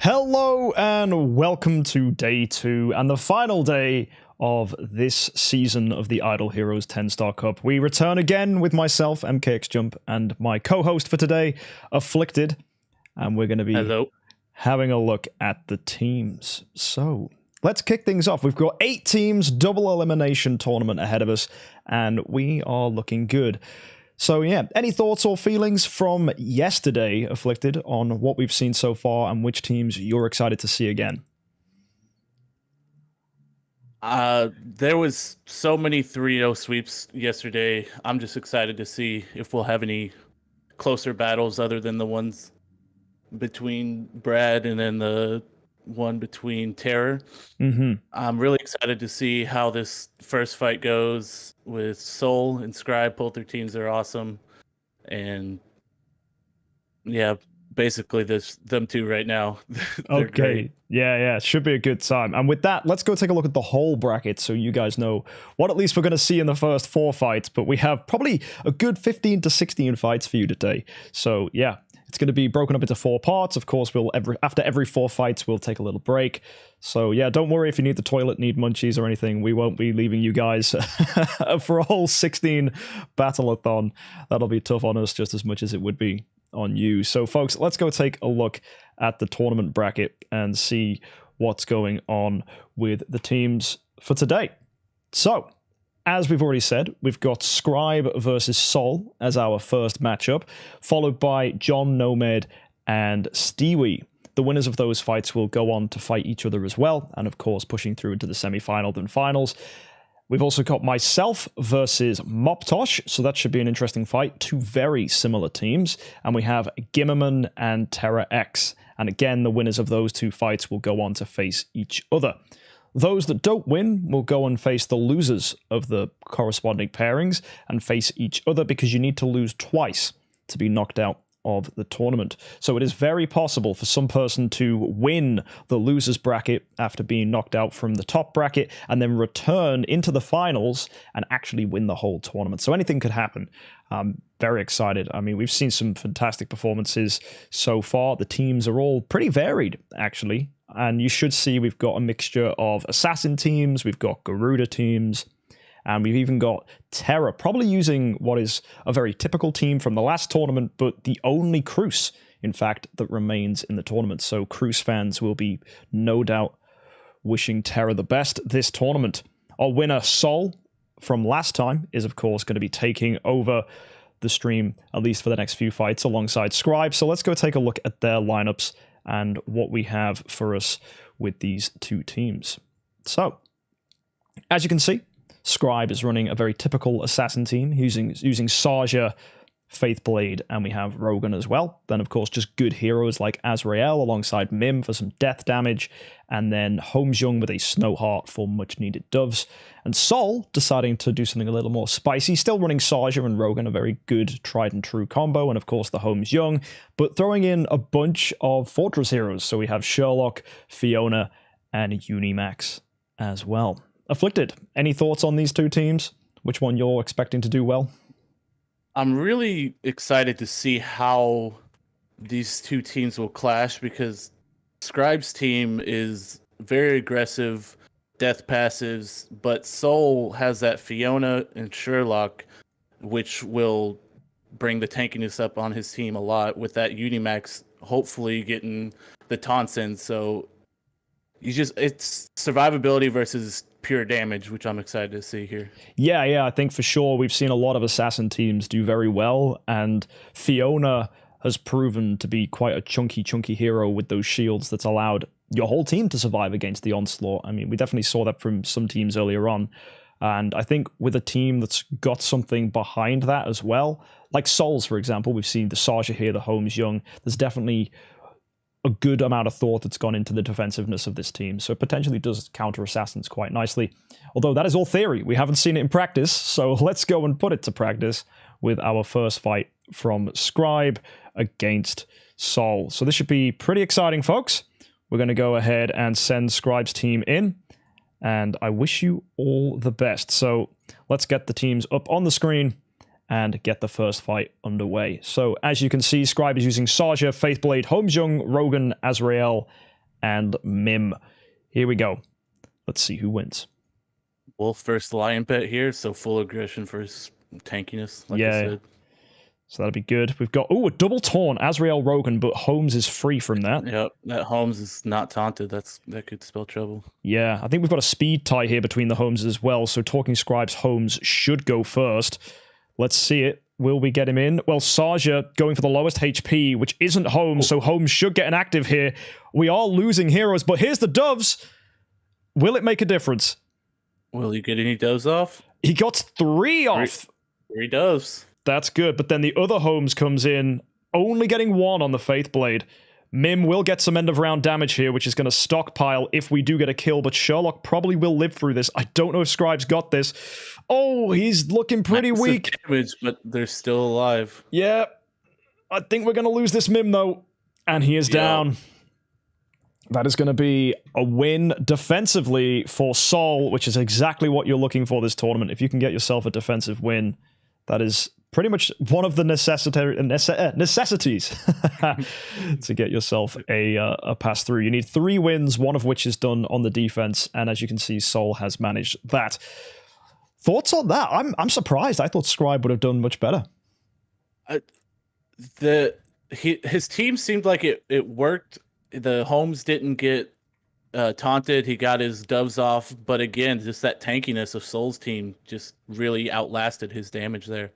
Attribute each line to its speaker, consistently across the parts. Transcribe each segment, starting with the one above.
Speaker 1: Hello and welcome to day 2 and the final day of this season of the Idle Heroes 10-Star Cup. We return again with myself, MKX Jump, and my co-host for today, Afflicted, and we're going to be having a look at the teams. So let's kick things off. We've got 8 teams, double elimination tournament ahead of us, and we are looking good. So yeah, any thoughts or feelings from yesterday, Afflicted, on what we've seen so far and which teams you're excited to see again?
Speaker 2: There was so many 3-0 sweeps yesterday. I'm just excited to see if we'll have any closer battles other than the ones between Brad and then the one between Terra. I'm really excited to see how this first fight goes with Soul and Scribe. Both their teams are awesome. And yeah, basically them two right now.
Speaker 1: Okay.
Speaker 2: Great.
Speaker 1: Yeah, it should be a good time. And with that, let's go take a look at the whole bracket so you guys know what at least we're going to see in the first 4 fights. But we have probably a good 15 to 16 fights for you today. So yeah, it's going to be broken up into 4 parts. Of course, after every 4 fights, we'll take a little break. So yeah, don't worry if you need the toilet, need munchies or anything. We won't be leaving you guys for a whole 16 battle-a-thon. That'll be tough on us just as much as it would be on you. So folks, let's go take a look at the tournament bracket and see what's going on with the teams for today. So, as we've already said, we've got Scribe versus Saul as our first matchup, followed by John, Nomad, and Stewie. The winners of those fights will go on to fight each other as well, and of course pushing through into the semi-final and finals. We've also got myself versus Mobtosh, so that should be an interesting fight. 2 very similar teams. And we have Gimmerman and Terra X. And again, the winners of those 2 fights will go on to face each other. Those that don't win will go and face the losers of the corresponding pairings and face each other because you need to lose twice to be knocked out of the tournament. So it is very possible for some person to win the losers bracket after being knocked out from the top bracket and then return into the finals and actually win the whole tournament. So anything could happen. I'm very excited. I mean, we've seen some fantastic performances so far. The teams are all pretty varied, actually. And you should see we've got a mixture of assassin teams, we've got Garuda teams, and we've even got Terra, probably using what is a very typical team from the last tournament, but the only Cruise, in fact, that remains in the tournament. So Cruise fans will be no doubt wishing Terra the best this tournament. Our winner, Saul, from last time, is of course going to be taking over the stream, at least for the next few fights, alongside Scribe. So let's go take a look at their lineups and what we have for us with these 2 teams. So, as you can see, Scribe is running a very typical assassin team, using Saja, Faithblade, and we have Rogan as well. Then, of course, just good heroes like Azrael alongside Mim for some death damage, and then Holmes-Young with a Snowheart for much-needed doves. And Saul deciding to do something a little more spicy, still running Saja and Rogan, a very good tried-and-true combo, and of course the Holmes-Young, but throwing in a bunch of Fortress heroes. So we have Sherlock, Fiona, and Unimax as well. Afflicted, any thoughts on these 2 teams? Which one you're expecting to do well?
Speaker 2: I'm really excited to see how these 2 teams will clash because Scribe's team is very aggressive, death passives, but Soul has that Fiona and Sherlock, which will bring the tankiness up on his team a lot with that Unimax hopefully getting the taunts in. So it's survivability versus pure damage, which I'm excited to see here.
Speaker 1: Yeah, I think for sure we've seen a lot of assassin teams do very well, and Fiona has proven to be quite a chunky hero with those shields that's allowed your whole team to survive against the onslaught. I mean, we definitely saw that from some teams earlier on, and I think with a team that's got something behind that as well, like Souls, for example, we've seen the Saja here, the Holmes-Young, there's definitely a good amount of thought that's gone into the defensiveness of this team, so it potentially does counter assassins quite nicely. Although that is all theory, we haven't seen it in practice, so let's go and put it to practice with our first fight from Scribe against Saul. So this should be pretty exciting, folks. We're going to go ahead and send Scribe's team in, and I wish you all the best. So let's get the teams up on the screen and get the first fight underway. So as you can see, Scribe is using Saja, Faithblade, Holmes-Young, Rogan, Azrael, and Mim. Here we go. Let's see who wins.
Speaker 2: Wolf versus Lion bet here, so full aggression for his tankiness, like I said.
Speaker 1: So that'll be good. We've got, a double taunt, Azrael Rogan, but Holmes is free from that.
Speaker 2: Yep, that Holmes is not taunted. That could spell trouble.
Speaker 1: Yeah, I think we've got a speed tie here between the Holmes as well, so Talking Scribe's Holmes should go first. Let's see it. Will we get him in? Well, Saja going for the lowest HP, which isn't Holmes, so Holmes should get an active here. We are losing heroes, but here's the doves. Will it make a difference?
Speaker 2: Will you get any doves off?
Speaker 1: He got 3 off.
Speaker 2: 3 doves.
Speaker 1: That's good, but then the other Holmes comes in, only getting 1 on the Faith Blade. Mim will get some end-of-round damage here, which is going to stockpile if we do get a kill, but Sherlock probably will live through this. I don't know if Scribe's got this. Oh, he's looking pretty weak.
Speaker 2: Damage, but they're still alive.
Speaker 1: Yeah, I think we're going to lose this Mim, though. And he is down. That is going to be a win defensively for Saul, which is exactly what you're looking for this tournament. If you can get yourself a defensive win, that is pretty much one of the necessities to get yourself a pass through. You need 3 wins, one of which is done on the defense, and as you can see, Saul has managed that. Thoughts on that? I'm surprised. I thought Scribe would have done much better.
Speaker 2: His team seemed like it worked. The Holmes didn't get taunted. He got his doves off, but again, just that tankiness of Soul's team just really outlasted his damage there.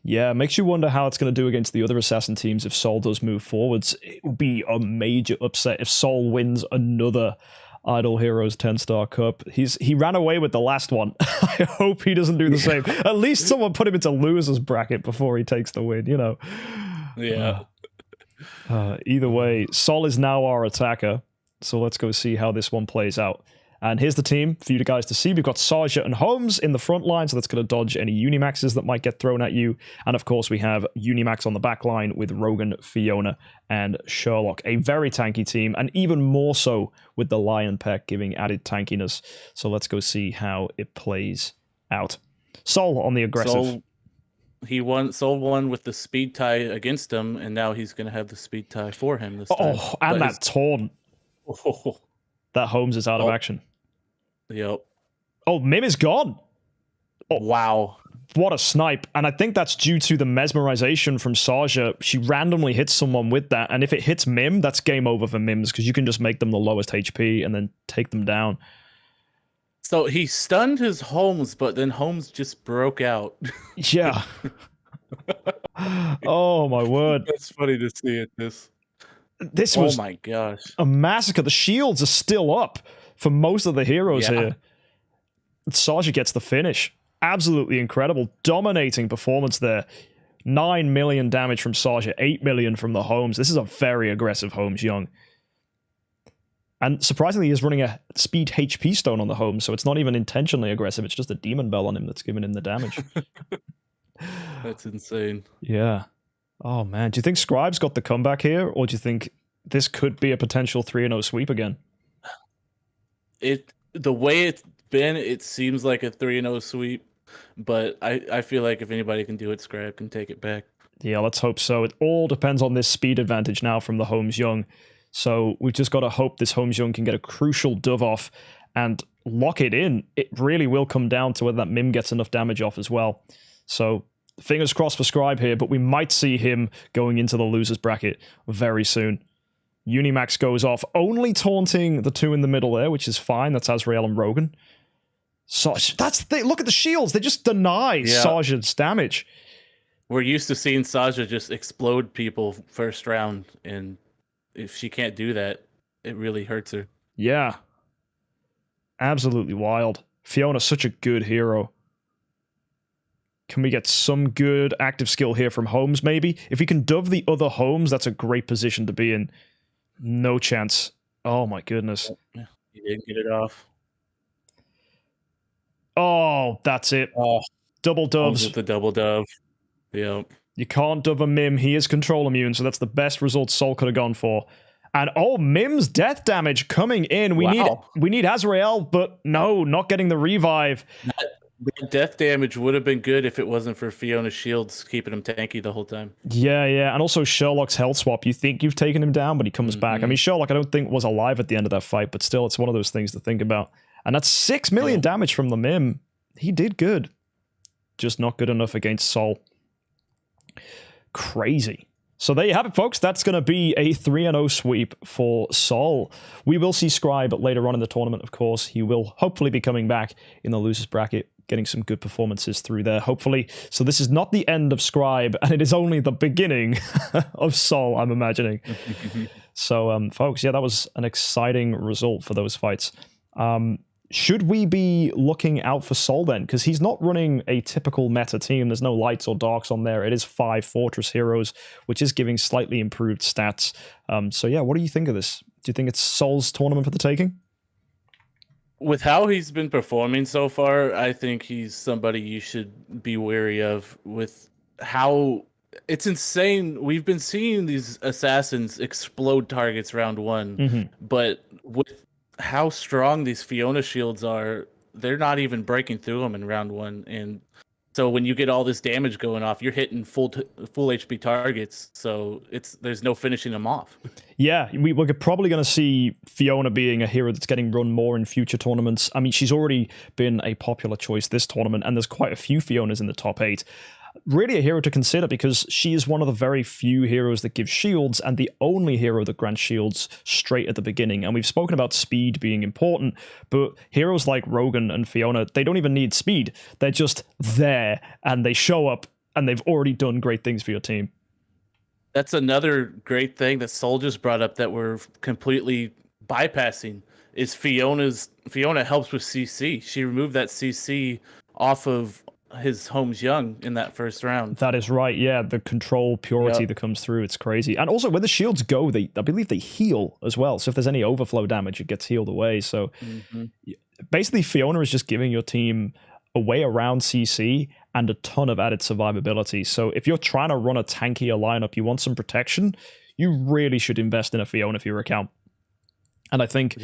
Speaker 2: Yeah,
Speaker 1: makes you wonder how it's going to do against the other assassin teams if Saul does move forwards. It would be a major upset if Saul wins another Idle Heroes 10-star cup. He ran away with the last one. I hope he doesn't do the same. At least someone put him into losers bracket before he takes the win, you know.
Speaker 2: Yeah.
Speaker 1: Either way, Saul is now our attacker. So let's go see how this one plays out. And here's the team for you guys to see. We've got Saja and Holmes in the front line, so that's going to dodge any Unimaxes that might get thrown at you. And of course, we have Unimax on the back line with Rogan, Fiona, and Sherlock. A very tanky team, and even more so with the Lion Peck giving added tankiness. So let's go see how it plays out. Saul on the aggressive.
Speaker 2: Soul won with the speed tie against him, and now he's going to have the speed tie for him this time.
Speaker 1: Oh, and that taunt.
Speaker 2: Oh.
Speaker 1: That Holmes is out of action.
Speaker 2: Yep.
Speaker 1: Oh, Mim is gone.
Speaker 2: Oh, wow.
Speaker 1: What a snipe. And I think that's due to the mesmerization from Saja. She randomly hits someone with that. And if it hits Mim, that's game over for Mims because you can just make them the lowest HP and then take them down.
Speaker 2: So he stunned his Holmes, but then Holmes just broke out.
Speaker 1: Yeah. Oh, my word.
Speaker 2: That's funny to see it.
Speaker 1: This was
Speaker 2: my gosh,
Speaker 1: a massacre. The shields are still up for most of the heroes here. Saja gets the finish. Absolutely incredible. Dominating performance there. 9 million damage from Saja, 8 million from the Holmes. This is a very aggressive Holmes Young. And surprisingly, he's running a speed HP stone on the Holmes, so it's not even intentionally aggressive. It's just a demon bell on him that's giving him the damage.
Speaker 2: That's insane.
Speaker 1: Yeah. Oh, man. Do you think Scribe's got the comeback here, or do you think this could be a potential 3-0 sweep again?
Speaker 2: The way it's been, it seems like a 3-0 sweep, but I feel like if anybody can do it, Scribe can take it back.
Speaker 1: Yeah, let's hope so. It all depends on this speed advantage now from the Holmes Young. So we've just got to hope this Holmes Young can get a crucial dove off and lock it in. It really will come down to whether that Mim gets enough damage off as well. So fingers crossed for Scribe here, but we might see him going into the losers bracket very soon. Unimax goes off, only taunting the 2 in the middle there, which is fine. That's Azrael and Rogan. So look at the shields. They just deny Saja's damage.
Speaker 2: We're used to seeing Saja just explode people first round, and if she can't do that, it really hurts her.
Speaker 1: Yeah. Absolutely wild. Fiona's such a good hero. Can we get some good active skill here from Holmes, maybe? If we can dove the other Holmes, that's a great position to be in. No chance. Oh, my goodness.
Speaker 2: He didn't get it off.
Speaker 1: Oh, that's it.
Speaker 2: Oh,
Speaker 1: double doves.
Speaker 2: With the double dove. Yep.
Speaker 1: You can't dove a Mim. He is control immune, so that's the best result Saul could have gone for. And Mim's death damage coming in. We need Azrael, but no, not getting the revive.
Speaker 2: The death damage would have been good if it wasn't for Fiona's shields keeping him tanky the whole time.
Speaker 1: Yeah, yeah. And also Sherlock's health swap. You think you've taken him down, but he comes back. I mean, Sherlock, I don't think was alive at the end of that fight, but still, it's one of those things to think about. And that's 6 million damage from the Mim. He did good. Just not good enough against Saul. Crazy. So there you have it, folks. That's going to be a 3-0 sweep for Saul. We will see Scribe later on in the tournament, of course. He will hopefully be coming back in the losers bracket, getting some good performances through there, hopefully. So this is not the end of Scribe, and it is only the beginning of Saul, I'm imagining. So, folks, yeah, that was an exciting result for those fights. Should we be looking out for Saul then? Because he's not running a typical meta team. There's no lights or darks on there. It is 5 Fortress heroes, which is giving slightly improved stats. So yeah, what do you think of this? Do you think it's Saul's tournament for the taking?
Speaker 2: With how he's been performing so far, I think he's somebody you should be wary of. With how it's insane. We've been seeing these assassins explode targets round 1, but with how strong these Fiona shields are, they're not even breaking through them in round 1. And so when you get all this damage going off, you're hitting full HP targets. So there's no finishing them off.
Speaker 1: Yeah, we're probably going to see Fiona being a hero that's getting run more in future tournaments. I mean, she's already been a popular choice this tournament, and there's quite a few Fionas in the top 8. Really a hero to consider because she is one of the very few heroes that give shields and the only hero that grants shields straight at the beginning. And we've spoken about speed being important, but heroes like Rogan and Fiona, they don't even need speed. They're just there and they show up and they've already done great things for your team.
Speaker 2: That's another great thing that Soul just brought up that we're completely bypassing is Fiona helps with CC. She removed that CC off of his Holmes Young in that first round.
Speaker 1: That is right. Yeah, the control purity that comes through, it's crazy. And also when the shields go, I believe they heal as well. So if there's any overflow damage, it gets healed away. So basically Fiona is just giving your team a way around CC and a ton of added survivability. So if you're trying to run a tankier lineup, you want some protection, you really should invest in a Fiona for your account. And I think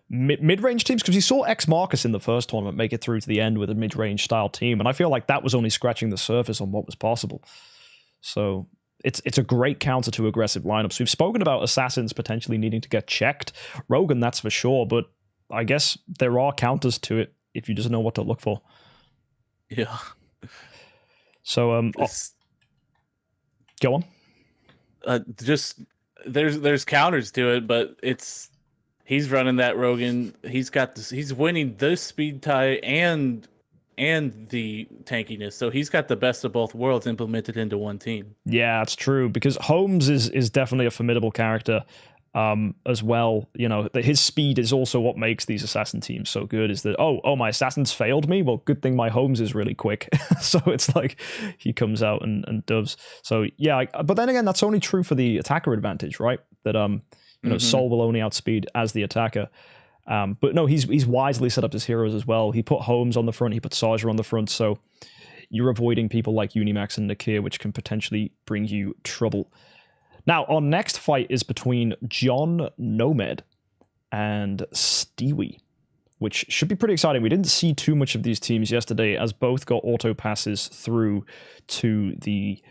Speaker 1: mid-range teams, because you saw X Marcus in the first tournament make it through to the end with a mid-range style team, and I feel like that was only scratching the surface on what was possible. So it's a great counter to aggressive lineups. We've spoken about assassins potentially needing to get checked. Rogan, that's for sure, but I guess there are counters to it if you just know what to look for.
Speaker 2: Yeah.
Speaker 1: So go on.
Speaker 2: Just there's counters to it, but he's running that Rogan. He's got this. He's winning the speed tie and the tankiness. So he's got the best of both worlds implemented into one team. Yeah,
Speaker 1: that's true. Because Holmes is definitely a formidable character as well. You know, his speed is also what makes these assassin teams so good. Is that oh my assassins failed me? Well, good thing my Holmes is really quick. So it's like he comes out and does. So yeah, but then again, that's only true for the attacker advantage, right? That you know, Saul will only outspeed as the attacker. But no, he's wisely set up his heroes as well. He put Holmes on the front, he put Saja on the front, so you're avoiding people like Unimax and Nakir, which can potentially bring you trouble. Now, our next fight is between John Nomad and Stewie, which should be pretty exciting. We didn't see too much of these teams yesterday, as both got auto passes through to the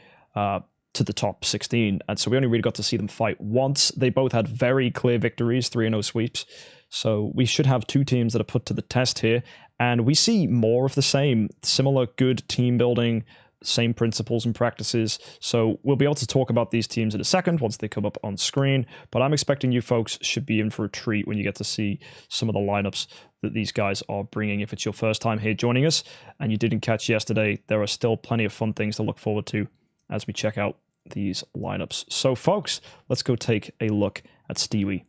Speaker 1: top 16, and so we only really got to see them fight once. They both had very clear victories, 3-0 sweeps, so we should have two teams that are put to the test here, and we see more of the same, similar good team building, same principles and practices. So we'll be able to talk about these teams in a second once they come up on screen, but I'm expecting you folks should be in for a treat when you get to see some of the lineups that these guys are bringing. If it's your first time here joining us and you didn't catch yesterday, there are still plenty of fun things to look forward to as we check out these lineups. So folks, let's go take a look at Stewie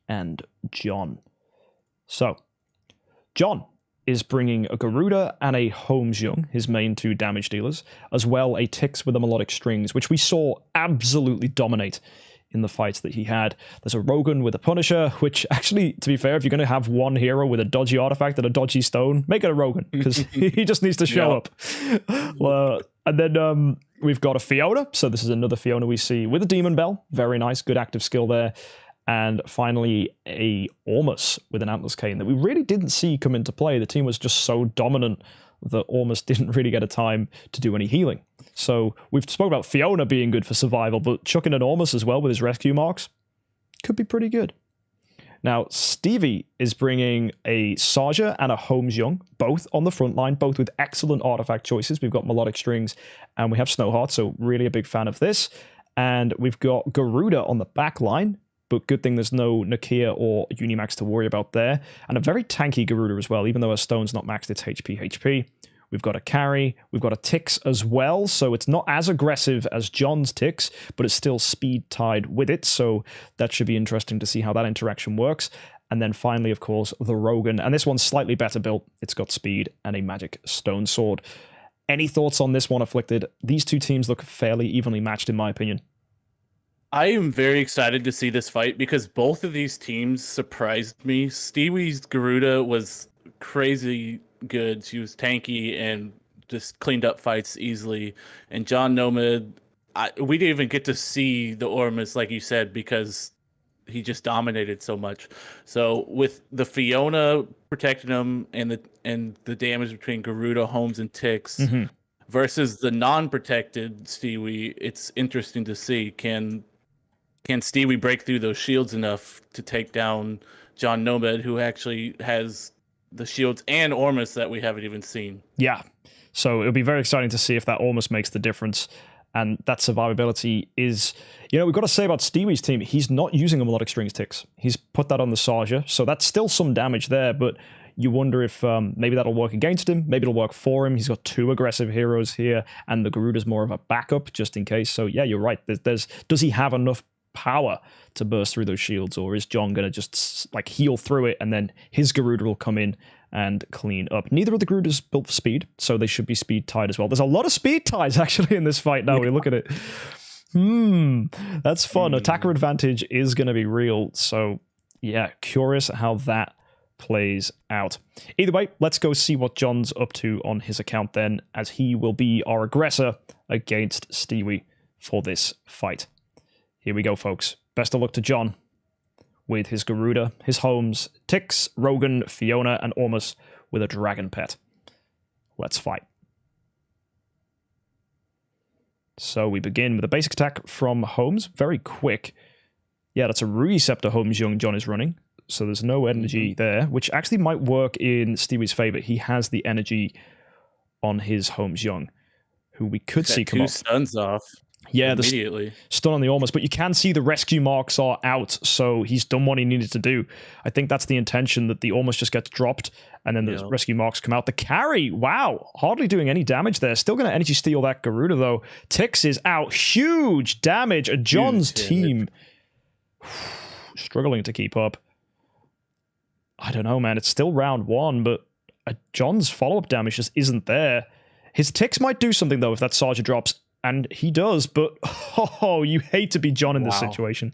Speaker 1: and John. So John is bringing a Garuda and a Holmes Young, his main two damage dealers, as well a Tix with the melodic strings, which we saw absolutely dominate in the fights that he had. There's a Rogan with a Punisher, which actually, to be fair, if you're going to have one hero with a dodgy artifact and a dodgy stone, make it a Rogan, because he just needs to show up. And then we've got a Fiona, so this is another Fiona we see with a Demon Bell. Very nice, good active skill there. And finally, a Ormus with an Antlers Cane that we really didn't see come into play. The team was just so dominant that almost didn't really get a time to do any healing. So we've spoken about Fiona being good for survival, but chucking an Ormus as well with his rescue marks could be pretty good. Now, Stevie is bringing a Saja and a Holmes Young, both on the front line, both with excellent artifact choices. We've got Melodic Strings and we have Snowheart, so really a big fan of this. And we've got Garuda on the back line, but good thing there's no Nakia or Unimax to worry about there. And a very tanky Garuda as well, even though her stone's not maxed, it's HP. We've got a carry, we've got a Tix as well, so it's not as aggressive as John's Tix, but it's still speed tied with it, so that should be interesting to see how that interaction works. And then finally, of course, the Rogan, and this one's slightly better built. It's got speed and a magic stone sword. Any thoughts on this one, Afflicted? These two teams look fairly evenly matched, in my opinion.
Speaker 2: I am very excited to see this fight because both of these teams surprised me. Stewie's Garuda was crazy good. She was tanky and just cleaned up fights easily. And John Nomad, we didn't even get to see the Ormus, like you said, because he just dominated so much. So with the Fiona protecting him and the damage between Garuda, Holmes, and Tix versus the non-protected Stewie, it's interesting to see. Can Stewie break through those shields enough to take down John Nomad, who actually has the shields and Ormus that we haven't even seen?
Speaker 1: Yeah, so it'll be very exciting to see if that Ormus makes the difference. And that survivability is, we've got to say about Stewie's team, he's not using a Melodic Strings Tix. He's put that on the Saja, so that's still some damage there, but you wonder if maybe that'll work against him, maybe it'll work for him. He's got two aggressive heroes here, and the Garuda's more of a backup, just in case. So yeah, you're right. Does he have enough power to burst through those shields, or is John going to just heal through it, and then his Garuda will come in and clean up? Neither of the Garudas built for speed, so they should be speed tied as well. There's a lot of speed ties actually in this fight now. We look at it. That's fun. Attacker advantage is going to be real. So yeah, curious how that plays out. Either way, let's go see what John's up to on his account then, as he will be our aggressor against Stewie for this fight. Here we go, folks. Best of luck to John with his Garuda, his Holmes, Tix, Rogan, Fiona, and Ormus with a dragon pet. Let's fight. So we begin with a basic attack from Holmes. Very quick. Yeah, that's a Receptor Holmes Young John is running. So there's no energy there, which actually might work in Stewie's favor. He has the energy on his Holmes Young, who we could see come
Speaker 2: two
Speaker 1: off.
Speaker 2: stuns off. Yeah, immediately. Stun
Speaker 1: on the Ormus, but you can see the rescue marks are out, so he's done what he needed to do. I think that's the intention, that the Ormus just gets dropped, and then the rescue marks come out. The carry, wow, hardly doing any damage there. Still going to energy steal that Garuda, though. Tix is out. Huge damage. John's team struggling to keep up. I don't know, man. It's still round one, but John's follow-up damage just isn't there. His Tix might do something, though, if that Saja drops. And he does, but you hate to be John in this situation.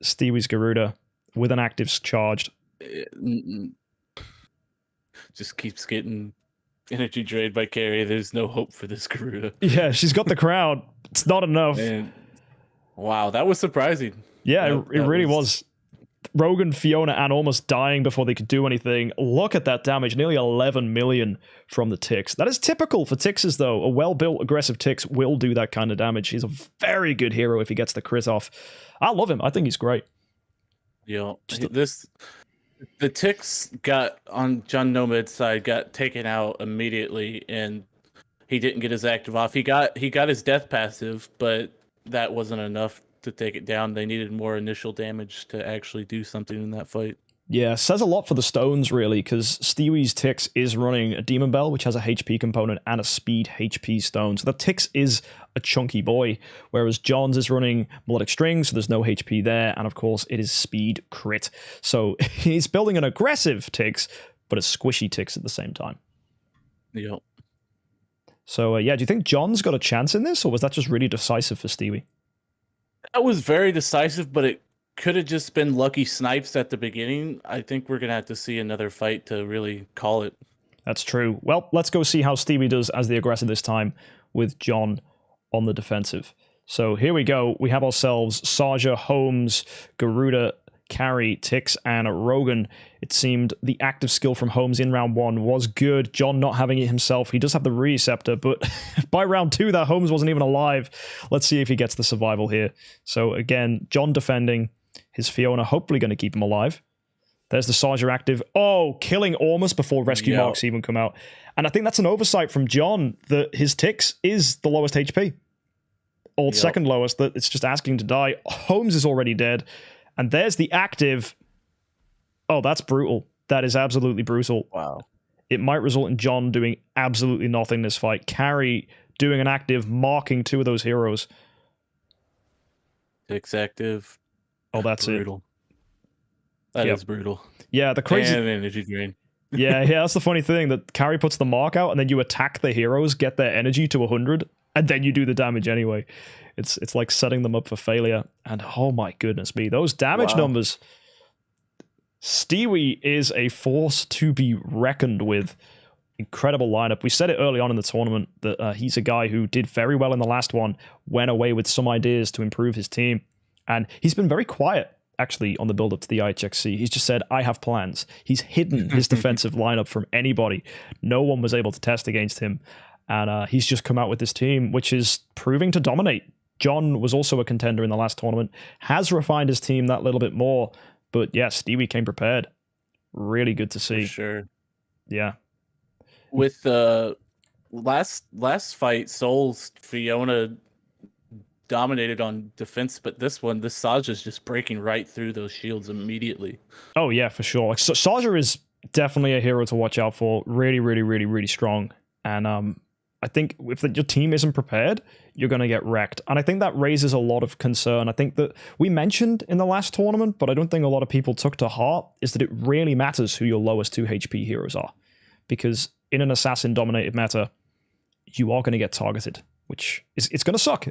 Speaker 1: Stewie's Garuda with an active charged.
Speaker 2: Just keeps getting energy drained by carry. There's no hope for this Garuda.
Speaker 1: Yeah, she's got the crowd. It's not enough.
Speaker 2: And, wow, that was surprising.
Speaker 1: Yeah, it really was. Rogan, Fiona, and almost dying before they could do anything. Look at that damage. Nearly 11 million from the Tix. That is typical for Tixes, though. A well-built, aggressive Tix will do that kind of damage. He's a very good hero if he gets the crit off. I love him. I think he's great.
Speaker 2: Yeah. The Tix got, on John Nomad's side, got taken out immediately, and he didn't get his active off. He got his death passive, but that wasn't enough to take it down. They needed more initial damage to actually do something in that fight.
Speaker 1: Yeah, says a lot for the stones, really, because Stewie's Tix is running a Demon Bell, which has a HP component and a speed HP stone. So the Tix is a chunky boy, whereas John's is running Melodic Strings, so there's no HP there, and of course it is speed crit. So he's building an aggressive Tix, but a squishy Tix at the same time.
Speaker 2: Yep.
Speaker 1: So yeah, do you think John's got a chance in this, or was that just really decisive for Stewie?
Speaker 2: That was very decisive, but it could have just been lucky snipes at the beginning. I think we're going to have to see another fight to really call it.
Speaker 1: That's true. Well, let's go see how Stewie does as the aggressor this time with John on the defensive. So here we go. We have ourselves Saja, Holmes, Garuda, carry Tix and Rogan. It seemed the active skill from Holmes in round 1 was good. John not having it himself. He does have the Receptor, but by round 2, that Holmes wasn't even alive. Let's see if he gets the survival here. So again, John defending. His Fiona hopefully going to keep him alive. There's the Sarja active. Oh, killing Ormus before rescue marks even come out. And I think that's an oversight from John that his Tix is the lowest HP. Or second lowest, that it's just asking to die. Holmes is already dead. And there's the active. Oh, that's brutal. That is absolutely brutal.
Speaker 2: Wow.
Speaker 1: It might result in John doing absolutely nothing this fight. Carry doing an active, marking 2 of those heroes.
Speaker 2: Tix active.
Speaker 1: Oh, that's
Speaker 2: brutal. That is brutal.
Speaker 1: Yeah, the crazy...
Speaker 2: And energy drain.
Speaker 1: yeah, that's the funny thing, that Carry puts the mark out, and then you attack the heroes, get their energy to 100, and then you do the damage anyway. It's like setting them up for failure. And oh my goodness me, those damage numbers. Stewie is a force to be reckoned with. Incredible lineup. We said it early on in the tournament that he's a guy who did very well in the last one, went away with some ideas to improve his team. And he's been very quiet, actually, on the build-up to the IHXC. He's just said, I have plans. He's hidden his defensive lineup from anybody. No one was able to test against him. And he's just come out with this team, which is proving to dominate. John was also a contender in the last tournament, has refined his team that little bit more. But yeah, Stewie came prepared. Really good to see.
Speaker 2: For sure.
Speaker 1: Yeah.
Speaker 2: With the last fight, Soul's Fiona dominated on defense, but this one, the Saja's just breaking right through those shields immediately. Oh yeah, for sure. Like, Saja is definitely a hero to watch out for. Really, really, really, really strong. And I think if your team isn't prepared, you're going to get wrecked. And I think that raises a lot of concern. I think that we mentioned in the last tournament, but I don't think a lot of people took to heart, is that it really matters who your lowest 2 HP heroes are. Because in an assassin-dominated meta, you are going to get targeted, which is it's going to suck.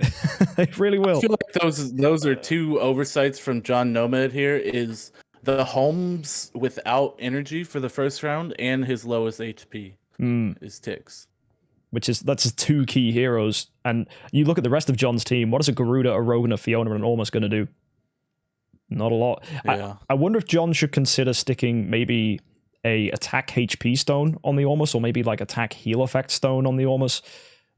Speaker 2: It really will. I feel like those are 2 oversights from John Nomad here, is the Holmes without energy for the first round and his lowest HP is Tix. That's 2 key heroes. And you look at the rest of John's team, what is a Garuda, a Rogan, a Fiona, and an Ormus going to do? Not a lot. Yeah. I wonder if John should consider sticking maybe a attack HP stone on the Ormus, or maybe like attack heal effect stone on the Ormus,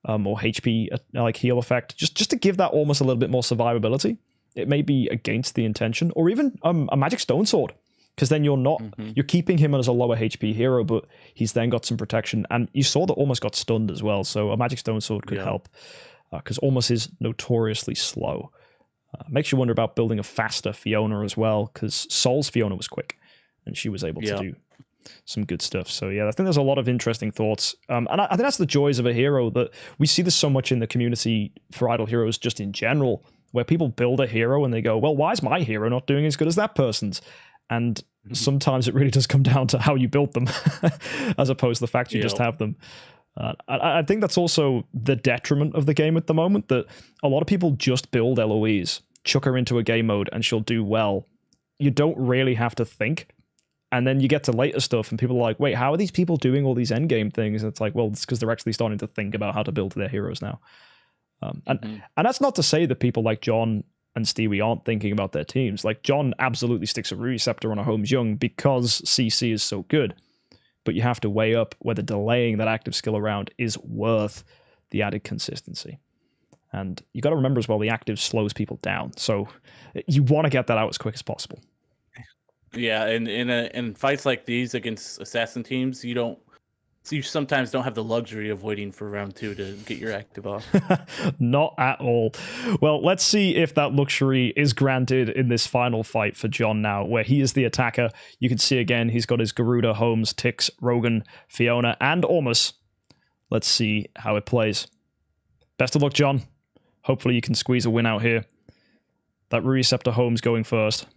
Speaker 2: or HP like heal effect, just to give that Ormus a little bit more survivability. It may be against the intention, or even a magic stone sword, because then you're not you're keeping him as a lower HP hero, but he's then got some protection. And you saw that Ormus got stunned as well, so a magic stone sword could help, because Ormus is notoriously slow. Makes you wonder about building a faster Fiona as well, because Saul's Fiona was quick, and she was able to do some good stuff. So yeah, I think there's a lot of interesting thoughts. And I think that's the joys of a hero, that we see this so much in the community for Idle Heroes just in general, where people build a hero and they go, well, why is my hero not doing as good as that person's? And sometimes it really does come down to how you built them, as opposed to the fact you just have them. I think that's also the detriment of the game at the moment, that a lot of people just build LOEs, chuck her into a game mode, and she'll do well. You don't really have to think. And then you get to later stuff and people are like, wait, how are these people doing all these endgame things? And it's like, well, it's because they're actually starting to think about how to build their heroes now. And that's not to say that people like John and Stewie aren't thinking about their teams. Like, John absolutely sticks a Receptor on a Holmes Young because CC is so good. But you have to weigh up whether delaying that active skill around is worth the added consistency. And you got to remember as well, the active slows people down. So you want to get that out as quick as possible. Yeah, and in fights like these against assassin teams, you sometimes don't have the luxury of waiting for round 2 to get your active off. Not at all. Well, let's see if that luxury is granted in this final fight for John now, where he is the attacker. You can see again, he's got his Garuda, Holmes, Tix, Rogan, Fiona, and Ormus. Let's see how it plays. Best of luck, John. Hopefully you can squeeze a win out here. That Receptor Holmes going first.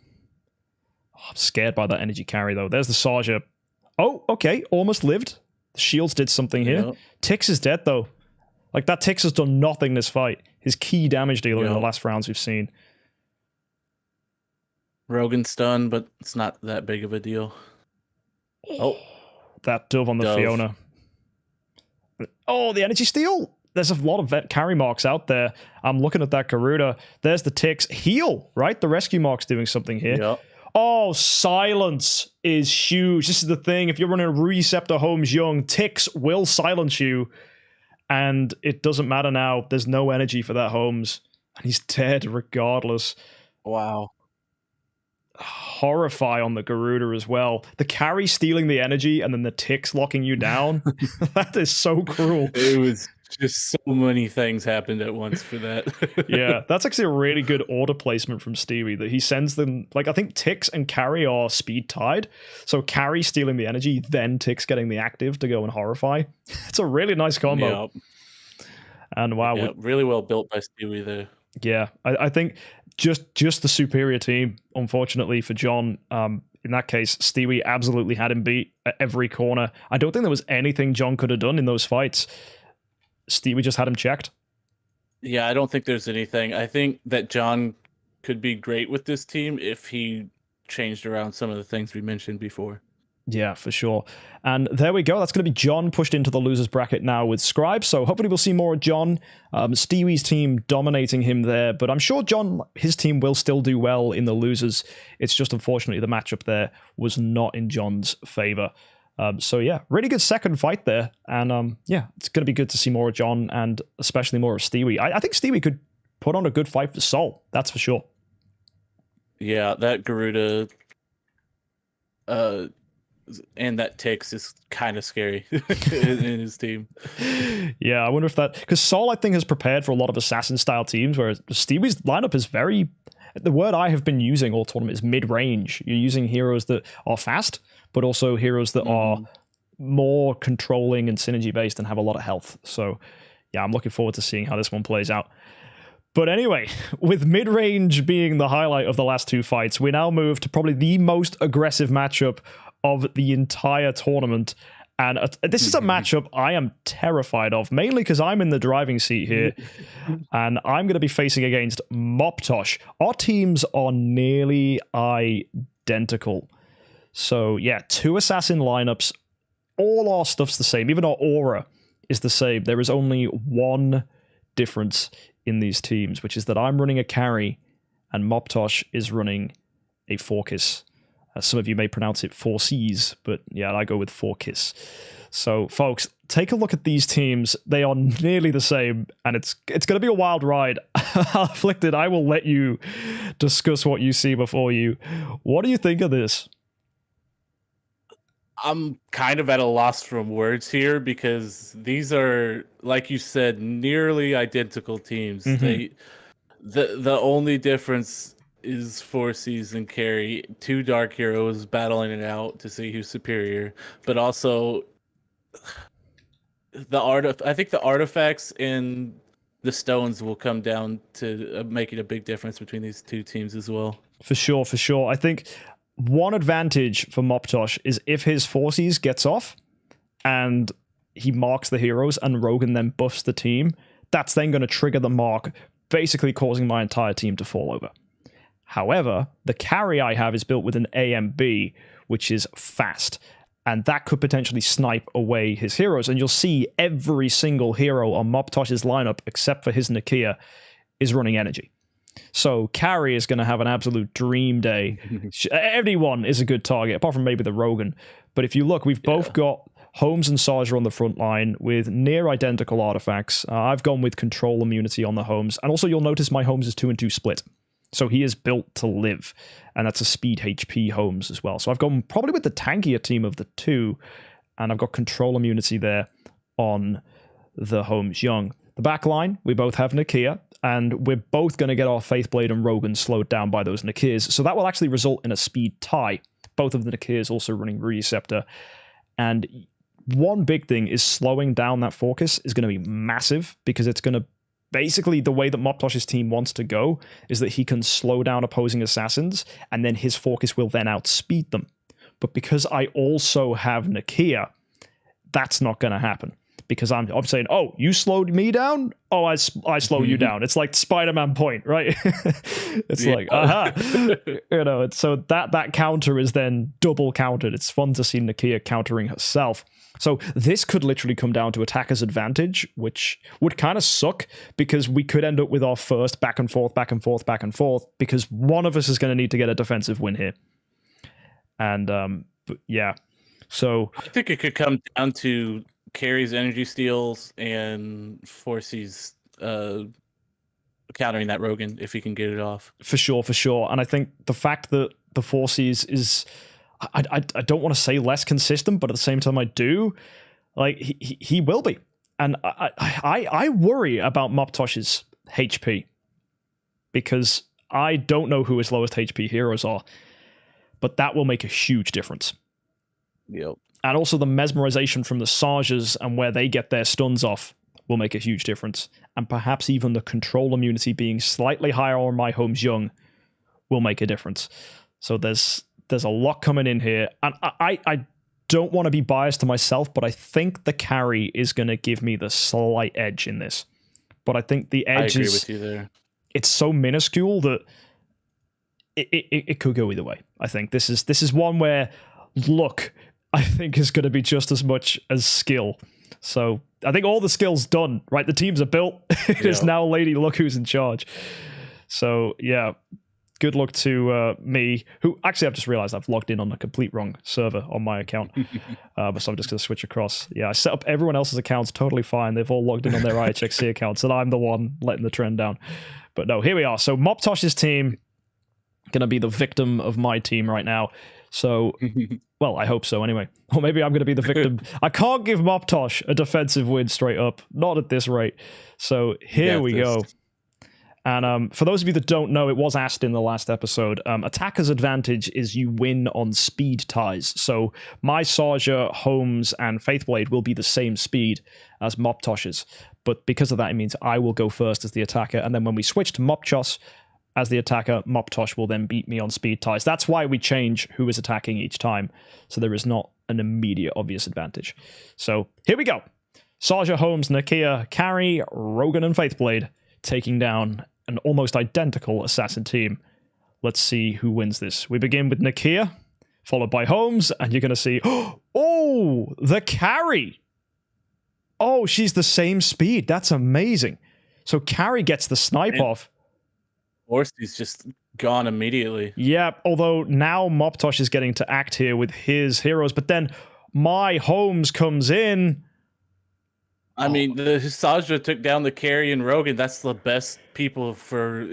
Speaker 2: I'm scared by that energy carry, though. There's the Saja. Oh, okay. Almost lived. The shields did something here. Yep. Tix is dead, though. Like, that Tix has done nothing this fight. His key damage dealer in the last rounds we've seen. Rogan's stunned, but it's not that big of a deal. Oh. That dove on the Fiona. Oh, the energy steal. There's a lot of vet carry marks out there. I'm looking at that Garuda. There's the Tix. Heal, right? The rescue mark's doing something here. Yep.
Speaker 1: Oh, silence is huge. This is the thing. If you're running a Receptor Holmes Young, ticks will silence you. And it doesn't matter now. There's no energy for that Holmes. And he's dead regardless.
Speaker 2: Wow.
Speaker 1: Horrify on the Garuda as well. The carry stealing the energy and then the ticks locking you down. That is so cruel.
Speaker 2: It was just so many things happened at once for that.
Speaker 1: Yeah, that's actually a really good order placement from Stewie, that he sends them, like, I think ticks and carry are speed tied. So carry stealing the energy, then ticks getting the active to go and horrify. It's a really nice combo.
Speaker 2: Yep.
Speaker 1: And wow.
Speaker 2: Yeah, really well built by Stewie there.
Speaker 1: Yeah, I think just the superior team, unfortunately for John. In that case, Stewie absolutely had him beat at every corner. I don't think there was anything John could have done in those fights. Stewie just had him checked.
Speaker 2: Yeah, I don't think there's anything. I think that John could be great with this team if he changed around some of the things we mentioned before.
Speaker 1: Yeah, for sure. And there we go. That's going to be John pushed into the losers bracket now with Scribe. So hopefully we'll see more of John. Stewie's team dominating him there. But I'm sure John, his team will still do well in the losers. It's just unfortunately the matchup there was not in John's favor. So yeah, really good second fight there. And yeah, it's going to be good to see more of John and especially more of Stewie. I think Stewie could put on a good fight for Saul. That's for sure.
Speaker 2: Yeah, that Garuda and that Ticks is kind of scary in his team.
Speaker 1: Yeah, I wonder if that... Because Saul, I think, has prepared for a lot of assassin-style teams, whereas Stewie's lineup is very... The word I have been using all tournament is mid-range. You're using heroes that are fast, but also heroes that are more controlling and synergy-based and have a lot of health. So, yeah, I'm looking forward to seeing how this one plays out. But anyway, with mid-range being the highlight of the last two fights, we now move to probably the most aggressive matchup of the entire tournament. And this is a matchup I am terrified of, mainly because I'm in the driving seat here, and I'm going to be facing against Mobtosh. Our teams are nearly identical. So yeah, two assassin lineups. All our stuff's the same. Even our aura is the same. There is only one difference in these teams, which is that I'm running a carry and Mobtosh is running a Forkiss. Some of you may pronounce it 4Cs, but yeah, I go with Forkiss. So, folks, take a look at these teams. They are nearly the same, and it's going to be a wild ride. Afflicted, I will let you discuss what you see before you. What do you think of this?
Speaker 2: I'm kind of at a loss for words here because these are, like you said, nearly identical teams. The only difference is 4Cs and carry, two dark heroes battling it out to see who's superior, but also I think the artifacts and the stones will come down to making a big difference between these two teams as well. For sure.
Speaker 1: I think one advantage for Mobtosh is if his 4Cs gets off and he marks the heroes and Rogan then buffs the team, that's then going to trigger the mark, basically causing my entire team to fall over. However, the carry I have is built with an AMB, which is fast, and that could potentially snipe away his heroes. And you'll see every single hero on Mobtosh's lineup, except for his Nakia, is running energy. So carry is going to have an absolute dream day. Everyone is a good target, apart from maybe the Rogan. But if you look, we've both got Holmes and Saja on the front line with near identical artifacts. I've gone with control immunity on the Holmes. And also you'll notice my Holmes is 2-2 split. So he is built to live, and that's a speed HP Holmes as well. So I've gone probably with the tankier team of the two, and I've got control immunity there on the Holmes Young. The back line, we both have Nakia, and we're both going to get our Faithblade and Rogan slowed down by those Nakirs. So that will actually result in a speed tie. Both of the Nakirs also running Receptor. And one big thing is slowing down that Forkiss is going to be massive, because it's going to basically, the way that Mobtosh's team wants to go is that he can slow down opposing assassins, and then his Forkiss will then outspeed them. But because I also have Nakia, that's not going to happen. Because I'm saying, oh, you slowed me down? Oh, I slow you down. It's like Spider-Man point, right? It's like, aha. So that counter is then double countered. It's fun to see Nakia countering herself. So this could literally come down to attacker's advantage, which would kind of suck, because we could end up with our first back and forth, because one of us is going to need to get a defensive win here. And but yeah, so
Speaker 2: I think it could come down to carries energy steals and forces countering that Rogan if he can get it off.
Speaker 1: for sure. And I think the fact that the forces is, I don't want to say less consistent, but at the same time I do. Like he will be, and I worry about Mobtosh's HP because I don't know who his lowest HP heroes are, but that will make a huge difference.
Speaker 2: Yep.
Speaker 1: And also the mesmerization from the Sages and where they get their stuns off will make a huge difference. And perhaps even the control immunity being slightly higher on my MKxJUMP will make a difference. So there's a lot coming in here. And I don't want to be biased to myself, but I think the carry is going to give me the slight edge in this. But I think the edge
Speaker 2: I agree with you there.
Speaker 1: It's so minuscule that it could go either way. I think this is one where luck, I think, is going to be just as much as skill. So I think all the skill's done, right? The teams are built. It is now Lady Luck who's in charge. So yeah, good luck to me, who actually I've just realized I've logged in on a complete wrong server on my account. So I'm just going to switch across. Yeah, I set up everyone else's accounts totally fine. They've all logged in on their IHXC accounts, and I'm the one letting the trend down. But no, here we are. So Mobtosh's team going to be the victim of my team right now. So, well, I hope so anyway. Or maybe I'm going to be the victim. I can't give Mobtosh a defensive win straight up. Not at this rate. So here we go. And for those of you that don't know, it was asked in the last episode, attacker's advantage is you win on speed ties. So my Saja, Holmes, and Faithblade will be the same speed as Mobtosh's. But because of that, it means I will go first as the attacker. And then when we switch to Mobtosh as the attacker, Mobtosh will then beat me on speed ties. That's why we change who is attacking each time. So there is not an immediate obvious advantage. So here we go. Saja, Holmes, Nakia, Carry, Rogan, and Faithblade taking down an almost identical assassin team. Let's see who wins this. We begin with Nakia, followed by Holmes, and you're going to see, oh, the Carry. Oh, she's the same speed. That's amazing. So Carry gets the snipe off.
Speaker 2: Orsty's just gone immediately.
Speaker 1: Yeah, although now Mobtosh is getting to act here with his heroes, but then my Holmes comes in.
Speaker 2: I mean, the Saja took down the Carry and Rogan. That's the best people for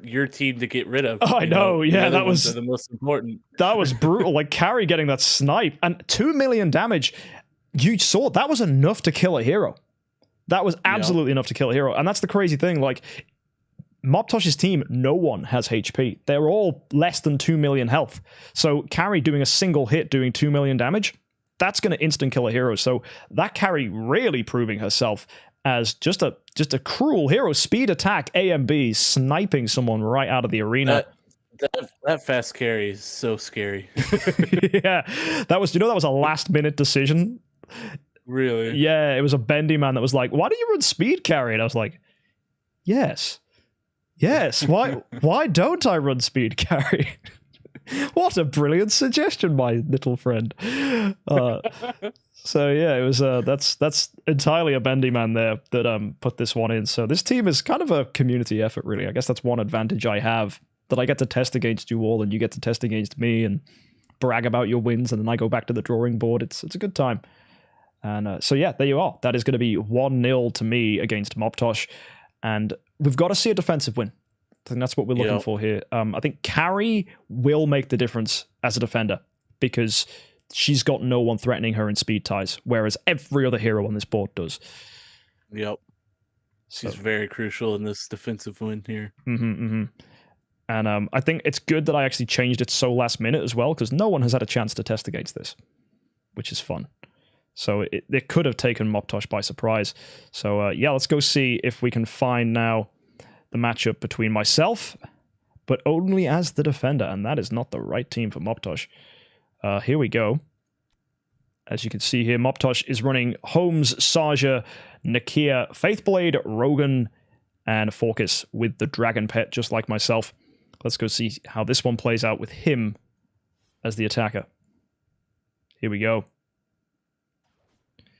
Speaker 2: your team to get rid of.
Speaker 1: Oh, I know. Yeah, that was
Speaker 2: the most important.
Speaker 1: That was brutal. Like Carry getting that snipe and 2 million damage. You saw that was enough to kill a hero. That was absolutely enough to kill a hero. And that's the crazy thing. Like Mobtosh's team, no one has HP. They're all less than 2 million health. So Carry doing a single hit, doing 2 million damage, that's going to instant kill a hero. So that Carry really proving herself as just a cruel hero. Speed attack, AMB, sniping someone right out of the arena.
Speaker 2: That fast Carry is so scary.
Speaker 1: Yeah, that was a last minute decision.
Speaker 2: Really?
Speaker 1: Yeah, it was a bendy man that was like, "Why do you run speed Carry?" And I was like, "Yes, why don't I run speed Carry?" What a brilliant suggestion, my little friend. So yeah, it was that's entirely a bendy man there that put this one in. So this team is kind of a community effort, really. I guess that's one advantage I have, that I get to test against you all and you get to test against me and brag about your wins, and then I go back to the drawing board. It's a good time. And so yeah, there you are. That is going to be 1-0 to me against Mobtosh, and we've got to see a defensive win. I think that's what we're looking for here. I think Carry will make the difference as a defender because she's got no one threatening her in speed ties, whereas every other hero on this board does.
Speaker 2: Yep. She's very crucial in this defensive win here.
Speaker 1: And I think it's good that I actually changed it so last minute as well, because no one has had a chance to test against this, which is fun. So it could have taken Mobtosh by surprise. So yeah, let's go see if we can find now the matchup between myself, but only as the defender, and that is not the right team for Mobtosh. Here we go. As you can see here, Mobtosh is running Holmes, Saja, Nakia, Faithblade, Rogan, and Forcus with the Dragon Pet, just like myself. Let's go see how this one plays out with him as the attacker. Here we go.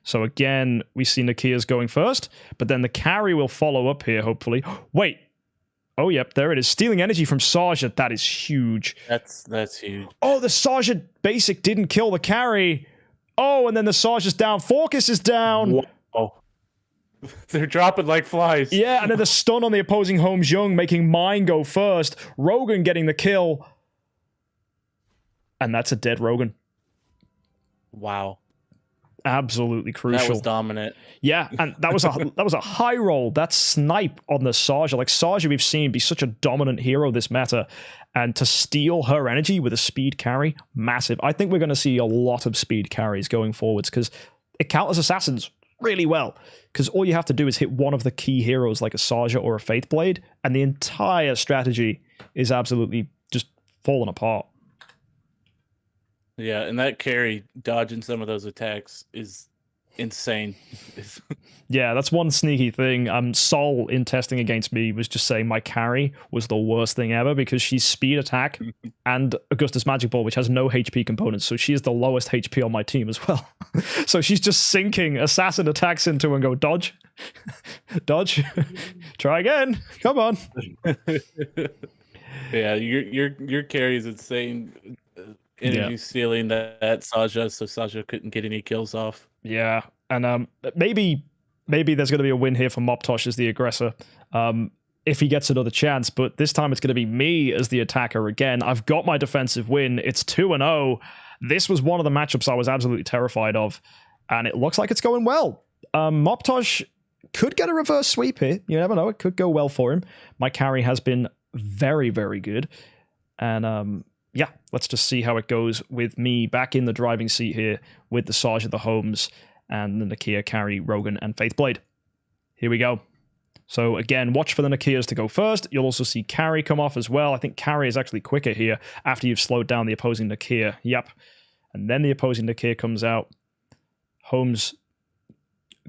Speaker 1: So again, we see Nakia's going first, but then the Carry will follow up here, hopefully. Wait. Oh, yep, there it is. Stealing energy from Saja. That is huge.
Speaker 2: That's huge.
Speaker 1: Oh, the Saja basic didn't kill the carry. Oh, and then the Saja's down. Focus is down.
Speaker 2: Whoa. They're dropping like flies.
Speaker 1: Yeah, and then the stun on the opposing HXJUMP, making mine go first. Rogan getting the kill. And that's a dead Rogan.
Speaker 2: Wow.
Speaker 1: Absolutely crucial.
Speaker 2: That was dominant.
Speaker 1: Yeah, and that was a high roll. That snipe on the Saja. Like, Saja we've seen be such a dominant hero this meta, and to steal her energy with a speed carry, massive. I think we're going to see a lot of speed carries going forwards because it counters assassins really well. Because all you have to do is hit one of the key heroes like a Saja or a Faithblade, and the entire strategy is absolutely just falling apart.
Speaker 2: Yeah, and that carry dodging some of those attacks is insane.
Speaker 1: Yeah, that's one sneaky thing. Saul in testing against me was just saying my carry was the worst thing ever because she's speed attack and Augustus Magic Ball, which has no HP components, so she is the lowest HP on my team as well. So she's just sinking assassin attacks into and go dodge, dodge, try again, come on.
Speaker 2: Yeah, your carry is insane. Energy stealing that Saja, so Saja couldn't get any kills off.
Speaker 1: Yeah, and maybe there's going to be a win here for Mobtosh as the aggressor if he gets another chance, but this time it's going to be me as the attacker again. I've got my defensive win. It's 2-0. This was one of the matchups I was absolutely terrified of, and it looks like it's going well. Mobtosh could get a reverse sweep here. You never know. It could go well for him. My carry has been very, very good, and yeah, let's just see how it goes with me back in the driving seat here with the Saja, the Holmes, and the Nakia carry, Rogan, and Faithblade. Here we go. So again, watch for the Nakias to go first. You'll also see carry come off as well. I think carry is actually quicker here after you've slowed down the opposing Nakia. Yep. And then the opposing Nakia comes out. Holmes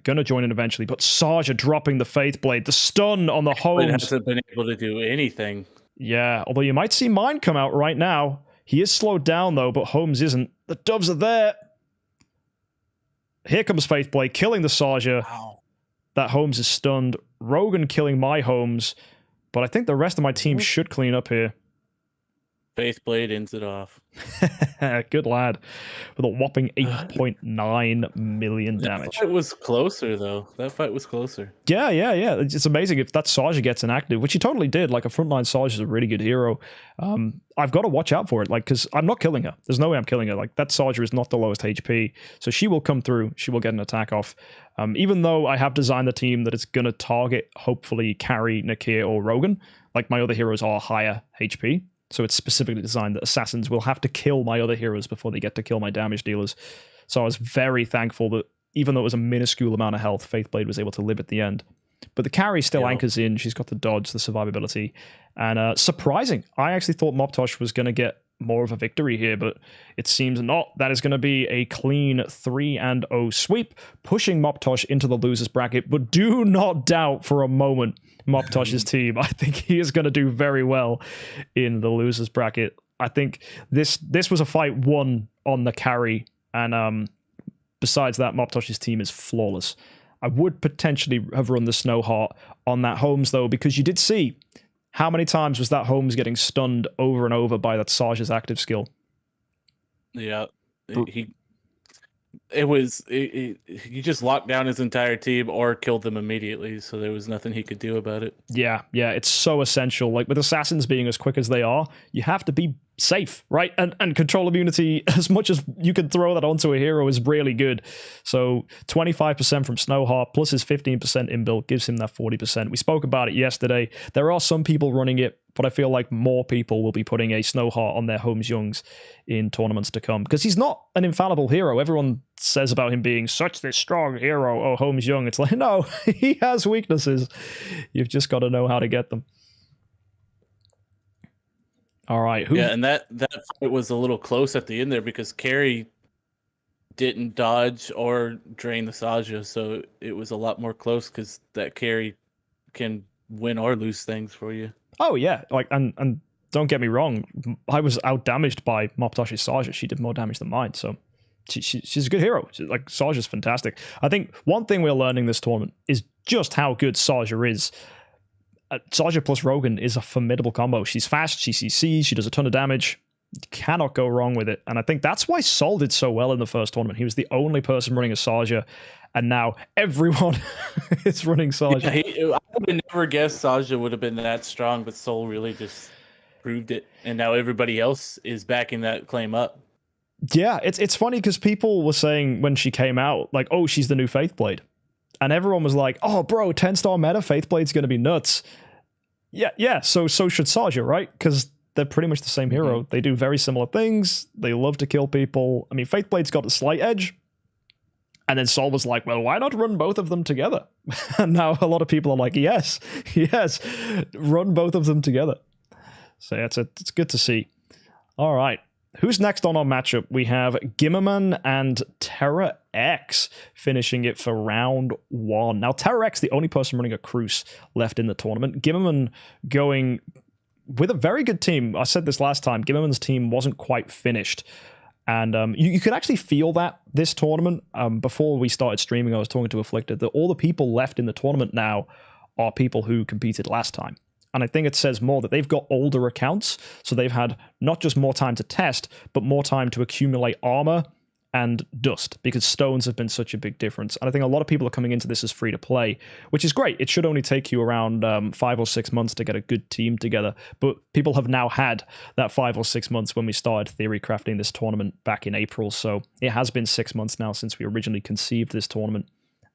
Speaker 1: gonna join in eventually, but Saja dropping the Faithblade. The stun on the Holmes.
Speaker 2: Hasn't been able to do anything.
Speaker 1: Yeah, although you might see mine come out right now. He is slowed down, though, but Holmes isn't. The doves are there. Here comes Faithblade, killing the Saja.
Speaker 2: Wow.
Speaker 1: That Holmes is stunned. Rogan killing my Holmes. But I think the rest of my team should clean up here.
Speaker 2: Faithblade ends it off.
Speaker 1: Good lad. With a whopping 8.9 million damage.
Speaker 2: That fight was closer, though. That fight was closer.
Speaker 1: Yeah. It's amazing if that Saja gets inactive, which he totally did. Like, a frontline Saja is a really good hero. I've got to watch out for it, like, because I'm not killing her. There's no way I'm killing her. Like, that Saja is not the lowest HP, so she will come through. She will get an attack off. Even though I have designed the team that it's going to target, hopefully, carry, Nakia, or Rogan. Like, my other heroes are higher HP. So it's specifically designed that assassins will have to kill my other heroes before they get to kill my damage dealers. So I was very thankful that even though it was a minuscule amount of health, Faithblade was able to live at the end. But the carry still anchors in. She's got the dodge, the survivability. And surprising. I actually thought Mobtosh was going to get more of a victory here, but it seems not. That is going to be a clean 3-0 sweep, pushing Mobtosh into the losers bracket. But do not doubt for a moment Mobtosh's team. I think he is going to do very well in the losers bracket. I think this was a fight won on the carry, and besides that, Mobtosh's team is flawless. I would potentially have run the Snowheart on that Holmes, though, because you did see how many times was that Holmes getting stunned over and over by that Saja's active skill.
Speaker 2: Yeah, he just locked down his entire team or killed them immediately, so there was nothing he could do about it.
Speaker 1: Yeah, it's so essential. Like, with assassins being as quick as they are, you have to be safe, right? And control immunity, as much as you can throw that onto a hero, is really good. So 25% from Snowheart plus his 15% inbuilt gives him that 40%. We spoke about it yesterday. There are some people running it, but I feel like more people will be putting a Snowheart on their HXJUMPs in tournaments to come, because he's not an infallible hero. Everyone says about him being such this strong hero, oh, HXJUMP. It's like, no, he has weaknesses. You've just got to know how to get them. All right.
Speaker 2: Yeah, and that fight was a little close at the end there because Carry didn't dodge or drain the Saja, so it was a lot more close because that Carry can win or lose things for you.
Speaker 1: Oh yeah, like and don't get me wrong, I was out damaged by Mobtosh's Saja. She did more damage than mine, so she's a good hero. Like, Saja's fantastic. I think one thing we're learning this tournament is just how good Saja is. Saja plus Rogan is a formidable combo. She's fast, she CCs, she does a ton of damage. You cannot go wrong with it. And I think that's why Saul did so well in the first tournament. He was the only person running a Saja, and now everyone is running Saja.
Speaker 2: Yeah, I would have never guessed Saja would have been that strong, but Soul really just proved it. And now everybody else is backing that claim up.
Speaker 1: Yeah, it's funny because people were saying when she came out, like, oh, she's the new Faithblade. And everyone was like, oh, bro, 10-star meta, Faithblade's going to be nuts. Yeah, so should Saja, right? Because they're pretty much the same hero. They do very similar things. They love to kill people. I mean, Faithblade's got a slight edge. And then Saul was like, well, why not run both of them together? And now a lot of people are like, yes, run both of them together. So yeah, it's good to see. All right. Who's next on our matchup? We have Gimmerman and Terra X finishing it for round 1. Now, Terra X, the only person running a Cruise left in the tournament. Gimmerman going with a very good team. I said this last time. Gimmerman's team wasn't quite finished. And you could actually feel that this tournament. Before we started streaming, I was talking to Afflicted that all the people left in the tournament now are people who competed last time. And I think it says more that they've got older accounts, so they've had not just more time to test, but more time to accumulate armor and dust, because stones have been such a big difference. And I think a lot of people are coming into this as free to play, which is great. It should only take you around 5 or 6 months to get a good team together. But people have now had that 5 or 6 months when we started theory crafting this tournament back in April. So it has been 6 months now since we originally conceived this tournament.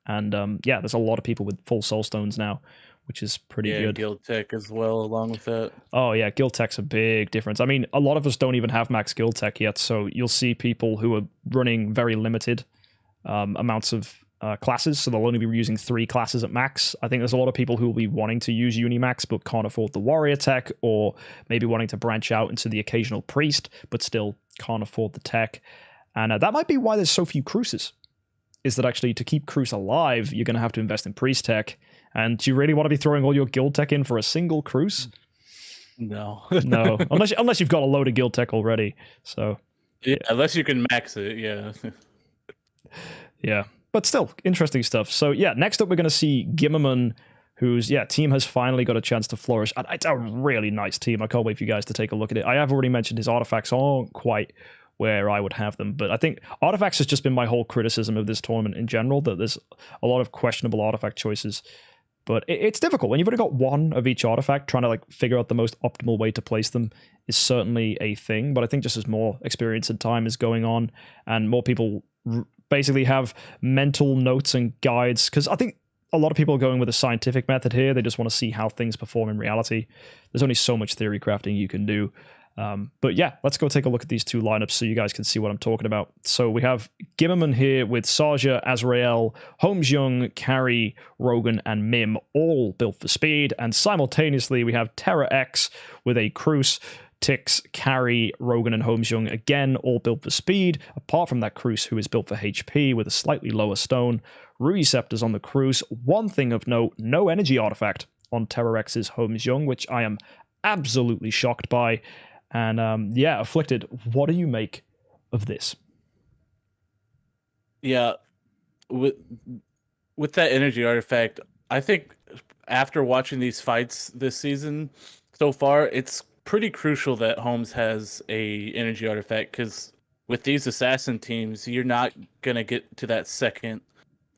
Speaker 1: And yeah, there's a lot of people with full soul stones now, which is pretty good.
Speaker 2: Guild Tech as well, along with that.
Speaker 1: Oh yeah, Guild Tech's a big difference. I mean, a lot of us don't even have max Guild Tech yet, so you'll see people who are running very limited amounts of classes, so they'll only be using 3 classes at max. I think there's a lot of people who will be wanting to use Unimax but can't afford the Warrior Tech, or maybe wanting to branch out into the occasional Priest but still can't afford the tech. And that might be why there's so few Cruises, is that actually to keep Cruise alive, you're going to have to invest in Priest Tech. And do you really want to be throwing all your Guild Tech in for a single Cruise?
Speaker 2: No.
Speaker 1: No. Unless you've got a load of Guild Tech already. So
Speaker 2: yeah, unless you can max it, yeah.
Speaker 1: Yeah. But still, interesting stuff. So yeah, next up we're going to see Gimmerman, whose team has finally got a chance to flourish. And it's a really nice team. I can't wait for you guys to take a look at it. I have already mentioned his artifacts aren't quite where I would have them, but I think artifacts has just been my whole criticism of this tournament in general, that there's a lot of questionable artifact choices. But it's difficult. When you've only got one of each artifact, trying to like figure out the most optimal way to place them is certainly a thing. But I think just as more experience and time is going on and more people basically have mental notes and guides, because I think a lot of people are going with a scientific method here. They just want to see how things perform in reality. There's only so much theory crafting you can do. But yeah, let's go take a look at these 2 lineups so you guys can see what I'm talking about. So we have Gimmerman here with Saja, Azrael, HXC, Carry, Rogan, and Mim, all built for speed. And simultaneously, we have Terra X with a Cruise, Tix, Carry, Rogan, and HXC, again, all built for speed, apart from that Cruise, who is built for HP with a slightly lower stone. Ruby Scepters on the Cruise. One thing of note, no energy artifact on Terra X's HXC, which I am absolutely shocked by. And yeah, Afflicted, what do you make of this?
Speaker 2: Yeah, with that energy artifact, I think after watching these fights this season so far, it's pretty crucial that Holmes has a energy artifact, because with these assassin teams, you're not gonna get to that second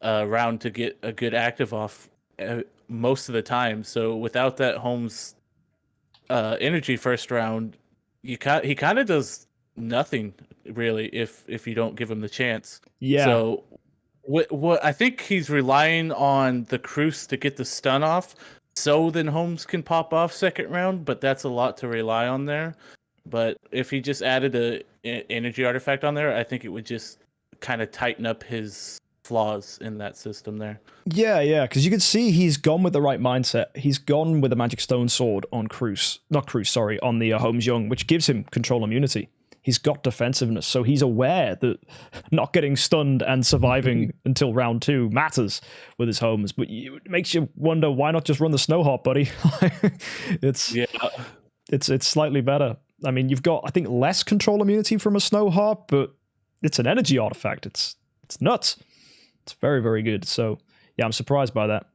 Speaker 2: round to get a good active off most of the time. So without that Holmes energy first round, he kind of does nothing really if you don't give him the chance.
Speaker 1: Yeah.
Speaker 2: So what I think he's relying on the Cruise to get the stun off, so then Holmes can pop off second round. But that's a lot to rely on there. But if he just added a energy artifact on there, I think it would just kind of tighten up his flaws in that system there.
Speaker 1: Yeah, because you can see he's gone with the right mindset. He's gone with the Magic Stone Sword on on the HXC, which gives him control immunity. He's got defensiveness, so he's aware that not getting stunned and surviving until round 2 matters with his Holmes. But it makes you wonder, why not just run the Snowharp, buddy? It's slightly better. I mean, you've got, I think, less control immunity from a Snowharp, but it's an energy artifact. It's nuts. It's very, very good. So, yeah, I'm surprised by that.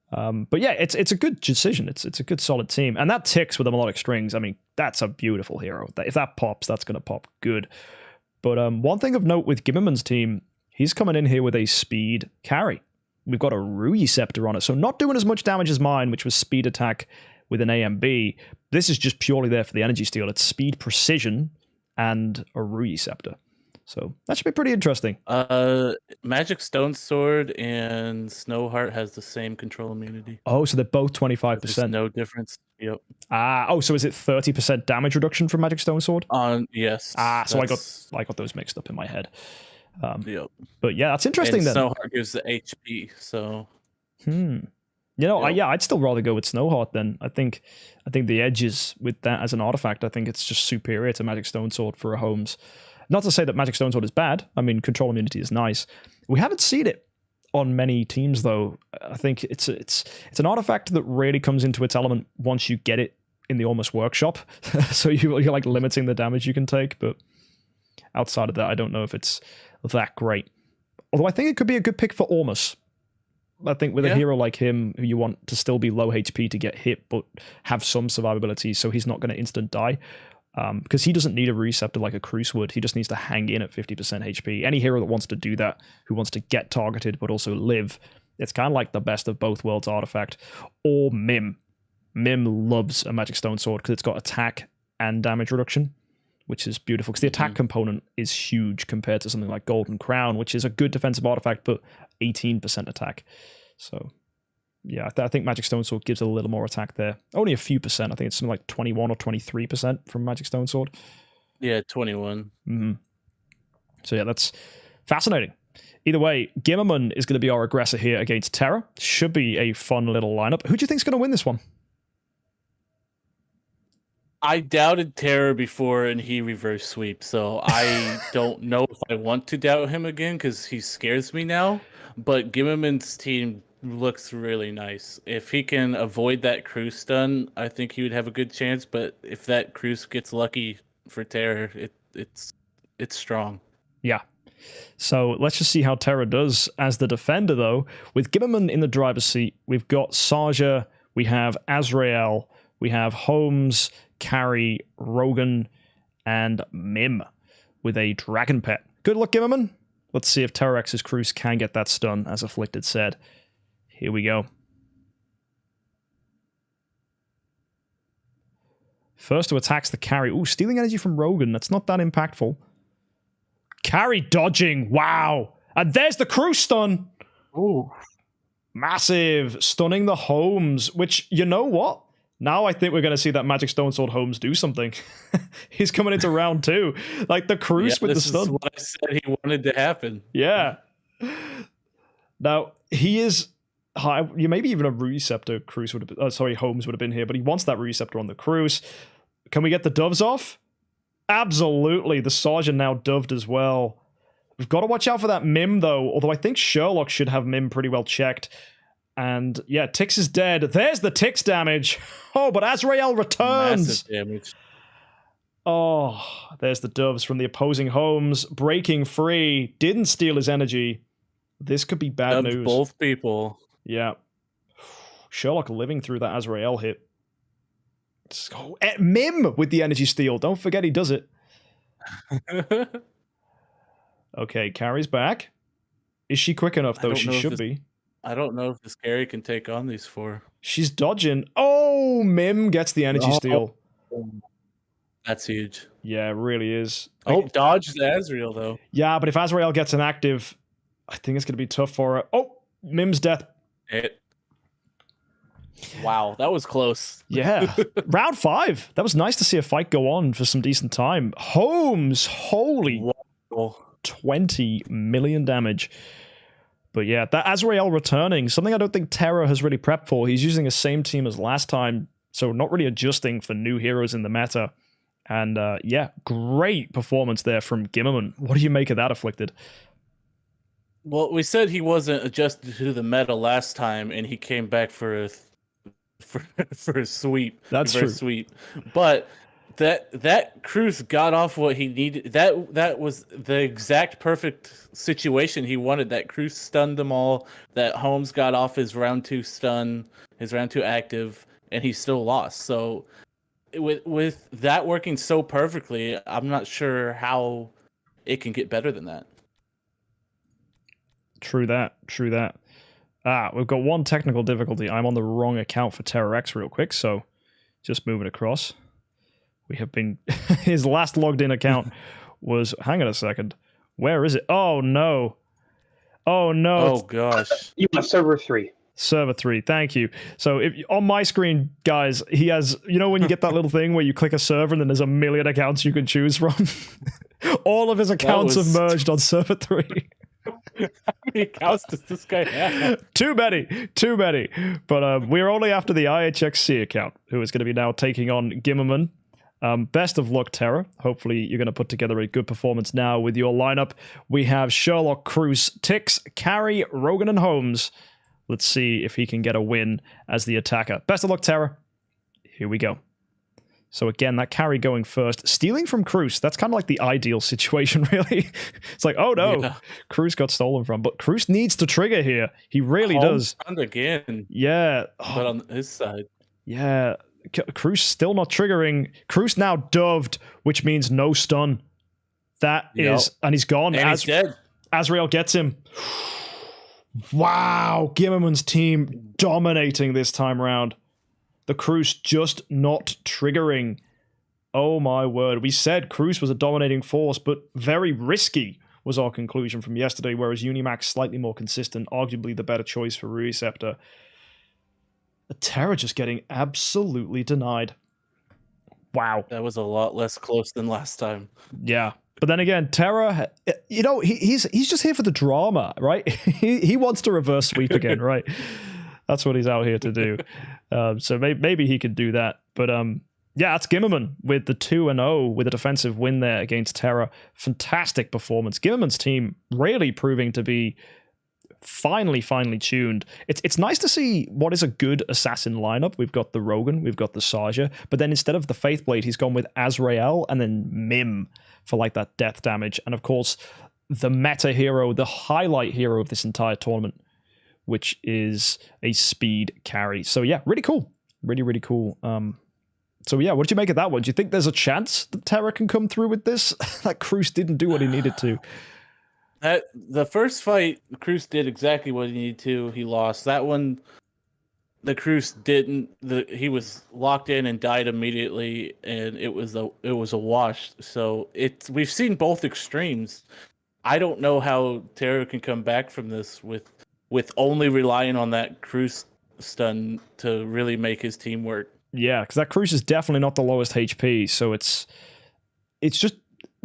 Speaker 1: But yeah, it's a good decision. It's a good solid team, and that ticks with the melodic strings. I mean, that's a beautiful hero. If that pops, that's gonna pop good. But one thing of note with Gimmerman's team, he's coming in here with a speed carry. We've got a Rui Scepter on it, so not doing as much damage as mine, which was speed attack with an AMB. This is just purely there for the energy steal. It's speed precision and a Rui Scepter. So that should be pretty interesting.
Speaker 2: Magic Stone Sword and Snowheart has the same control immunity.
Speaker 1: Oh, so they're both 25%.
Speaker 2: There's no difference. Yep.
Speaker 1: So is it 30% damage reduction from Magic Stone Sword?
Speaker 2: Yes.
Speaker 1: So I got those mixed up in my head.
Speaker 2: Yep.
Speaker 1: But yeah, that's interesting.
Speaker 2: And
Speaker 1: then
Speaker 2: Snowheart gives the HP. So.
Speaker 1: I'd still rather go with Snowheart then. I think the edges with that as an artifact, I think it's just superior to Magic Stone Sword for a Homes. Not to say that Magic Stone Sword is bad. I mean, control immunity is nice. We haven't seen it on many teams though. I think it's an artifact that really comes into its element once you get it in the Almost Workshop. So you're like limiting the damage you can take, but outside of that, I don't know if it's that great. Although I think it could be a good pick for Almost. I think with a hero like him, who you want to still be low HP to get hit, but have some survivability, so he's not going to instant die. Because he doesn't need a receptor like a Cruce would. He just needs to hang in at 50% HP. Any hero that wants to do that, who wants to get targeted but also live, it's kind of like the best of both worlds artifact. Or Mim. Mim loves a Magic Stone Sword because it's got attack and damage reduction, which is beautiful. Because the attack component is huge compared to something like Golden Crown, which is a good defensive artifact, but 18% attack. So yeah, I think Magic Stone Sword gives a little more attack there. Only a few percent. I think it's something like 21 or 23% from Magic Stone Sword.
Speaker 2: Yeah, 21.
Speaker 1: So yeah, that's fascinating. Either way, Gimmerman is going to be our aggressor here against Terra. Should be a fun little lineup. Who do you think is going to win this one?
Speaker 2: I doubted Terra before and he reverse sweep, so I don't know if I want to doubt him again because he scares me now. But Gimmerman's team looks really nice. If he can avoid that Cruise stun, I think he would have a good chance. But if that Cruise gets lucky for Terra, it's strong.
Speaker 1: Yeah. So let's just see how Terra does as the defender, though. With Gimmerman in the driver's seat, we've got Saja, we have Azrael, we have Holmes, Carry, Rogan, and Mim with a Dragon Pet. Good luck, Gimmerman. Let's see if Terrorex's Cruise can get that stun, as Afflicted said. Here we go. First to attack's the Carry. Ooh, stealing energy from Rogan. That's not that impactful. Carry dodging. Wow. And there's the Cruise stun.
Speaker 2: Ooh.
Speaker 1: Massive. Stunning the Holmes, which, you know what? Now I think we're going to see that Magic Stone Sword Holmes do something. He's coming into round 2. Like the Cruise with the stun.
Speaker 2: This is what I said he wanted to happen.
Speaker 1: Yeah. Now, he is high. Maybe even a Receptor Cruise would have been, Holmes would have been here, but he wants that Receptor on the Cruise. Can we get the doves off? Absolutely. The Sergeant now doved as well. We've got to watch out for that Mim, though, although I think Sherlock should have Mim pretty well checked. And yeah, Tix is dead. There's the Tix damage. Oh, but Azrael returns.
Speaker 2: Massive damage.
Speaker 1: Oh, there's the doves from the opposing Holmes. Breaking free. Didn't steal his energy. This could be bad news.
Speaker 2: Both people.
Speaker 1: Yeah. Sherlock living through that Azrael hit. Oh, Mim with the energy steal. Don't forget he does it. Okay, Carrie's back. Is she quick enough, though? She should be.
Speaker 2: I don't know if this Carrie can take on these 4.
Speaker 1: She's dodging. Oh, Mim gets the energy steal.
Speaker 2: That's huge.
Speaker 1: Yeah, it really is.
Speaker 2: Oh, dodge the Azrael, though.
Speaker 1: Yeah, but if Azrael gets an active, I think it's going to be tough for her. Oh, Mim's death.
Speaker 2: Wow, that was close.
Speaker 1: Yeah. Round 5. That was nice to see a fight go on for some decent time. Holmes, holy 20 million damage. But yeah, that Azrael returning, something I don't think Terra has really prepped for. He's using the same team as last time, so not really adjusting for new heroes in the meta. And yeah, great performance there from Gimmerman. What do you make of that, Afflicted?
Speaker 2: Well, we said he wasn't adjusted to the meta last time, and he came back for a sweep.
Speaker 1: That's true.
Speaker 2: Sweep. But that Cruz got off what he needed. That was the exact perfect situation he wanted. That Cruz stunned them all. That Holmes got off his round 2 stun, his round 2 active, and he still lost. So with that working so perfectly, I'm not sure how it can get better than that.
Speaker 1: True that. True that. We've got one technical difficulty. I'm on the wrong account for Terra X real quick, so just moving across. We have been... His last logged in account was... Hang on a second. Where is it? Oh, no. Oh, no.
Speaker 2: Oh, gosh.
Speaker 3: You want server 3.
Speaker 1: Server 3, thank you. So if on my screen, guys, he has... You know when you get that little thing where you click a server and then there's a million accounts you can choose from? All of his accounts have merged on server 3.
Speaker 2: How many accounts does this guy have?
Speaker 1: Too many. But we're only after the IHXC account, who is going to be now taking on Gimmerman. Best of luck, Terra. Hopefully you're going to put together a good performance now with your lineup. We have Sherlock, Cruz, Tix, Carry, Rogan, and Holmes. Let's see if he can get a win as the attacker. Best of luck, Terra. Here we go. So again, that Carry going first. Stealing from Cruz, that's kind of like the ideal situation, really. It's like, oh no, yeah. Cruz got stolen from. But Cruz needs to trigger here. He really does.
Speaker 2: Again.
Speaker 1: Yeah.
Speaker 2: But on his side.
Speaker 1: Yeah. Cruz still not triggering. Cruz now doved, which means no stun. That is... And he's gone.
Speaker 2: And he's dead.
Speaker 1: Azrael gets him. Wow. Gimmerman's team dominating this time around. The Cruz just not triggering. Oh my word. We said Cruz was a dominating force, but very risky was our conclusion from yesterday, whereas Unimax slightly more consistent, arguably the better choice for Receptor. The Terra just getting absolutely denied. Wow.
Speaker 2: That was a lot less close than last time.
Speaker 1: Yeah. But then again, Terra, you know, he's just here for the drama, right? he wants to reverse sweep again, right? That's what he's out here to do. So maybe he could do that. But yeah, that's Gimmerman with the 2-0 with a defensive win there against Terra. Fantastic performance. Gimmerman's team really proving to be finally tuned. It's nice to see what is a good assassin lineup. We've got the Rogan, we've got the Saja, but then instead of the Faithblade, he's gone with Azrael and then Mim for like that death damage. And of course, the meta hero, the highlight hero of this entire tournament, which is a speed carry. So yeah, really cool. Really cool. So yeah, what did you make of that one? Do you think there's a chance that Terra can come through with this? That Cruz didn't do what he needed to.
Speaker 2: The first fight, Cruz did exactly what he needed to. He lost. That one, the Cruz didn't. He was locked in and died immediately, and it was a wash. So we've seen both extremes. I don't know how Terra can come back from this with only relying on that Cruz stun to really make his team work. Yeah,
Speaker 1: because that Cruz is definitely not the lowest HP, so it's just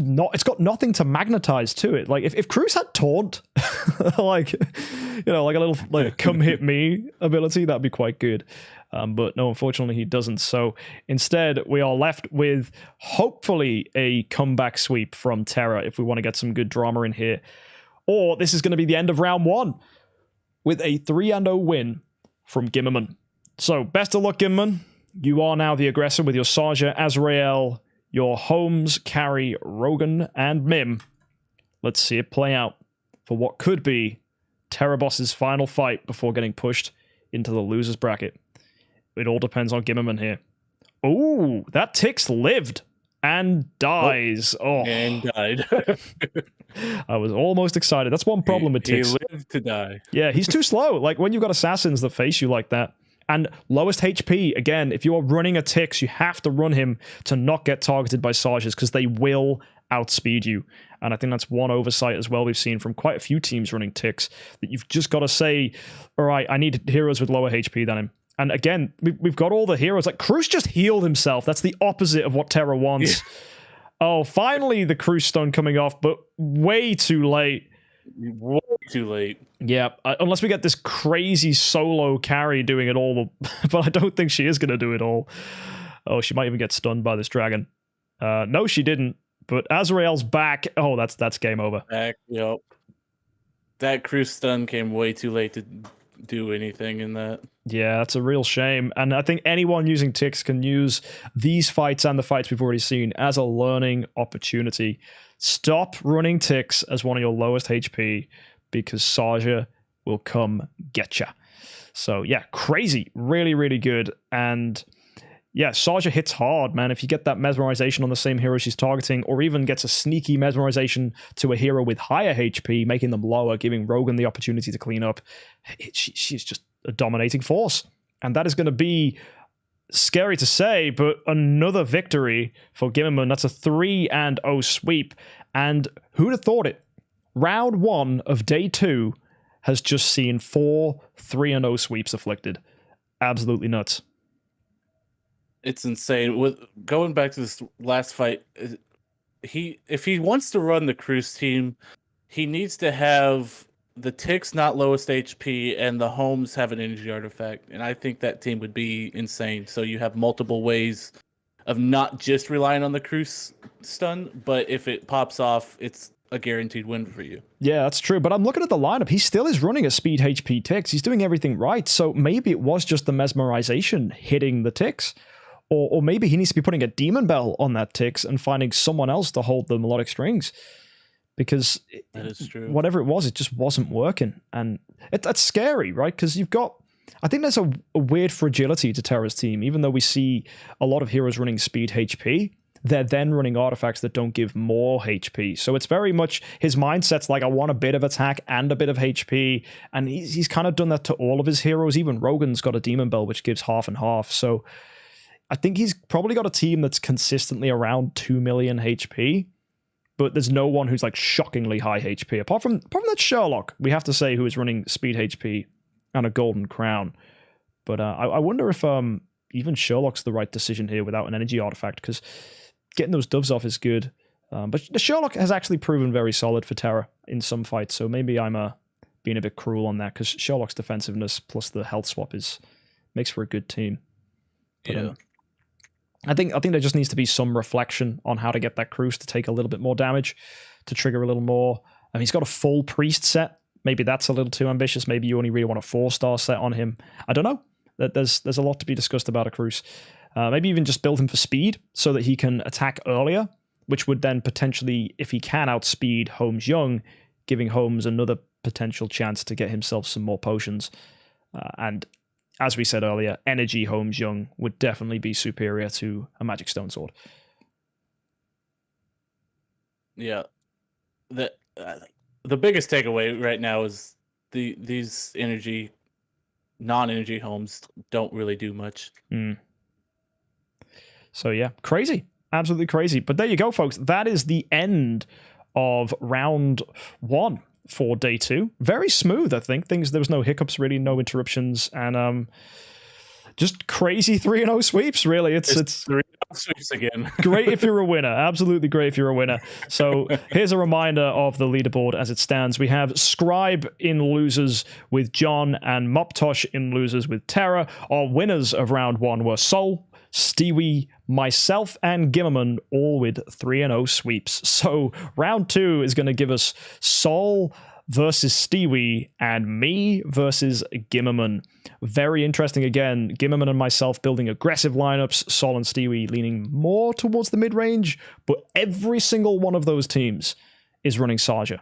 Speaker 1: not. It's got nothing to magnetize to it. Like if Cruz had taunt, like a little like come hit me ability, that'd be quite good. But no, unfortunately, he doesn't. So instead, we are left with hopefully a comeback sweep from Terra if we want to get some good drama in here, or this is going to be the end of round 1. With a 3-0 win from Gimmerman. So, best of luck, Gimmerman. You are now the aggressor with your Saja, Azrael, your Holmes, Carry, Rogan, and Mim. Let's see it play out for what could be Terra Boss's final fight before getting pushed into the loser's bracket. It all depends on Gimmerman here. Ooh, that Tix lived and dies. Oh,
Speaker 2: and died.
Speaker 1: I was almost excited. That's one problem with Tix.
Speaker 2: He lived to die.
Speaker 1: Yeah, he's too slow. Like when you've got assassins that face you like that. And lowest HP, again, if you are running a Tix, you have to run him to not get targeted by Sajas because they will outspeed you. And I think that's one oversight as well we've seen from quite a few teams running Tix, that you've just got to say, all right, I need heroes with lower HP than him. And again, we've got all the heroes. Like Cruz just healed himself. That's the opposite of what Terra wants. Yeah. Oh, finally the Cruz stun coming off, but way too late.
Speaker 2: Way too late.
Speaker 1: Yeah, unless we get this crazy solo carry doing it all. But I don't think she is going to do it all. Oh, she might even get stunned by this dragon. No, she didn't. But Azrael's back. Oh, that's game over.
Speaker 2: Back, yep. That Cruz stun came way too late do anything in that.
Speaker 1: Yeah, that's a real shame. And I think anyone using ticks can use these fights and the fights we've already seen as a learning opportunity. Stop running ticks as one of your lowest HP because Saja will come get ya. So yeah, crazy. Really, really good. And yeah, Saja hits hard, man. If you get that mesmerization on the same hero she's targeting, or even gets a sneaky mesmerization to a hero with higher HP, making them lower, giving Rogan the opportunity to clean up, she's just a dominating force. And that is going to be scary to say, but another victory for Gimmerman. That's a 3-0 sweep. And who'd have thought it? Round 1 of day 2 has just seen 4 3-0 sweeps afflicted. Absolutely nuts.
Speaker 2: It's insane. With going back to this last fight, if he wants to run the Cruise team, he needs to have the ticks not lowest HP and the homes have an energy artifact. And I think that team would be insane. So you have multiple ways of not just relying on the Cruise stun, but if it pops off, it's a guaranteed win for you.
Speaker 1: Yeah, that's true. But I'm looking at the lineup. He still is running a speed HP ticks. He's doing everything right. So maybe it was just the mesmerization hitting the ticks. Or maybe he needs to be putting a demon bell on that ticks and finding someone else to hold the melodic strings. Because
Speaker 2: that is true.
Speaker 1: Whatever it was, it just wasn't working. And that's scary, right? Because you've got... I think there's a weird fragility to Terra's team. Even though we see a lot of heroes running speed HP, they're then running artifacts that don't give more HP. So it's very much... His mindset's like, I want a bit of attack and a bit of HP. And he's kind of done that to all of his heroes. Even Rogan's got a demon bell, which gives half and half. So... I think he's probably got a team that's consistently around 2 million HP, but there's no one who's like shockingly high HP. Apart from that Sherlock, we have to say, who is running speed HP and a golden crown. But I wonder if even Sherlock's the right decision here without an energy artifact, because getting those doves off is good. But the Sherlock has actually proven very solid for Terra in some fights, so maybe I'm being a bit cruel on that, because Sherlock's defensiveness plus the health swap makes for a good team. But,
Speaker 2: yeah.
Speaker 1: I think there just needs to be some reflection on how to get that Cruise to take a little bit more damage, to trigger a little more. I mean, he's got a full priest set. Maybe that's a little too ambitious. Maybe you only really want a 4-star set on him. I don't know. There's a lot to be discussed about a Cruise. Maybe even just build him for speed so that he can attack earlier, which would then potentially, if he can outspeed Holmes Young, giving Holmes another potential chance to get himself some more potions. And as we said earlier, energy Holmes Young would definitely be superior to a Magic Stone Sword.
Speaker 2: Yeah. The biggest takeaway right now is these non-energy homes don't really do much.
Speaker 1: So yeah, crazy. Absolutely crazy. But there you go, folks. That is the end of round 1. For day 2. Very smooth, I think. There was no hiccups, really, no interruptions, and just crazy 3-0 sweeps, really. It's
Speaker 2: 3-0 sweeps again.
Speaker 1: Great if you're a winner. Absolutely great if you're a winner. So here's a reminder of the leaderboard as it stands. We have Scribe in losers with John and Mobtosh in losers with Terra. Our winners of round 1 were Saul, Stewie, myself, and Gimmerman, all with 3-0 sweeps. So round 2 is going to give us Saul versus Stewie and me versus Gimmerman. Very interesting again. Gimmerman and myself building aggressive lineups, Saul and Stewie leaning more towards the mid-range, but every single one of those teams is running Saja.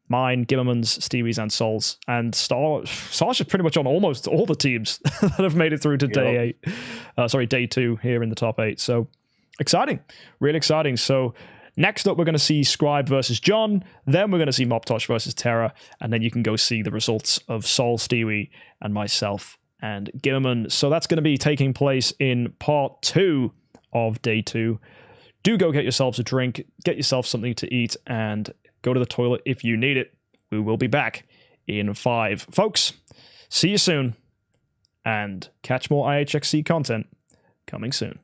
Speaker 1: Mine, Gimmerman's, Stewie's, and Saul's. And Saja's pretty much on almost all the teams that have made it through to day 2 here in the top 8. So exciting, really exciting. So next up, we're going to see Scribe versus John. Then we're going to see Mobtosh versus Terra. And then you can go see the results of Saul, Stewie, and myself and Gimmerman. So that's going to be taking place in part 2 of day 2. Do go get yourselves a drink, get yourself something to eat, and go to the toilet if you need it. We will be back in 5. Folks, see you soon, and catch more IHXC content coming soon.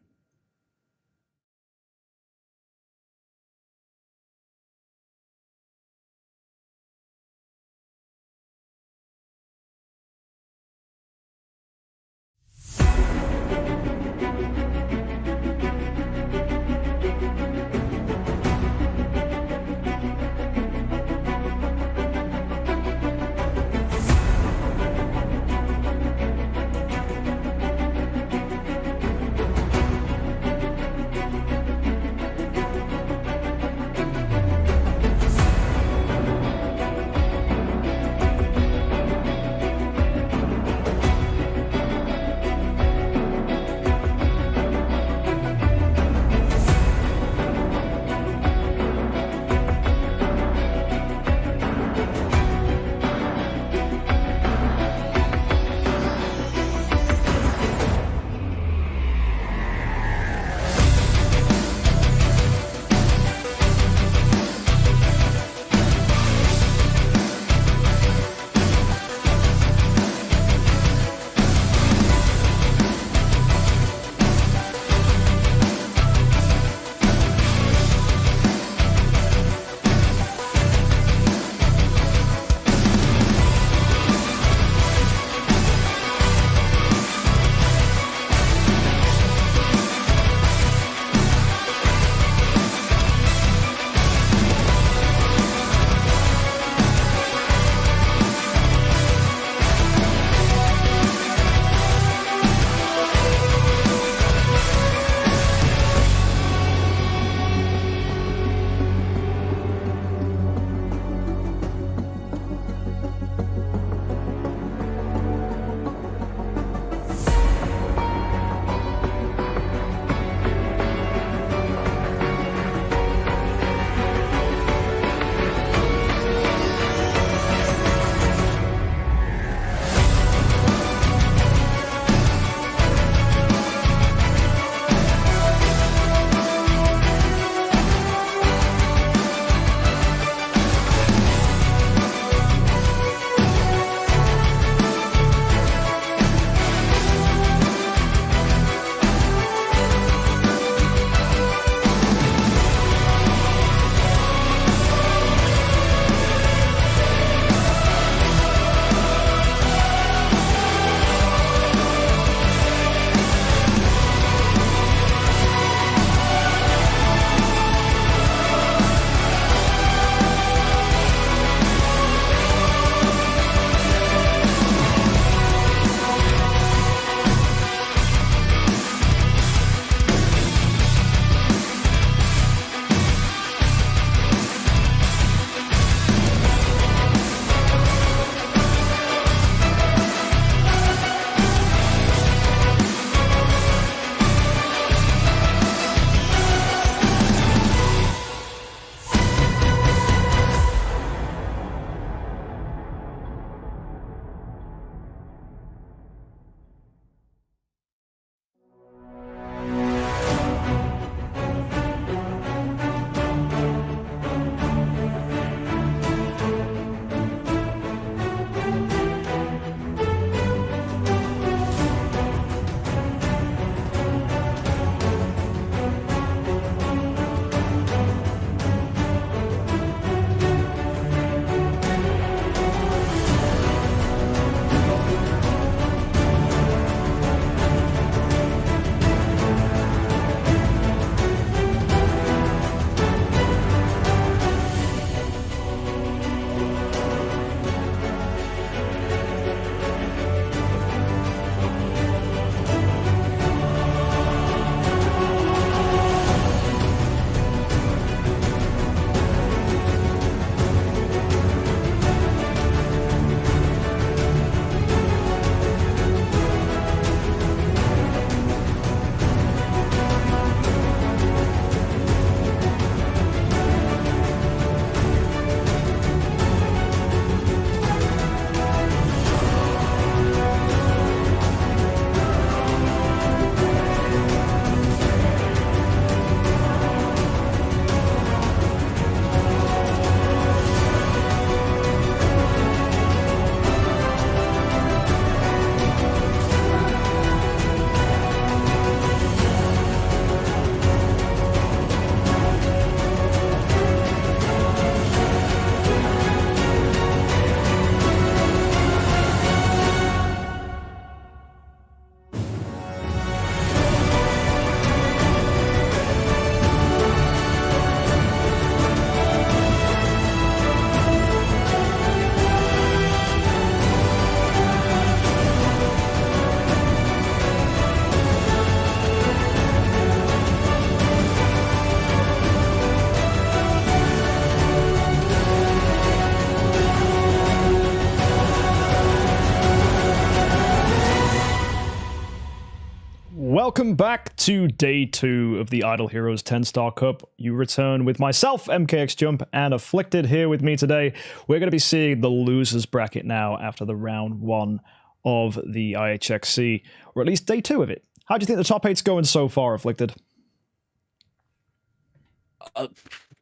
Speaker 1: welcome back to day 2 of the Idle Heroes 10-Star Cup. You return with myself, MKX Jump, and Afflicted here with me today. We're going to be seeing the losers bracket now after the round 1 of the IHXC, or at least day 2 of it. How do you think the top 8's going so far, Afflicted?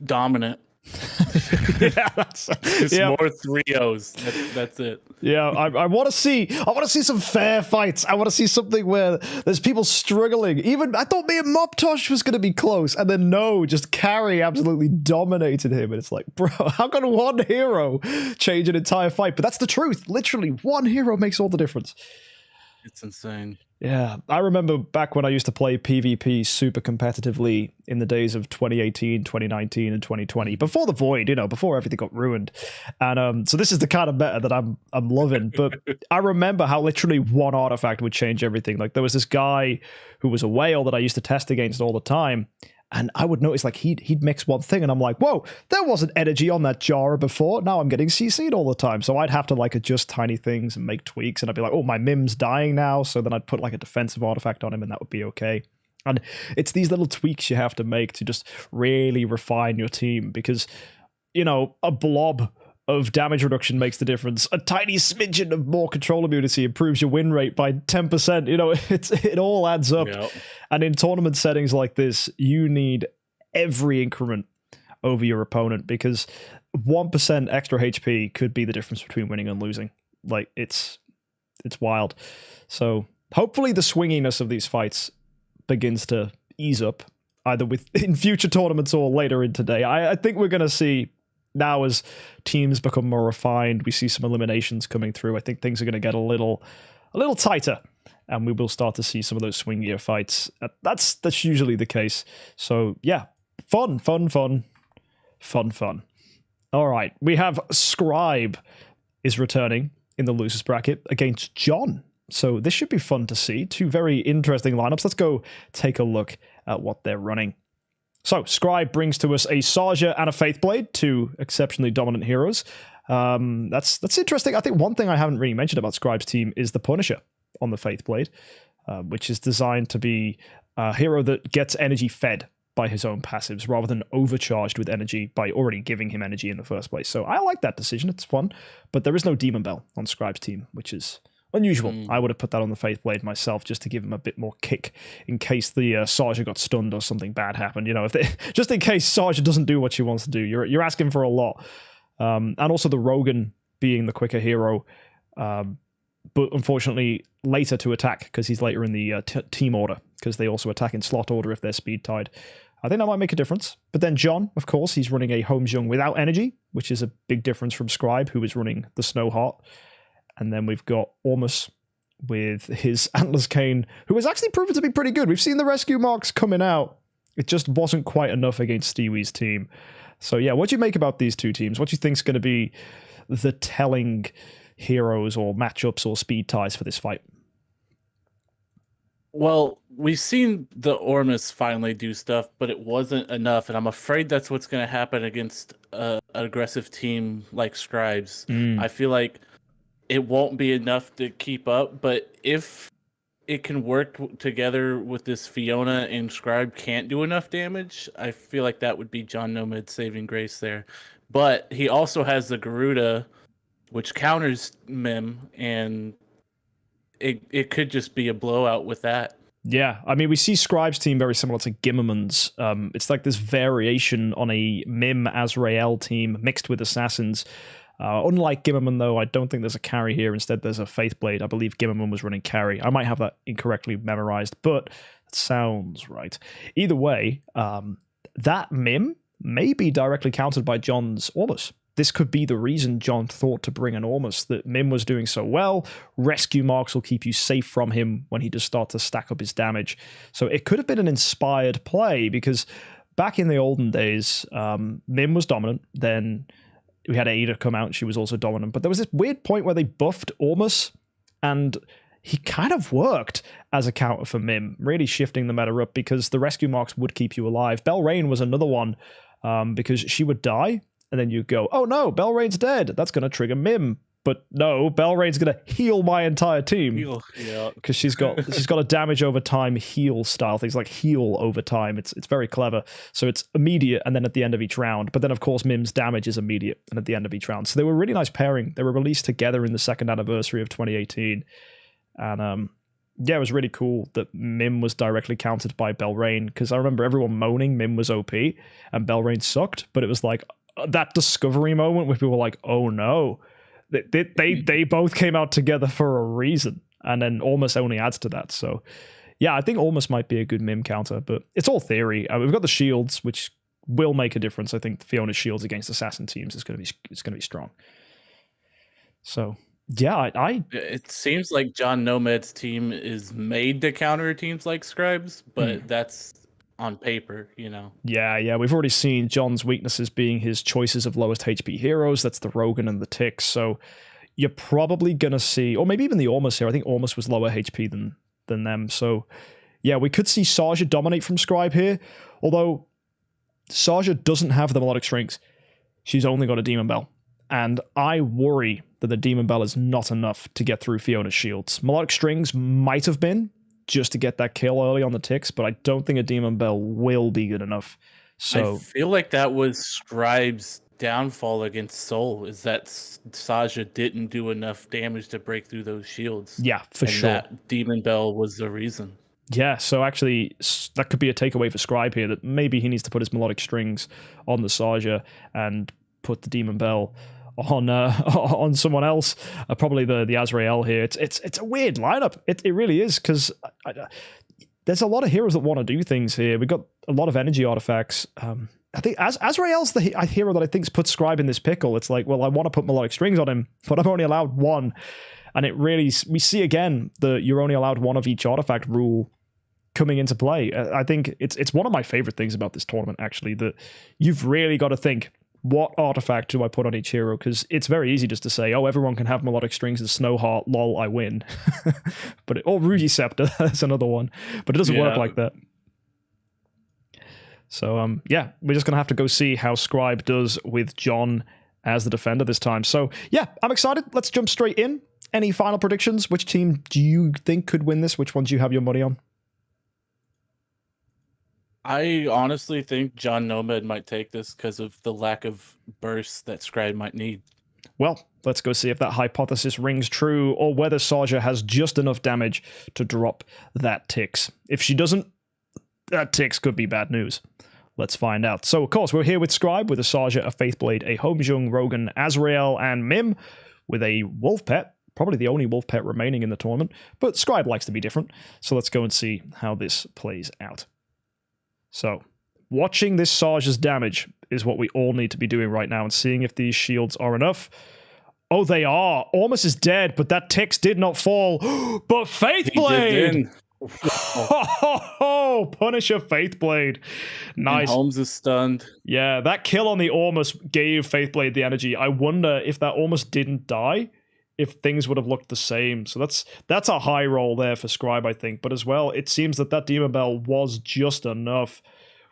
Speaker 2: Dominant.
Speaker 1: Yeah,
Speaker 2: It's more 3-0s. That's it.
Speaker 1: Yeah, I want to see some fair fights. I want to see something where there's people struggling. Even I thought me and Mobtosh was going to be close, and then no, just Carry absolutely dominated him. And it's like, bro, how can one hero change an entire fight? But that's the truth. Literally, one hero makes all the difference.
Speaker 2: It's insane.
Speaker 1: Yeah, I remember back when I used to play PvP super competitively in the days of 2018, 2019, and 2020, before the Void, before everything got ruined. And so this is the kind of meta that I'm loving. But I remember how literally one artifact would change everything. Like there was this guy who was a whale that I used to test against all the time. And I would notice like he'd mix one thing and I'm like, whoa, there wasn't energy on that jar before. Now I'm getting CC'd all the time. So I'd have to like adjust tiny things and make tweaks. And I'd be like, oh, my Mim's dying now. So then I'd put like a defensive artifact on him and that would be okay. And it's these little tweaks you have to make to just really refine your team because, a blob of damage reduction makes the difference. A tiny smidgen of more control immunity improves your win rate by 10%. It all adds up. Yep. And in tournament settings like this, you need every increment over your opponent because 1% extra HP could be the difference between winning and losing. Like it's wild. So hopefully the swinginess of these fights begins to ease up either in future tournaments or later in today. I think we're going to see now as teams become more refined, we see some eliminations coming through. I think things are going to get a little tighter, and we will start to see some of those swingier fights. That's usually the case. So yeah, fun. All right, we have Scribe is returning in the losers bracket against John. So this should be fun to see. Two very interesting lineups. Let's go take a look at what they're running. So, Scribe brings to us a Saja and a Faithblade, two exceptionally dominant heroes. That's interesting. I think one thing I haven't really mentioned about Scribe's team is the Punisher on the Faithblade, which is designed to be a hero that gets energy fed by his own passives rather than overcharged with energy by already giving him energy in the first place. So I like that decision. It's fun. But there is no Demon Bell on Scribe's team, which is unusual. I would have put that on the Faithblade myself just to give him a bit more kick in case the Saja got stunned or something bad happened. Just in case Saja doesn't do what she wants to do. You're asking for a lot. And also the Rogan being the quicker hero, but unfortunately later to attack because he's later in the team order because they also attack in slot order if they're speed tied. I think that might make a difference. But then John, of course, he's running a Holmes Young without energy, which is a big difference from Scribe, who is running the Snow Heart. And then we've got Ormus with his Antlers Cane, who has actually proven to be pretty good. We've seen the rescue marks coming out. It just wasn't quite enough against Stewie's team. So yeah, what do you make about these two teams? What do you think is going to be the telling heroes or matchups or speed ties for this fight?
Speaker 2: Well, we've seen the Ormus finally do stuff, but it wasn't enough. And I'm afraid that's what's going to happen against an aggressive team like Scribes. I feel like it won't be enough to keep up, but if it can work together with this Fiona and Scribe can't do enough damage, I feel like that would be John Nomad's saving grace there. But he also has the Garuda, which counters Mim, and it could just be a blowout with that.
Speaker 1: Yeah, I mean, we see Scribe's team very similar to Gimmerman's. It's like this variation on a Mim Azrael team mixed with Assassins. Unlike Gimmerman, though, I don't think there's a carry here. Instead, there's a Faithblade. I believe Gimmerman was running carry. I might have that incorrectly memorized, but it sounds right. Either way, that Mim may be directly countered by John's Ormus. This could be the reason John thought to bring an Ormus, that Mim was doing so well. Rescue marks will keep you safe from him when he does start to stack up his damage. So it could have been an inspired play, because back in the olden days, Mim was dominant, then we had Ada come out, she was also dominant. But there was this weird point where they buffed Ormus, and he kind of worked as a counter for Mim, really shifting the meta up because the rescue marks would keep you alive. Belrain was another one, because she would die, and then you go, oh no, Belrain's dead. That's going to trigger Mim. but no, Belrain's gonna heal my entire team.
Speaker 2: Yeah.
Speaker 1: Because she's got a damage over time heal style, things like heal over time. It's very clever. So it's immediate and then at the end of each round. But then of course Mim's damage is immediate and at the end of each round. So they were a really nice pairing. They were released together in the second anniversary of 2018. And yeah, it was really cool that Mim was directly countered by Belrain, because I remember everyone moaning Mim was OP and Belrain sucked, but it was like that discovery moment where people were like, oh no, they both came out together for a reason, and then Almost only adds to that. So yeah, I think Almost might be a good Mim counter, but it's all theory. We've got the shields, which will make a difference. I think Fiona's shields against assassin teams is going to be strong. So yeah,
Speaker 2: it seems like John Nomad's team is made to counter teams like Scribes, but that's on paper, you know.
Speaker 1: Yeah, we've already seen John's weaknesses being his choices of lowest HP heroes. That's the Rogan and the Ticks. So you're probably gonna see, or maybe even the Almost here. I think Almost was lower HP than them. So yeah, we could see Saja dominate from Scribe here. Although Saja doesn't have the melodic strings. She's only got a Demon Bell. And I worry that the Demon Bell is not enough to get through Fiona's shields. Melodic Strings might have been, just to get that kill early on the Ticks, but I don't think a Demon Bell will be good enough. So
Speaker 2: I feel like that was Scribe's downfall against Soul, is that Saja didn't do enough damage to break through those shields.
Speaker 1: Yeah, for sure.
Speaker 2: That Demon Bell was the reason.
Speaker 1: Yeah, so actually, that could be a takeaway for Scribe here, that maybe he needs to put his Melodic Strings on the Saja and put the Demon Bell on someone else, probably the Azrael here. It's a weird lineup. It really is, because there's a lot of heroes that want to do things here. We've got a lot of energy artifacts. I think Azrael's the hero that I think's put Scribe in this pickle. It's like, well, I want to put Melodic Strings on him, but I'm only allowed one. And it really, we see again the you're only allowed one of each artifact rule coming into play. I think it's one of my favorite things about this tournament, actually, that you've really got to think, what artifact do I put on each hero? Because it's very easy just to say, oh, everyone can have Melodic Strings and Snowheart, lol, I win. Or Rugi Scepter, that's another one. But it doesn't work like that. So, yeah, we're just going to have to go see how Scribe does with John as the defender this time. So, yeah, I'm excited. Let's jump straight in. Any final predictions? Which team do you think could win this? Which ones do you have your money on?
Speaker 2: I honestly think John Nomad might take this because of the lack of bursts that Scribe might need.
Speaker 1: Well, let's go see if that hypothesis rings true, or whether Saja has just enough damage to drop that Ticks. If she doesn't, that Ticks could be bad news. Let's find out. So, of course, we're here with Scribe, with a Saja, a Faithblade, a Homejung, Rogan, Azrael, and Mim, with a Wolf Pet. Probably the only Wolf Pet remaining in the tournament, but Scribe likes to be different. So let's go and see how this plays out. So, watching this Saja's damage is what we all need to be doing right now, and seeing if these shields are enough. Oh, they are. Almost is dead, but that Ticks did not fall. But Faithblade! Oh, Punisher Faithblade. Nice.
Speaker 2: And Holmes is stunned.
Speaker 1: Yeah, that kill on the Almost gave Faithblade the energy. I wonder if that Almost didn't die, if things would have looked the same. So that's a high roll there for Scribe, I think. But as well, it seems that Demon Bell was just enough.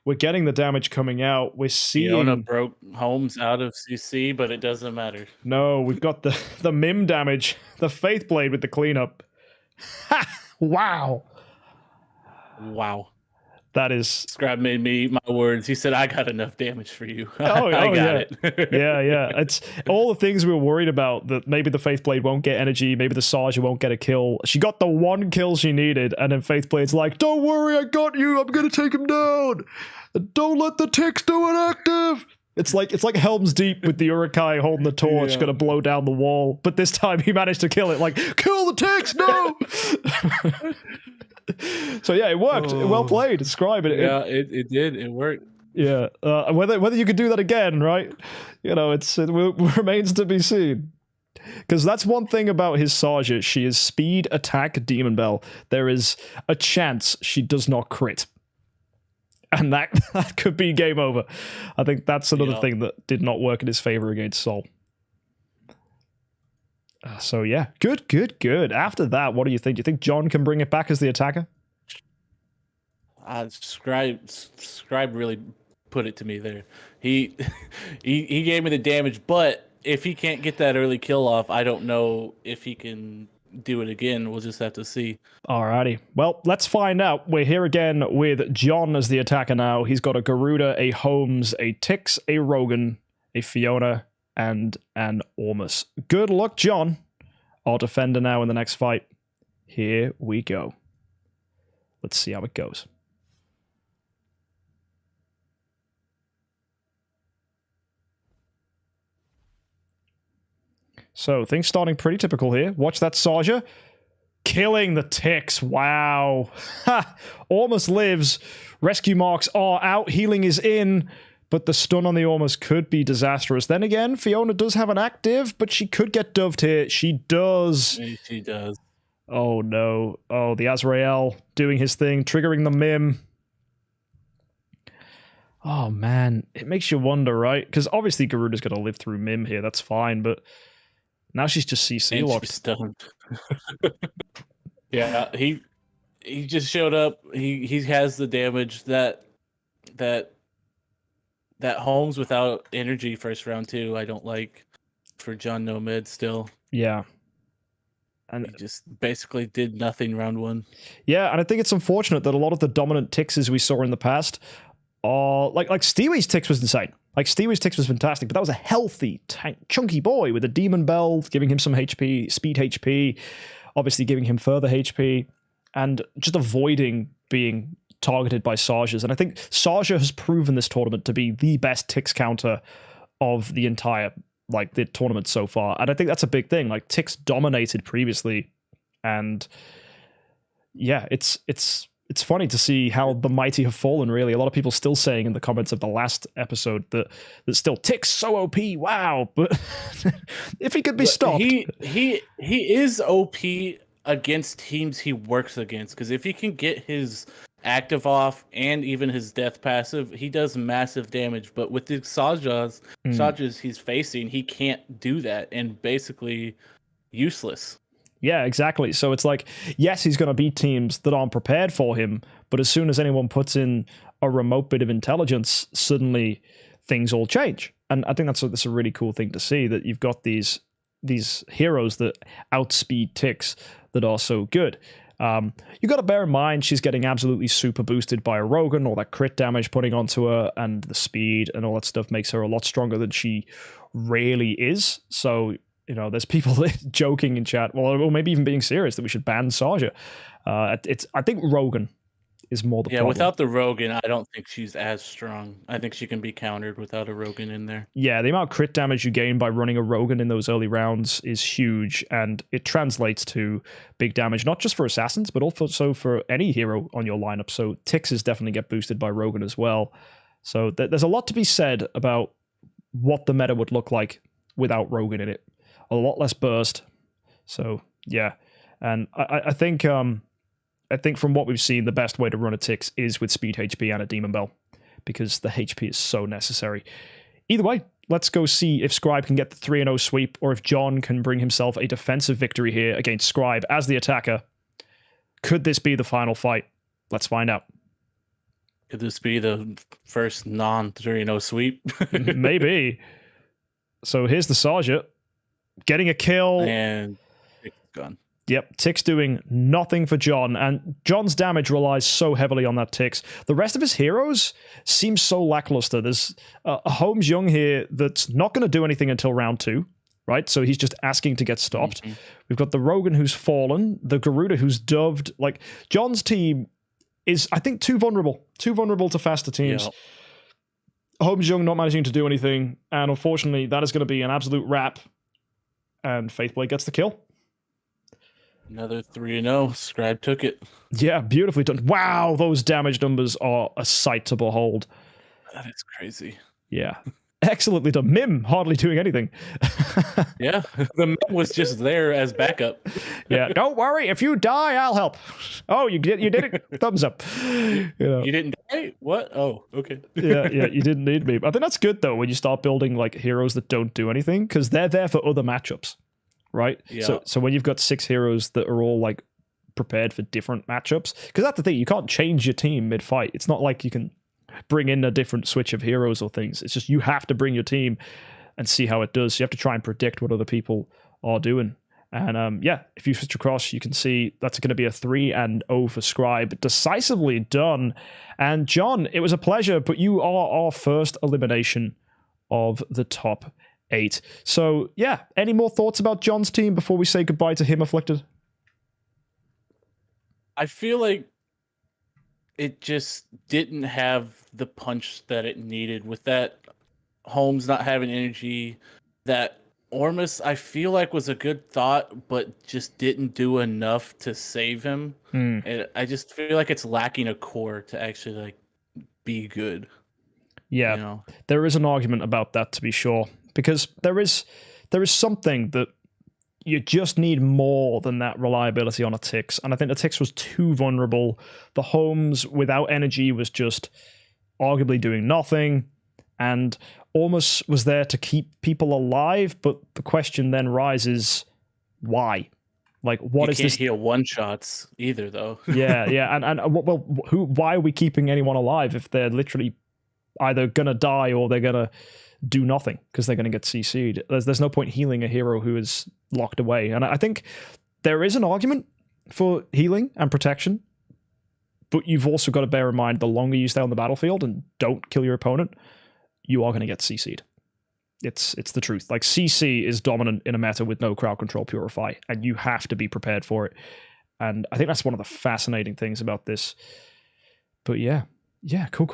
Speaker 1: We're getting the damage coming out. We're seeing...
Speaker 2: Fiona broke Holmes out of CC, but it doesn't matter.
Speaker 1: No, we've got the Mim damage. The Faithblade with the cleanup. Ha! Wow.
Speaker 2: Wow.
Speaker 1: That is...
Speaker 2: Scribe made me eat my words. He said, I got enough damage for you.
Speaker 1: I got
Speaker 2: it.
Speaker 1: yeah. It's all the things we were worried about, that maybe the Faithblade won't get energy, maybe the Saja won't get a kill. She got the one kill she needed, and then Faithblade's like, don't worry, I got you. I'm going to take him down. Don't let the Ticks do it active. It's like Helm's Deep with the Urukai holding the torch, going to blow down the wall. But this time he managed to kill it. Like, kill the Ticks, no! So yeah, it worked. Well played. Scribe it.
Speaker 2: Yeah, it did. It worked.
Speaker 1: Yeah. Whether you could do that again, right? You know, it remains to be seen. Because that's one thing about his Saja. She is speed, attack, Demon Bell. There is a chance she does not crit. And that could be game over. I think that's another thing that did not work in his favor against Saul. So yeah, good. After that, what do you think? Do you think John can bring it back as the attacker?
Speaker 2: Scribe really put it to me there. He gave me the damage, but if he can't get that early kill off, I don't know if he can do it again. We'll just have to see.
Speaker 1: Alrighty. Well, let's find out. We're here again with John as the attacker now. He's got a Garuda, a Holmes, a Tix, a Rogan, a Fiona, and an Ormus. Good luck, John. Our defender now in the next fight. Here we go. Let's see how it goes. So, things starting pretty typical here. Watch that Saja. Killing the Tix. Wow. Ha! Almost lives. Rescue marks are out. Healing is in. But the stun on the Almost could be disastrous. Then again, Fiona does have an active, but she could get doved here. She does.
Speaker 2: She does.
Speaker 1: Oh, no. Oh, the Azrael doing his thing, triggering the Mim. Oh, man. It makes you wonder, right? Because obviously Garuda's going to live through Mim here. That's fine, but now she's just CC locked.
Speaker 2: She's stunned. Yeah, he just showed up. He has the damage that Holmes without energy first round too. I don't like for John No Mid still.
Speaker 1: Yeah. And
Speaker 2: he just basically did nothing round one.
Speaker 1: Yeah, and I think it's unfortunate that a lot of the dominant Tixes we saw in the past are like Stewie's Tix was insane. Like Stewie's Tix was fantastic, but that was a healthy, chunky boy with a Demon Bell, giving him some HP, speed HP, obviously giving him further HP, and just avoiding being targeted by Sajas. And I think Saja has proven this tournament to be the best Tix counter of the entire, like, the tournament so far. And I think that's a big thing. Like, Tix dominated previously, and yeah, it's funny to see how the mighty have fallen, really. A lot of people still saying in the comments of the last episode that still Tix so OP, wow. But if he could be stopped.
Speaker 2: He is OP against teams he works against, because if he can get his active off and even his death passive, he does massive damage. But with the Sajas he's facing, he can't do that, and basically useless.
Speaker 1: Yeah, exactly. So it's like, yes, he's going to beat teams that aren't prepared for him, but as soon as anyone puts in a remote bit of intelligence, suddenly things all change. And I think that's a really cool thing to see, that you've got these heroes that outspeed Tix that are so good. You got to bear in mind she's getting absolutely super boosted by a Rogan, all that crit damage putting onto her, and the speed and all that stuff makes her a lot stronger than she really is. So, you know, there's people joking in chat, or maybe even being serious, that we should ban Saja. I think Rogan is more the problem.
Speaker 2: Without the Rogan, I don't think she's as strong. I think she can be countered without a Rogan in there.
Speaker 1: Yeah, the amount of crit damage you gain by running a Rogan in those early rounds is huge, and it translates to big damage, not just for assassins, but also for any hero on your lineup. So Tixes definitely get boosted by Rogan as well. So there's a lot to be said about what the meta would look like without Rogan in it. A lot less burst. So yeah, and I think from what we've seen, the best way to run a Tix is with speed HP and a Demon Bell, because the HP is so necessary. Either way, let's go see if Scribe can get the 3-0 sweep, or if John can bring himself a defensive victory here against Scribe as the attacker. Could this be the final fight? Let's find out.
Speaker 2: Could this be the first non-3-0 sweep?
Speaker 1: Maybe. So here's the Saja. Getting a kill.
Speaker 2: And it's gone.
Speaker 1: Yep, Tix doing nothing for John, and John's damage relies so heavily on that Tix. The rest of his heroes seem so lackluster. There's a Holmes Young here that's not going to do anything until round 2, right? So he's just asking to get stopped. Mm-hmm. We've got the Rogan who's fallen, the Garuda who's doved. Like, John's team is, I think, too vulnerable to faster teams. Yep. Holmes Young not managing to do anything, and unfortunately, that is going to be an absolute wrap. And Faithblade gets the kill.
Speaker 2: Another 3-0. Scribe took it.
Speaker 1: Yeah, beautifully done. Wow, those damage numbers are a sight to behold.
Speaker 2: That is crazy.
Speaker 1: Yeah. Excellently done. Mim hardly doing anything.
Speaker 2: Yeah, the Mim was just there as backup.
Speaker 1: Yeah, don't worry. If you die, I'll help. Oh, you did it? Thumbs up.
Speaker 2: You didn't die? What? Oh, okay.
Speaker 1: yeah, you didn't need me. I think that's good, though, when you start building like heroes that don't do anything, because they're there for other matchups, right? Yeah. So when you've got 6 heroes that are all like prepared for different matchups, because that's the thing, you can't change your team mid-fight. It's not like you can bring in a different switch of heroes or things. It's just you have to bring your team and see how it does. So you have to try and predict what other people are doing. And yeah, if you switch across, you can see that's going to be a 3-0 for Scribe. Decisively done. And John, it was a pleasure, but you are our first elimination of the top 8. So yeah, any more thoughts about John's team before we say goodbye to him, Afflicted?
Speaker 2: I feel like it just didn't have the punch that it needed with that Holmes not having energy. That Ormus, I feel like, was a good thought, but just didn't do enough to save him. And I just feel like it's lacking a core to actually like be good.
Speaker 1: Yeah,
Speaker 2: you know?
Speaker 1: There is an argument about that, to be sure, because there is something that you just need more than that reliability on a Tix, and I think the Tix was too vulnerable. The Holmes without energy was just arguably doing nothing, and Ormus was there to keep people alive, but the question then rises, why? Like, what is this?
Speaker 2: You can't heal one-shots either, though.
Speaker 1: yeah, and well, why are we keeping anyone alive if they're literally either gonna die or they're gonna do nothing because they're gonna get CC'd? There's no point healing a hero who is locked away, and I think there is an argument for healing and protection, but you've also got to bear in mind the longer you stay on the battlefield and don't kill your opponent, you are going to get CC'd. It's the truth. Like, CC is dominant in a meta with no crowd control purify, and you have to be prepared for it. And I think that's one of the fascinating things about this. But yeah, cool.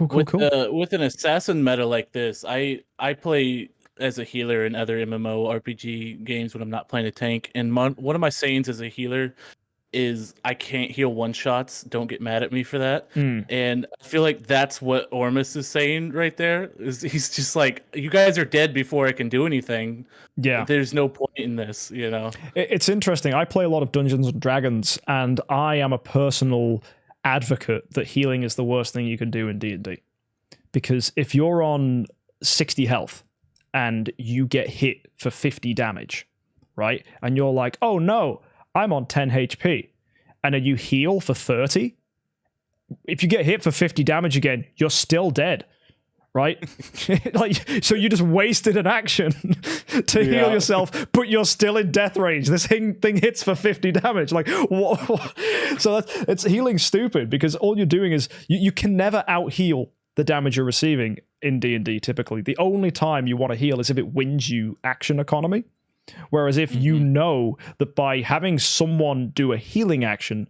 Speaker 2: With an assassin meta like this, I play as a healer in other MMO RPG games when I'm not playing a tank, and one of my sayings as a healer is I can't heal one-shots. Don't get mad at me for that. And I feel like that's what Ormus is saying right there. Is he's just like, you guys are dead before I can do anything.
Speaker 1: Yeah.
Speaker 2: There's no point in this, you know?
Speaker 1: It's interesting. I play a lot of Dungeons and Dragons, and I am a personal advocate that healing is the worst thing you can do in D&D. Because if you're on 60 health and you get hit for 50 damage, right? And you're like, oh no, I'm on 10 HP, and then you heal for 30. If you get hit for 50 damage again, you're still dead, right? Like, so you just wasted an action to heal yourself, but you're still in death range. This thing hits for 50 damage. Like, what? So it's healing stupid, because all you're doing is you can never out heal the damage you're receiving in D&D. Typically, the only time you want to heal is if it wins you action economy. Whereas if you know that by having someone do a healing action,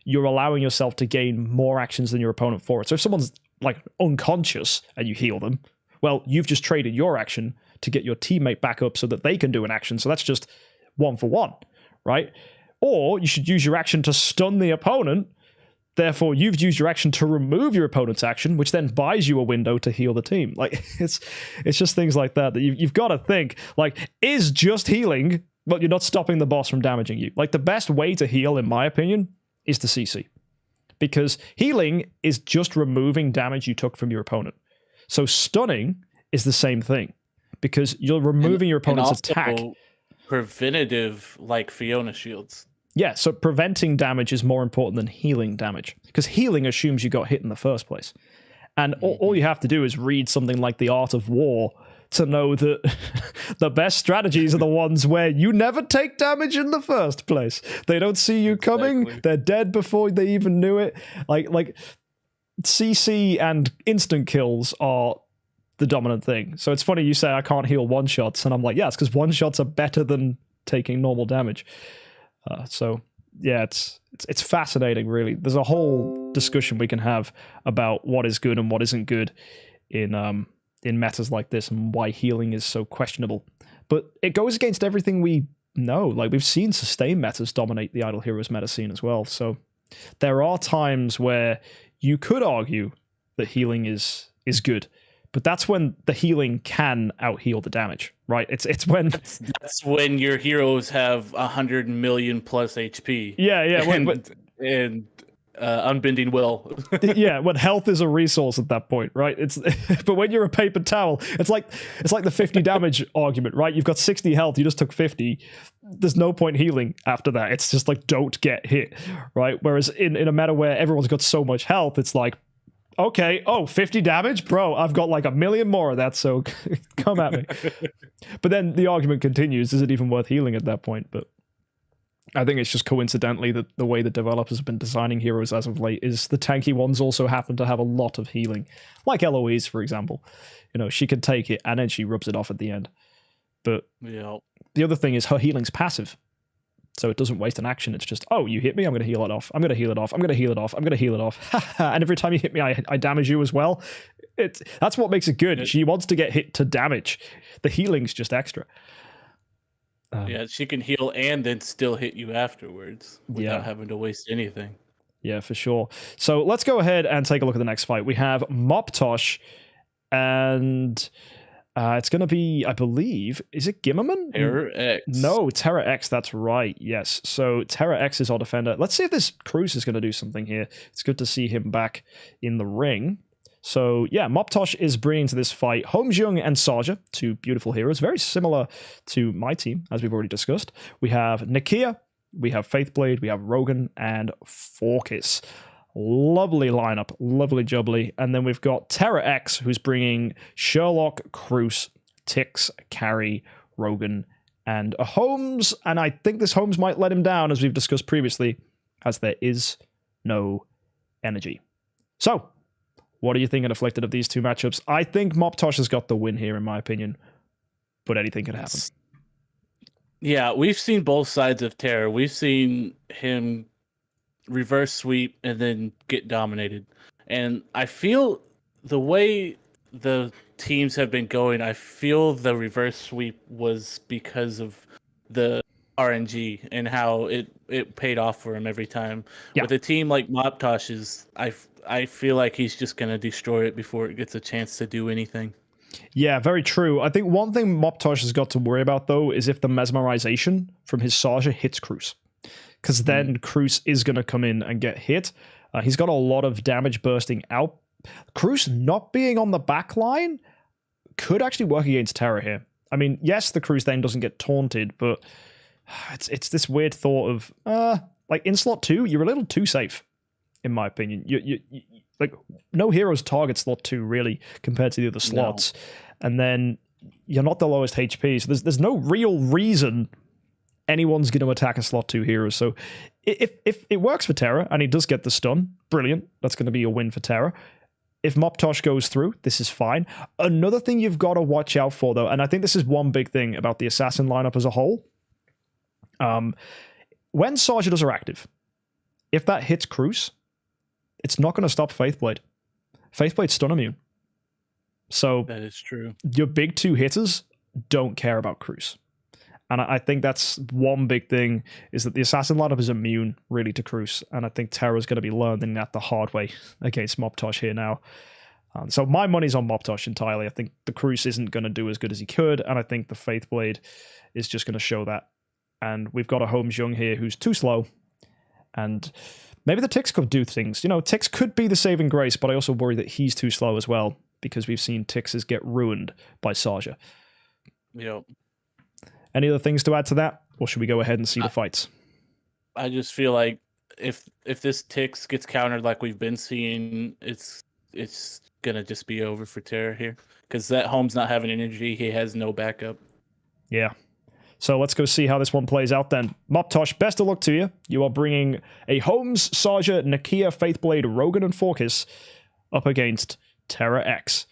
Speaker 1: you're allowing yourself to gain more actions than your opponent for it. So if someone's like unconscious and you heal them, well, you've just traded your action to get your teammate back up so that they can do an action. So that's just 1 for 1, right? Or you should use your action to stun the opponent. Therefore, you've used your action to remove your opponent's action, which then buys you a window to heal the team. Like, it's just things like that you've got to think, like, is just healing, but you're not stopping the boss from damaging you. Like, the best way to heal, in my opinion, is to CC. Because healing is just removing damage you took from your opponent. So stunning is the same thing, because you're removing your opponent's attack.
Speaker 2: Preventative, like Fiona shields.
Speaker 1: Yeah, so preventing damage is more important than healing damage, because healing assumes you got hit in the first place. And all you have to do is read something like The Art of War to know that the best strategies are the ones where you never take damage in the first place. They don't see you coming. Exactly. They're dead before they even knew it. Like CC and instant kills are the dominant thing. So it's funny you say I can't heal one-shots, and I'm like, yeah, it's because one-shots are better than taking normal damage. So yeah, it's fascinating, really. There's a whole discussion we can have about what is good and what isn't good in metas like this, and why healing is so questionable. But it goes against everything we know. Like, we've seen sustain metas dominate the Idle Heroes meta scene as well. So there are times where you could argue that healing is good. But that's when the healing can out-heal the damage, right? It's when...
Speaker 2: That's when your heroes have 100 million plus HP.
Speaker 1: Yeah.
Speaker 2: And unbending will.
Speaker 1: Yeah, when health is a resource at that point, right? But when you're a paper towel, it's like the 50 damage argument, right? You've got 60 health, you just took 50. There's no point healing after that. It's just like, don't get hit, right? Whereas in a meta where everyone's got so much health, it's like, Okay. Oh, 50 damage? Bro, I've got like a million more of that, so come at me. But then the argument continues, is it even worth healing at that point? But I think it's just coincidentally that the way the developers have been designing heroes as of late is the tanky ones also happen to have a lot of healing. Like Eloise, for example. You know, she can take it and then she rubs it off at the end. But the other thing is her healing's passive. So it doesn't waste an action. It's just, oh, you hit me, I'm going to heal it off. I'm going to heal it off. I'm going to heal it off. I'm going to heal it off. And every time you hit me, I damage you as well. That's what makes it good. She wants to get hit to damage. The healing's just extra.
Speaker 2: Yeah, she can heal and then still hit you afterwards without having to waste anything.
Speaker 1: Yeah, for sure. So let's go ahead and take a look at the next fight. We have Mobtosh, and it's going to be, I believe, is it Gimmerman?
Speaker 2: Terra X.
Speaker 1: No, Terra X, that's right, yes. So Terra X is our defender. Let's see if this Cruz is going to do something here. It's good to see him back in the ring. So yeah, Mobtosh is bringing to this fight HXC and Saja, two beautiful heroes, very similar to my team, as we've already discussed. We have Nakia, we have Faithblade, we have Rogan, and Forkis. Lovely lineup, lovely jubbly. And then we've got Terra X, who's bringing Sherlock, Cruz, Tix, Carrie, Rogan, and a Holmes. And I think this Holmes might let him down, as we've discussed previously, as there is no energy. So, what are you thinking, Afflicted, of these two matchups? I think Mobtosh has got the win here, in my opinion, but anything could happen.
Speaker 2: Yeah, we've seen both sides of Terra. We've seen him reverse sweep and then get dominated. And I feel the way the teams have been going, I feel the reverse sweep was because of the RNG and how it paid off for him every time. Yeah. With a team like Mobtosh's, I feel like he's just going to destroy it before it gets a chance to do anything.
Speaker 1: Yeah, very true. I think one thing Mobtosh has got to worry about, though, is if the mesmerization from his Saja hits Cruz. Because then Cruz is going to come in and get hit. He's got a lot of damage bursting out. Cruz not being on the back line could actually work against Terra here. I mean, yes, the Cruz then doesn't get taunted, but it's this weird thought of, like, in slot 2, you're a little too safe, in my opinion. You like, no heroes target slot 2, really, compared to the other slots. No. And then you're not the lowest HP, so there's no real reason anyone's going to attack a slot 2 hero. So if it works for Terra, and he does get the stun, brilliant. That's going to be a win for Terra. If Mobtosh goes through, this is fine. Another thing you've got to watch out for, though, and I think this is one big thing about the Assassin lineup as a whole, when Saja are active, if that hits Cruz, it's not going to stop Faithblade. Faithblade's stun immune. So
Speaker 2: that is true.
Speaker 1: Your big 2 hitters don't care about Cruz. And I think that's one big thing, is that the Assassin lineup is immune, really, to Cruz. And I think Terra's going to be learning that the hard way against Mobtosh here now. So my money's on Mobtosh entirely. I think the Cruz isn't going to do as good as he could, and I think the Faithblade is just going to show that. And we've got a HXC here who's too slow. And maybe the Tix could do things. You know, Tix could be the saving grace, but I also worry that he's too slow as well, because we've seen Tixes get ruined by Saja.
Speaker 2: Yep.
Speaker 1: Any other things to add to that, or should we go ahead and see the fights?
Speaker 2: I just feel like if this Tix gets countered like we've been seeing, it's gonna just be over for Terra here, because that Holmes not having energy, he has no backup.
Speaker 1: Yeah. So let's go see how this one plays out then. Mobtosh, best of luck to you. You are bringing a Holmes, Saja, Nakia, Faithblade, Rogan, and Forkis up against Terra X.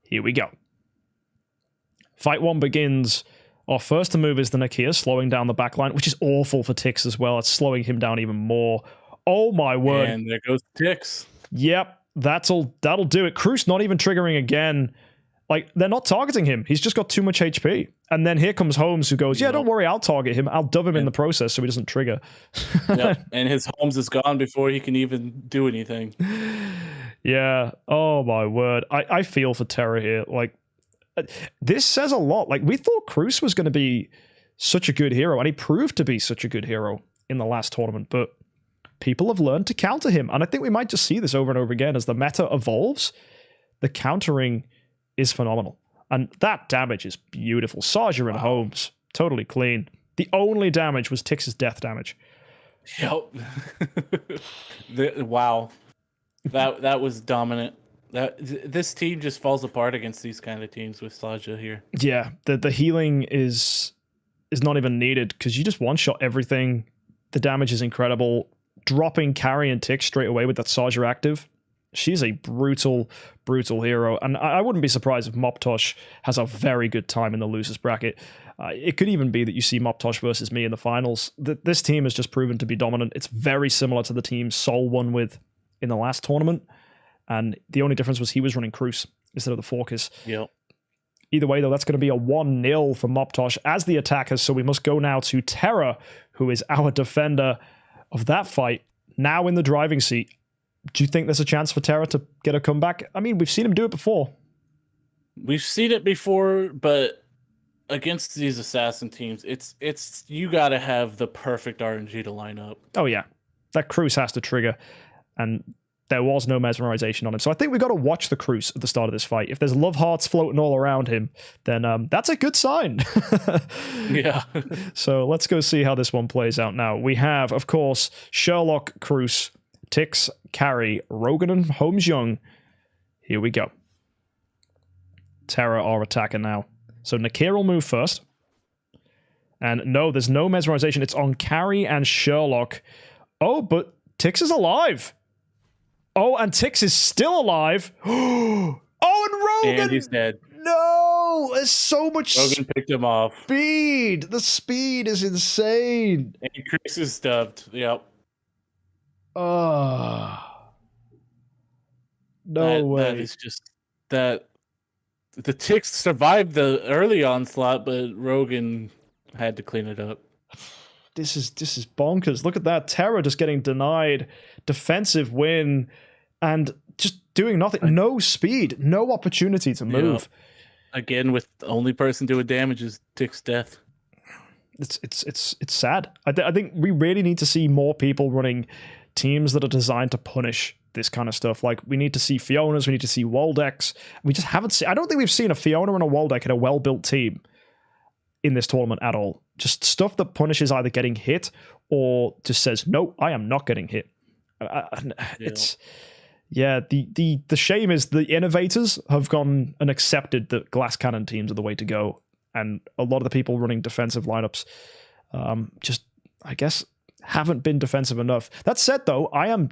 Speaker 1: Here we go. Fight 1 begins. Our first to move is the Nakia, slowing down the backline, which is awful for Tix as well. It's slowing him down even more. Oh my word.
Speaker 2: And there goes Tix.
Speaker 1: Yep, that'll do it. Cruz not even triggering again. Like, they're not targeting him. He's just got too much HP. And then here comes Holmes, who goes, yeah, don't worry, I'll target him. I'll dub him in the process so he doesn't trigger.
Speaker 2: Yep. And his Holmes is gone before he can even do anything.
Speaker 1: Yeah. Oh my word. I feel for Terra here. Like, this says a lot. Like, we thought Cruz was going to be such a good hero, and he proved to be such a good hero in the last tournament, but people have learned to counter him, and I think we might just see this over and over again as the meta evolves. The countering is phenomenal, and that damage is beautiful. Saja and Holmes, totally clean. The only damage was Tix's death damage.
Speaker 2: Yep. Wow. That was dominant. This team just falls apart against these kind of teams with Saja here.
Speaker 1: Yeah, the healing is not even needed because you just one-shot everything. The damage is incredible. Dropping carry and tick straight away with that Saja active. She's a brutal, brutal hero. And I wouldn't be surprised if Mobtosh has a very good time in the losers bracket. It could even be that you see Mobtosh versus me in the finals. This team has just proven to be dominant. It's very similar to the team Saul won with in the last tournament. And the only difference was he was running Cruise instead of the Focus.
Speaker 2: Yep.
Speaker 1: Either way, though, that's going to be a 1-0 for Mobtosh as the attackers. So we must go now to Terra, who is our defender of that fight, now in the driving seat. Do you think there's a chance for Terra to get a comeback? I mean, we've seen him do it before.
Speaker 2: We've seen it before, but against these assassin teams, it's you got to have the perfect RNG to line up.
Speaker 1: Oh, yeah. That Cruise has to trigger, and there was no mesmerization on him. So I think we've got to watch the Cruise at the start of this fight. If there's love hearts floating all around him, then that's a good sign.
Speaker 2: Yeah.
Speaker 1: So let's go see how this one plays out now. We have, of course, Sherlock, Cruise, Tix, Carry, Rogan, and Holmes Young. Here we go. Terra are attacking now. So Nakir will move first. And no, there's no mesmerization. It's on Carry and Sherlock. Oh, but Tix is alive. Oh, and Tix is still alive. Oh, and Rogan!
Speaker 2: And he's dead.
Speaker 1: No! There's so much
Speaker 2: Rogan picked him off.
Speaker 1: speed. The speed is insane.
Speaker 2: And Chris is stubbed. Yep.
Speaker 1: No way.
Speaker 2: That is just that. The Ticks survived the early onslaught, but Rogan had to clean it up.
Speaker 1: This is bonkers. Look at that. Terra just getting denied. Defensive win. And just doing nothing. No speed. No opportunity to move.
Speaker 2: Yeah. Again, with the only person doing damage is Tick's death.
Speaker 1: It's sad. I think we really need to see more people running teams that are designed to punish this kind of stuff. Like, we need to see Fionas, we need to see Waldex. We just haven't seen... I don't think we've seen a Fiona and a Waldeck in a well-built team in this tournament at all. Just stuff that punishes either getting hit or just says, no, I am not getting hit. It's... Yeah, the shame is the innovators have gone and accepted that glass cannon teams are the way to go. And a lot of the people running defensive lineups just, I guess, haven't been defensive enough. That said, though, I am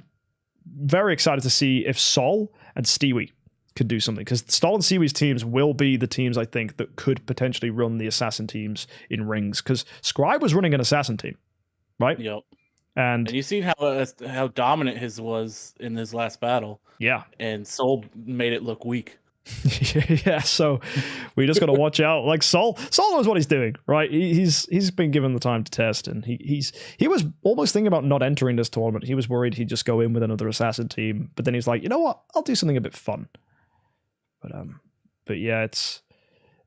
Speaker 1: very excited to see if Saul and Stewie could do something, because Saul and Stewie's teams will be the teams, I think, that could potentially run the assassin teams in rings, because Scribe was running an assassin team, right?
Speaker 2: Yep.
Speaker 1: And
Speaker 2: you seen how dominant his was in his last battle.
Speaker 1: Yeah.
Speaker 2: And Soul made it look weak.
Speaker 1: Yeah, so we just got to watch out. Like, Saul knows what he's doing, right? He's been given the time to test, and he was almost thinking about not entering this tournament. He was worried he'd just go in with another assassin team, but then he's like, you know what? I'll do something a bit fun. But yeah,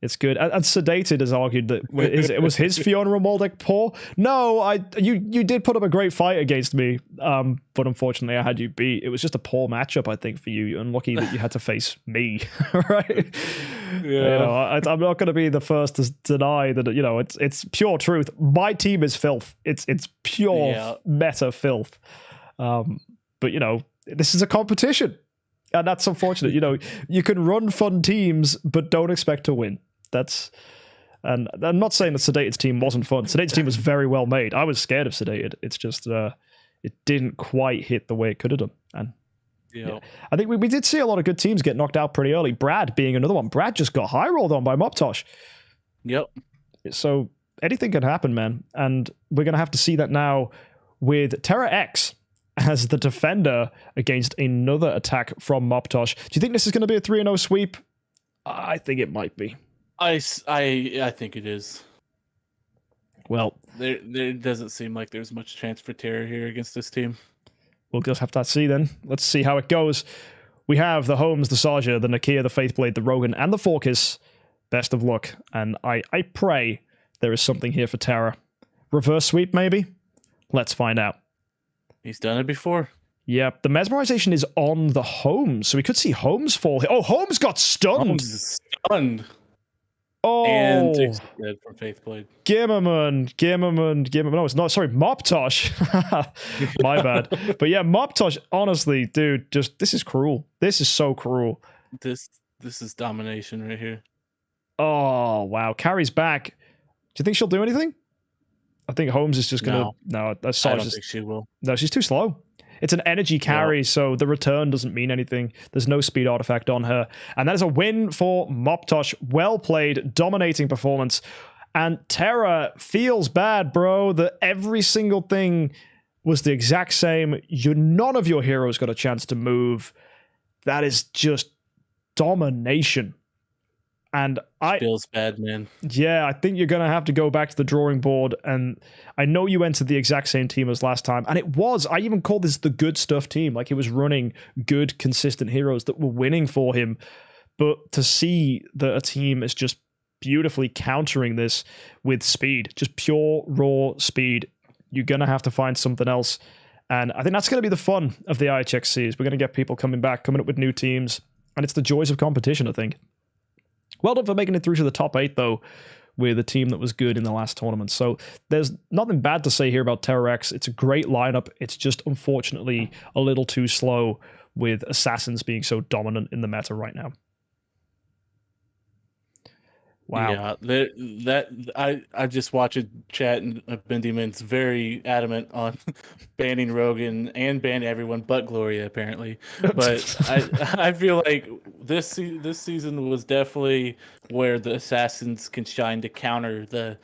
Speaker 1: it's good. And Sedated has argued that it was his Fiona and Waldeck poor. No, you did put up a great fight against me, but unfortunately I had you beat. It was just a poor matchup, I think, for you. Unlucky that you had to face me, right? Yeah. You know, I'm not going to be the first to deny that. You know, it's pure truth. My team is filth. It's pure meta filth. But you know, this is a competition, and that's unfortunate. You know, you can run fun teams, but don't expect to win. And I'm not saying that Sedated's team wasn't fun. Sedated's team was very well made. I was scared of Sedated. It's just it didn't quite hit the way it could have done. And yeah, I think we did see a lot of good teams get knocked out pretty early. Brad being another one. Brad just got high rolled on by Mobtosh.
Speaker 2: Yep.
Speaker 1: So anything can happen, man. And we're going to have to see that now with Terra X as the defender against another attack from Mobtosh. Do you think this is going to be a 3-0 sweep? I think it might be.
Speaker 2: I think it is.
Speaker 1: Well,
Speaker 2: there doesn't seem like there's much chance for Terra here against this team.
Speaker 1: We'll just have to see then. Let's see how it goes. We have the Holmes, the Saja, the Nakia, the Faithblade, the Rogan, and the Forkis. Best of luck. And I pray there is something here for Terra. Reverse sweep, maybe? Let's find out.
Speaker 2: He's done it before.
Speaker 1: Yep, the mesmerization is on the Holmes, so we could see Holmes fall. Oh, Holmes got stunned.
Speaker 2: Holmes is stunned. And
Speaker 1: Oh,
Speaker 2: Jason dead from Faithblade.
Speaker 1: Gimmerman. No, it's not. Sorry, Mobtosh. My bad. But yeah, Mobtosh, honestly, dude, this is cruel. This is so cruel.
Speaker 2: This is domination right here.
Speaker 1: Oh, wow. Carries back. Do you think she'll do anything? I think Holmes is just going to... No, that's
Speaker 2: I don't think she will.
Speaker 1: No, she's too slow. It's an energy carry, so the return doesn't mean anything. There's no speed artifact on her. And that is a win for Mobtosh. Well played, dominating performance. And Terra feels bad, bro, that every single thing was the exact same. None of your heroes got a chance to move. That is just domination. And
Speaker 2: feels bad, man.
Speaker 1: Yeah, I think you're going to have to go back to the drawing board. And I know you entered the exact same team as last time. And I even called this the good stuff team. Like, it was running good, consistent heroes that were winning for him. But to see that a team is just beautifully countering this with speed, just pure, raw speed, you're going to have to find something else. And I think that's going to be the fun of the IHXCs. We're going to get people coming back, coming up with new teams. And it's the joys of competition, I think. Well done for making it through to the top 8, though, with a team that was good in the last tournament. So there's nothing bad to say here about Terra X. It's a great lineup. It's just, unfortunately, a little too slow with Assassins being so dominant in the meta right now. Wow.
Speaker 2: Yeah, I just watched a chat, and Benjamin's very adamant on banning Rogan and ban everyone but Gloria, apparently. But I feel like this season was definitely where the Assassins can shine to counter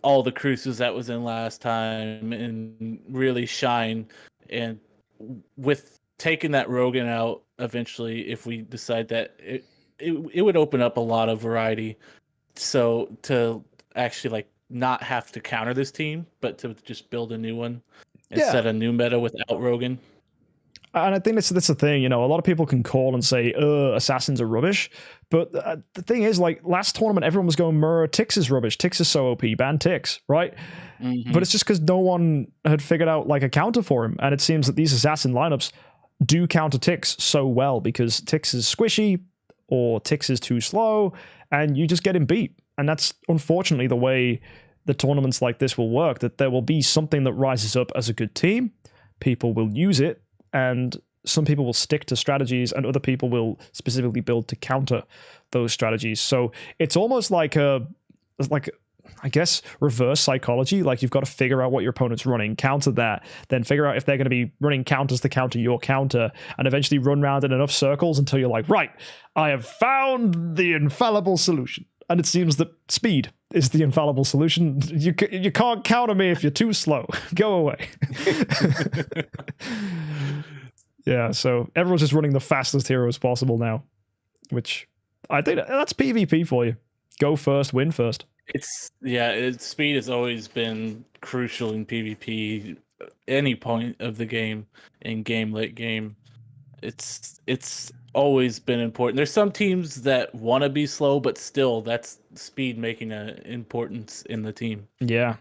Speaker 2: all the cruises that was in last time and really shine. And with taking that Rogan out eventually, if we decide that it would open up a lot of variety. So to actually like not have to counter this team, but to just build a new one and set a new meta without Rogan.
Speaker 1: And I think that's the thing, a lot of people can call and say, Assassins are rubbish. But the thing is, like, last tournament, everyone was going, Tix is rubbish. Tix is so OP. Ban Tix, right? Mm-hmm. But it's just because no one had figured out, like, a counter for him. And it seems that these Assassin lineups do counter Tix so well because Tix is squishy or Tix is too slow, and you just get him beat. And that's unfortunately the way the tournaments like this will work, that there will be something that rises up as a good team, people will use it, and some people will stick to strategies, and other people will specifically build to counter those strategies. So it's almost like I guess, reverse psychology. Like, you've got to figure out what your opponent's running, counter that, then figure out if they're going to be running counters to counter your counter, and eventually run around in enough circles until you're like, right, I have found the infallible solution. And it seems that speed is the infallible solution. You can't counter me if you're too slow. Go away. Yeah, so everyone's just running the fastest heroes possible now, which I think that's PvP for you. Go first, win first.
Speaker 2: Speed has always been crucial in PvP. Any point of the game, late game, it's always been important. There's some teams that want to be slow, but still, that's speed making an importance in the team.
Speaker 1: Yeah,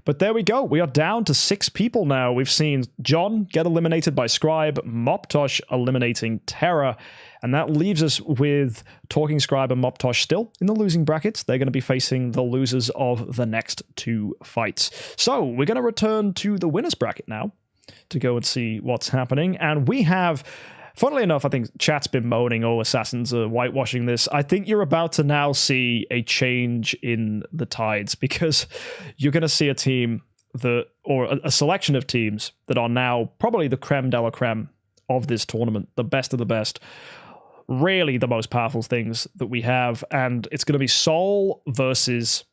Speaker 1: But there we go. We are down to 6 people now. We've seen John get eliminated by Scribe, Mobtosh eliminating Terra, and that leaves us with Talking Scribe and Mobtosh still in the losing brackets. They're going to be facing the losers of the next 2 fights. So we're going to return to the winners bracket now to go and see what's happening. And we have, funnily enough, I think chat's been moaning, Assassins are whitewashing this. I think you're about to now see a change in the tides, because you're going to see a team or a selection of teams that are now probably the creme de la creme of this tournament, the best of the best. Really the most powerful things that we have, and it's going to be Saul versus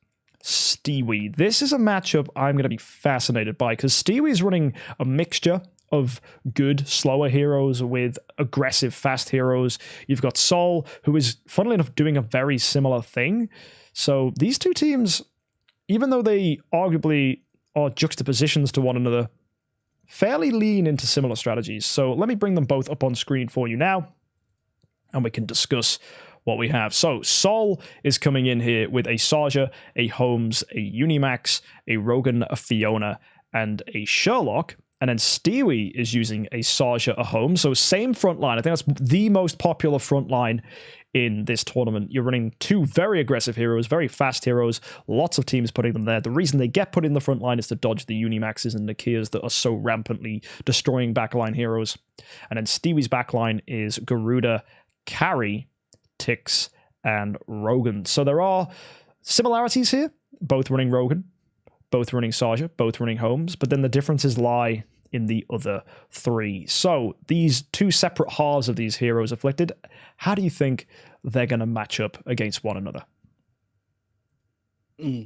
Speaker 1: Stewie. This is a matchup I'm going to be fascinated by, because Stewie is running a mixture of good, slower heroes with aggressive, fast heroes. You've got Saul, who is, funnily enough, doing a very similar thing. So these two teams, even though they arguably are juxtapositions to one another, fairly lean into similar strategies. So let me bring them both up on screen for you now, and we can discuss what we have. So Saul is coming in here with a Sarja, a Holmes, a Unimax, a Rogan, a Fiona, and a Sherlock. And then Stewie is using a Saja, a Home. So same front line. I think that's the most popular front line in this tournament. You're running two very aggressive heroes, very fast heroes. Lots of teams putting them there. The reason they get put in the front line is to dodge the Unimaxes and Nakias that are so rampantly destroying backline heroes. And then Stewie's backline is Garuda, Carry, Tix, and Rogan. So there are similarities here. Both running Rogan, both running Saja, both running Homes. But then the differences lie in the other three. So these two separate halves of these heroes afflicted, how do you think they're going to match up against one another?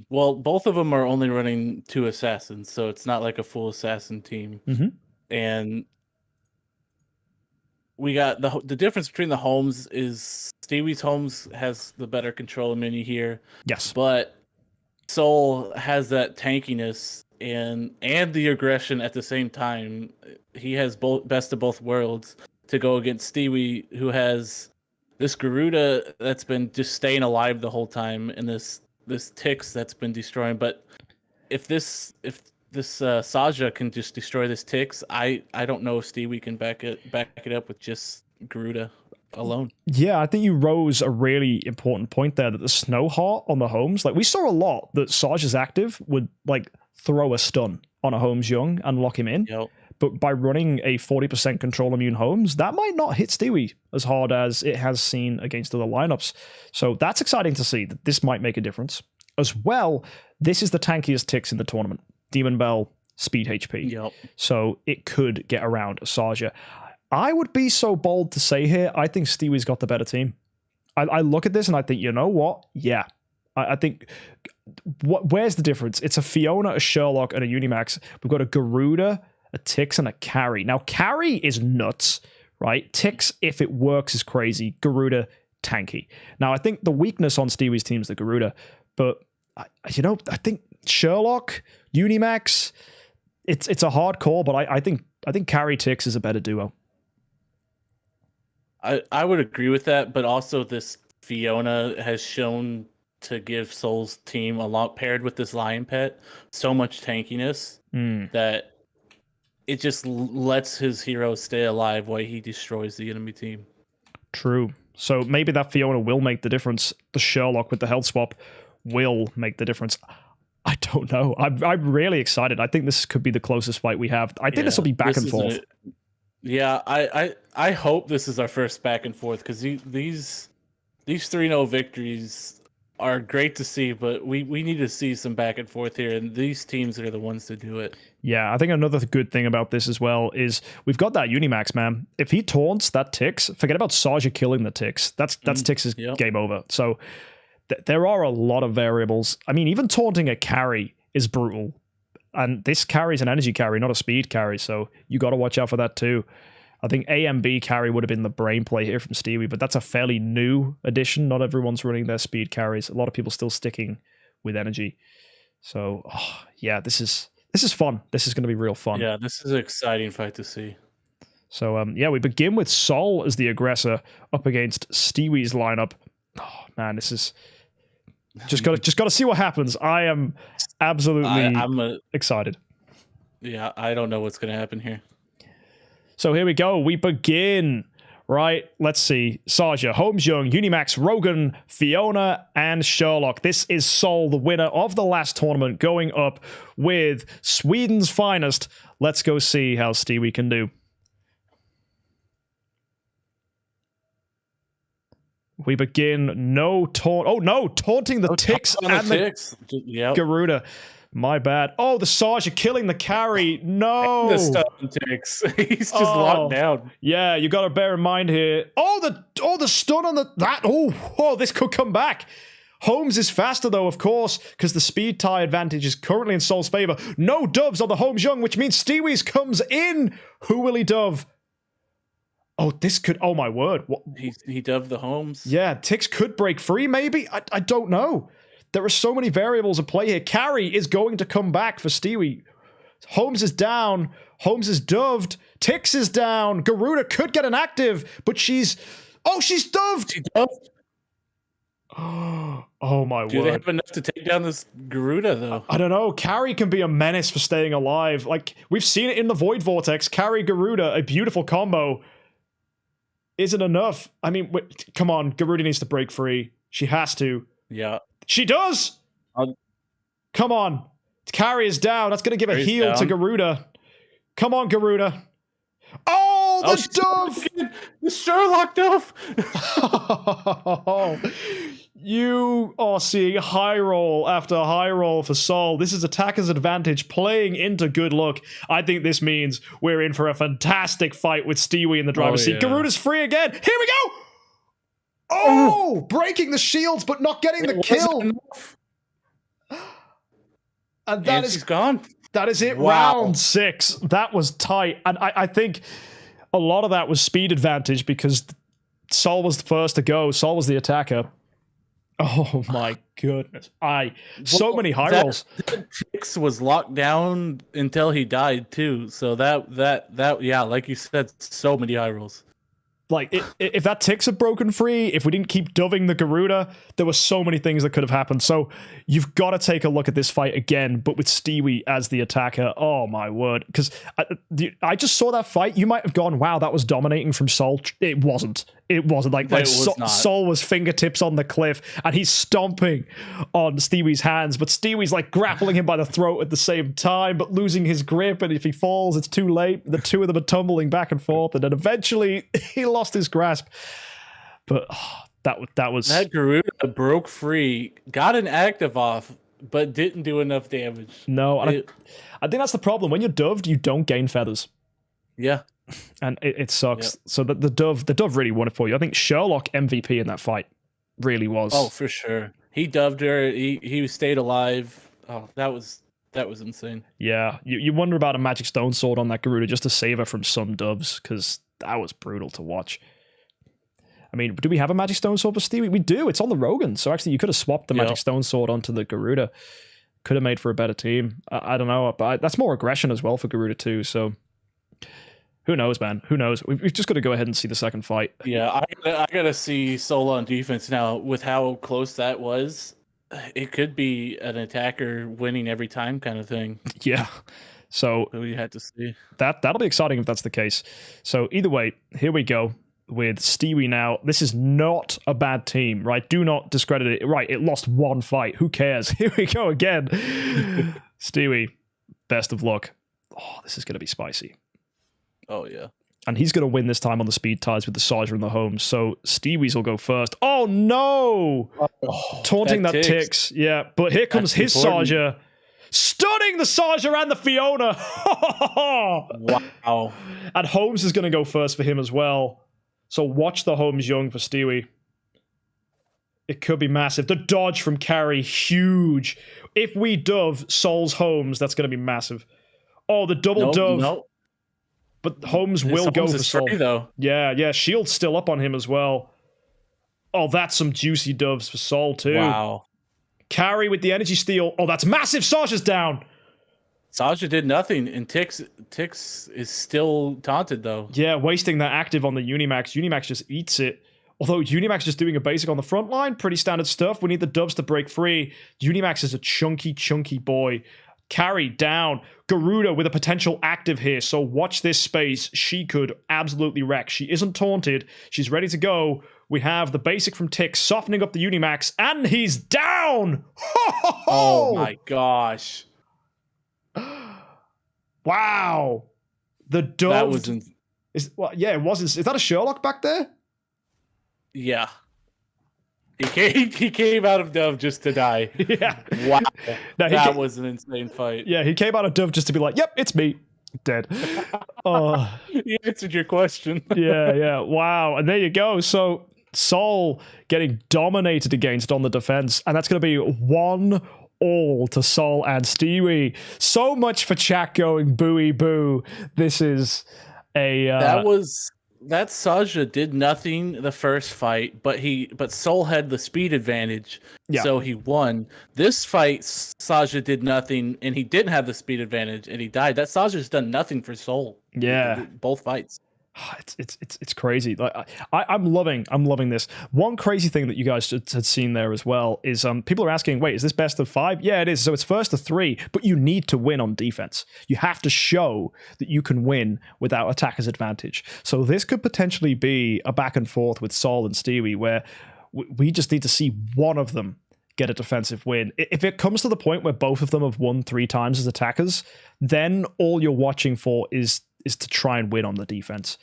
Speaker 2: Well, both of them are only running 2 assassins, so it's not like a full assassin team. And we got the difference between the Homes is Stewie's Homes has the better control menu here.
Speaker 1: Yes.
Speaker 2: But Soul has that tankiness and the aggression at the same time. He has both best of both worlds to go against Stewie, who has this Garuda that's been just staying alive the whole time, and this Tix that's been destroying. But if this Saja can just destroy this Tix, I don't know if Stewie can back it up with just Garuda alone.
Speaker 1: Yeah, I think you rose a really important point there, that the Snow Heart on the Homes, like we saw a lot that Saja's active would like throw a stun on a Homes Young and lock him in.
Speaker 2: Yep.
Speaker 1: But by running a 40% control immune Homes, that might not hit Stewie as hard as it has seen against other lineups. So that's exciting to see that this might make a difference. As well, this is the tankiest Tix in the tournament. Demon Bell, speed HP.
Speaker 2: Yep.
Speaker 1: So it could get around Saja. I would be so bold to say here, I think Stewie's got the better team. I look at this and I think, you know what? Yeah. I think, where's the difference? It's a Fiona, a Sherlock, and a Unimax. We've got a Garuda, a Tix, and a Carry. Now, Carry is nuts, right? Tix, if it works, is crazy. Garuda, tanky. Now, I think the weakness on Stewie's team is the Garuda, but, I think Sherlock, Unimax, it's a hard call, but I think Carry Tix is a better duo.
Speaker 2: I would agree with that, but also this Fiona has shown to give Soul's team a lot, paired with this Lion Pet, so much tankiness that it just lets his hero stay alive while he destroys the enemy team.
Speaker 1: True. So maybe that Fiona will make the difference. The Sherlock with the health swap will make the difference. I don't know. I'm really excited. I think this could be the closest fight we have. I think this will be back and forth.
Speaker 2: Yeah, I hope this is our first back and forth, because these 3-0 victories are great to see, but we need to see some back and forth here, and these teams are the ones to do it.
Speaker 1: Yeah, I think another good thing about this as well is we've got that Unimax, man. If he taunts that Tix, forget about Saja killing the Tix. That's Tix's game over. So there are a lot of variables. I mean, even taunting a Carry is brutal. And this Carry is an energy carry, not a speed carry, so you got to watch out for that too. I think AMB Carry would have been the brain play here from Stewie, but that's a fairly new addition. Not everyone's running their speed carries. A lot of people still sticking with energy. So, yeah, this is fun. This is going to be real fun.
Speaker 2: Yeah, this is an exciting fight to see.
Speaker 1: So, yeah, we begin with Saul as the aggressor up against Stewie's lineup. Oh, man, this is... Just got to see what happens. I am absolutely excited.
Speaker 2: Yeah, I don't know what's going to happen here.
Speaker 1: So here we go. We begin, right? Let's see. Saja, Homes Young, Unimax, Rogan, Fiona, and Sherlock. This is Saul, the winner of the last tournament, going up with Sweden's finest. Let's go see how Stewie can do. We begin. No taunt. Oh, no. Taunting the Tix and the Garuda. My bad. Oh, the Saja killing the Carry. No.
Speaker 2: The stun Tix. He's just locked down.
Speaker 1: Yeah, you got to bear in mind here. Oh, the stun on that. Oh, this could come back. Homes is faster, though, of course, because the speed tie advantage is currently in Soul's favor. No doves on the Homes Young, which means Stewie's comes in. Who will he dove? Oh, this could... Oh, my word. What?
Speaker 2: He doved the Homes.
Speaker 1: Yeah, Tix could break free, maybe? I don't know. There are so many variables at play here. Carry is going to come back for Stewie. Homes is down. Homes is doved. Tix is down. Garuda could get an active, but she's... Oh, she's doved!
Speaker 2: She doved?
Speaker 1: Oh my
Speaker 2: Do they
Speaker 1: word.
Speaker 2: have enough to take down this Garuda, though?
Speaker 1: I don't know. Carry can be a menace for staying alive. Like, we've seen it in the Void Vortex. Carry Garuda, a beautiful combo. Isn't enough. I mean, come on. Garuda needs to break free. She has to.
Speaker 2: Yeah.
Speaker 1: She does! Come on. Carry is down. That's going to give a heal to Garuda. Come on, Garuda. Oh, the dove!
Speaker 2: The Sherlock dove!
Speaker 1: You are seeing high roll after high roll for Saul. This is attacker's advantage playing into good luck. I think this means we're in for a fantastic fight with Stewie in the driver's seat. Garuda's free again. Here we go! Oh! Breaking the shields, but not getting the kill. And
Speaker 2: She's gone.
Speaker 1: That is it.
Speaker 2: Wow.
Speaker 1: Round 6. That was tight. And I think a lot of that was speed advantage because Saul was the first to go. Saul was the attacker. Oh my goodness. So many high rolls.
Speaker 2: Tix was locked down until he died too. So that yeah, like you said, so many high rolls.
Speaker 1: Like, if that Tix had broken free, if we didn't keep doving the Garuda, there were so many things that could have happened. So you've got to take a look at this fight again, but with Stewie as the attacker. Oh, my word. Because I just saw that fight. You might have gone, wow, that was dominating from Saul. It wasn't. It wasn't. Saul was fingertips on the cliff, and he's stomping on Stewie's hands, but Stewie's like grappling him by the throat at the same time, but losing his grip, and if he falls, it's too late. The two of them are tumbling back and forth, and then eventually he lost his grasp. But that
Speaker 2: Garuda broke free, got an active off, but didn't do enough damage.
Speaker 1: No, I think that's the problem. When you're doved, you don't gain feathers.
Speaker 2: Yeah.
Speaker 1: And it sucks. Yep. So the dove really won it for you. I think Sherlock MVP in that fight really was.
Speaker 2: Oh, for sure. He doved her. He stayed alive. Oh, that was insane.
Speaker 1: Yeah, you wonder about a magic stone sword on that Garuda just to save her from some doves, because that was brutal to watch. I mean, do we have a magic stone sword for Stewie? We do. It's on the Rogan. So actually, you could have swapped the magic stone sword onto the Garuda. Could have made for a better team. I don't know, but that's more aggression as well for Garuda too. So. Who knows, man? Who knows? We've just got to go ahead and see the second fight.
Speaker 2: Yeah, I gotta see Soul on defense now. With how close that was, it could be an attacker winning every time kind of thing.
Speaker 1: Yeah. So
Speaker 2: we had to see.
Speaker 1: That'll be exciting if that's the case. So either way, here we go with Stewie now. This is not a bad team, right? Do not discredit it. Right, it lost one fight. Who cares? Here we go again. Stewie, best of luck. Oh, this is going to be spicy.
Speaker 2: Oh, yeah.
Speaker 1: And he's going to win this time on the speed ties with the Saja and the Homes. So Stewie's will go first. Oh, no! Taunting that Tix. Yeah, but here comes his Saja. Stunning the Saja and the Fiona!
Speaker 2: Wow.
Speaker 1: And Holmes is going to go first for him as well. So watch the Holmes Young for Stewie. It could be massive. The dodge from Carry, huge. If we dove Saul's Holmes, that's going to be massive. Oh, the double dove.
Speaker 2: Nope.
Speaker 1: But Holmes will go for Saul.
Speaker 2: Free, though.
Speaker 1: Yeah. Shield's still up on him as well. Oh, that's some juicy doves for Saul too.
Speaker 2: Wow.
Speaker 1: Carry with the energy steal. Oh, that's massive. Saja's down.
Speaker 2: Saja did nothing, and Tix is still taunted though.
Speaker 1: Yeah, wasting that active on the Unimax. Unimax just eats it. Although Unimax just doing a basic on the front line, pretty standard stuff. We need the doves to break free. Unimax is a chunky boy. Carry down. Garuda with a potential active here, so watch this space. She could absolutely wreck. She isn't taunted. She's ready to go. We have the basic from Tix softening up the Unimax, and he's down!
Speaker 2: Oh my gosh.
Speaker 1: Wow. The dove...
Speaker 2: That was...
Speaker 1: it wasn't... Is that a Sherlock back there?
Speaker 2: Yeah. He came out of Dove just to die.
Speaker 1: Yeah.
Speaker 2: Wow. That was an insane fight.
Speaker 1: Yeah, he came out of Dove just to be like, yep, it's me. Dead.
Speaker 2: He answered your question.
Speaker 1: Yeah. Wow. And there you go. So Saul getting dominated against on the defense, and that's going to be 1-all to Saul and Stewie. So much for chat going booey boo. This is a...
Speaker 2: That Saja did nothing the first fight, but Soul had the speed advantage, so he won. This fight, Saja did nothing, and he didn't have the speed advantage, and he died. That Saja's done nothing for Soul.
Speaker 1: Yeah.
Speaker 2: Both fights.
Speaker 1: It's crazy. Like I'm loving this. One crazy thing that you guys had seen there as well is people are asking, wait, is this best of 5? Yeah, it is. So it's first to 3, but you need to win on defense. You have to show that you can win without attacker's advantage. So this could potentially be a back and forth with Saul and Stewie where we just need to see one of them get a defensive win. If it comes to the point where both of them have won 3 times as attackers, then all you're watching for is to try and win on the defense,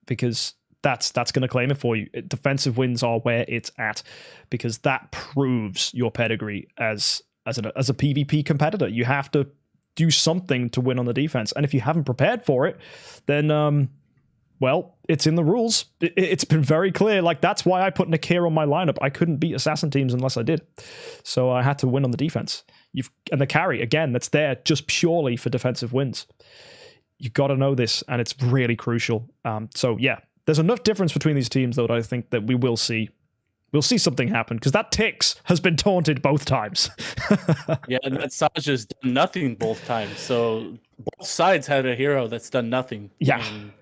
Speaker 1: because that's going to claim it for you. Defensive wins are where it's at, because that proves your pedigree as a PvP competitor. You have to do something to win on the defense, and if you haven't prepared for it, then well, it's in the rules. It's been very clear. Like, that's why I put Nakir on my lineup. I couldn't beat assassin teams unless I did, so I had to win on the defense. And the carry again, that's there just purely for defensive wins. You've got to know this, and it's really crucial. So yeah, there's enough difference between these teams, though, that I think that we will see. We'll see something happen, because that Tix has been taunted both times.
Speaker 2: Yeah, and that Saja's done nothing both times. So both sides had a hero that's done nothing.
Speaker 1: Yeah.
Speaker 2: And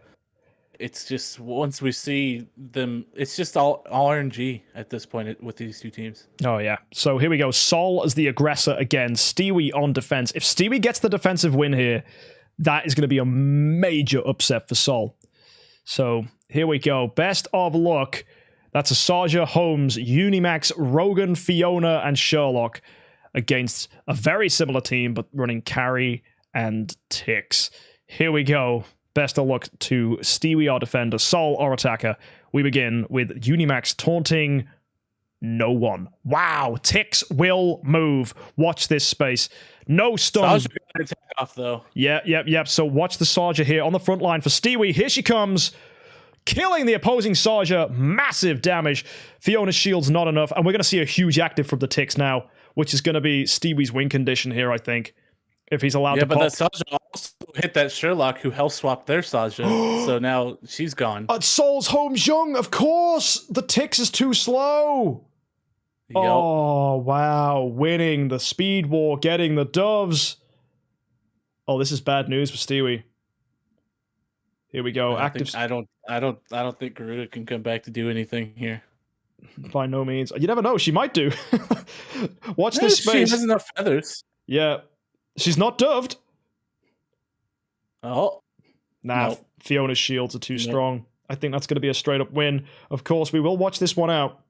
Speaker 2: it's just, once we see them, it's just all RNG at this point with these two teams.
Speaker 1: Oh, yeah. So here we go. Saul as the aggressor again. Stewie on defense. If Stewie gets the defensive win here, that is going to be a major upset for Saul. So here we go. Best of luck. That's a Saja, Holmes, Unimax, Rogan, Fiona, and Sherlock against a very similar team, but running Carry and Tix. Here we go. Best of luck to Stewie, our defender, Saul, our attacker. We begin with Unimax taunting no one. Wow, Tix will move. Watch this space. No stun.
Speaker 2: Saja got to take off, though.
Speaker 1: Yep. So watch the Saja here on the front line for Stewie. Here she comes. Killing the opposing Saja. Massive damage. Fiona's shield's not enough. And we're going to see a huge active from the Tix now, which is going to be Stewie's win condition here, I think. If he's allowed to pop.
Speaker 2: Yeah, but that Saja also hit that Sherlock who health swapped their Saja. So now she's gone.
Speaker 1: Saul's Holmes Young, of course. The Tix is too slow. Yep. Oh, wow. Winning the speed war, getting the doves. Oh, this is bad news for Stewie. Here we go.
Speaker 2: I don't think Garuda can come back to do anything here.
Speaker 1: By no means. You never know. She might do. Watch this space.
Speaker 2: She has enough feathers.
Speaker 1: Yeah. She's not doved.
Speaker 2: Oh.
Speaker 1: Nah,
Speaker 2: nope.
Speaker 1: Fiona's shields are too strong. I think that's going to be a straight up win. Of course, we will watch this one out.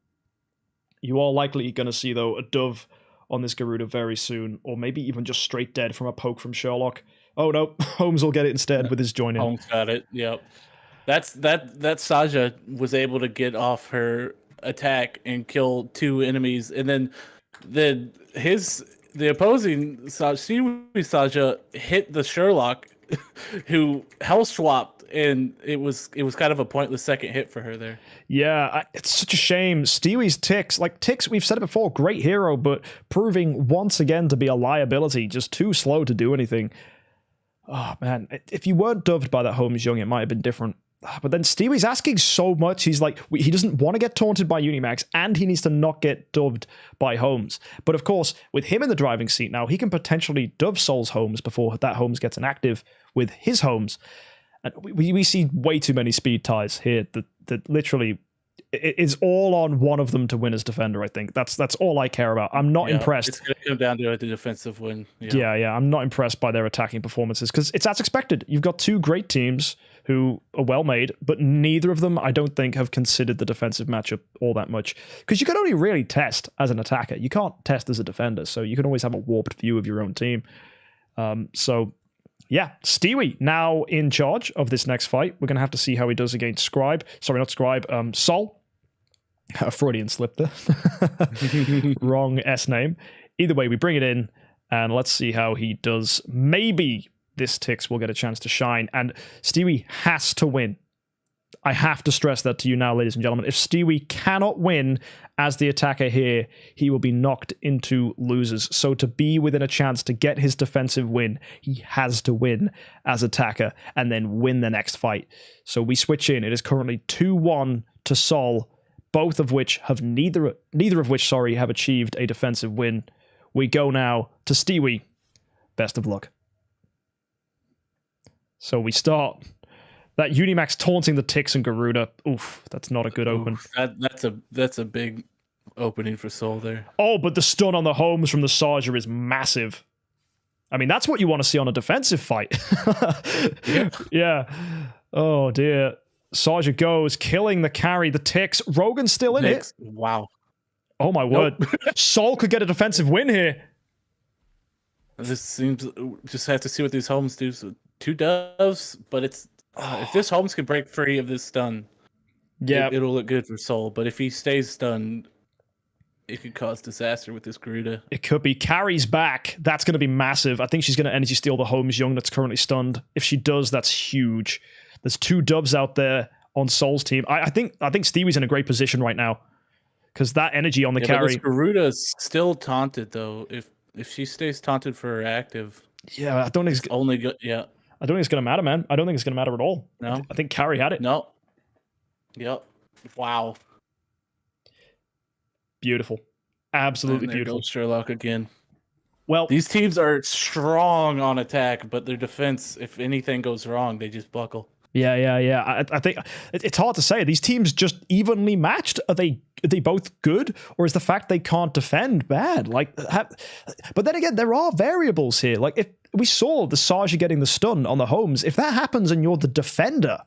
Speaker 1: You are likely going to see, though, a dove on this Garuda very soon, or maybe even just straight dead from a poke from Sherlock. Oh, no. Holmes will get it instead with his join in.
Speaker 2: Holmes got it. Yep. That Saja was able to get off her attack and kill 2 enemies, and then the opposing Saja hit the Sherlock, who health swapped, and it was kind of a pointless second hit for her there.
Speaker 1: Yeah, it's such a shame. Stewie's Tix, Tix, we've said it before, great hero, but proving once again to be a liability, just too slow to do anything. Oh, man, if you weren't doved by that Holmes Young, it might have been different. But then Stewie's asking so much. He's like, he doesn't want to get taunted by Unimax, and he needs to not get doved by Holmes. But of course, with him in the driving seat now, he can potentially dove Soul's Holmes before that Holmes gets an active with his Holmes. And we see way too many speed ties here that literally it is all on one of them to win as defender, I think. That's all I care about. I'm not impressed.
Speaker 2: It's going to come down to the defensive win.
Speaker 1: Yeah, I'm not impressed by their attacking performances, because it's as expected. You've got 2 great teams who are well made, but neither of them, I don't think, have considered the defensive matchup all that much. Because you can only really test as an attacker. You can't test as a defender, so you can always have a warped view of your own team. So yeah, Stewie now in charge of this next fight. We're going to have to see how he does against Scribe. Sorry, not Scribe, Saul. A Freudian slip there. Wrong S name. Either way, we bring it in, and let's see how he does. Maybe this Tix will get a chance to shine, and Stewie has to win. I have to stress that to you now, ladies and gentlemen. If Stewie cannot win as the attacker here, he will be knocked into losers. So to be within a chance to get his defensive win, he has to win as attacker and then win the next fight. So we switch in. It is currently 2-1 to Saul, both of which have neither of which have achieved a defensive win. We go now to Stewie. Best of luck. So we start. That Unimax taunting the Ticks and Garuda. Oof, that's not a good open.
Speaker 2: That's a big opening for Soul there.
Speaker 1: Oh, but the stun on the Homes from the Saja is massive. I mean, that's what you want to see on a defensive fight. Yeah. Oh, dear. Saja goes, killing the carry. The Ticks. Rogan's still in it.
Speaker 2: Wow.
Speaker 1: Oh, my word. Soul could get a defensive win here.
Speaker 2: This seems... Just have to see what these Homes do. So 2 doves, but it's... if this Homes can break free of this stun, it'll look good for Soul. But if he stays stunned, it could cause disaster with this Garuda.
Speaker 1: It could be. Carries back. That's going to be massive. I think she's going to energy steal the Homes Young that's currently stunned. If she does, that's huge. There's 2 doves out there on Soul's team. I think Stewie's in a great position right now because that energy on the carry. But
Speaker 2: this Garuda is still taunted though. If she stays taunted for her active,
Speaker 1: I don't think it's
Speaker 2: only good. Yeah,
Speaker 1: I don't think it's going to matter, man. I don't think it's going to matter at all.
Speaker 2: No,
Speaker 1: I think carry had it.
Speaker 2: No. Yep. Wow.
Speaker 1: Beautiful. Absolutely beautiful.
Speaker 2: Goes Sherlock again.
Speaker 1: Well,
Speaker 2: these teams are strong on attack, but their defense, if anything goes wrong, they just buckle.
Speaker 1: Yeah. I think it's hard to say. Are these teams just evenly matched? Are they both good, or is the fact they can't defend bad? But then again, there are variables here. Like if we saw the Saja getting the stun on the Homes, if that happens and you're the defender,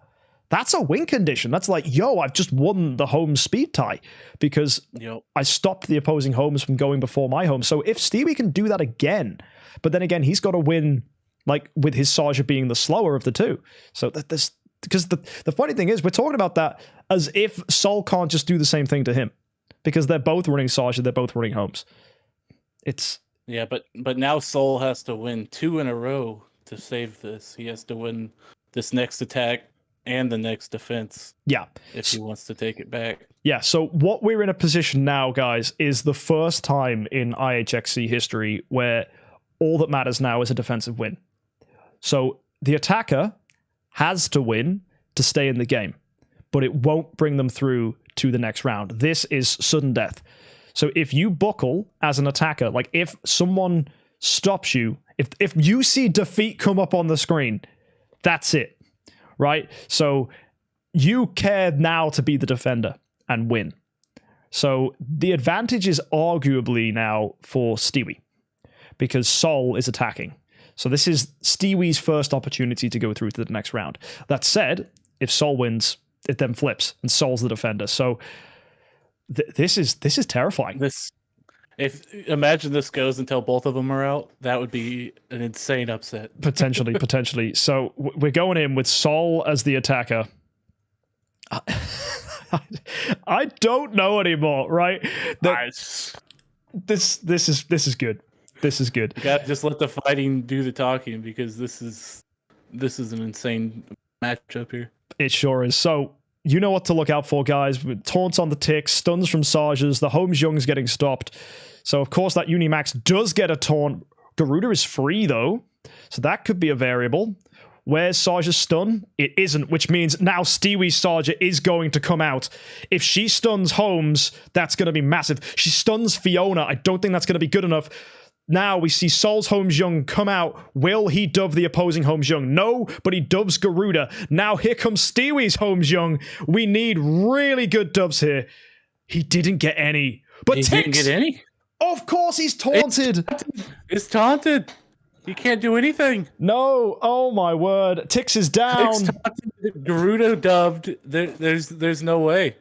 Speaker 1: that's a win condition. That's like, yo, I've just won the home speed tie because I stopped the opposing Homes from going before my home. So if Stewie can do that again, but then again, he's got to win like with his Saja being the slower of the 2. So because the funny thing is, we're talking about that as if Saul can't just do the same thing to him because they're both running Saja, they're both running Homes.
Speaker 2: But now Soul has to win 2 in a row to save this. He has to win this next attack and the next defense.
Speaker 1: Yeah.
Speaker 2: If he wants to take it back.
Speaker 1: Yeah, so what we're in a position now, guys, is the first time in IHXC history where all that matters now is a defensive win. So the attacker has to win to stay in the game, but it won't bring them through to the next round. This is sudden death. So if you buckle as an attacker, like if someone stops you, if you see defeat come up on the screen, that's it, right? So you care now to be the defender and win. So the advantage is arguably now for Stewie because Saul is attacking. So this is Stewie's first opportunity to go through to the next round. That said, if Saul wins, it then flips and Saul's the defender. So this is terrifying.
Speaker 2: Imagine this goes until both of them are out. That would be an insane upset.
Speaker 1: Potentially. So we're going in with Saul as the attacker. I don't know anymore, right? This is good. This is good.
Speaker 2: You gotta just let the fighting do the talking because this is an insane matchup here.
Speaker 1: It sure is. So you know what to look out for, guys. With taunts on the Ticks, stuns from Sajas, the Homes Young's getting stopped. So of course that Unimax does get a taunt. Garuda is free though, so that could be a variable. Where's Saja's stun? It isn't, which means now Stewie's Saja is going to come out. If she stuns Homes, that's going to be massive. She stuns Fiona. I don't think that's going to be good enough. Now we see Saul's Homes Young come out. Will he dove the opposing Homes Young? No, but he doves Garuda. Now here comes Stewie's Homes Young. We need really good doves here. He didn't get any. But
Speaker 2: he didn't get any?
Speaker 1: Of course he's taunted.
Speaker 2: It's taunted. He can't do anything.
Speaker 1: No. Oh my word. Tix is down.
Speaker 2: Garuda dubbed. There's no way.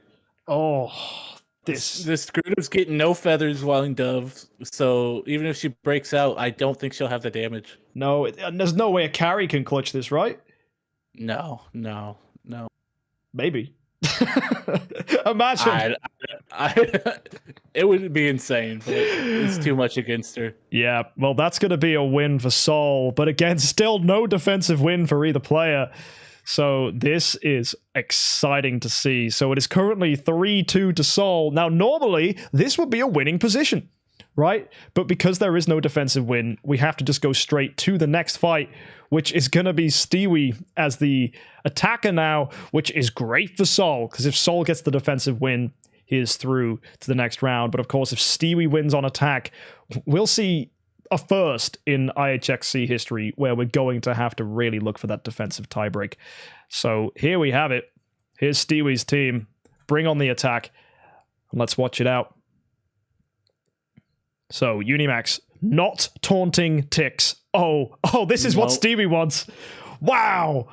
Speaker 1: Oh.
Speaker 2: This Garuda's getting no feathers while in dove, so even if she breaks out, I don't think she'll have the damage.
Speaker 1: No, there's no way a carry can clutch this, right?
Speaker 2: No.
Speaker 1: Maybe. Imagine.
Speaker 2: It would be insane, but it's too much against her.
Speaker 1: Yeah, well, that's going to be a win for Saul, but again, still no defensive win for either player. So this is exciting to see. So it is currently 3-2 to Saul. Now, normally, this would be a winning position, right? But because there is no defensive win, we have to just go straight to the next fight, which is going to be Stewie as the attacker now, which is great for Saul, because if Saul gets the defensive win, he is through to the next round. But of course, if Stewie wins on attack, we'll see a first in IHXC history where we're going to have to really look for that defensive tiebreak. So here we have it. Here's Stewie's team. Bring on the attack. And let's watch it out. So Unimax not taunting ticks. Oh, this is what Stewie wants. Wow.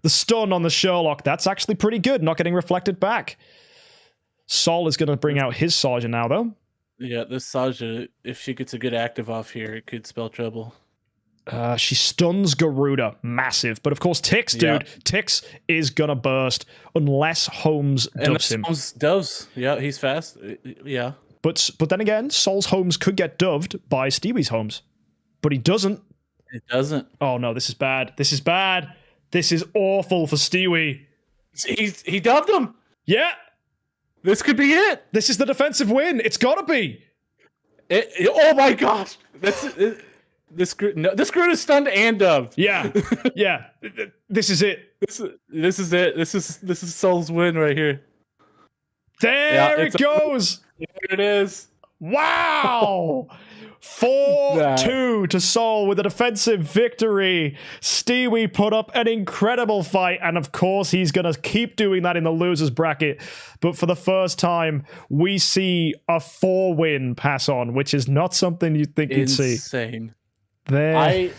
Speaker 1: The stun on the Sherlock. That's actually pretty good. Not getting reflected back. Saul is going to bring out his Saja now, though.
Speaker 2: Yeah, this Saja, if she gets a good active off here, it could spell trouble.
Speaker 1: She stuns Garuda. Massive. But of course, Tix, dude. Yeah. Tix is going to burst unless Holmes dubs him.
Speaker 2: Holmes does. Yeah, he's fast. Yeah.
Speaker 1: But then again, Saul's Holmes could get doved by Stewie's Holmes. But he doesn't.
Speaker 2: It doesn't.
Speaker 1: Oh, no, this is bad. This is bad. This is awful for Stewie.
Speaker 2: He dubbed him.
Speaker 1: Yeah.
Speaker 2: This could be it.
Speaker 1: This is the defensive win. It's got to be.
Speaker 2: Oh, my gosh. This Groot is stunned and dubbed.
Speaker 1: Yeah. Yeah. This is it.
Speaker 2: This is it. This is Soul's win right here.
Speaker 1: There it goes.
Speaker 2: There it is.
Speaker 1: Wow. 4-2 to Seoul with a defensive victory. Stewie put up an incredible fight, and of course he's going to keep doing that in the losers bracket. But for the first time, we see a 4-win pass on, which is not something you'd think you'd see.
Speaker 2: Insane.
Speaker 1: There.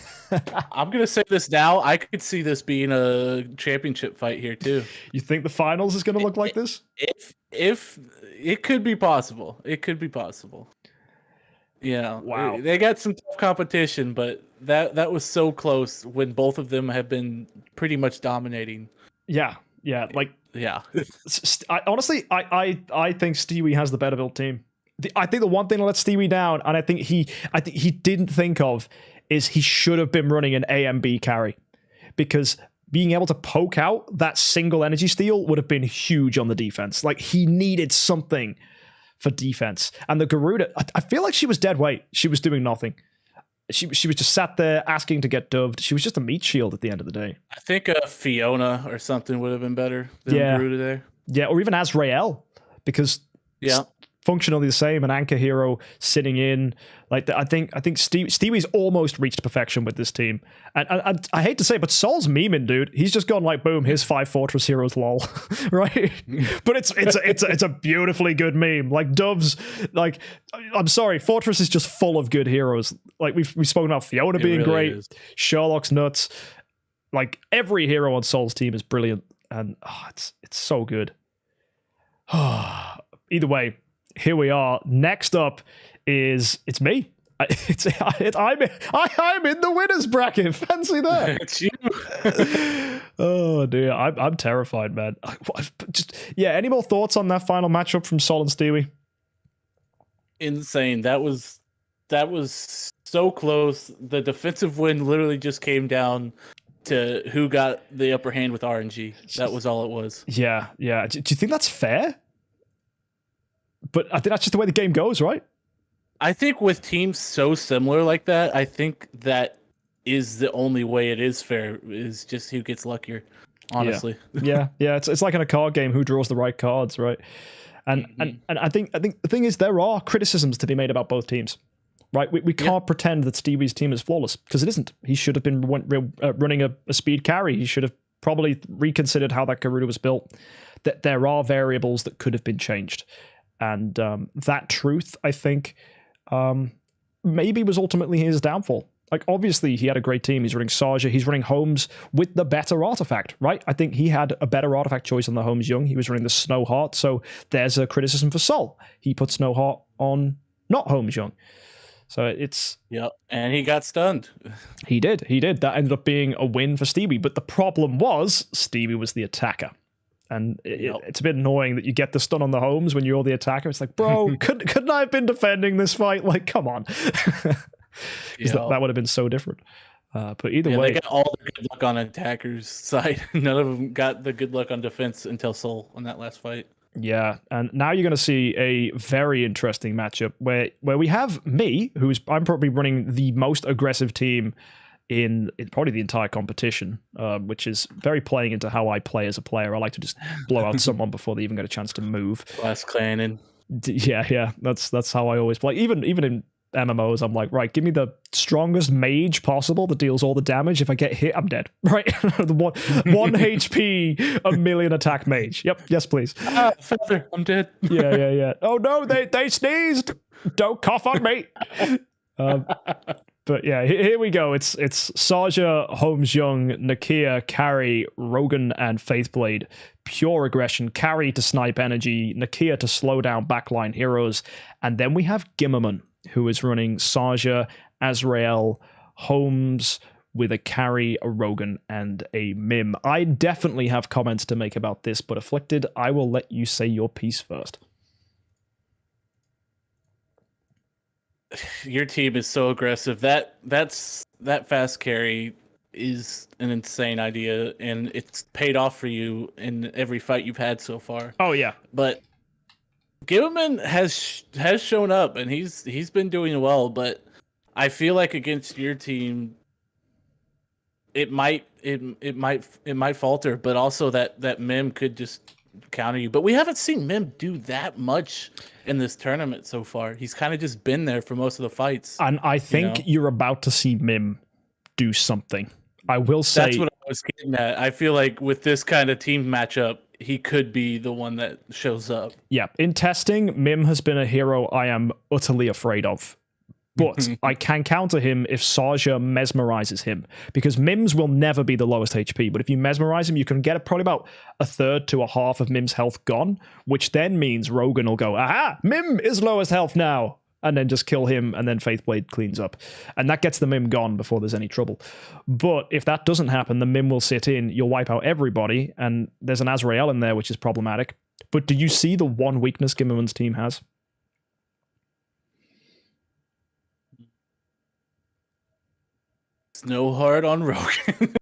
Speaker 2: I'm going to say this now. I could see this being a championship fight here too.
Speaker 1: You think the finals is going to look like this?
Speaker 2: If it could be possible. It could be possible. Yeah,
Speaker 1: wow.
Speaker 2: They got some tough competition, but that was so close when both of them have been pretty much dominating.
Speaker 1: Yeah.
Speaker 2: Yeah.
Speaker 1: Honestly, I think Stewie has the better built team. I think the one thing that let Stewie down, and I think he didn't think of, is he should have been running an AMB carry, because being able to poke out that single energy steal would have been huge on the defense. Like, he needed something for defense. And the Garuda, I feel like she was dead weight. She was doing nothing. She was just sat there asking to get dubbed. She was just a meat shield at the end of the day.
Speaker 2: I think a Fiona or something would have been better than Garuda there.
Speaker 1: Yeah, or even Azrael, because functionally the same, an anchor hero sitting in. Like, I think Stewie's almost reached perfection with this team. And I hate to say it, but Saul's memeing, dude. He's just gone like, boom, here's 5 Fortress heroes, lol. Right? But it's a beautifully good meme. Like, Doves, like, I'm sorry, Fortress is just full of good heroes. Like, we've spoken about Fiona being really great. Is. Sherlock's nuts. Like, every hero on Saul's team is brilliant. And it's so good. Either way, here we are. Next up is it's me. I'm in the winners bracket. Fancy that.
Speaker 2: It's you.
Speaker 1: Oh dear, I'm terrified, man. Any more thoughts on that final matchup from Saul and Stewie?
Speaker 2: Insane. That was so close. The defensive win literally just came down to who got the upper hand with RNG. That was all it was.
Speaker 1: Yeah. Do you think that's fair? But I think that's just the way the game goes, right?
Speaker 2: I think with teams so similar like that, I think that is the only way it is fair, is just who gets luckier, honestly.
Speaker 1: Yeah. It's like in a card game, who draws the right cards, right? And I think the thing is, there are criticisms to be made about both teams, right? We can't pretend that Stevie's team is flawless, because it isn't. He should have been running a speed carry. He should have probably reconsidered how that Garuda was built. That there are variables that could have been changed. And that truth, I think, maybe was ultimately his downfall. Like, obviously, he had a great team. He's running Saja. He's running Holmes with the better artifact, right? I think he had a better artifact choice on the Holmes Young. He was running the Snow Heart. So there's a criticism for Saul. He put Snow Heart on not Holmes Young. So it's...
Speaker 2: Yep, and he got stunned.
Speaker 1: He did. That ended up being a win for Stewie. But the problem was, Stewie was the attacker. And it's a bit annoying that you get the stun on the Holmes when you're the attacker. It's like, bro, couldn't I have been defending this fight? Like, come on. That would have been so different. But either way...
Speaker 2: They got all the good luck on attackers' side. None of them got the good luck on defense until Soul on that last fight.
Speaker 1: Yeah, and now you're going to see a very interesting matchup where we have me, I'm probably running the most aggressive team in probably the entire competition, which is very playing into how I play as a player. I like to just blow out someone before they even get a chance to move.
Speaker 2: Last clanning.
Speaker 1: Yeah, that's how I always play. Even in MMOs, I'm like, right, give me the strongest mage possible that deals all the damage. If I get hit, I'm dead. Right? The one HP, a million attack mage. Yep, yes, please.
Speaker 2: Feather, I'm dead.
Speaker 1: Yeah. Oh no, they sneezed. Don't cough on me. But yeah, here we go. It's Saja, HXC, Nakia, Carry, Rogan, and Faithblade. Pure aggression. Carry to snipe energy, Nakia to slow down backline heroes, and then we have Gimmerman, who is running Saja, Azrael, HXC with a Carry, a Rogan, and a Mim. I definitely have comments to make about this, but Afflicted, I will let you say your piece first.
Speaker 2: Your team is so aggressive. That fast carry is an insane idea, and it's paid off for you in every fight you've had so far.
Speaker 1: Oh yeah,
Speaker 2: but Gimmerman has shown up, and he's been doing well. But I feel like against your team, it might falter. But also that Mim could just counter you. But we haven't seen Mim do that much in this tournament so far. He's kind of just been there for most of the fights.
Speaker 1: And I think you're about to see Mim do something. I will say
Speaker 2: that's what I was getting at. I feel like with this kind of team matchup, he could be the one that shows up.
Speaker 1: Yeah, in testing, Mim has been a hero I am utterly afraid of. But I can counter him if Saja mesmerizes him, because Mims will never be the lowest HP. But if you mesmerize him, you can get probably about a third to a half of Mim's health gone, which then means Rogan will go, aha, Mim is lowest health now, and then just kill him, and then Faithblade cleans up. And that gets the Mim gone before there's any trouble. But if that doesn't happen, the Mim will sit in, you'll wipe out everybody, and there's an Azrael in there, which is problematic. But do you see the one weakness Gimmerman's team has?
Speaker 2: Snowheart on Rogan.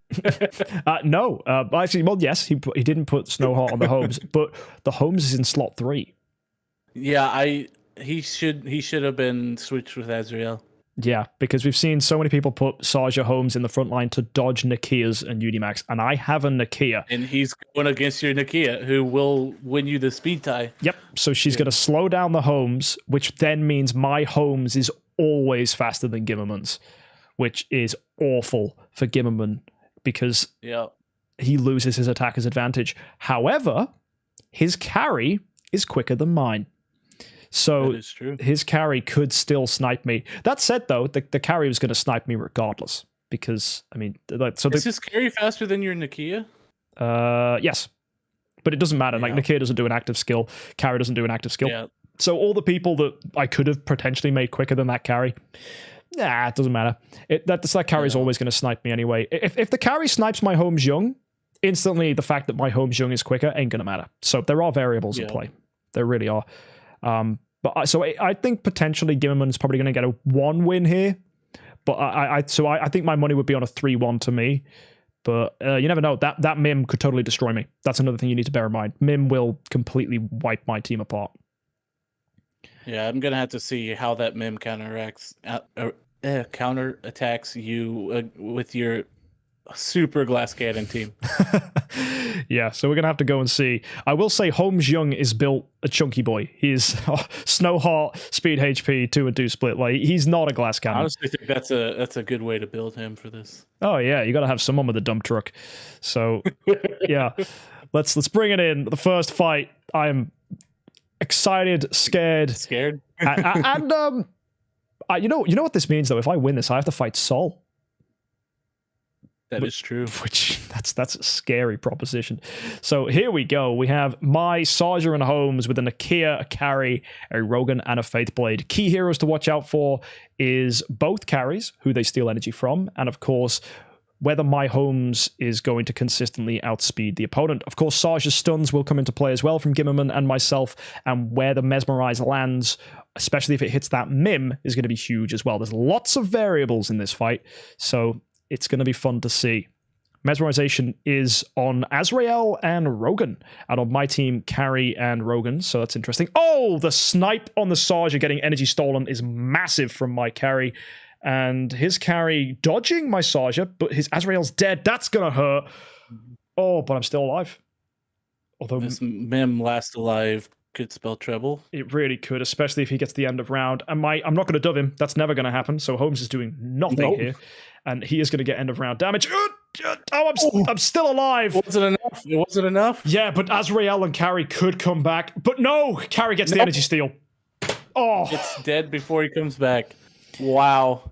Speaker 1: No, actually, well, yes, he didn't put Snowheart on the homes, but the homes is in slot 3.
Speaker 2: Yeah, he should have been switched with Azrael.
Speaker 1: Yeah, because we've seen so many people put Saja Holmes in the front line to dodge Nakia's and Unimax, and I have a Nakia.
Speaker 2: And he's going against your Nakia, who will win you the speed tie.
Speaker 1: Yep, so she's going to slow down the Holmes, which then means my Holmes is always faster than Gimmerman's, which is awful for Gimmerman because he loses his attacker's advantage. However, his carry is quicker than mine. So
Speaker 2: that is true.
Speaker 1: His carry could still snipe me. That said, though, the carry was going to snipe me regardless. Because, I mean...
Speaker 2: Is his carry faster than your Nakia?
Speaker 1: Yes. But it doesn't matter. Like, Nakia doesn't do an active skill. Carry doesn't do an active skill.
Speaker 2: Yeah.
Speaker 1: So all the people that I could have potentially made quicker than that carry... Nah, it doesn't matter. That carry is always going to snipe me anyway. If the carry snipes my HXC, instantly the fact that my HXC is quicker ain't going to matter. So there are variables at play. There really are. But I think potentially Gimmerman's probably going to get a 1 win here. But I think my money would be on a 3-1 to me. But you never know. That Mim could totally destroy me. That's another thing you need to bear in mind. Mim will completely wipe my team apart.
Speaker 2: Yeah, I'm gonna have to see how that Mim counterattacks you with your super glass cannon team.
Speaker 1: Yeah, so we're gonna have to go and see. I will say HXC is built a chunky boy. He's Snowheart, speed HP, 2 and 2 split. Like, he's not a glass cannon.
Speaker 2: I honestly think that's a good way to build him for this.
Speaker 1: Oh yeah, you gotta have someone with a dump truck. So yeah, let's bring it in. The first fight. I'm excited, scared, and you know what this means though. If I win this, I have to fight Saul.
Speaker 2: That is true.
Speaker 1: Which that's a scary proposition. So here we go. We have my Saja and Holmes with a Nakia, a carry, a Rogan, and a Faithblade. Key heroes to watch out for is both carries, who they steal energy from, and of course, whether my Holmes is going to consistently outspeed the opponent. Of course, Saja's stuns will come into play as well from Gimmerman and myself, and where the Mesmerize lands, especially if it hits that Mim, is going to be huge as well. There's lots of variables in this fight, so it's going to be fun to see. Mesmerization is on Azrael and Rogan, and on my team, Carry and Rogan, so that's interesting. Oh, the snipe on the Saja getting energy stolen is massive from my Carry, and his Carry dodging my Saja, but his Azrael's dead. That's going to hurt. Oh, but I'm still alive. Although
Speaker 2: this Mim last alive. could spell trouble.
Speaker 1: It really could, especially if he gets the end of round. And I'm not going to dub him. That's never going to happen. So Holmes is doing nothing here. And he is going to get end of round damage. I'm still alive.
Speaker 2: Was it enough? It wasn't enough?
Speaker 1: Yeah, but Azrael and Carrie could come back. But no, Carrie gets the energy steal. Oh.
Speaker 2: It's dead before he comes back. Wow.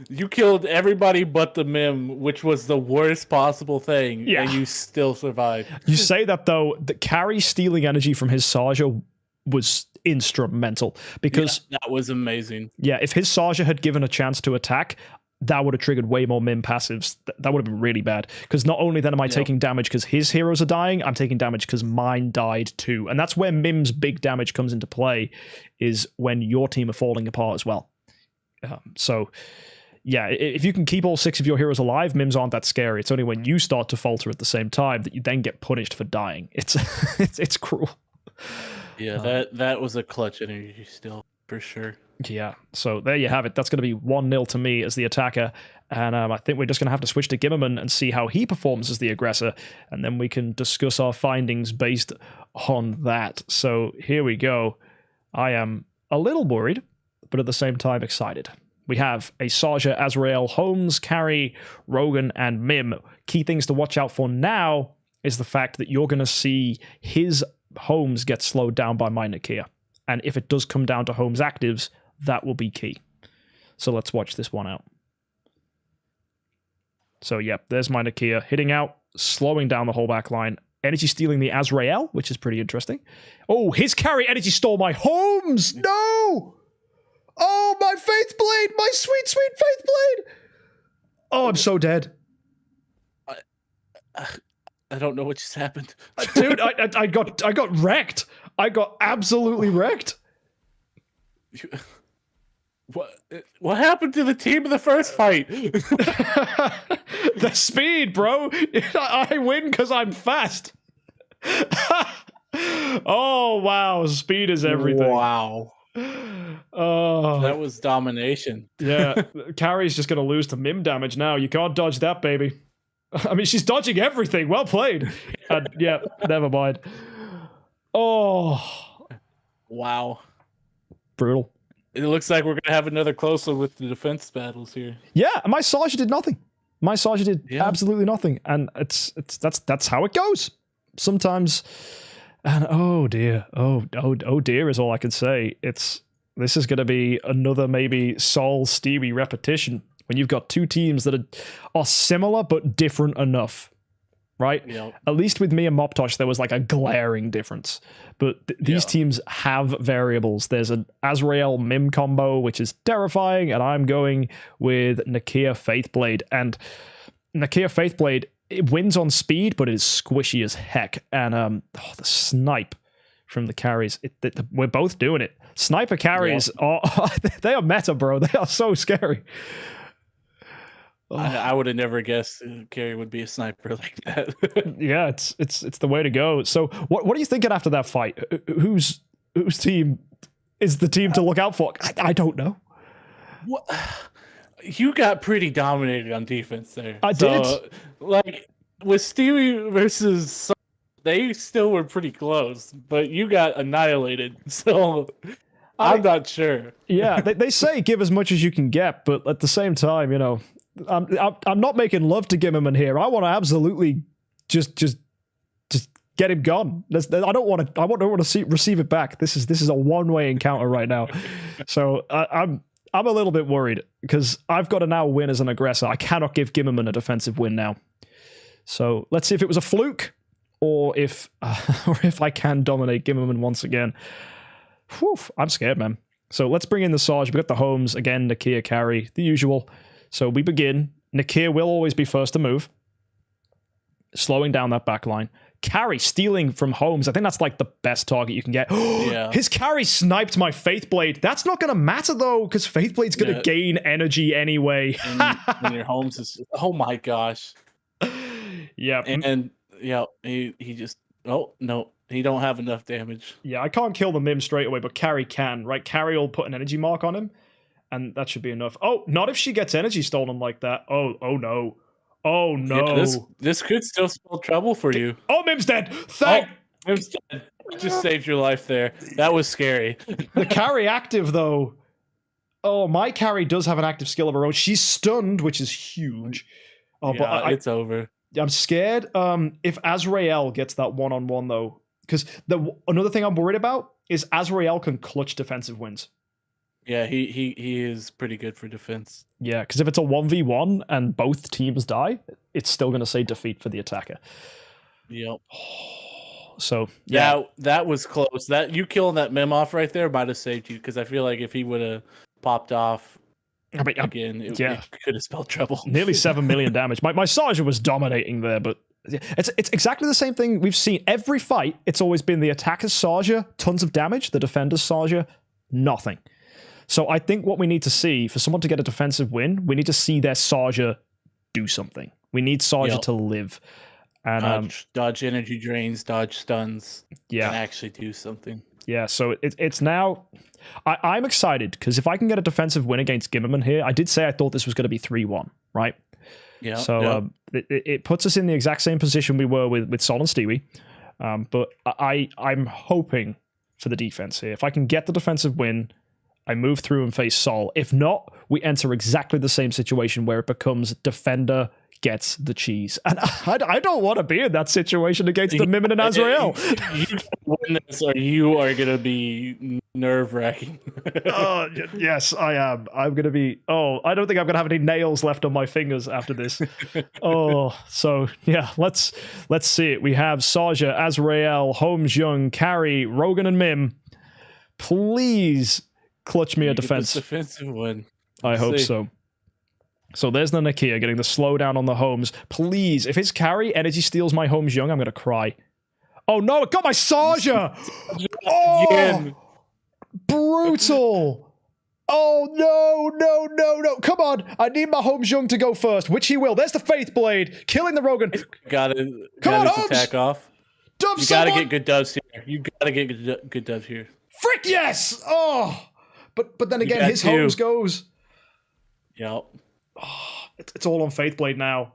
Speaker 2: You killed everybody but the Mim, which was the worst possible thing, and you still survived.
Speaker 1: You say that, though, that Carrie stealing energy from his Saja was instrumental, because...
Speaker 2: Yeah, that was amazing.
Speaker 1: Yeah, if his Saja had given a chance to attack, that would have triggered way more Mim passives. That would have been really bad, because not only then am I taking damage because his heroes are dying, I'm taking damage because mine died too. And that's where Mim's big damage comes into play, is when your team are falling apart as well. So, yeah, if you can keep all 6 of your heroes alive, Mims aren't that scary. It's only when you start to falter at the same time that you then get punished for dying. It's cruel.
Speaker 2: Yeah, that was a clutch energy still, for sure.
Speaker 1: Yeah, so there you have it. That's going to be 1-0 to me as the attacker. And I think we're just going to have to switch to Gimmerman and see how he performs as the aggressor. And then we can discuss our findings based on that. So here we go. I am a little worried, but at the same time excited. We have a Saja, Azrael, Holmes, Carrie, Rogan, and Mim. Key things to watch out for now is the fact that you're going to see his Holmes get slowed down by my Nakia. And if it does come down to Holmes actives, that will be key. So let's watch this one out. So yeah, there's my Nakia hitting out, slowing down the whole back line. Energy stealing the Azrael, which is pretty interesting. Oh, his Carrie energy stole my Holmes! No! Oh, my Faith Blade! My sweet, sweet Faith Blade! Oh, I'm so dead.
Speaker 2: I don't know what just happened.
Speaker 1: Dude, I got wrecked. I got absolutely wrecked.
Speaker 2: What happened to the team in the first fight?
Speaker 1: The speed, bro. I win because I'm fast. Oh, wow. Speed is everything.
Speaker 2: Wow.
Speaker 1: Oh,
Speaker 2: that was domination.
Speaker 1: Yeah, Carrie's just going to lose to Mim damage now. You can't dodge that, baby. I mean, she's dodging everything. Well played. Yeah, never mind. Oh.
Speaker 2: Wow.
Speaker 1: Brutal.
Speaker 2: It looks like we're going to have another close one with the defense battles here.
Speaker 1: Yeah, my Saja did nothing. My Saja did absolutely nothing. And that's how it goes. Sometimes... And oh dear, oh dear is all I can say. This is going to be another maybe Saul Stewie repetition when you've got two teams that are similar but different enough, right?
Speaker 2: Yep.
Speaker 1: At least with me and Mobtosh, there was like a glaring difference. But these teams have variables. There's an Azrael Mim combo, which is terrifying, and I'm going with Nakia Faithblade. And Nakia Faithblade, it wins on speed, but it is squishy as heck. And the snipe from the carries, we're both doing it. Sniper carries they are meta, bro. They are so scary.
Speaker 2: I would have never guessed Carrie would be a sniper like that.
Speaker 1: Yeah, it's the way to go. So what are you thinking after that fight? Whose team is the team to look out for? I don't know.
Speaker 2: What? You got pretty dominated on defense there.
Speaker 1: I did.
Speaker 2: Like, with Stewie versus Saul, they still were pretty close, but you got annihilated. So I'm not sure.
Speaker 1: Yeah, they say give as much as you can get, but at the same time, you know, I'm not making love to Gimmerman here. I want to absolutely just get him gone. I don't want to receive it back. This is a one-way encounter right now. So I'm a little bit worried because I've got to now win as an aggressor. I cannot give Gimmerman a defensive win now. So let's see if it was a fluke or if I can dominate Gimmerman once again. Whew, I'm scared, man. So let's bring in the Sarge. We got the Holmes again, Nakia carry, the usual. So we begin. Nakia will always be first to move, slowing down that back line. Carry stealing from Holmes. I think that's like the best target you can get. Yeah. His carry sniped my Faithblade. That's not going to matter though, because Faithblade's going to gain energy anyway.
Speaker 2: And your Holmes is, oh my gosh.
Speaker 1: Yeah.
Speaker 2: And yeah, he just, oh no, he don't have enough damage.
Speaker 1: Yeah, I can't kill the Mim straight away, but Carrie can, right? Carrie will put an energy mark on him, and that should be enough. Oh, not if she gets energy stolen like that. Oh no. Oh no.
Speaker 2: Yeah, this could still spell trouble for you.
Speaker 1: Oh, Mim's dead.
Speaker 2: Mim's dead. Just saved your life there. That was scary.
Speaker 1: The carry active, though. Oh, my carry does have an active skill of her own. She's stunned, which is huge. Oh,
Speaker 2: yeah,
Speaker 1: but
Speaker 2: it's over.
Speaker 1: I'm scared. If Azrael gets that one-on-one, though, because another thing I'm worried about is Azrael can clutch defensive wins.
Speaker 2: Yeah, he is pretty good for defense.
Speaker 1: Yeah, because if it's a 1v1 and both teams die, it's still going to say defeat for the attacker.
Speaker 2: Yep.
Speaker 1: So yeah,
Speaker 2: that was close. That you killing that mem off right there might have saved you, because I feel like if he would have popped off again, it could have spelled trouble.
Speaker 1: Nearly 7 million damage. My Saja was dominating there, but it's exactly the same thing we've seen every fight. It's always been the attacker's Saja, tons of damage. The defender's Saja, nothing. So I think what we need to see for someone to get a defensive win, we need to see their Saja do something. We need Saja to live. And
Speaker 2: dodge energy drains, dodge stuns, and actually do something.
Speaker 1: Yeah, so it's now... I'm excited, because if I can get a defensive win against Gimmerman here, I did say I thought this was going to be 3-1, right?
Speaker 2: Yeah.
Speaker 1: So it puts us in the exact same position we were with Saul and Stewie. But I'm hoping for the defense here. If I can get the defensive win, I move through and face Saul. If not, we enter exactly the same situation where it becomes defender gets the cheese. And I don't want to be in that situation against the Mimmin and Azrael.
Speaker 2: You win this, or you are going to be nerve-wracking.
Speaker 1: Oh, yes, I am. I'm going to be... Oh, I don't think I'm going to have any nails left on my fingers after this. Oh, so, yeah, let's see it. We have Saja, Azrael, Holmes Young, Carrie, Rogan, and Mim. Please clutch me a defense.
Speaker 2: Defensive win.
Speaker 1: I hope so. So there's the Nakia getting the slowdown on the Holmes. Please, if his carry energy steals my Holmes Young, I'm going to cry. Oh no, it got my Saja! Oh! Brutal! Oh no. Come on, I need my Holmes Young to go first, which he will. There's the Faith Blade, killing the Rogan.
Speaker 2: Got his attack off. You got to get good dubs here. You got to get good dubs here.
Speaker 1: Frick yes! Oh! But then again, his Holmes goes.
Speaker 2: Yep.
Speaker 1: Oh, it's all on Faith Blade now.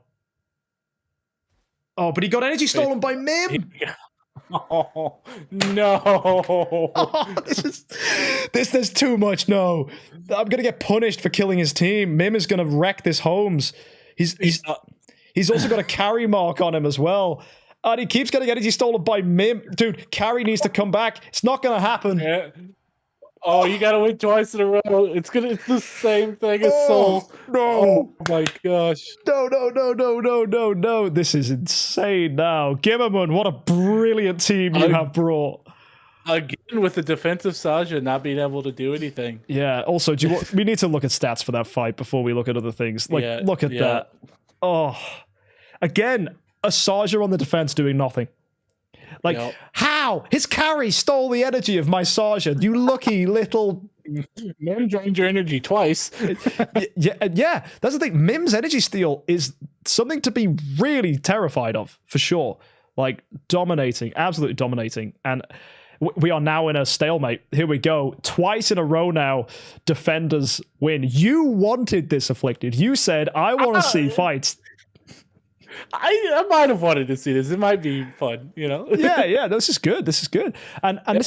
Speaker 1: Oh, but he got energy stolen by Mim.
Speaker 2: Oh no!
Speaker 1: Oh, this is too much. No, I'm gonna get punished for killing his team. Mim is gonna wreck this Holmes. He's also got a carry mark on him as well, and he keeps getting energy stolen by Mim. Dude, carry needs to come back. It's not gonna happen.
Speaker 2: Yeah. Oh, you gotta win twice in a row. It's the same thing as Soul.
Speaker 1: No.
Speaker 2: Oh my gosh.
Speaker 1: No. This is insane now. Gimmerman, what a brilliant team you have brought.
Speaker 2: Again, with the defensive Saja not being able to do anything.
Speaker 1: Yeah, also, we need to look at stats for that fight before we look at other things. Look at that. Oh. Again, a Saja on the defense doing nothing. How? His carry stole the energy of my Saja. You lucky little...
Speaker 2: Mim drained your energy twice.
Speaker 1: Yeah. That's the thing. Mim's energy steal is something to be really terrified of, for sure. Dominating. Absolutely dominating. And we are now in a stalemate. Here we go. Twice in a row now, defenders win. You wanted this, Afflicted. You said, I want to see fights.
Speaker 2: I might have wanted to see this. It might be fun, you know?
Speaker 1: Yeah. This is good. And this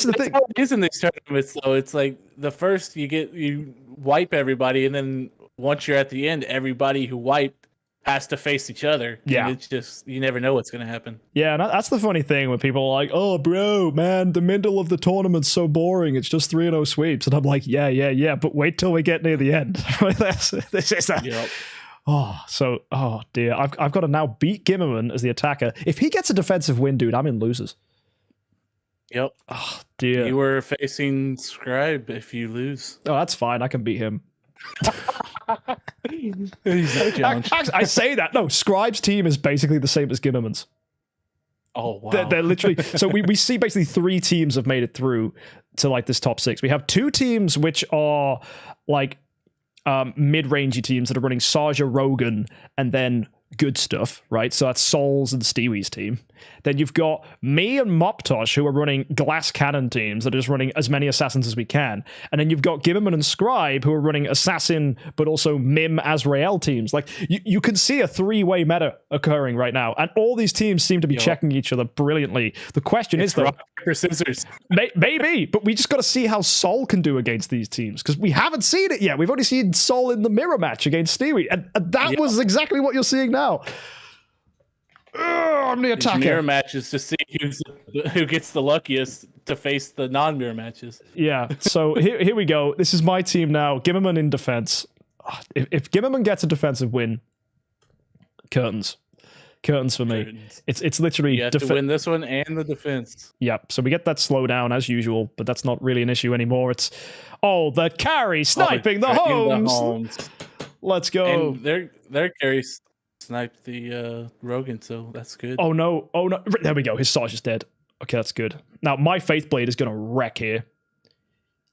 Speaker 1: is the thing.
Speaker 2: How it is in these tournaments, though. It's like the first you wipe everybody, and then once you're at the end, everybody who wiped has to face each other.
Speaker 1: Yeah.
Speaker 2: And it's just, you never know what's going to happen.
Speaker 1: Yeah, and that's the funny thing when people are like, oh, bro, man, the middle of the tournament's so boring. It's just 3-0 sweeps. And I'm like, yeah. But wait till we get near the end. This is that.
Speaker 2: Yep.
Speaker 1: Oh dear. I've got to now beat Gimmerman as the attacker. If he gets a defensive win, dude, I'm in losers.
Speaker 2: Yep.
Speaker 1: Oh dear.
Speaker 2: You were facing Scribe if you lose.
Speaker 1: Oh, that's fine. I can beat him.
Speaker 2: He's no challenge.
Speaker 1: I say that. No, Scribe's team is basically the same as Gimmerman's.
Speaker 2: Oh, wow.
Speaker 1: They're literally... So we see basically 3 teams have made it through to this top 6. We have 2 teams which are mid-rangey teams that are running Saja, Rogan, and then good stuff, right? So that's Saul's and Stewie's team. Then you've got me and Mobtosh, who are running glass cannon teams that are just running as many assassins as we can. And then you've got Gimmerman and Scribe, who are running assassin, but also Mim Azrael teams. Like, you can see a three-way meta occurring right now. And all these teams seem to be checking each other brilliantly. The question is, though...
Speaker 2: rock, paper, scissors.
Speaker 1: Maybe, but we just got to see how Saul can do against these teams, because we haven't seen it yet. We've only seen Saul in the mirror match against Stewie, and that was exactly what you're seeing now. I'm the attacker.
Speaker 2: Mirror matches to see who gets the luckiest to face the non-mirror matches.
Speaker 1: Yeah, so here we go. This is my team now. Gimmerman in defense. If Gimmerman gets a defensive win, curtains for me. Curtains. It's literally...
Speaker 2: You have to win this one and the defense.
Speaker 1: Yep, so we get that slowdown as usual, but that's not really an issue anymore. It's, the carry sniping the homes. Let's go.
Speaker 2: And their carry sniped the Rogan, so that's good.
Speaker 1: Oh no. There we go. His Sarge is dead. Okay, that's good. Now, my Faith Blade is going to wreck here.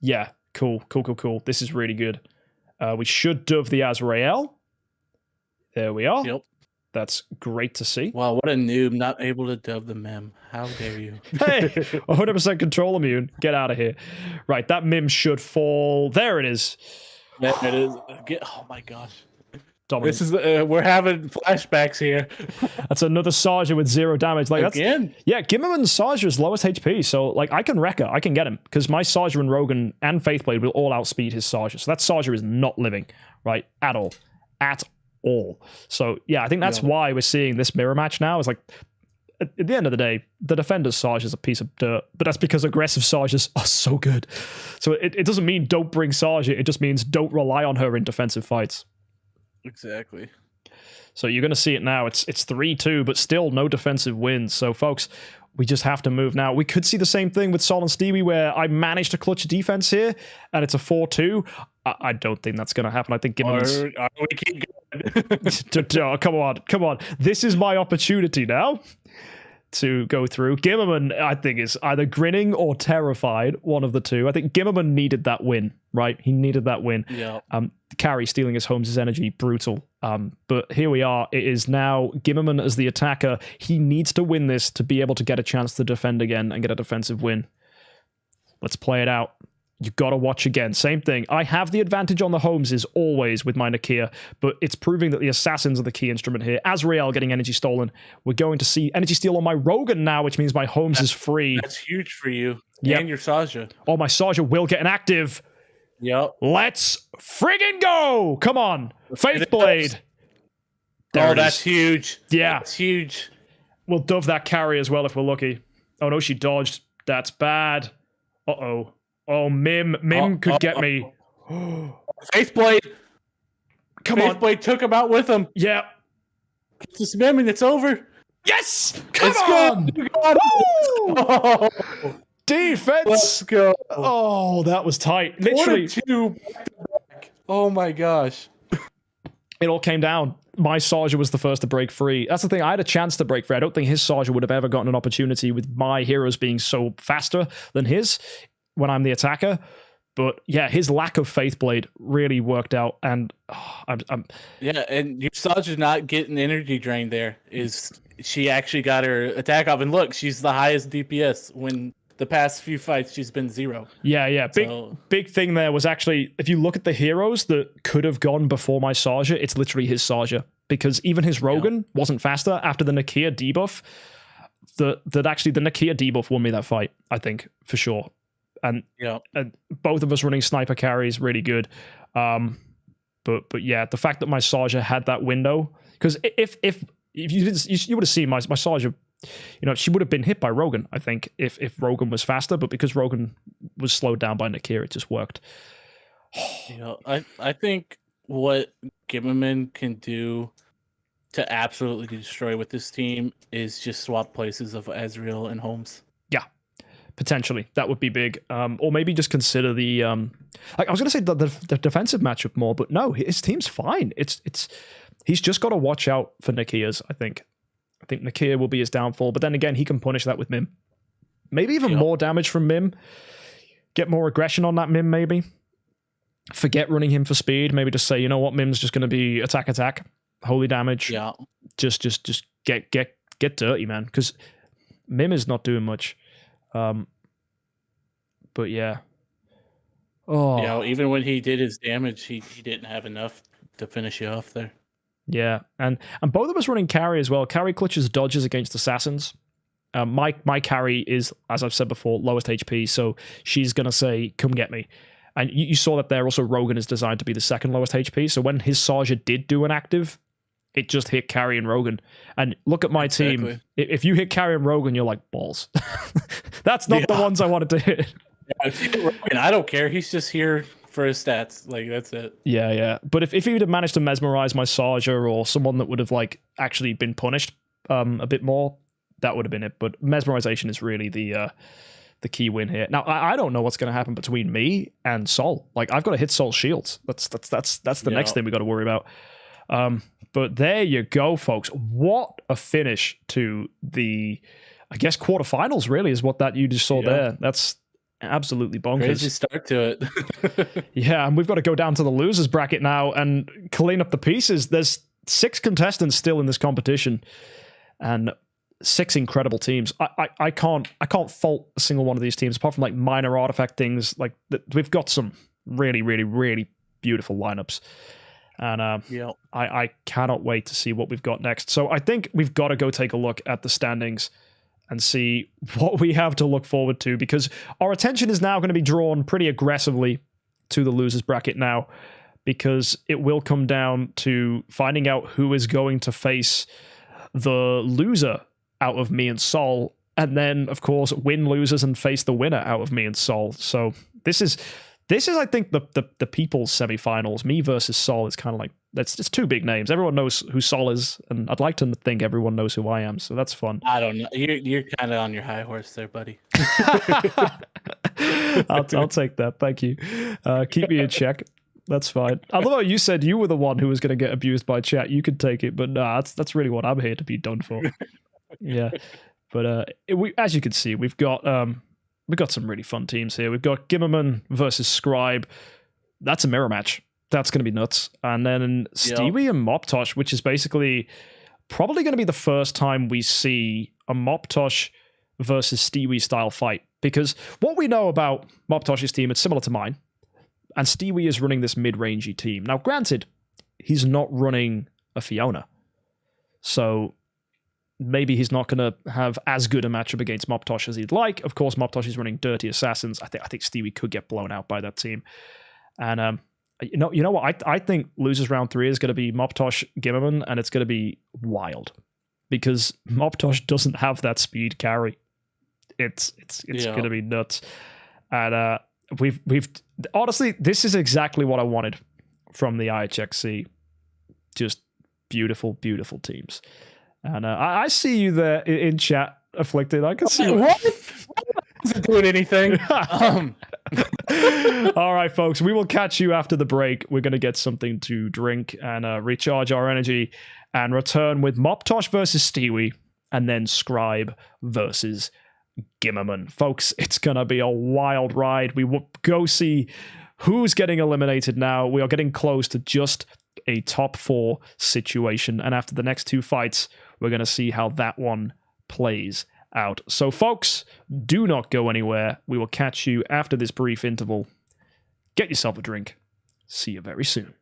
Speaker 1: Yeah, cool. This is really good. We should dove the Azrael. There we are.
Speaker 2: Yep.
Speaker 1: That's great to see.
Speaker 2: Wow, what a noob, not able to dove the Mem. How dare you?
Speaker 1: Hey, 100% control immune. Get out of here. Right, that Mim should fall. There it is.
Speaker 2: There it is. Oh my gosh.
Speaker 1: Dominant.
Speaker 2: This is we're having flashbacks here.
Speaker 1: That's another Sarja with 0 damage. Like
Speaker 2: again?
Speaker 1: Yeah, Gimmerman's Sarja is lowest HP, so like I can wreck her. I can get him because my Sarja and Rogan and Faithblade will all outspeed his Sarja. So that Sarja is not living, right? At all. So yeah, I think that's why we're seeing this mirror match now. Is like at the end of the day, the defender's Sarge is a piece of dirt, but that's because aggressive Sarges are so good. So it doesn't mean don't bring Sarge, it just means don't rely on her in defensive fights.
Speaker 2: Exactly.
Speaker 1: So you're going to see it now. It's 3-2, but still no defensive wins. So folks, we just have to move now. We could see the same thing with Saul and Stewie, where I managed to clutch a defense here, and it's a 4-2. I don't think that's going to happen. I think Gimmerman's...
Speaker 2: we keep going.
Speaker 1: Come on. This is my opportunity now to go through. Gimmerman, I think, is either grinning or terrified, one of the two. I think Gimmerman needed that win, right? He needed that win.
Speaker 2: Yeah.
Speaker 1: Carry stealing his Holmes' energy, brutal. But here we are. It is now Gimmerman as the attacker. He needs to win this to be able to get a chance to defend again and get a defensive win. Let's play it out. You've got to watch again. Same thing. I have the advantage on the Holmes as always with my Nakia, but it's proving that the assassins are the key instrument here. Azrael getting energy stolen. We're going to see energy steal on my Rogan now, which means my Holmes is free.
Speaker 2: That's huge for you.
Speaker 1: Yep.
Speaker 2: And your Saja.
Speaker 1: Oh, my Saja will get an active.
Speaker 2: Yep.
Speaker 1: Let's friggin' go. Come on. Faith Blade.
Speaker 2: Oh, that's huge.
Speaker 1: Yeah.
Speaker 2: That's huge.
Speaker 1: We'll dove that carry as well if we're lucky. Oh, no, she dodged. That's bad. Uh-oh. Oh, Mim could get me.
Speaker 2: Faithblade.
Speaker 1: Come on.
Speaker 2: Faithblade took him out with him.
Speaker 1: Yeah.
Speaker 2: It's this Mim and it's over.
Speaker 1: Yes! Come on!
Speaker 2: Oh.
Speaker 1: Defense!
Speaker 2: Let's go.
Speaker 1: Oh, that was tight. Literally.
Speaker 2: 2 back-to-back. Oh my gosh.
Speaker 1: It all came down. My Saja was the first to break free. That's the thing. I had a chance to break free. I don't think his Saja would have ever gotten an opportunity with my heroes being so faster than his when I'm the attacker. But yeah, his lack of Faithblade really worked out. And
Speaker 2: yeah, and your Saja not getting energy drained there is she actually got her attack off. And look, she's the highest DPS when the past few fights she's been 0.
Speaker 1: Yeah. Big thing there was actually, if you look at the heroes that could have gone before my Saja, it's literally his Saja. Because even his Rogan wasn't faster after the Nakia debuff. That actually the Nakia debuff won me that fight, I think, for sure. And both of us running sniper carries really good. But yeah, the fact that my Saja had that window, because if you didn't, you would have seen my Saja, she would have been hit by Rogan, I think, if Rogan was faster, but because Rogan was slowed down by Nakia, it just worked.
Speaker 2: I think what Gimmerman can do to absolutely destroy with this team is just swap places of Azrael and Holmes.
Speaker 1: Yeah, potentially. That would be big. Or maybe just consider the... I was going to say the defensive matchup more, but no, his team's fine. He's just got to watch out for Nakia's, I think. I think Nakia will be his downfall, but then again, he can punish that with Mim. Maybe even more damage from Mim. Get more aggression on that Mim, maybe. Forget running him for speed. Maybe just say, you know what, Mim's just going to be attack. Holy damage.
Speaker 2: Yeah.
Speaker 1: Just get dirty, man. Because Mim is not doing much. But yeah. Oh.
Speaker 2: You know, even when he did his damage, he didn't have enough to finish you off there.
Speaker 1: Yeah, and both of us running carry as well. Carry clutches dodges against assassins. My carry is, as I've said before, lowest HP, so she's going to say, come get me. And you saw that there. Also, Rogan is designed to be the second lowest HP, so when his Sarja did do an active, it just hit carry and Rogan. And look at my team. If you hit carry and Rogan, you're like, balls. That's not the ones I wanted to hit.
Speaker 2: Rogan, I don't care. He's just here for his stats. Like, that's it.
Speaker 1: Yeah. But if he'd have managed to mesmerize my Sarja or someone that would have like actually been punished a bit more, that would have been it. But mesmerization is really the key win here. Now I don't know what's going to happen between me and Saul. Like, I've got to hit Saul's shields. That's the next thing we got to worry about. But there you go, folks. What a finish to the, I guess, quarterfinals. Really is what that you just saw there. That's absolutely bonkers.
Speaker 2: Crazy start to it.
Speaker 1: Yeah, and we've got to go down to the losers bracket now and clean up the pieces. There's 6 contestants still in this competition, and 6 incredible teams. I can't fault a single one of these teams apart from like minor artifact things. Like we've got some really, really, really beautiful lineups, and I cannot wait to see what we've got next. So I think we've got to go take a look at the standings and see what we have to look forward to, because our attention is now going to be drawn pretty aggressively to the losers bracket now, because it will come down to finding out who is going to face the loser out of me and Saul, and then of course win losers and face the winner out of me and Saul. So this is I think the people's semifinals. Me versus Saul is kind of like, it's two big names. Everyone knows who Saul is, and I'd like to think everyone knows who I am, so that's fun.
Speaker 2: I don't know. You're kind of on your high horse there, buddy.
Speaker 1: I'll take that. Thank you. Keep me in check. That's fine. I love how you said you were the one who was going to get abused by chat. You could take it, but nah, that's really what I'm here to be done for. Yeah, but as you can see, we've got some really fun teams here. We've got Gimmerman versus Scribe. That's a mirror match. That's going to be nuts. And then Stewie and Mobtosh, which is basically probably going to be the first time we see a Mobtosh versus Stewie style fight. Because what we know about Mobtosh's team, it's similar to mine. And Stewie is running this mid-rangey team. Now, granted, he's not running a Fiona. So maybe he's not going to have as good a matchup against Mobtosh as he'd like. Of course, Mobtosh is running Dirty Assassins. I think Stewie could get blown out by that team. And you know what? I think losers round 3 is going to be Mobtosh Gimmerman, and it's going to be wild because Mobtosh doesn't have that speed carry. It's going to be nuts. And we've honestly, this is exactly what I wanted from the IHXC. Just beautiful, beautiful teams. And I see you there in chat, Afflicted. I can see
Speaker 2: what? Isn't doing anything.
Speaker 1: All right, folks, we will catch you after the break. We're going to get something to drink and recharge our energy and return with Mobtosh versus Stewie and then Scribe versus Gimmerman. Folks, it's going to be a wild ride. We will go see who's getting eliminated now. We are getting close to just a top 4 situation. And after the next 2 fights, we're going to see how that one plays out. So, folks, do not go anywhere. We will catch you after this brief interval. Get yourself a drink. See you very soon.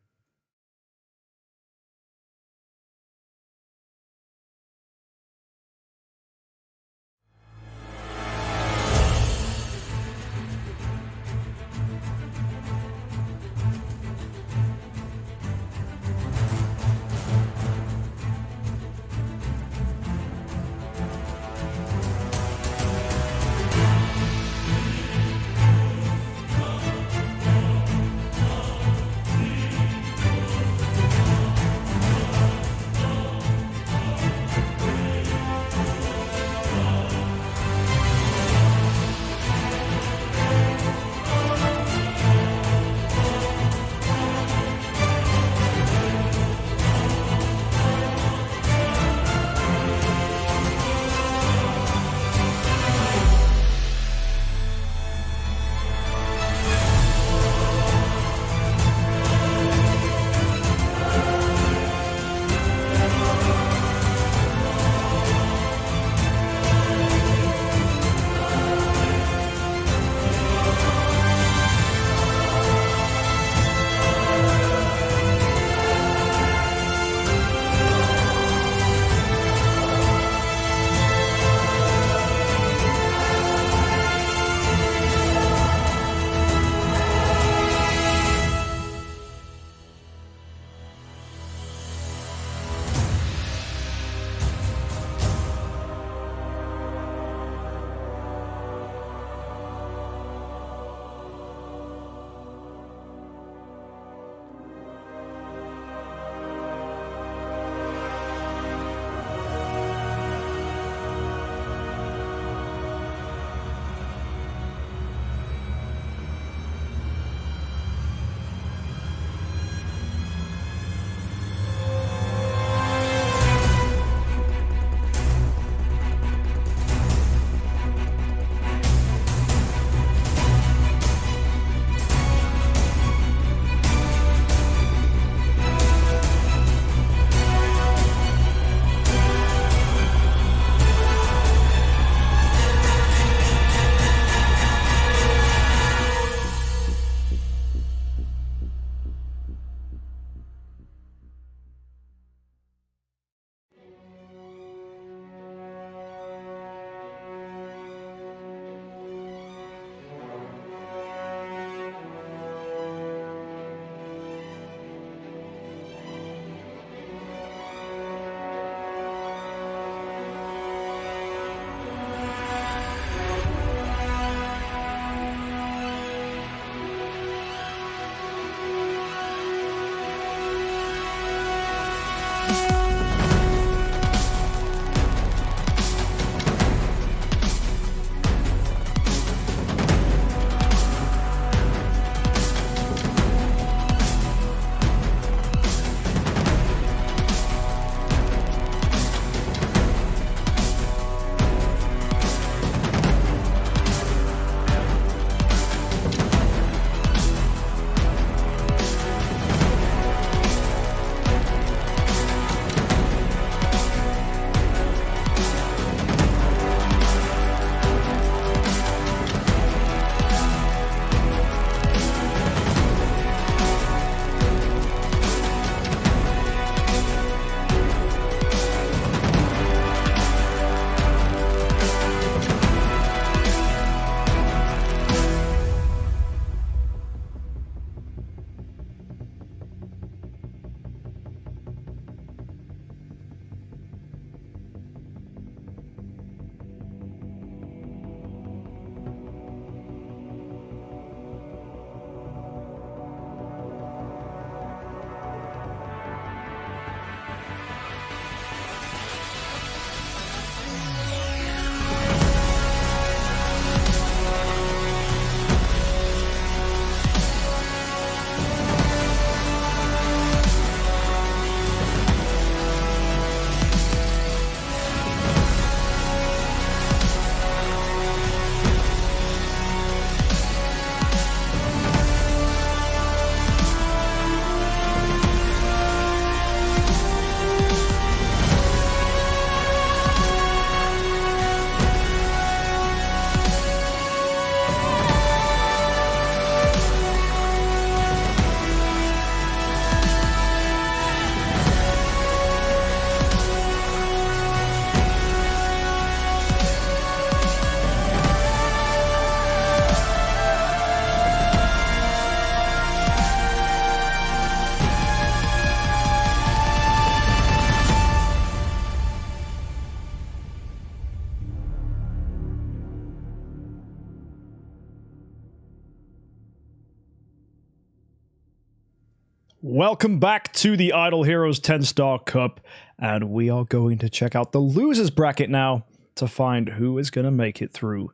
Speaker 1: Welcome back to the Idle Heroes 10-Star Cup, and we are going to check out the losers bracket now to find who is going to make it through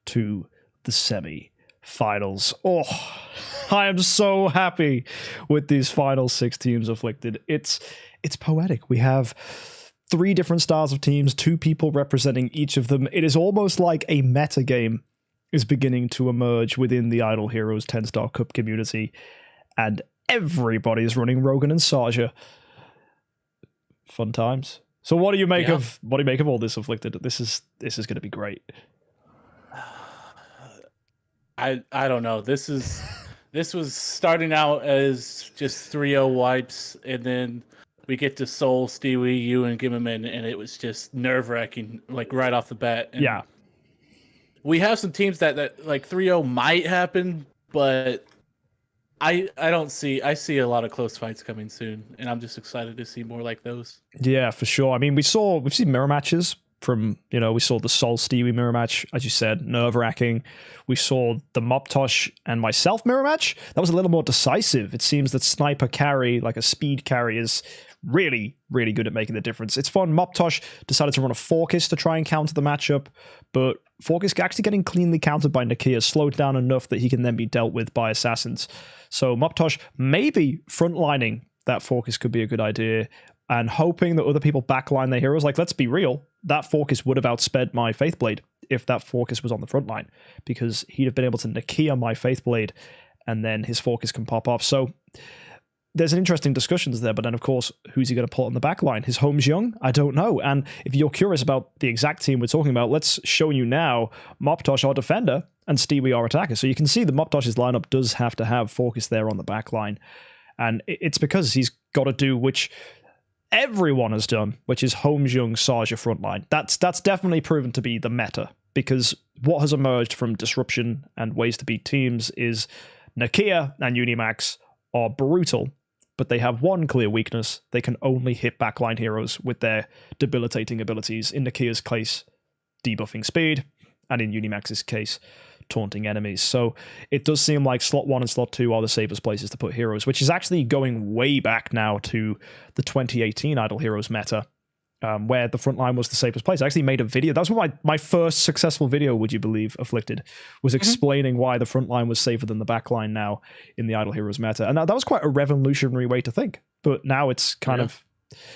Speaker 1: to the semi-finals. Oh, I am so happy with these final 6 teams afflicted. It's poetic. We have 3 different styles of teams, 2 people representing each of them. It is almost like a meta game is beginning to emerge within the Idle Heroes 10-Star Cup community, and everybody's running Rogan and Saja. Fun times. So what do you make of all this afflicted? This is going to be great.
Speaker 2: I don't know. This was starting out as just 3-0 wipes, and then we get to Soul, Stewie, you, and Gimmerman, and it was just nerve-wracking, like right off the bat. And
Speaker 1: yeah.
Speaker 2: We have some teams that like 3-0 might happen, but I see a lot of close fights coming soon, and I'm just excited to see more like those.
Speaker 1: Yeah, for sure. I mean, we've seen mirror matches from, we saw the Saul Stewie mirror match, as you said, nerve-wracking. We saw the Mobtosh and myself mirror match. That was a little more decisive. It seems that sniper carry, like a speed carry, is really, really good at making the difference. It's fun. Mobtosh decided to run a Focus to try and counter the matchup, but Focus actually getting cleanly countered by Nakia slowed down enough that he can then be dealt with by assassins. So Mobtosh maybe frontlining that Focus could be a good idea, and hoping that other people backline their heroes. Like, let's be real, that Focus would have outsped my Faithblade if that Focus was on the front line, because he'd have been able to Nakia my Faithblade, and then his Focus can pop off. So there's an interesting discussions there, but then of course, who's he going to put on the back line? His home's young? I don't know. And if you're curious about the exact team we're talking about, let's show you now. Mobtosh, our defender, and Stewie, our attacker. So you can see that Mobtosh's lineup does have to have Focus there on the back line. And it's because he's got to do, which everyone has done, which is home's young Saja frontline. That's definitely proven to be the meta, because what has emerged from Disruption and Ways to Beat Teams is Nakia and Unimax are brutal, but they have one clear weakness. They can only hit backline heroes with their debilitating abilities. In Nakia's case, debuffing speed, and in Unimax's case, taunting enemies. So it does seem like slot 1 and slot 2 are the safest places to put heroes, which is actually going way back now to the 2018 Idle Heroes meta, where the front line was the safest place. I actually made a video. That was my first successful video, would you believe, Afflicted, was explaining why the front line was safer than the back line now in the Idle Heroes meta. And that was quite a revolutionary way to think. But now it's kind of,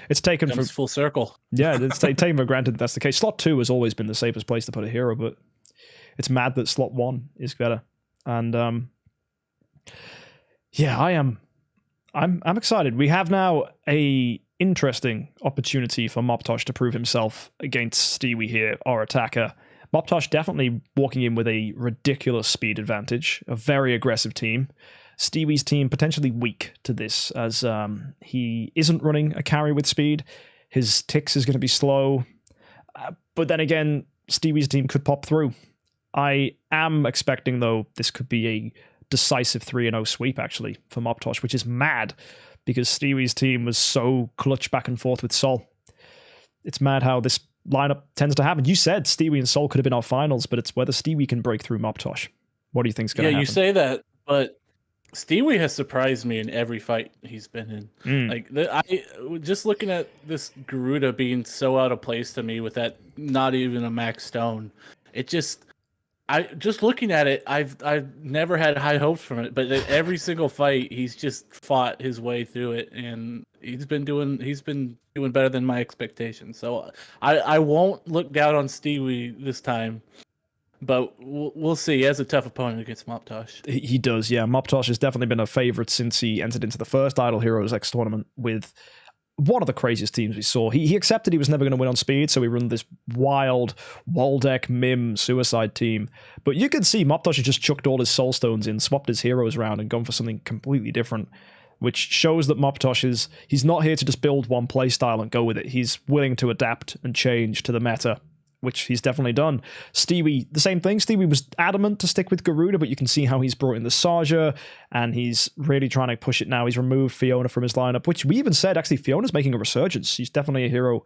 Speaker 1: it's taken for
Speaker 2: full circle.
Speaker 1: Yeah, it's taken for granted that that's the case. Slot 2 has always been the safest place to put a hero, but it's mad that slot 1 is better. And yeah, I'm excited. We have now a interesting opportunity for Mobtosh to prove himself against Stewie here, our attacker. Mobtosh definitely walking in with a ridiculous speed advantage, a very aggressive team. Stewie's team potentially weak to this, as he isn't running a carry with speed. His ticks is going to be slow. But then again, Stewie's team could pop through. I am expecting, though, this could be a decisive 3-0 sweep, actually, for Mobtosh, which is mad, because Stewie's team was so clutch back and forth with Saul. It's mad how this lineup tends to happen. You said Stewie and Saul could have been our finals, but it's whether Stewie can break through Mobtosh. What do you think's going to happen?
Speaker 2: Yeah, you say that, but Stewie has surprised me in every fight he's been in. Like, I just looking at this Garuda being so out of place to me with that not even a max stone. It just looking at it, I've never had high hopes from it, but every single fight he's just fought his way through it, and he's been doing better than my expectations. So I won't look down on Stewie this time, but we'll see. He has a tough opponent against Mobtosh.
Speaker 1: He does, yeah. Mobtosh has definitely been a favorite since he entered into the first Idle Heroes X tournament with one of the craziest teams we saw. He accepted he was never going to win on speed, so he run this wild Waldeck Mim suicide team. But you can see Mobtosh has just chucked all his soul stones in, swapped his heroes around, and gone for something completely different, which shows that Mobtosh he's not here to just build one playstyle and go with it. He's willing to adapt and change to the meta, which he's definitely done. Stewie, the same thing. Stewie was adamant to stick with Garuda, but you can see how he's brought in the Saja, and he's really trying to push it now. He's removed Fiona from his lineup, which we even said, actually, Fiona's making a resurgence. She's definitely a hero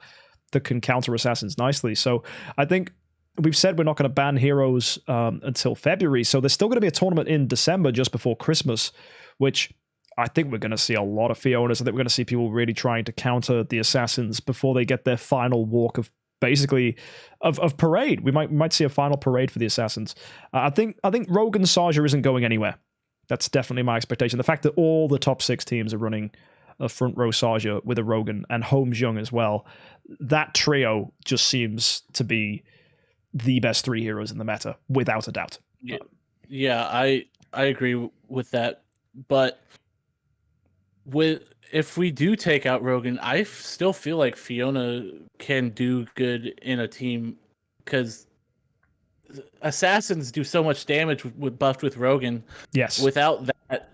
Speaker 1: that can counter assassins nicely. So I think we've said we're not going to ban heroes until February, so there's still going to be a tournament in December just before Christmas, which I think we're going to see a lot of Fionas. I think we're going to see people really trying to counter the assassins before they get their final walk of basically of parade. We might see a final parade for the assassins. I think Rogue and Saja isn't going anywhere. That's definitely my expectation. The fact that all the top 6 teams are running a front row Saja with a Rogan and HXC as well, that trio just seems to be the best 3 heroes in the meta, without a doubt.
Speaker 2: Yeah, I agree with that. But if we do take out Rogan, I still feel like Fiona can do good in a team, because assassins do so much damage with buffed with Rogan.
Speaker 1: Yes.
Speaker 2: Without that,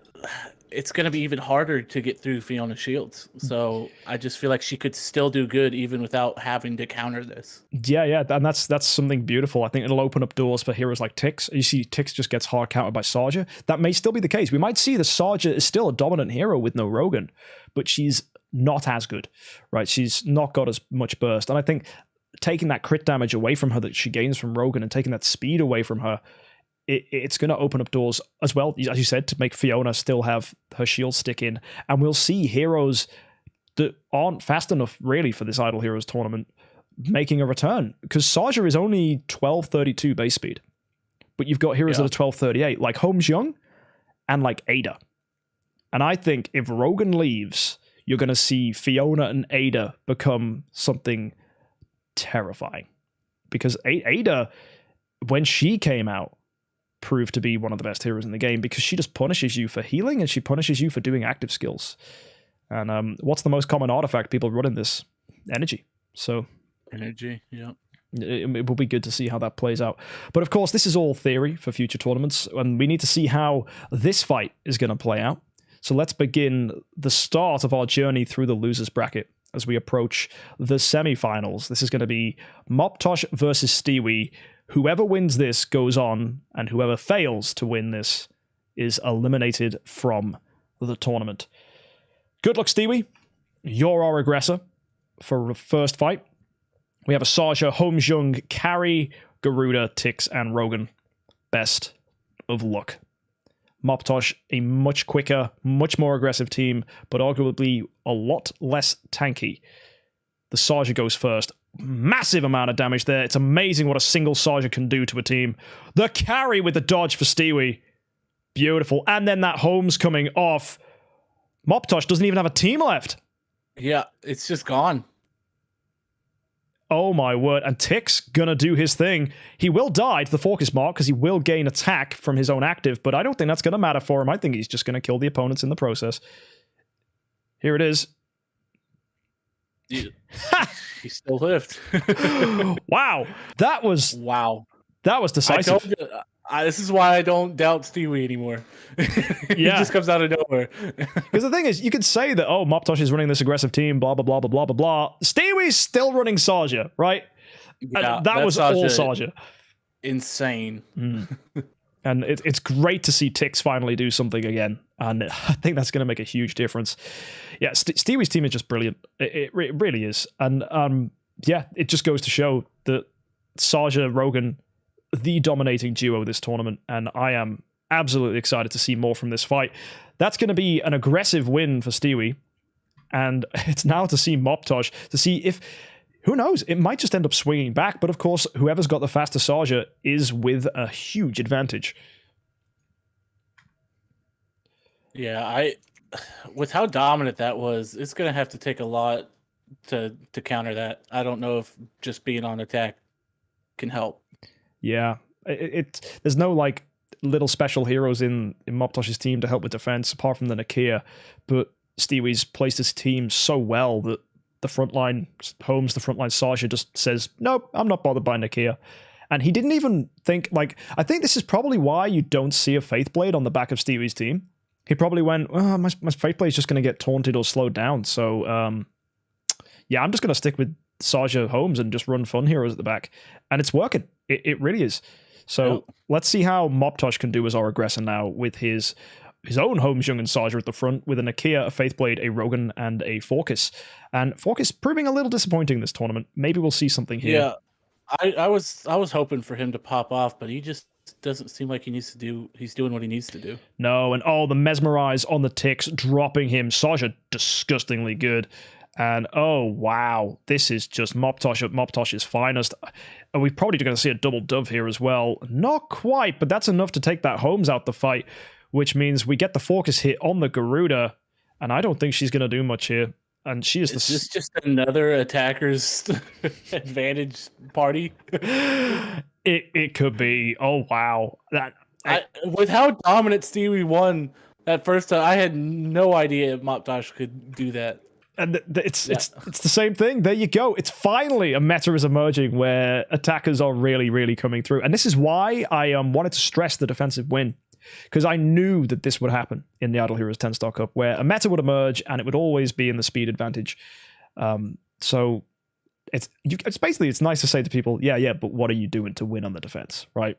Speaker 2: it's going to be even harder to get through Fiona's shields. So I just feel like she could still do good even without having to counter this.
Speaker 1: Yeah, and that's something beautiful. I think it'll open up doors for heroes like Tix. You see Tix just gets hard countered by Saja. That may still be the case. We might see the Saja is still a dominant hero with no Rogan, but she's not as good, right? She's not got as much burst. And I think taking that crit damage away from her that she gains from Rogan and taking that speed away from her, it's going to open up doors as well, as you said, to make Fiona still have her shield stick in. And we'll see heroes that aren't fast enough, really, for this Idle Heroes tournament making a return. Because Saja is only 1232 base speed. But you've got heroes that are 1238, like HXC and like Ada. And I think if Rogan leaves, you're going to see Fiona and Ada become something terrifying. Because Ada, when she came out, proved to be one of the best heroes in the game, because she just punishes you for healing and she punishes you for doing active skills. And what's the most common artifact people run in this? Energy. So
Speaker 2: energy, yeah.
Speaker 1: It will be good to see how that plays out. But of course, this is all theory for future tournaments, and we need to see how this fight is going to play out. So let's begin the start of our journey through the losers bracket as we approach the semifinals. This is going to be Mobtosh versus Stewie. Whoever wins this goes on, and whoever fails to win this is eliminated from the tournament. Good luck, Stewie. You're our aggressor for the first fight. We have a Saja, HXC, Carry, Garuda, Tix, and Rogan. Best of luck. Mobtosh, a much quicker, much more aggressive team, but arguably a lot less tanky. The Saja goes first. Massive amount of damage there. It's amazing what a single Saja can do to a team. The carry with the dodge for Stewie. Beautiful. And then that Holmes coming off. Mobtosh doesn't even have a team left.
Speaker 2: Yeah, it's just gone.
Speaker 1: Oh my word. And Tix gonna do his thing. He will die to the focus mark because he will gain attack from his own active, but I don't think that's gonna matter for him. I think he's just gonna kill the opponents in the process. Here it is.
Speaker 2: He still lived.
Speaker 1: Wow. That was decisive.
Speaker 2: I told you, this is why I don't doubt Stewie anymore. He just comes out of nowhere.
Speaker 1: Because the thing is, you could say that, oh, Mobtosh is running this aggressive team, blah, blah, blah, blah, blah, blah, blah. Stewie's still running Saja, right?
Speaker 2: Yeah,
Speaker 1: that was all Saja.
Speaker 2: Insane.
Speaker 1: And it's great to see Tix finally do something again. And I think that's going to make a huge difference. Yeah, Stewie's team is just brilliant. It really is. And yeah, it just goes to show that Saja, Rogan, the dominating duo this tournament. And I am absolutely excited to see more from this fight. That's going to be an aggressive win for Stewie. And it's now to see Mobtosh, to see if... Who knows? It might just end up swinging back, but of course, whoever's got the faster Saja is with a huge advantage.
Speaker 2: Yeah, with how dominant that was, it's going to have to take a lot to counter that. I don't know if just being on attack can help.
Speaker 1: Yeah, there's no like little special heroes in Mobtosh's team to help with defense, apart from the Nakia, but Stewie's placed his team so well that the frontline Holmes, the frontline Saja just says, nope, I'm not bothered by Nakia. And he didn't even think, like, I think this is probably why you don't see a Faith Blade on the back of Stewie's team. He probably went, oh, my Faith Blade is just going to get taunted or slowed down. So, yeah, I'm just going to stick with Saja Holmes and just run fun heroes at the back. And it's working. It really is. So let's see how Mobtosh can do as our aggressor now with his own HXC and Saja at the front, with a Nakia, a Faith Blade, a Rogan, and a Forcus. And Forcus proving a little disappointing this tournament. Maybe we'll see something here.
Speaker 2: Yeah, I was hoping for him to pop off, but he just doesn't seem like he's doing what he needs to do.
Speaker 1: No, and the mesmerize on the ticks, dropping him. Saja disgustingly good. And oh wow, this is just Mobtosh at Mobtosh's finest. And we're probably going to see a double dove here as well. Not quite, but that's enough to take that Holmes out the fight, which means we get the focus hit on the Garuda, and I don't think she's going to do much here. And she is
Speaker 2: this just another attacker's advantage party?
Speaker 1: It could be. Oh wow,
Speaker 2: with how dominant Stewie won that first time, I had no idea Mobtosh could do that.
Speaker 1: And it's the same thing. There you go. It's finally a meta is emerging where attackers are really, really coming through. And this is why I wanted to stress the defensive win, because I knew that this would happen in the Idle Heroes 10-star cup, where a meta would emerge and it would always be in the speed advantage. So it's basically, it's nice to say to people, yeah, but what are you doing to win on the defense, right?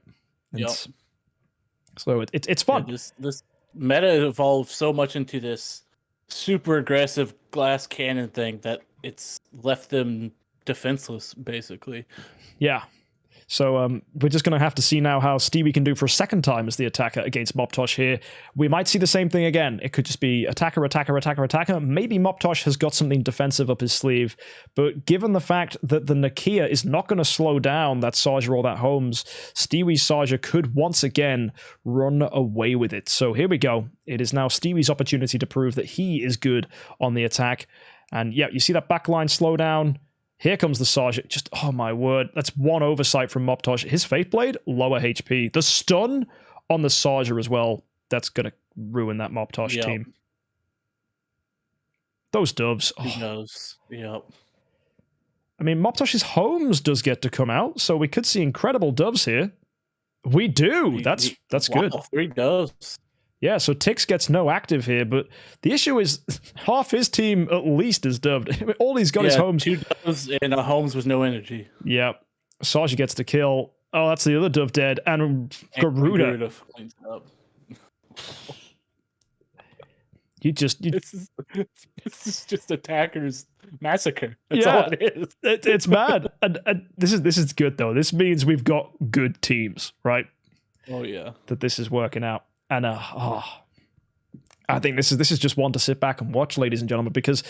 Speaker 1: So it's fun.
Speaker 2: Yeah, this meta evolved so much into this super aggressive glass cannon thing that it's left them defenseless, basically.
Speaker 1: Yeah. So we're just going to have to see now how Stewie can do for a second time as the attacker against Mobtosh here. We might see the same thing again. It could just be attacker, attacker, attacker, attacker. Maybe Mobtosh has got something defensive up his sleeve. But given the fact that the Nakia is not going to slow down that Saja or that Holmes, Stewie's Saja could once again run away with it. So here we go. It is now Stewie's opportunity to prove that he is good on the attack. And yeah, you see that backline slow down. Here comes the Saja. Just, oh my word. That's one oversight from Mobtosh. His Faith Blade, lower HP. The stun on the Saja as well. That's going to ruin that Mobtosh team. Those doves.
Speaker 2: Who knows? Yep.
Speaker 1: I mean, Mobtosh's Holmes does get to come out, so we could see incredible doves here. We do. That's good.
Speaker 2: 3 doves.
Speaker 1: Yeah, so Tix gets no active here, but the issue is half his team at least is dubbed. All he's got is Holmes.
Speaker 2: 2 doves and a Holmes with no energy.
Speaker 1: Yeah. Saja gets to kill. Oh, that's the other dove dead. And Garuda.
Speaker 2: Cleans up.
Speaker 1: This
Speaker 2: is just attackers massacre. That's all it is.
Speaker 1: It's mad. And this is good though. This means we've got good teams, right?
Speaker 2: Oh yeah.
Speaker 1: That this is working out. And I think this is just one to sit back and watch, ladies and gentlemen, because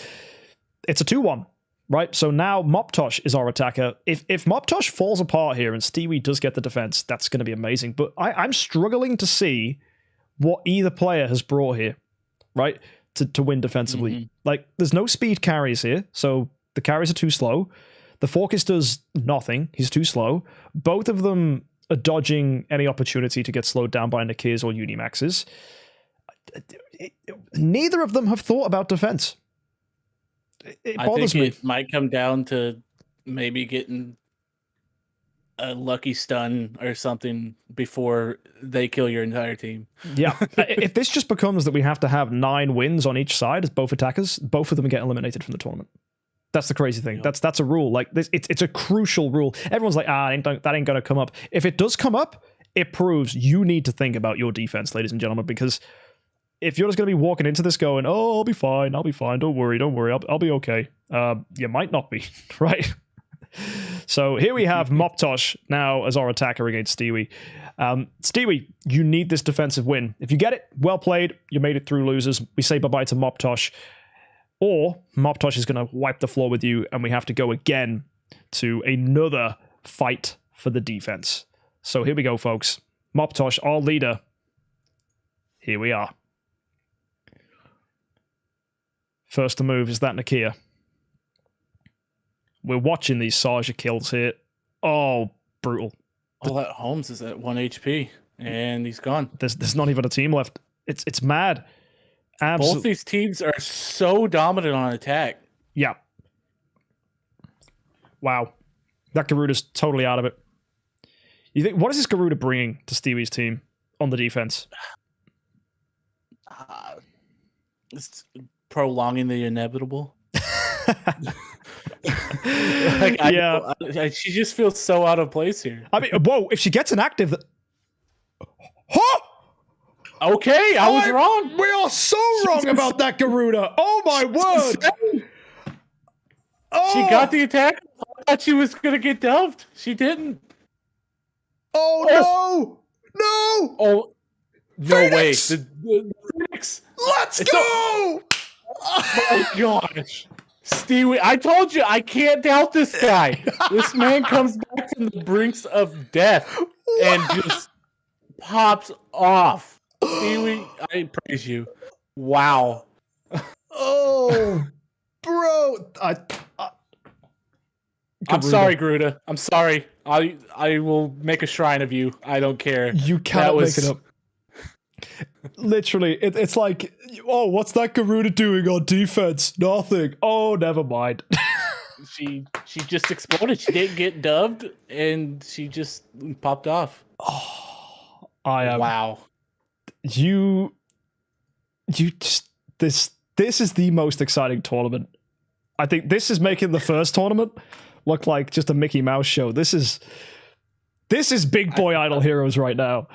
Speaker 1: it's a 2-1, right? So now Mobtosh is our attacker. If Mobtosh falls apart here and Stewie does get the defense, that's going to be amazing. But I'm struggling to see what either player has brought here, right, to win defensively. Mm-hmm. Like, there's no speed carries here, so the carries are too slow. The Focus does nothing. He's too slow. Both of them are dodging any opportunity to get slowed down by Nakirs or Unimaxes. Neither of them have thought about defense. It bothers me.
Speaker 2: It might come down to maybe getting a lucky stun or something before they kill your entire team.
Speaker 1: Yeah. If this just becomes that we have to have 9 wins on each side as both attackers, both of them get eliminated from the tournament. That's the crazy thing. Yep. That's a rule. Like this, it's a crucial rule. Everyone's like, that ain't going to come up. If it does come up, it proves you need to think about your defense, ladies and gentlemen, because if you're just going to be walking into this going, oh, I'll be fine. Don't worry, I'll be okay. You might not be, right? So here we have Mobtosh now as our attacker against Stewie. Stewie, you need this defensive win. If you get it, well played. You made it through losers. We say bye-bye to Mobtosh. Or Mobtosh is going to wipe the floor with you, and we have to go again to another fight for the defense. So here we go, folks. Mobtosh, our leader. Here we are. First to move is that Nakia. We're watching these Saja kills here. Oh, brutal.
Speaker 2: All that Holmes is at 1 HP, and he's gone.
Speaker 1: There's not even a team left. It's mad.
Speaker 2: Both these teams are so dominant on attack.
Speaker 1: Yeah. Wow. That Garuda's totally out of it. You think, what is this Garuda bringing to Stewie's team on the defense?
Speaker 2: It's prolonging the inevitable. She just feels so out of place here.
Speaker 1: I mean, whoa, if she gets an active... Huh?
Speaker 2: Okay, I was wrong.
Speaker 1: We are so wrong about that Garuda. Oh my word.
Speaker 2: She got the attack. I thought she was going to get dubbed. She didn't.
Speaker 1: Oh no. No!
Speaker 2: Oh, no way.
Speaker 1: Phoenix!
Speaker 2: The Phoenix.
Speaker 1: Let's
Speaker 2: It's
Speaker 1: go!
Speaker 2: Oh my gosh. Stewie, I told you, I can't doubt this guy. This man comes back from the brinks of death and just pops off. Stewie, I praise you. Wow.
Speaker 1: Oh, bro.
Speaker 2: I'm sorry, Garuda. I'm sorry. I will make a shrine of you. I don't care.
Speaker 1: You cannot make it up. Literally, it's like, oh, what's that Garuda doing on defense? Nothing. Oh, never mind.
Speaker 2: She just exploded. She didn't get dubbed, and she just popped off.
Speaker 1: Oh, I am.
Speaker 2: Wow.
Speaker 1: You just this is the most exciting tournament. I think this is making the first tournament look like just a Mickey Mouse show. This is big boy Idle Heroes right now.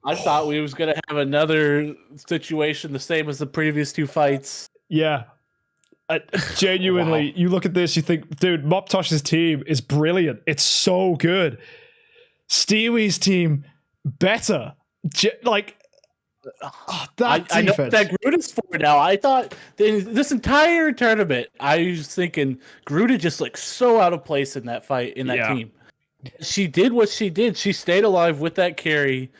Speaker 2: I thought we was gonna have another situation the same as the previous two fights.
Speaker 1: Yeah. Genuinely, wow. You look at this, you think, dude, Mobtosh's team is brilliant. It's so good. Stewie's team, better. That
Speaker 2: I know that Garuda's for now. I thought this entire tournament, I was thinking Garuda just looked so out of place in that fight, in that team. She did what she did. She stayed alive with that carry,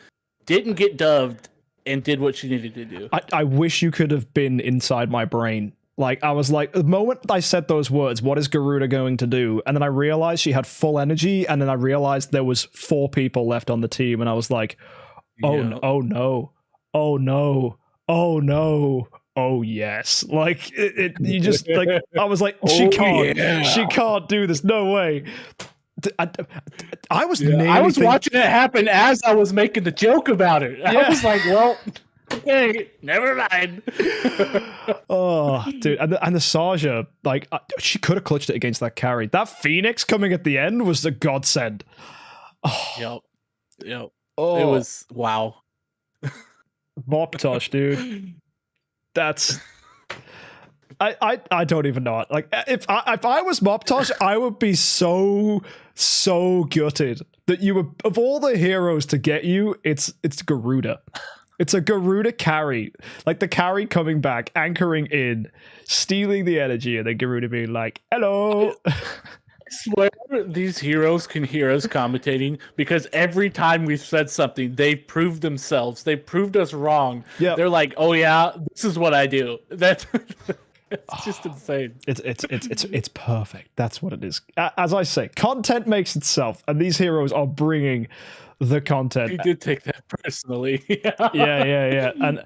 Speaker 2: didn't get dubbed, and did what she needed to do.
Speaker 1: I wish you could have been inside my brain. Like, I was like, the moment I said those words, what is Garuda going to do? And then I realized she had full energy, and then I realized there was 4 people left on the team, and I was like, no, oh no, oh no, oh no, oh yes. Like, you just, like, I was like, she can't do this, no way. I was
Speaker 2: watching it happen as I was making the joke about it. I was like, well, okay, never mind.
Speaker 1: Oh, dude, and the Saja, like, she could have clutched it against that carry. That Phoenix coming at the end was a godsend.
Speaker 2: Oh. Yep. Oh. It was wow.
Speaker 1: Mobtosh, dude. That's. I don't even know it. Like, if I was Mobtosh, I would be so gutted that you were, of all the heroes to get you, it's Garuda. It's a Garuda carry. Like, the carry coming back, anchoring in, stealing the energy, and then Garuda being like, hello.
Speaker 2: I swear these heroes can hear us commentating, because every time we've said something, they've proved themselves. They proved us wrong. Yeah. They're like, oh yeah, this is what I do. That's it's just insane.
Speaker 1: It's perfect. That's what it is. As I say, content makes itself, and these heroes are bringing the content.
Speaker 2: You did take that personally.
Speaker 1: Yeah. And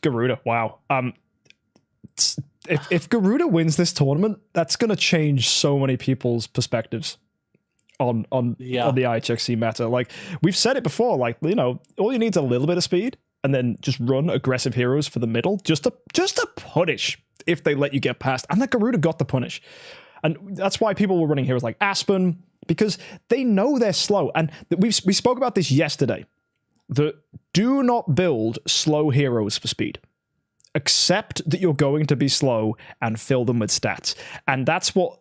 Speaker 1: Garuda, wow. If Garuda wins this tournament, that's going to change so many people's perspectives on the IHXC meta. Like, we've said it before, like, you know, all you need is a little bit of speed, and then just run aggressive heroes for the middle, just to punish if they let you get past. And that Garuda got the punish. And that's why people were running heroes like Aspen, because they know they're slow. And we spoke about this yesterday. Do not build slow heroes for speed. Accept that you're going to be slow and fill them with stats. And that's what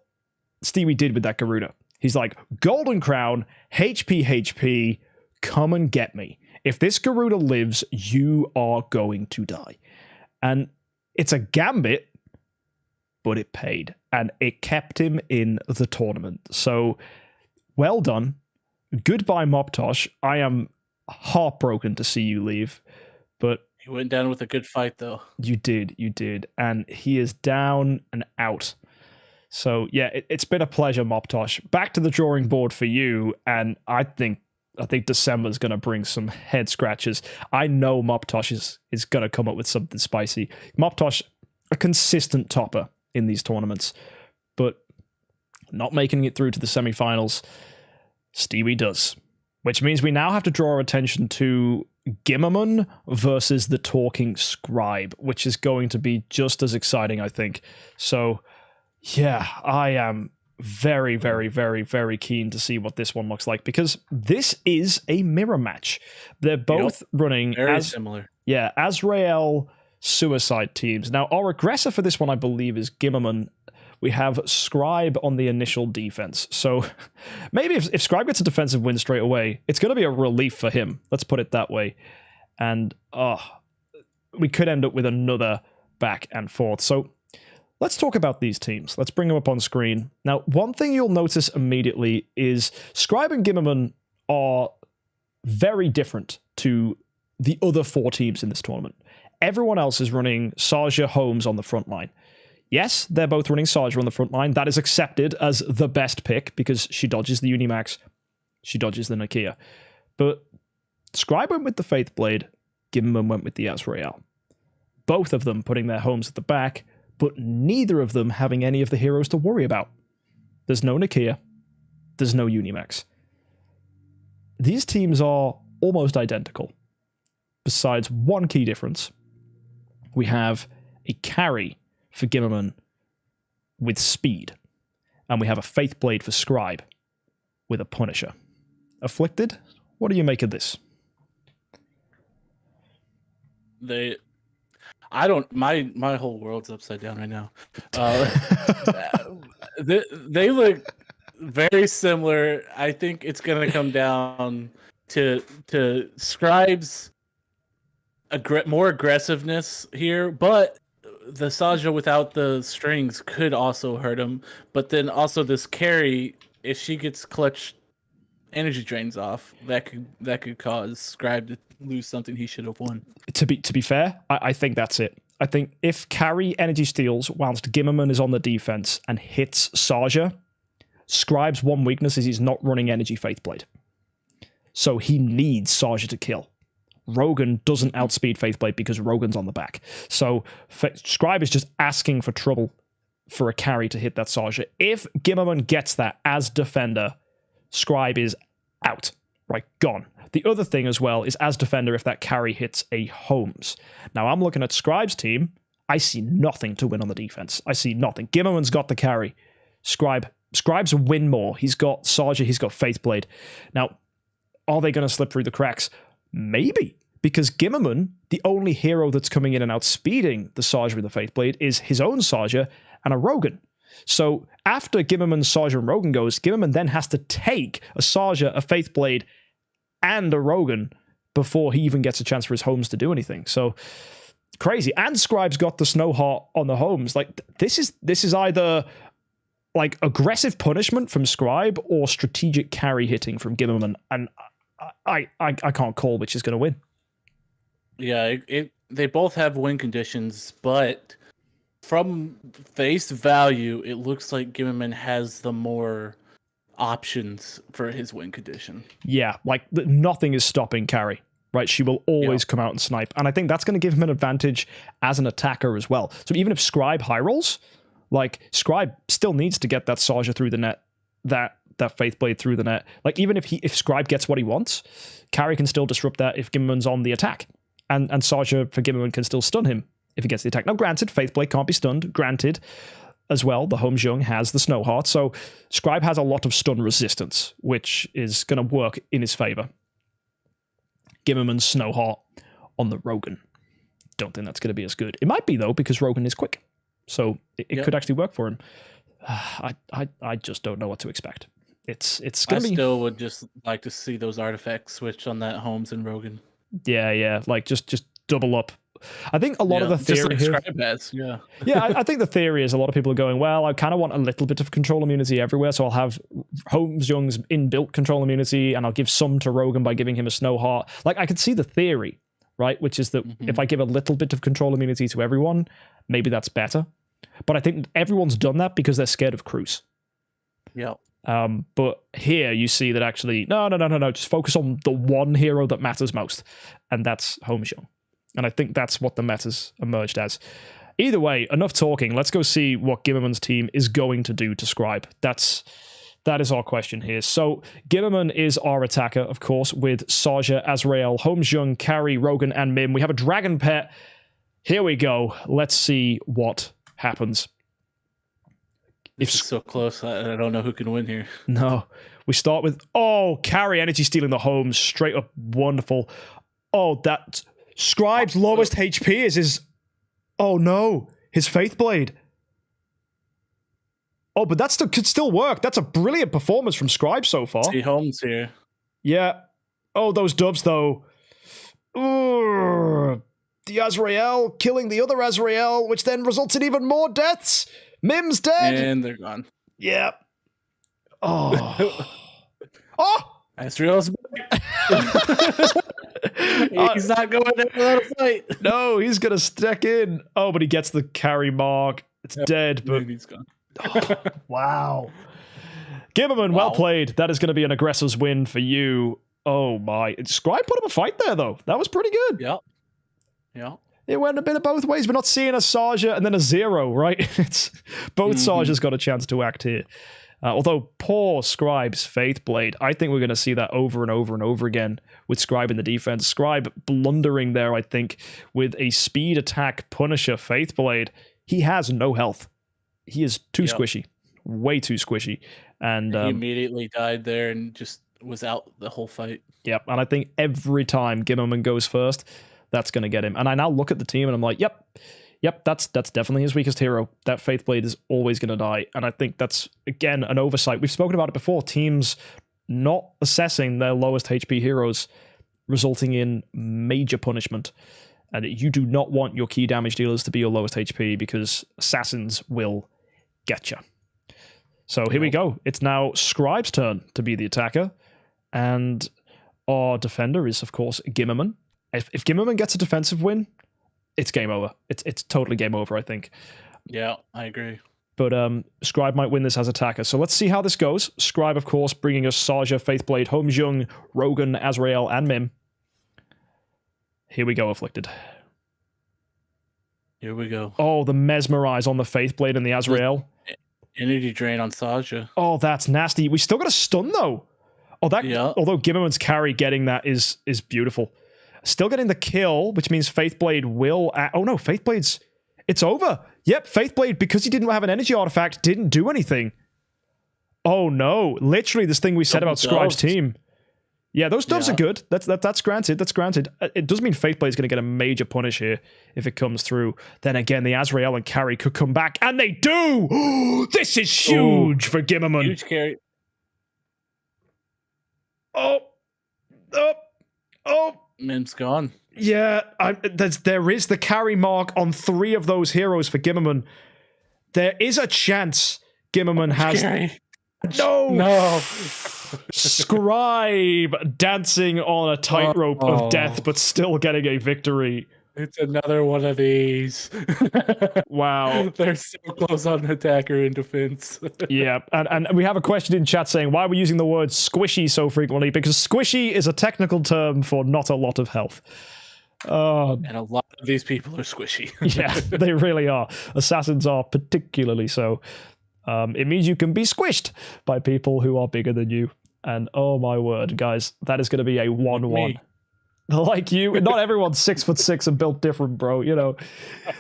Speaker 1: Stewie did with that Garuda. He's like, Golden Crown, HP, come and get me. If this Garuda lives, you are going to die. And it's a gambit, but it paid. And it kept him in the tournament. So, well done. Goodbye, Mobtosh. I am heartbroken to see you leave. But
Speaker 2: you went down with a good fight, though.
Speaker 1: You did. And he is down and out. So, yeah, it's been a pleasure, Mobtosh. Back to the drawing board for you. And I think December's going to bring some head scratches. I know Mobtosh is going to come up with something spicy. Mobtosh, a consistent topper in these tournaments, but not making it through to the semifinals. Stewie does, which means we now have to draw our attention to Gimmerman versus the Talking Scribe, which is going to be just as exciting, I think. So, yeah, I am very, very, very, very keen to see what this one looks like, because this is a mirror match. They're both running
Speaker 2: very similar.
Speaker 1: Yeah, Azrael Suicide teams. Now, our aggressor for this one, I believe, is Gimmerman, we have Scribe on the initial defense. So maybe if Scribe gets a defensive win straight away, it's going to be a relief for him. Let's put it that way. And we could end up with another back and forth. So let's talk about these teams. Let's bring them up on screen. Now, one thing you'll notice immediately is Scribe and Gimmerman are very different to the other 4 teams in this tournament. Everyone else is running Saja Holmes on the front line. Yes, they're both running Saja on the front line. That is accepted as the best pick because she dodges the Unimax. She dodges the Nakia. But Scribe went with the Faithblade. Gimmerman went with the Azrael. Both of them putting their homes at the back, but neither of them having any of the heroes to worry about. There's no Nakia. There's no Unimax. These teams are almost identical. Besides one key difference, we have a carry for Gimmerman with speed, and we have a Faithblade for Scribe with a Punisher. Afflicted, what do you make of this?
Speaker 2: My whole world's upside down right now. They look very similar. I think it's going to come down to Scribe's more aggressiveness here, but the Saja without the strings could also hurt him. But then also this carry, if she gets clutch energy drains off, that could cause Scribe to lose something he should have won.
Speaker 1: To be fair, I think that's it. I think if carry energy steals whilst Gimmerman is on the defense and hits Saja, Scribe's one weakness is he's not running energy Faithblade. So he needs Saja to kill. Rogan doesn't outspeed Faithblade because Rogan's on the back. So Scribe is just asking for trouble for a carry to hit that Saja. If Gimmerman gets that as defender, Scribe is out. Right, gone. The other thing as well is as defender if that carry hits a Holmes. Now I'm looking at Scribe's team. I see nothing to win on the defense. I see nothing. Gimmerman's got the carry. Scribe's a win more. He's got Saja, he's got Faithblade. Now, are they going to slip through the cracks? Maybe. Because Gimmerman, the only hero that's coming in and outspeeding the Saja with the Faithblade is his own Saja and a Rogan. So after Gimmerman's Saja and Rogan goes, Gimmerman then has to take a Saja, a Faithblade, and a Rogan before he even gets a chance for his homes to do anything. So crazy. And Scribe's got the Snowheart on the homes. Like this is either like aggressive punishment from Scribe or strategic carry hitting from Gimmerman. And I can't call which is going to win.
Speaker 2: Yeah, they both have win conditions, but from face value, it looks like Gimmerman has the more options for his win condition. Yeah,
Speaker 1: like nothing is stopping carry, right? She will always come out and snipe. And I think that's going to give him an advantage as an attacker as well. So even if Scribe high rolls, like Scribe still needs to get that Saja through the net, that Faithblade through the net. Like even if Scribe gets what he wants, carry can still disrupt that if Gimmerman's on the attack. And Saja for Gimmerman can still stun him if he gets the attack. Now granted, Faithblade can't be stunned. Granted, as well, the Holmes-Young has the Snowheart, so Scribe has a lot of stun resistance, which is going to work in his favor. Gimmerman's Snowheart on the Rogan. Don't think that's going to be as good. It might be, though, because Rogan is quick, so it could actually work for him. I just don't know what to expect. It's going to be...
Speaker 2: I still would just like to see those artifacts switch on that Holmes and Rogan.
Speaker 1: Yeah, like just double up. I think a lot of the theory
Speaker 2: just like Scribe has,
Speaker 1: I think the theory is a lot of people are going, well, I kind of want a little bit of control immunity everywhere, so I'll have Holmes-Young's inbuilt control immunity, and I'll give some to Rogan by giving him a Snowheart. Like, I could see the theory, right, which is that if I give a little bit of control immunity to everyone, maybe that's better. But I think everyone's done that because they're scared of Cruz.
Speaker 2: Yeah.
Speaker 1: But here you see that actually, no, just focus on the one hero that matters most, and that's Holmes-Young. And I think that's what the meta's emerged as. Either way, enough talking. Let's go see what Gimmerman's team is going to do to Scribe. That is our question here. So Gimmerman is our attacker, of course, with Saja, Azrael, Holmes-Young, Carrie, Rogan, and Mim. We have a dragon pet. Here we go. Let's see what happens.
Speaker 2: It's so close. I don't know who can win here.
Speaker 1: No. We start with, Carrie energy stealing the Holmes. Straight up wonderful. That... Scribe's lowest HP is his... Oh no, his Faithblade. Oh, but that could still work. That's a brilliant performance from Scribe so far.
Speaker 2: See Holmes here.
Speaker 1: Yeah. Oh, those dubs, though. Ooh. The Azrael killing the other Azrael, which then results in even more deaths. Mim's dead.
Speaker 2: And they're gone.
Speaker 1: Yeah. Oh. Oh!
Speaker 2: Azrael's he's not going there without a fight.
Speaker 1: No, he's going to stick in. Oh, but he gets the carry mark. It's dead, but...
Speaker 2: he's gone.
Speaker 1: Oh, wow. Gimmerman, well played. That is going to be an aggressor's win for you. Oh, my. Scribe put up a fight there, though. That was pretty good.
Speaker 2: Yep. Yeah.
Speaker 1: It went a bit of both ways. We're not seeing a Saja and then a 0, right? It's both Sajas got a chance to act here. Although poor Scribe's Faith Blade, I think we're going to see that over and over and over again with Scribe in the defense. Scribe blundering there, I think, with a speed attack Punisher Faith Blade. He has no health. He is too squishy. Way too squishy. And
Speaker 2: he immediately died there and just was out the whole fight.
Speaker 1: Yep, and I think every time Gimmerman goes first, that's going to get him. And I now look at the team and I'm like, yep, that's definitely his weakest hero. That Faith Blade is always going to die. And I think that's, again, an oversight. We've spoken about it before. Teams not assessing their lowest HP heroes, resulting in major punishment. And you do not want your key damage dealers to be your lowest HP because assassins will get you. So here we go. It's now Scribe's turn to be the attacker. And our defender is, of course, Gimmerman. If Gimmerman gets a defensive win, it's game over. It's totally game over, I think.
Speaker 2: Yeah, I agree.
Speaker 1: But Scribe might win this as attacker. So let's see how this goes. Scribe, of course, bringing us Saja, Faithblade, Holmjung, Rogan, Azrael, and Mim. Here we go, Afflicted.
Speaker 2: Here we go.
Speaker 1: Oh, the Mesmerize on the Faithblade and the Azrael.
Speaker 2: Energy drain on Saja.
Speaker 1: Oh, that's nasty. We still got a stun, though. Oh, that. Yeah. Although Gimmerman's carry getting that is beautiful. Still getting the kill, which means Faithblade will... oh no, Faithblade's... It's over. Yep, Faithblade, because he didn't have an energy artifact, didn't do anything. Oh no. Literally this thing we said about Scribe's team. Yeah, those doves are good. That's granted. That's granted. It does mean Faithblade's going to get a major punish here if it comes through. Then again, the Azrael and carry could come back, and they do! This is huge for Gimmerman.
Speaker 2: Huge carry.
Speaker 1: Oh.
Speaker 2: Mim's gone.
Speaker 1: Yeah, there is the carry mark on 3 of those heroes for Gimmerman. There is a chance Gimmerman has...
Speaker 2: Carry.
Speaker 1: No! Scribe dancing on a tightrope of death, but still getting a victory.
Speaker 2: It's another one of these.
Speaker 1: Wow.
Speaker 2: They're so close on attacker and defense.
Speaker 1: Yeah, and we have a question in chat saying, why are we using the word squishy so frequently? Because squishy is a technical term for not a lot of health.
Speaker 2: And a lot of these people are squishy.
Speaker 1: Yeah, they really are. Assassins are particularly so. It means you can be squished by people who are bigger than you. And oh my word, guys, that is going to be a 1-1. Like you, not everyone's 6'6" and built different, bro. You know,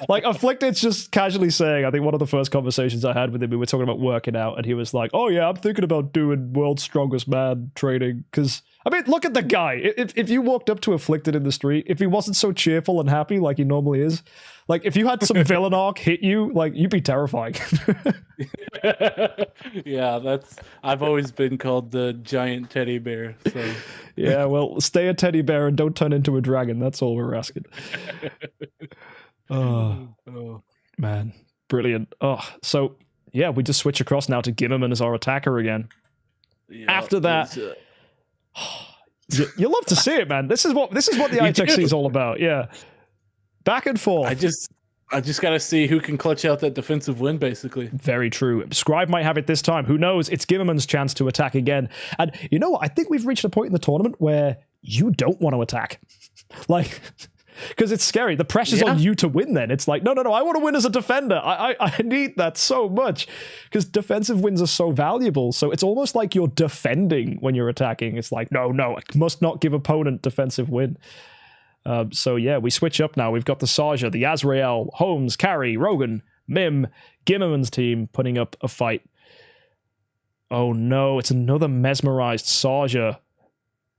Speaker 1: like Afflicted's just casually saying, I think one of the first conversations I had with him, we were talking about working out, and he was like, oh yeah, I'm thinking about doing World's Strongest Man training. Because, I mean, look at the guy. If you walked up to Afflicted in the street, if he wasn't so cheerful and happy like he normally is, like if you had some villain arc hit you, like you'd be terrifying.
Speaker 2: Yeah, I've always been called the giant teddy bear. So.
Speaker 1: Yeah, well, stay a teddy bear and don't turn into a dragon. That's all we're asking. Oh, man. Brilliant. Oh, so, yeah, we just switch across now to Gimmerman as our attacker again. Yeah, after that, you love to see it, man. This is what the IHXC is all about. Yeah. Back and forth.
Speaker 2: I just got to see who can clutch out that defensive win, basically.
Speaker 1: Very true. Scribe might have it this time. Who knows? It's Gimmerman's chance to attack again. And you know what? I think we've reached a point in the tournament where you don't want to attack. Like, because it's scary. The pressure's on you to win then. It's like, no, I want to win as a defender. I need that so much. Because defensive wins are so valuable. So it's almost like you're defending when you're attacking. It's like, no, I must not give opponent defensive win. So yeah, we switch up now. We've got the Saja, the Azrael, Holmes, Carry, Rogan, Mim, Gimmerman's team putting up a fight. Oh no, it's another mesmerized Saja.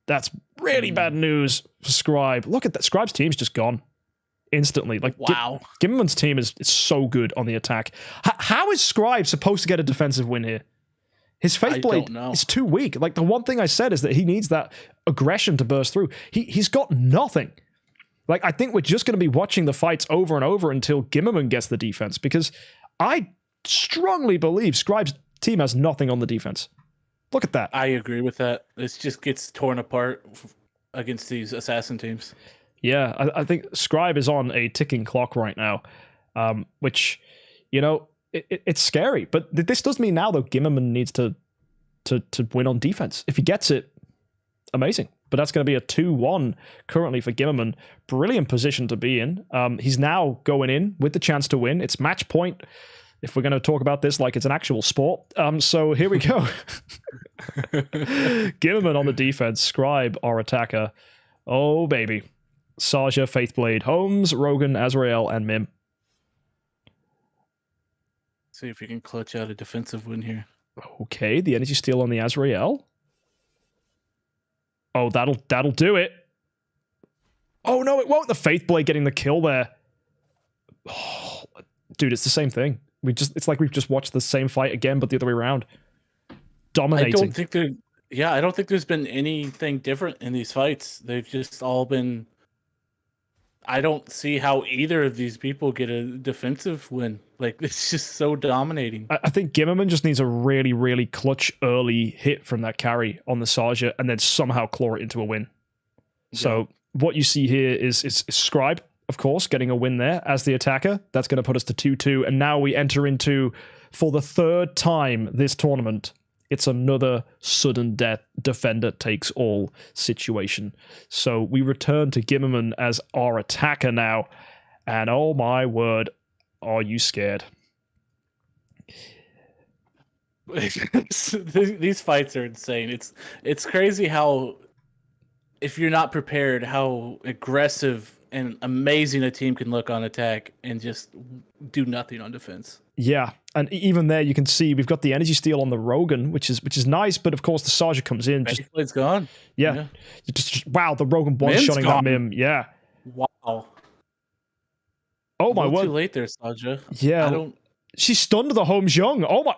Speaker 1: That's really bad news for Scribe. Look at that. Scribe's team's just gone. instantly. Like,
Speaker 2: wow.
Speaker 1: Gimmerman's team is so good on the attack. How is Scribe supposed to get a defensive win here? His Faith Blade is too weak. Like, the one thing I said is that he needs that aggression to burst through. He's got nothing. Like, I think we're just going to be watching the fights over and over until Gimmerman gets the defense, because I strongly believe Scribe's team has nothing on the defense. Look at that.
Speaker 2: I agree with that. It just gets torn apart against these assassin teams.
Speaker 1: Yeah, I think Scribe is on a ticking clock right now, which, you know, it's scary. But this does mean now, though, Gimmerman needs to win on defense. If he gets it, amazing. But that's going to be a 2-1 currently for Gimmerman. Brilliant position to be in. He's now going in with the chance to win. It's match point, if we're going to talk about this like it's an actual sport. So here we go. Gimmerman on the defense. Scribe, our attacker. Oh, baby. Saja, Faithblade, Holmes, Rogan, Azrael, and Mim.
Speaker 2: See if you can clutch out a defensive win here.
Speaker 1: Okay, the energy steal on the Azrael. Oh, that'll do it. Oh no, it won't. The Faithblade getting the kill there. Oh, dude, it's the same thing. It's like we've just watched the same fight again, but the other way around. Dominating.
Speaker 2: I don't think there's been anything different in these fights. They've just all been. I don't see how either of these people get a defensive win. Like, it's just so dominating.
Speaker 1: I think Gimmerman just needs a really, really clutch early hit from that carry on the Saja and then somehow claw it into a win. Yeah. So what you see here is Scribe, of course, getting a win there as the attacker. That's going to put us to 2-2. And now we enter into, for the third time this tournament, it's another sudden death, defender takes all situation. So we return to Gimmerman as our attacker now. And oh my word, are you scared?
Speaker 2: These fights are insane. It's crazy how, if you're not prepared, how aggressive and amazing a team can look on attack and just do nothing on defense.
Speaker 1: Yeah, and even there you can see we've got the energy steal on the Rogan, which is nice, but of course the Saja comes in.
Speaker 2: It's gone.
Speaker 1: Yeah. Just wow, the Rogan one-shotting that Mim. Yeah.
Speaker 2: Wow.
Speaker 1: Oh my word.
Speaker 2: Too late there, Saja.
Speaker 1: Yeah. She stunned the Holmes Young. Oh my.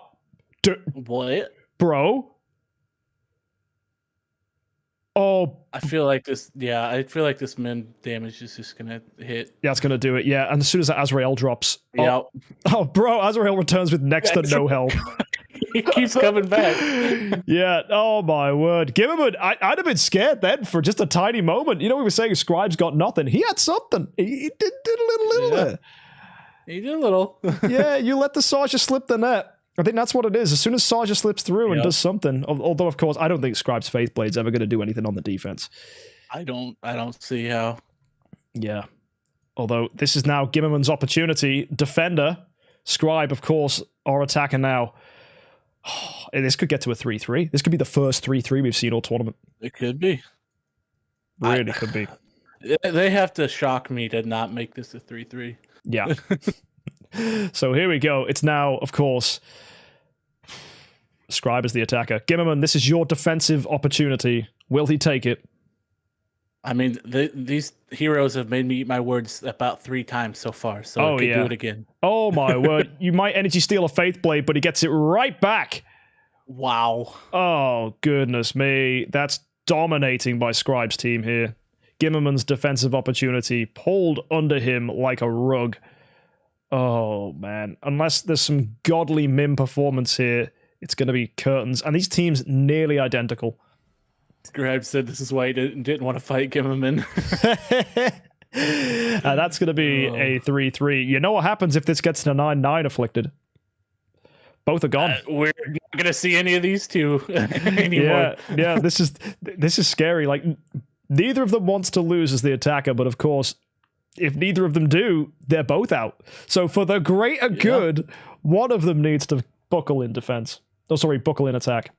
Speaker 2: What?
Speaker 1: Bro. Oh,
Speaker 2: I feel like this. Yeah, I feel like this min damage is just gonna hit.
Speaker 1: Yeah, it's gonna do it. Yeah, and as soon as that Azrael drops,
Speaker 2: yeah.
Speaker 1: Oh, bro, Azrael returns with next to no health.
Speaker 2: He keeps coming back.
Speaker 1: Yeah. Oh my word, Gimmerman. I'd have been scared then for just a tiny moment. You know, we were saying Scribe's got nothing. He had something. He did a little there.
Speaker 2: He did a little.
Speaker 1: Yeah, you let the Saja slip the net. I think that's what it is. As soon as Saja slips through and does something, although of course I don't think Scribe's Faithblade's ever going to do anything on the defense.
Speaker 2: I don't see how.
Speaker 1: Yeah. Although this is now Gimmerman's opportunity. Defender, Scribe, of course, our attacker now. This could get to a 3-3. This could be the first 3-3 we've seen all tournament.
Speaker 2: It could be.
Speaker 1: Really could be.
Speaker 2: They have to shock me to not make this a 3-3.
Speaker 1: Yeah. So here we go. It's now, of course, Scribe is the attacker. Gimmerman, this is your defensive opportunity. Will he take it?
Speaker 2: I mean, these heroes have made me eat my words about 3 times so far, so I could do it again.
Speaker 1: Oh my word. You might energy steal a Faithblade, but he gets it right back.
Speaker 2: Wow.
Speaker 1: Oh, goodness me. That's dominating by Scribe's team here. Gimmerman's defensive opportunity pulled under him like a rug. Oh, man. Unless there's some godly Mim performance here, it's going to be curtains. And these teams nearly identical.
Speaker 2: Scribe said this is why he didn't want to fight Gimmerman.
Speaker 1: That's going to be a 3-3. You know what happens if this gets to 9-9 afflicted? Both are gone.
Speaker 2: We're not going to see any of these two anymore.
Speaker 1: Yeah, this is scary. Like, neither of them wants to lose as the attacker, but of course, if neither of them do, they're both out. So for the greater good, one of them needs to buckle in defense. Oh, sorry, buckle in attack.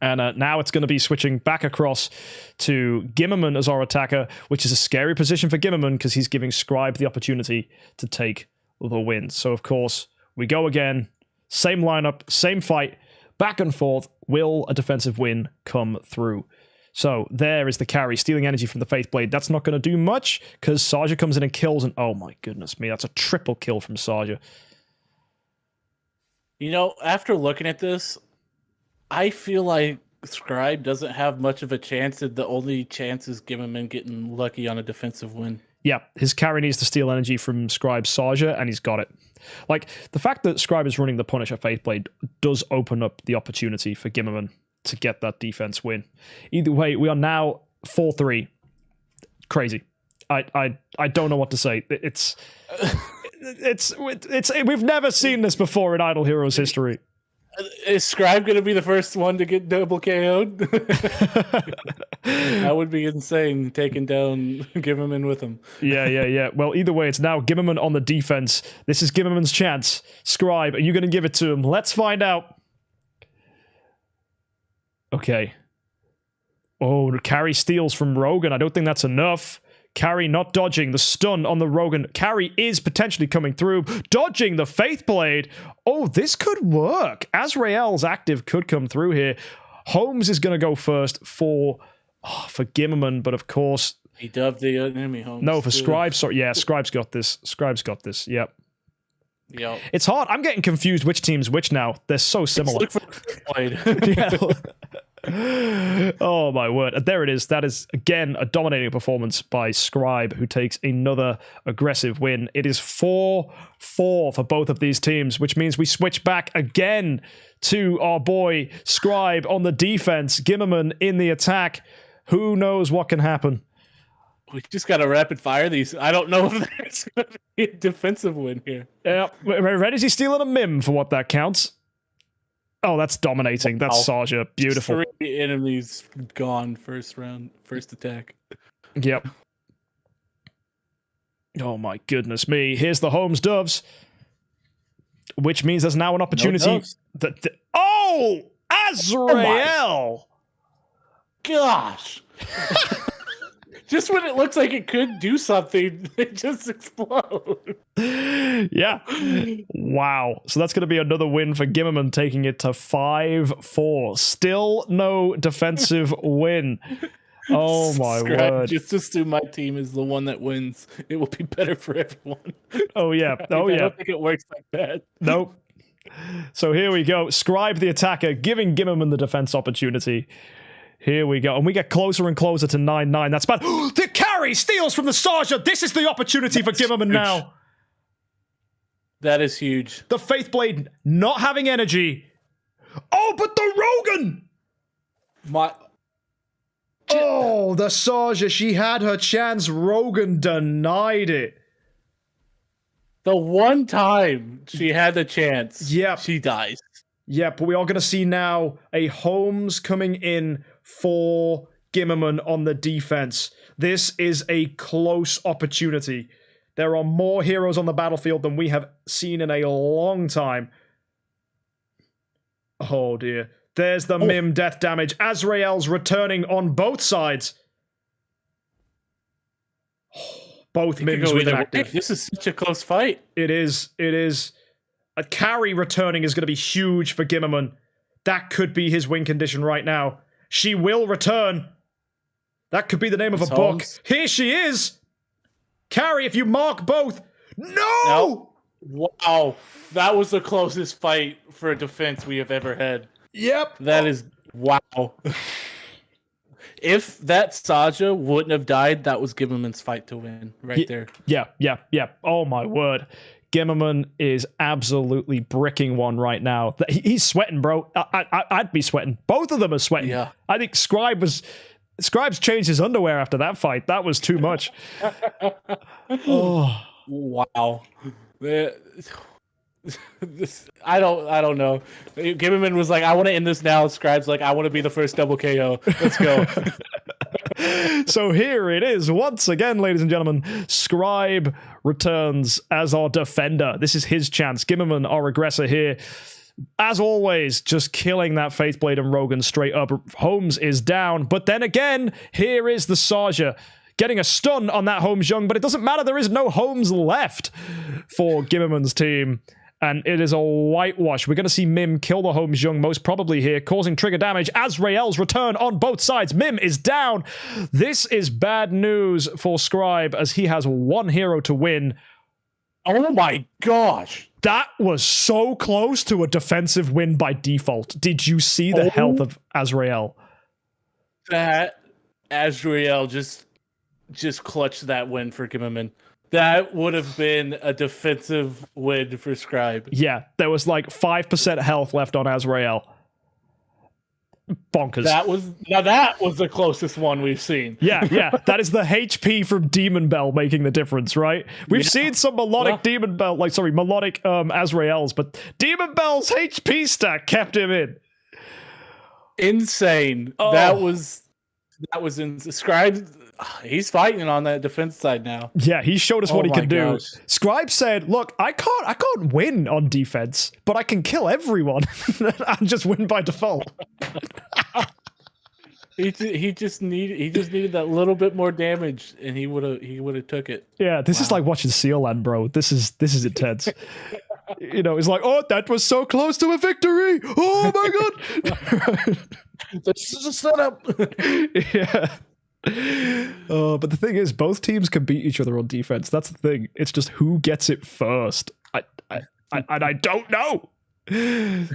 Speaker 1: And now it's going to be switching back across to Gimmerman as our attacker, which is a scary position for Gimmerman because he's giving Scribe the opportunity to take the win. So, of course, we go again. Same lineup, same fight, back and forth. Will a defensive win come through? So there is the carry, stealing energy from the Faith Blade. That's not going to do much because Saja comes in and kills. And oh my goodness me, that's a triple kill from Saja.
Speaker 2: You know, after looking at this, I feel like Scribe doesn't have much of a chance. And the only chance is Gimmerman getting lucky on a defensive win.
Speaker 1: Yeah, his carry needs to steal energy from Scribe Saja, and he's got it. Like, the fact that Scribe is running the Punisher Faithblade does open up the opportunity for Gimmerman to get that defense win. Either way, we are now 4-3. Crazy. I don't know what to say. It's we've never seen this before in Idle Heroes history.
Speaker 2: Is Scribe going to be the first one to get double KO'd? That would be insane, taking down Gimmerman with him.
Speaker 1: Yeah. Well, either way, it's now Gimmerman on the defense. This is Gimmerman's chance. Scribe, are you going to give it to him? Let's find out. Okay. Oh, carry steals from Rogan. I don't think that's enough. Carry not dodging. The stun on the Rogan. Carry is potentially coming through. Dodging the Faith Blade. Oh, this could work. Azrael's active could come through here. Holmes is going to go first for Gimmerman, but of course...
Speaker 2: He dubbed the enemy Holmes.
Speaker 1: No, for Scribe. Sorry, yeah, Scribe's got this. Scribe's got this, yep.
Speaker 2: Yep.
Speaker 1: It's hard. I'm getting confused which team's which now. They're so similar.
Speaker 2: Let's look for the
Speaker 1: Oh my word. There it is. That is again a dominating performance by Scribe, who takes another aggressive win. It is 4-4 for both of these teams, which means we switch back again to our boy Scribe on the defense, Gimmerman in the attack. Who knows what can happen?
Speaker 2: We just got to rapid fire these. I don't know if there's going to be a defensive win here.
Speaker 1: Yeah, Red, is he stealing a mim for what that counts? Oh, that's dominating. That's Saja. Beautiful.
Speaker 2: 3 enemies gone first round, first attack.
Speaker 1: Yep. Oh my goodness me. Here's the Holmes Doves. Which means there's now an opportunity. Oh! Azrael!
Speaker 2: Gosh! Just when it looks like it could do something, it just explodes.
Speaker 1: Yeah. Wow. So that's going to be another win for Gimmerman, taking it to 5-4. Still no defensive win. Oh my word.
Speaker 2: Just assume my team is the one that wins. It will be better for everyone.
Speaker 1: Oh yeah. Oh yeah.
Speaker 2: I don't think it works like that.
Speaker 1: Nope. So here we go. Scribe the attacker, giving Gimmerman the defense opportunity. Here we go. And we get closer and closer to 9-9. That's bad. The carry steals from the Saja. This is the opportunity for Gimmerman now.
Speaker 2: That is huge.
Speaker 1: The Faith Blade not having energy. Oh, but the Rogan! Oh, the Saja. She had her chance. Rogan denied it.
Speaker 2: The one time she had the chance,
Speaker 1: yep.
Speaker 2: She dies.
Speaker 1: Yeah, but we are going to see now a Holmes coming in for Gimmerman on the defense. This is a close opportunity. There are more heroes on the battlefield than we have seen in a long time. Oh dear. There's the Mim death damage. Azrael's returning on both sides. Both Mims with active.
Speaker 2: This is such a close fight.
Speaker 1: It is. It is. A carry returning is going to be huge for Gimmerman. That could be his win condition right now. She will return. That could be the name of a book. Here she is. Carry, if you mark both. No!
Speaker 2: Wow. That was the closest fight for a defense we have ever had.
Speaker 1: Yep.
Speaker 2: That is... Wow. If that Saja wouldn't have died, that was Gimmerman's fight to win right there.
Speaker 1: Yeah. Oh, my word. Gimmerman is absolutely bricking one right now. He's sweating, bro. I'd be sweating. Both of them are sweating.
Speaker 2: Yeah.
Speaker 1: I think Scribe's changed his underwear after that fight. That was too much. Oh.
Speaker 2: Wow. I don't know. Gimmerman was like, I want to end this now. Scribe's like, I want to be the first double KO. Let's go.
Speaker 1: So here it is. Once again, ladies and gentlemen, Scribe returns as our defender. This is his chance. Gimmerman, our aggressor here. As always, just killing that Faithblade and Rogan straight up. Holmes is down. But then again, here is the Saja getting a stun on that Holmes Young. But it doesn't matter. There is no Holmes left for Gimmerman's team. and it is a whitewash. We're going to see Mim kill the HXC most probably here, causing trigger damage. Azrael's return on both sides. Mim is down. This is bad news for Scribe, as he has one hero to win.
Speaker 2: Oh my gosh.
Speaker 1: That was so close to a defensive win by default. Did you see the health of Azrael?
Speaker 2: That Azrael just clutched that win for Gimmerman. That would have been a defensive win for Scribe.
Speaker 1: Yeah, there was like 5% health left on Azrael. Bonkers.
Speaker 2: That was the closest one we've seen.
Speaker 1: Yeah. That is the HP from Demon Bell making the difference, right? We've seen some melodic Demon Bell, melodic Azraels, but Demon Bell's HP stack kept him in.
Speaker 2: Insane.
Speaker 1: Oh.
Speaker 2: That was in Scribe. He's fighting on that defense side now.
Speaker 1: Yeah, he showed us what he can do.
Speaker 2: Gosh.
Speaker 1: Scribe said, "Look, I can't win on defense, but I can kill everyone and just win by default."
Speaker 2: he just needed that little bit more damage, and he would have took it.
Speaker 1: Yeah, this is like watching Seoul, bro. This is intense. It's like, oh, that was so close to a victory. Oh my god.
Speaker 2: This is a setup.
Speaker 1: Yeah. But the thing is, both teams can beat each other on defense. That's the thing. It's just who gets it first. I don't know.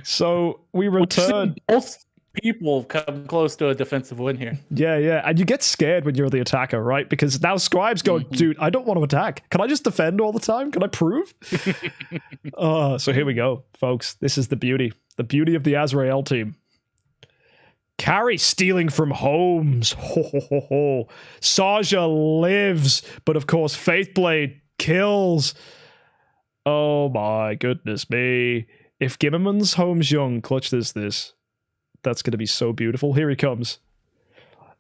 Speaker 1: So we return.
Speaker 2: Both people come close to a defensive win here.
Speaker 1: Yeah, and you get scared when you're the attacker, right? Because now Scribe's going, dude, I don't want to attack. Can I just defend all the time? Can I prove? So here we go, folks. This is the beauty of the Azrael team. Carry stealing from Holmes. Saja lives, but of course Faithblade kills. Oh my goodness me. If Gimmerman's HXC clutches this, that's going to be so beautiful. Here he comes.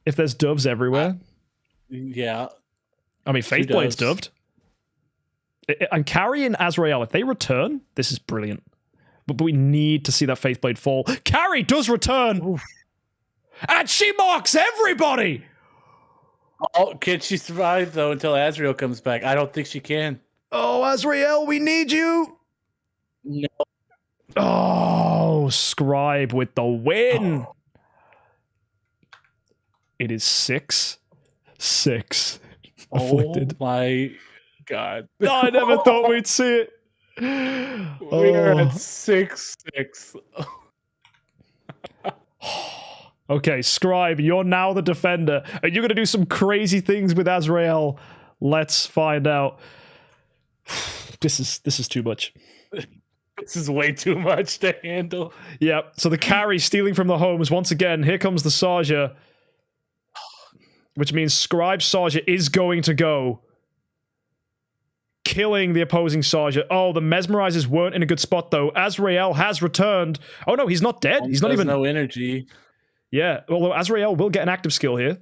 Speaker 1: If there's doves everywhere.
Speaker 2: Yeah.
Speaker 1: I mean, Faithblade's doved. And Carry and Azrael, if they return, this is brilliant. But we need to see that Faithblade fall. Carry does return! Oof. And she marks everybody!
Speaker 2: Oh, can she survive, though, until Azrael comes back? I don't think she can.
Speaker 1: Oh, Azrael, we need you!
Speaker 2: No.
Speaker 1: Oh, Scribe with the win! Oh. It is 6-6. Afflicted.
Speaker 2: Oh my god.
Speaker 1: I never thought we'd see it.
Speaker 2: We are at 6-6.
Speaker 1: Okay, Scribe, you're now the defender, and you're going to do some crazy things with Azrael. Let's find out. This is too much.
Speaker 2: This is way too much to handle.
Speaker 1: Yeah, so the Carry stealing from the homes. Once again, here comes the Saja, which means Scribe Saja is going to go, killing the opposing Saja. Oh, the Mesmerizers weren't in a good spot, though. Azrael has returned. Oh, no, he's not dead. He's not even...
Speaker 2: no energy.
Speaker 1: Yeah, although Azrael will get an active skill here.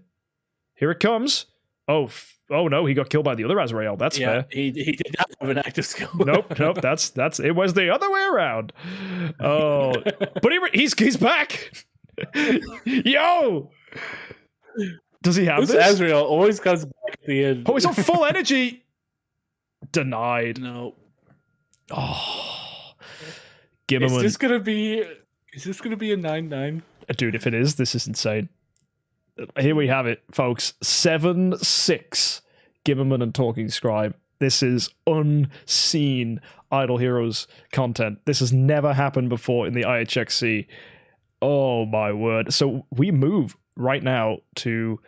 Speaker 1: Here it comes. Oh no, he got killed by the other Azrael. That's fair.
Speaker 2: He did not have an active skill.
Speaker 1: Nope. That's it was the other way around. Oh, but he's back. Yo, does he have this?
Speaker 2: Azrael always comes back at the end.
Speaker 1: Oh, he's on full energy. Denied.
Speaker 2: No.
Speaker 1: Oh, Gimmerman.
Speaker 2: Is this gonna be a 9-9?
Speaker 1: Dude, if it is, this is insane. Here we have it, folks. 7-6. Gimmerman and Talking Scribe. This is unseen Idle Heroes content. This has never happened before in the IHXC. Oh my word. So we move right now to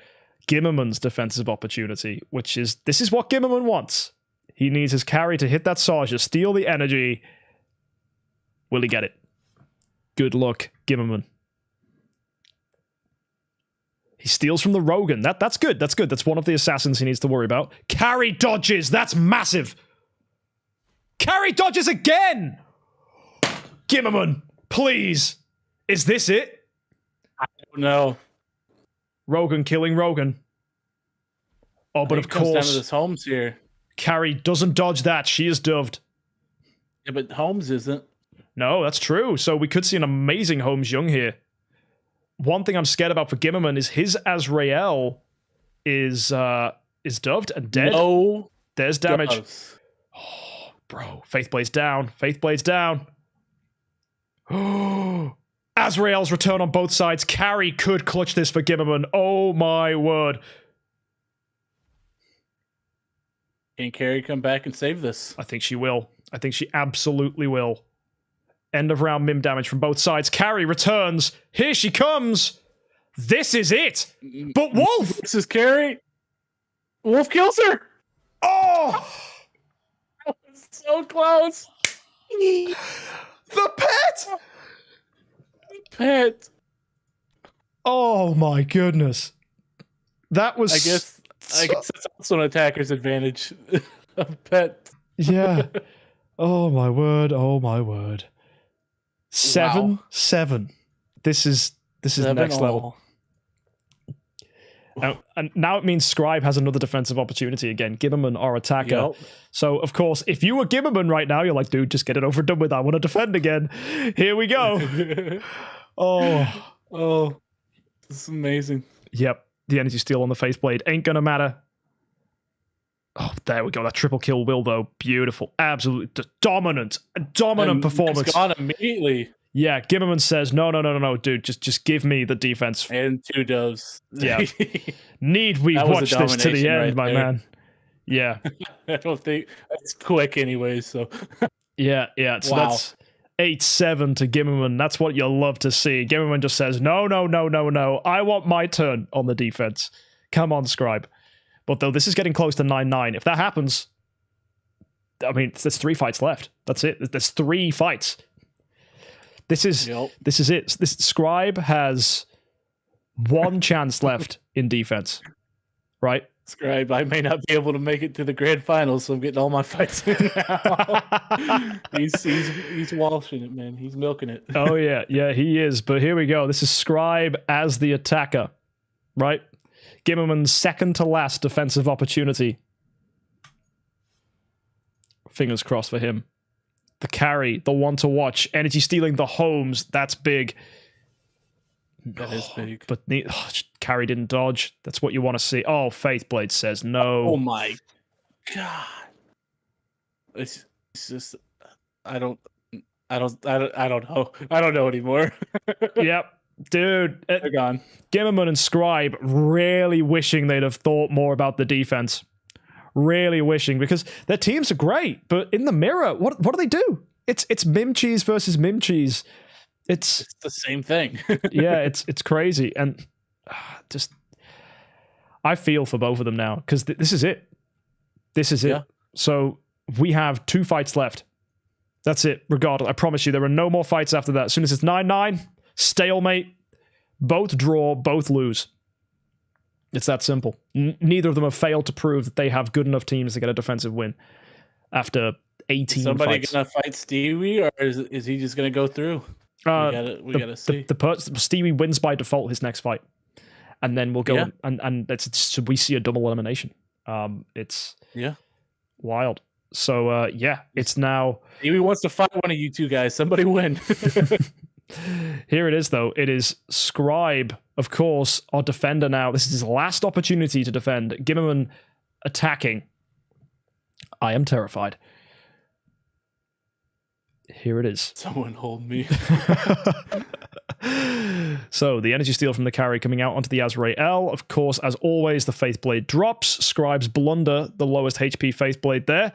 Speaker 1: Gimmerman's defensive opportunity, which is, this is what Gimmerman wants. He needs his Carry to hit that Saja, steal the energy. Will he get it? Good luck, Gimmerman. He steals from the Rogan. That's good. That's good. That's one of the assassins he needs to worry about. Carry dodges. That's massive. Carry dodges again. Gimmerman, please. Is this it?
Speaker 2: I don't know.
Speaker 1: Rogan killing Rogan. Oh, but of course,
Speaker 2: down to this Holmes here.
Speaker 1: Carry doesn't dodge that. She is doved.
Speaker 2: Yeah, but Holmes isn't. No,
Speaker 1: that's true. So we could see an amazing HXC here. One thing I'm scared about for Gimmerman is his Azrael is doved and dead.
Speaker 2: No,
Speaker 1: there's damage. Bro, Faith Blade's down. Faith Blade's down. Azrael's return on both sides. Carry could clutch this for Gimmerman. Oh my word.
Speaker 2: Can Carrie come back and save this?
Speaker 1: I think she will. I think she absolutely will. End of round mim damage from both sides. Carrie returns. Here she comes. This is it. But Wolf.
Speaker 2: This is Carrie. Wolf kills her.
Speaker 1: Oh.
Speaker 2: That was so close.
Speaker 1: The pet.
Speaker 2: Pet.
Speaker 1: Oh my goodness. That was...
Speaker 2: I guess it's also an attacker's advantage. A pet.
Speaker 1: Yeah. Oh my word. Oh my word. 7-7. This is next level. And now it means Scribe has another defensive opportunity again. Gimmerman, our attacker.
Speaker 2: Yep.
Speaker 1: So, of course, if you were Gimmerman right now, you're like, dude, just get it over and done with. I want to defend again. Here we go.
Speaker 2: Oh, this is amazing.
Speaker 1: Yep. The energy steal on the faceblade ain't going to matter. Oh, there we go. That triple kill will, though. Beautiful. Absolutely dominant. Dominant performance.
Speaker 2: It's gone immediately.
Speaker 1: Yeah, Gimmerman says, no, dude, just give me the defense.
Speaker 2: And 2 doves.
Speaker 1: Yeah. Need we watch this to the end, my man? Yeah.
Speaker 2: I don't think it's quick anyways, so.
Speaker 1: Yeah. So that's 8-7 to Gimmerman. That's what you'll love to see. Gimmerman just says, no. I want my turn on the defense. Come on, Scribe. But though this is getting close to 9-9. If that happens, I mean, there's 3 fights left. That's it. There's 3 fights. This is it. This Scribe has 1 chance left in defense, right?
Speaker 2: Scribe, I may not be able to make it to the grand finals, so I'm getting all my fights in now. he's washing it, man. He's milking it.
Speaker 1: Oh yeah, he is. But here we go. This is Scribe as the attacker, right? Gimmerman's second to last defensive opportunity. Fingers crossed for him. The carry, the one to watch. Energy stealing the homes. That's big.
Speaker 2: That is big.
Speaker 1: But carry didn't dodge. That's what you want to see. Oh, Faithblade says no.
Speaker 2: Oh my god. It's just I don't know. I don't know anymore.
Speaker 1: Yep. Dude.
Speaker 2: They're gone.
Speaker 1: Gimmerman and Scribe really wishing they'd have thought more about the defense. Really wishing, because their teams are great, but in the mirror, what do they do? It's Mim Cheese versus Mim Cheese. It's
Speaker 2: the same thing.
Speaker 1: Yeah, it's crazy, and just I feel for both of them now, because this is it. This is it.
Speaker 2: Yeah.
Speaker 1: So we have 2 fights left. That's it. Regardless, I promise you, there are no more fights after that. As soon as it's 9-9, stalemate, both draw, both lose. It's that simple. Neither of them have failed to prove that they have good enough teams to get a defensive win after 18
Speaker 2: Somebody
Speaker 1: fights.
Speaker 2: gonna fight Stewie, or is he just gonna go through? We gotta see.
Speaker 1: Stewie wins by default his next fight, and then we'll go and so we see a double elimination. It's wild. So it's now
Speaker 2: Stewie wants to fight one of you 2 guys. Somebody win.
Speaker 1: Here it is, though. It is Scribe, of course, our defender now. This is his last opportunity to defend. Gimmerman attacking. I am terrified. Here it is.
Speaker 2: Someone hold me.
Speaker 1: So, the energy steal from the carry coming out onto the Azrael. Of course, as always, the Faithblade drops. Scribe's blunder, the lowest HP Faithblade there.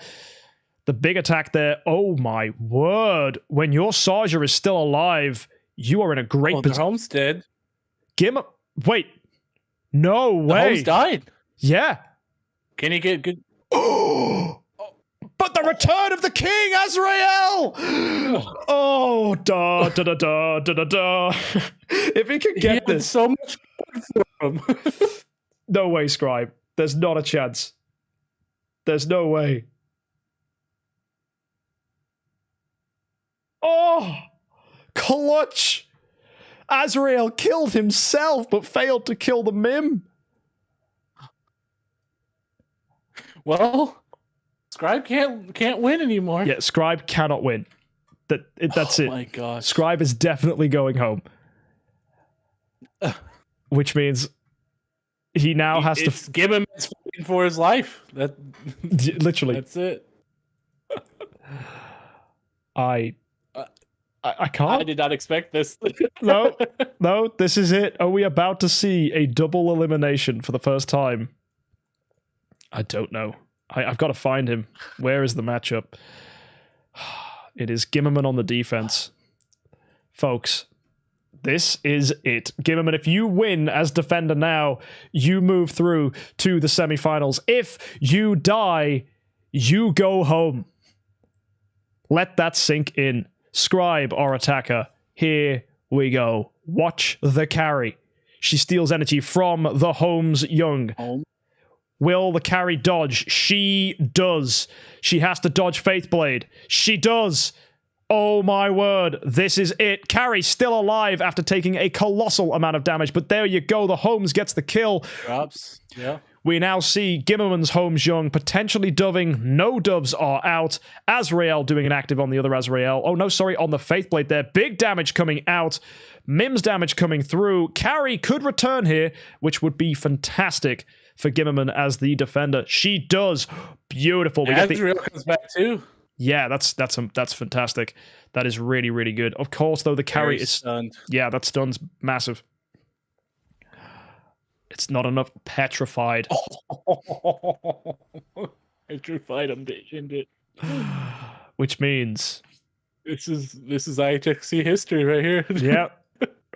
Speaker 1: The big attack there. Oh my word. When your Sarja is still alive, you are in a great position.
Speaker 2: The home's dead.
Speaker 1: Wait. No way.
Speaker 2: The home's died.
Speaker 1: Yeah.
Speaker 2: Can he get good?
Speaker 1: But the return of the king, Azrael! Oh, da. If he can get this.
Speaker 2: So much for him.
Speaker 1: No way, Scribe. There's not a chance. There's no way. Oh, clutch! Azrael killed himself, but failed to kill the Mim.
Speaker 2: Well, Scribe can't win anymore.
Speaker 1: Yeah, Scribe cannot win. That's it.
Speaker 2: Oh my gosh.
Speaker 1: Scribe is definitely going home. Which means he now has to
Speaker 2: give him fighting for his life.
Speaker 1: Literally.
Speaker 2: That's it.
Speaker 1: I can't.
Speaker 2: I did not expect this.
Speaker 1: No, this is it. Are we about to see a double elimination for the first time? I don't know. I've got to find him. Where is the matchup? It is Gimmerman on the defense. Folks, this is it. Gimmerman, if you win as defender now, you move through to the semifinals. If you die, you go home. Let that sink in. Scribe, our attacker. Here we go. Watch the carry. She steals energy from the Holmes Young. Will the carry dodge? She does. She has to dodge Faithblade. She does. Oh my word. This is it. Carry still alive after taking a colossal amount of damage. But there you go. The Holmes gets the kill.
Speaker 2: Drops. Yeah.
Speaker 1: We now see Gimmerman's Holmes Young potentially doving. No doves are out. Azrael doing an active on the other Azrael. Oh no, sorry, on the Faithblade there. Big damage coming out. Mims damage coming through. Carry could return here, which would be fantastic for Gimmerman as the defender. She does. Beautiful.
Speaker 2: Azrael comes back too.
Speaker 1: Yeah, that's fantastic. That is really, really good. Of course, though, the carry is
Speaker 2: stunned.
Speaker 1: Yeah, that stun's massive. It's not enough. Petrified.
Speaker 2: Petrified ambition, it.
Speaker 1: Which means
Speaker 2: this is IHXC history right here.
Speaker 1: Yeah.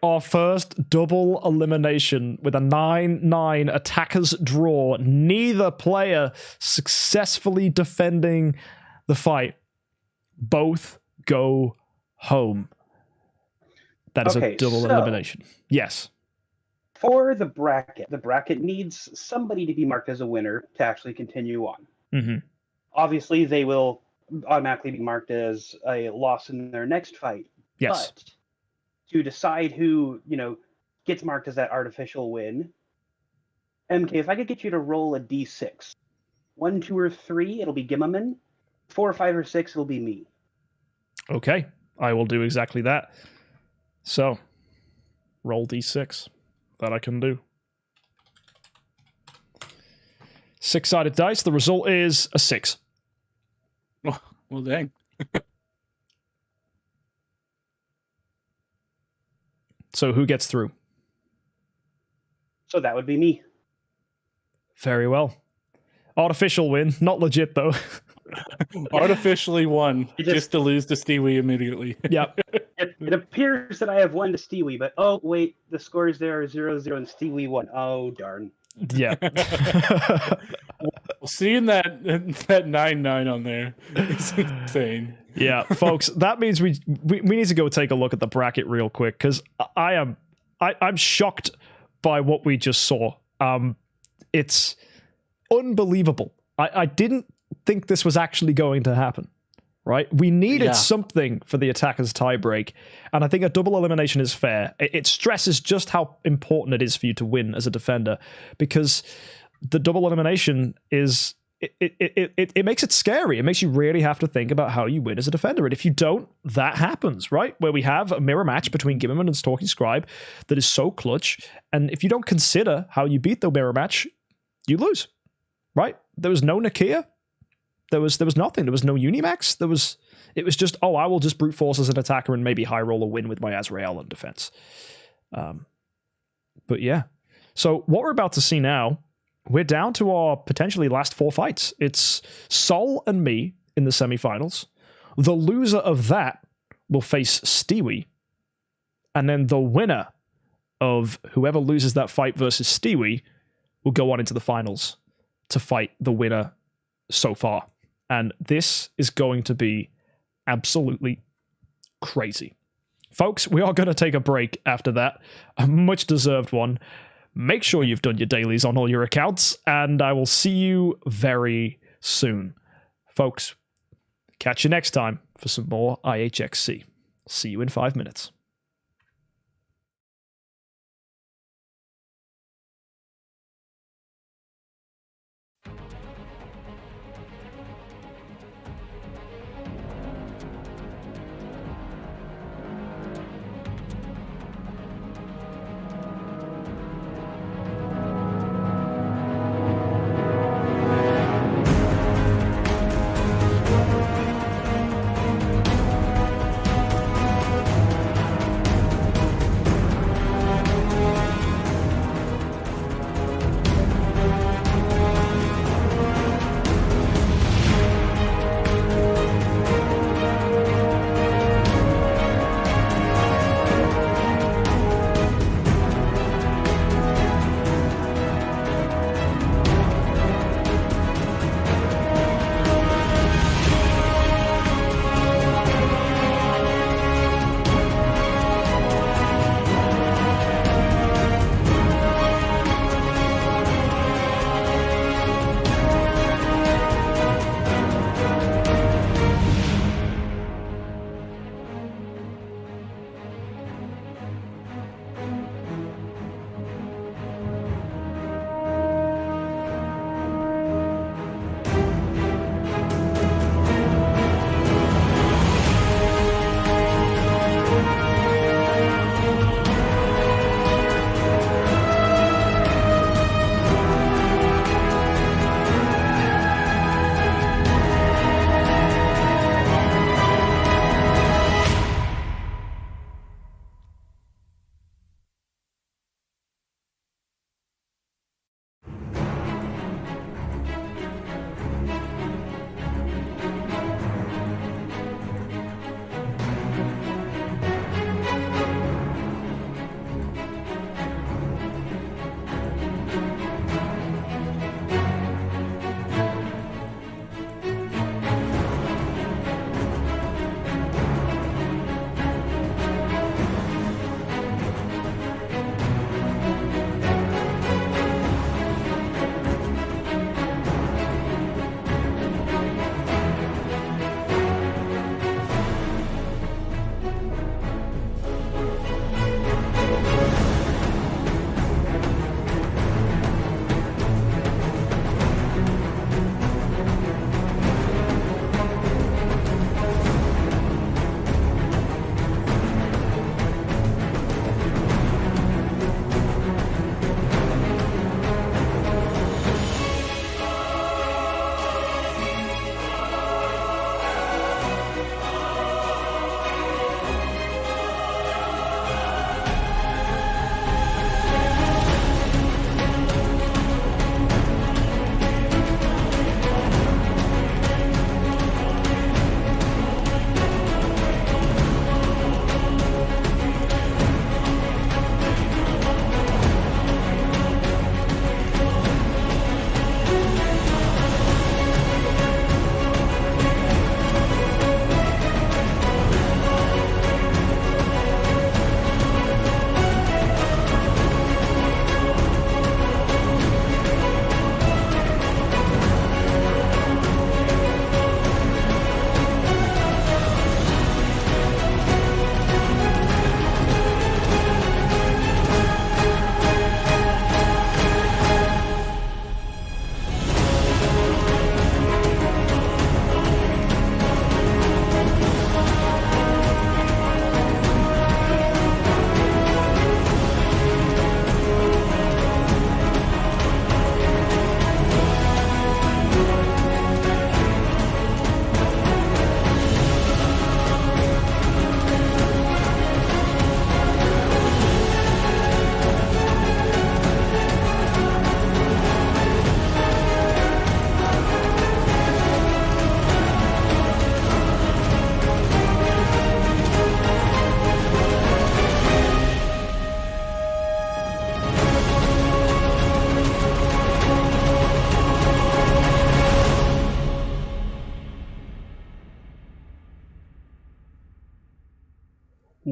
Speaker 1: Our first double elimination with a 9-9 attackers draw. Neither player successfully defending the fight. Both go home. That is a double elimination. Yes.
Speaker 3: For the bracket needs somebody to be marked as a winner to actually continue on.
Speaker 1: Mm-hmm.
Speaker 3: Obviously, they will automatically be marked as a loss in their next fight.
Speaker 1: Yes.
Speaker 3: But to decide who, gets marked as that artificial win, MK, if I could get you to roll a d6. 1, 2, or 3, it'll be Gimmerman. 4, 5, or 6, it'll be me.
Speaker 1: Okay. I will do exactly that. So, roll d6. That I can do. 6-sided dice. The result is a 6.
Speaker 2: Well, dang.
Speaker 1: So who gets through?
Speaker 3: So that would be me.
Speaker 1: Very well. Artificial win. Not legit, though.
Speaker 2: Artificially won, just to lose to Stewie immediately.
Speaker 1: Yep.
Speaker 3: It appears that I have won to Stewie, but oh wait, the scores there are 0-0 and Stewie won. Oh darn.
Speaker 1: Yeah.
Speaker 2: Seeing that 9-9 on there is insane.
Speaker 1: Yeah, folks, that means we need to go take a look at the bracket real quick, because I'm shocked by what we just saw. It's unbelievable. I didn't think this was actually going to happen, right? We needed something for the attackers tiebreak, and I think a double elimination is fair. It stresses just how important it is for you to win as a defender, because the double elimination is it makes it scary. It makes you really have to think about how you win as a defender, and if you don't, that happens, right? Where we have a mirror match between Gimmerman and Stalking Scribe that is so clutch, and if you don't consider how you beat the mirror match, you lose, right? There was no Nakia. There was nothing. There was no Unimax. It was just, I will just brute force as an attacker and maybe high roll a win with my Azrael in defense. But yeah. So what we're about to see now, we're down to our potentially last 4 fights. It's Saul and me in the semifinals. The loser of that will face Stewie. And then the winner of whoever loses that fight versus Stewie will go on into the finals to fight the winner so far. And this is going to be absolutely crazy. Folks, we are going to take a break after that. A much deserved one. Make sure you've done your dailies on all your accounts, and I will see you very soon. Folks, catch you next time for some more IHXC. See you in 5 minutes.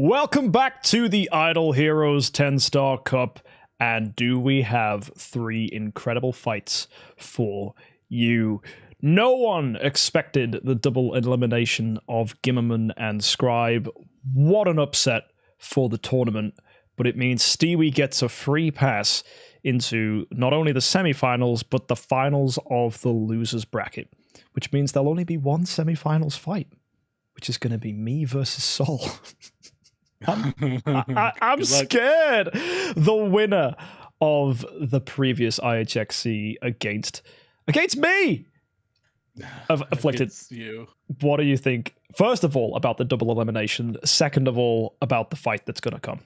Speaker 1: Welcome back to the Idle Heroes 10-Star Cup, and do we have 3 incredible fights for you? No one expected the double elimination of Gimmerman and Scribe. What an upset for the tournament, but it means Stewie gets a free pass into not only the semifinals, but the finals of the losers bracket, which means there'll only be one semifinals fight, which is going to be me versus Saul. I'm scared. The winner of the previous IHXC against me of afflicted.
Speaker 2: You.
Speaker 1: What do you think? First of all, about the double elimination. Second of all, about the fight that's going to come.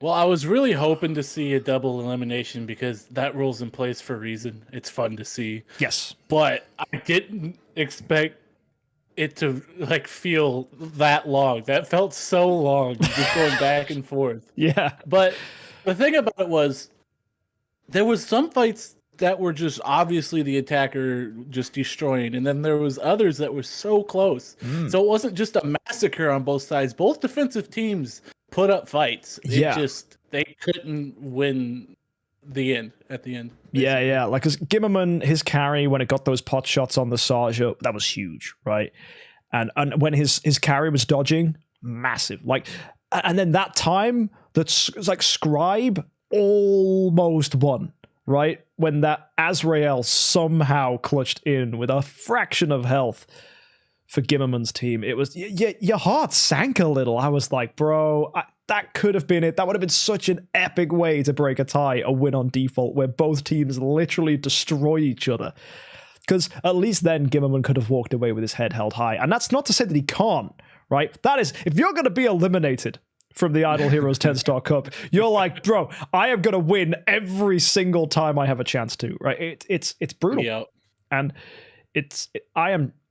Speaker 2: Well, I was really hoping to see a double elimination because that rule's in place for a reason. It's fun to see.
Speaker 1: Yes.
Speaker 2: But I didn't expect it to like feel that long. That felt so long, just going back and forth.
Speaker 1: Yeah.
Speaker 2: But the thing about it was there was some fights that were just obviously the attacker just destroying, and then there was others that were so close. So it wasn't just a massacre on both sides. Both defensive teams put up fights. They couldn't win the end at the end. Basically.
Speaker 1: Yeah. Like, because Gimmerman, his carry, when it got those pot shots on the Sarja, that was huge, right? And when his carry was dodging, massive. Like, and then that time, that's like Scribe almost won, right? When that Azrael somehow clutched in with a fraction of health for Gimmerman's team. It was, your heart sank a little. I was like, bro, that could have been it. That would have been such an epic way to break a tie, a win on default, where both teams literally destroy each other. Because at least then Gimmerman could have walked away with his head held high. And that's not to say that he can't, right? That is, if you're going to be eliminated from the Idle Heroes 10-Star Cup, you're like, bro, I am going to win every single time I have a chance to, right? It's brutal.
Speaker 2: Yeah.
Speaker 1: And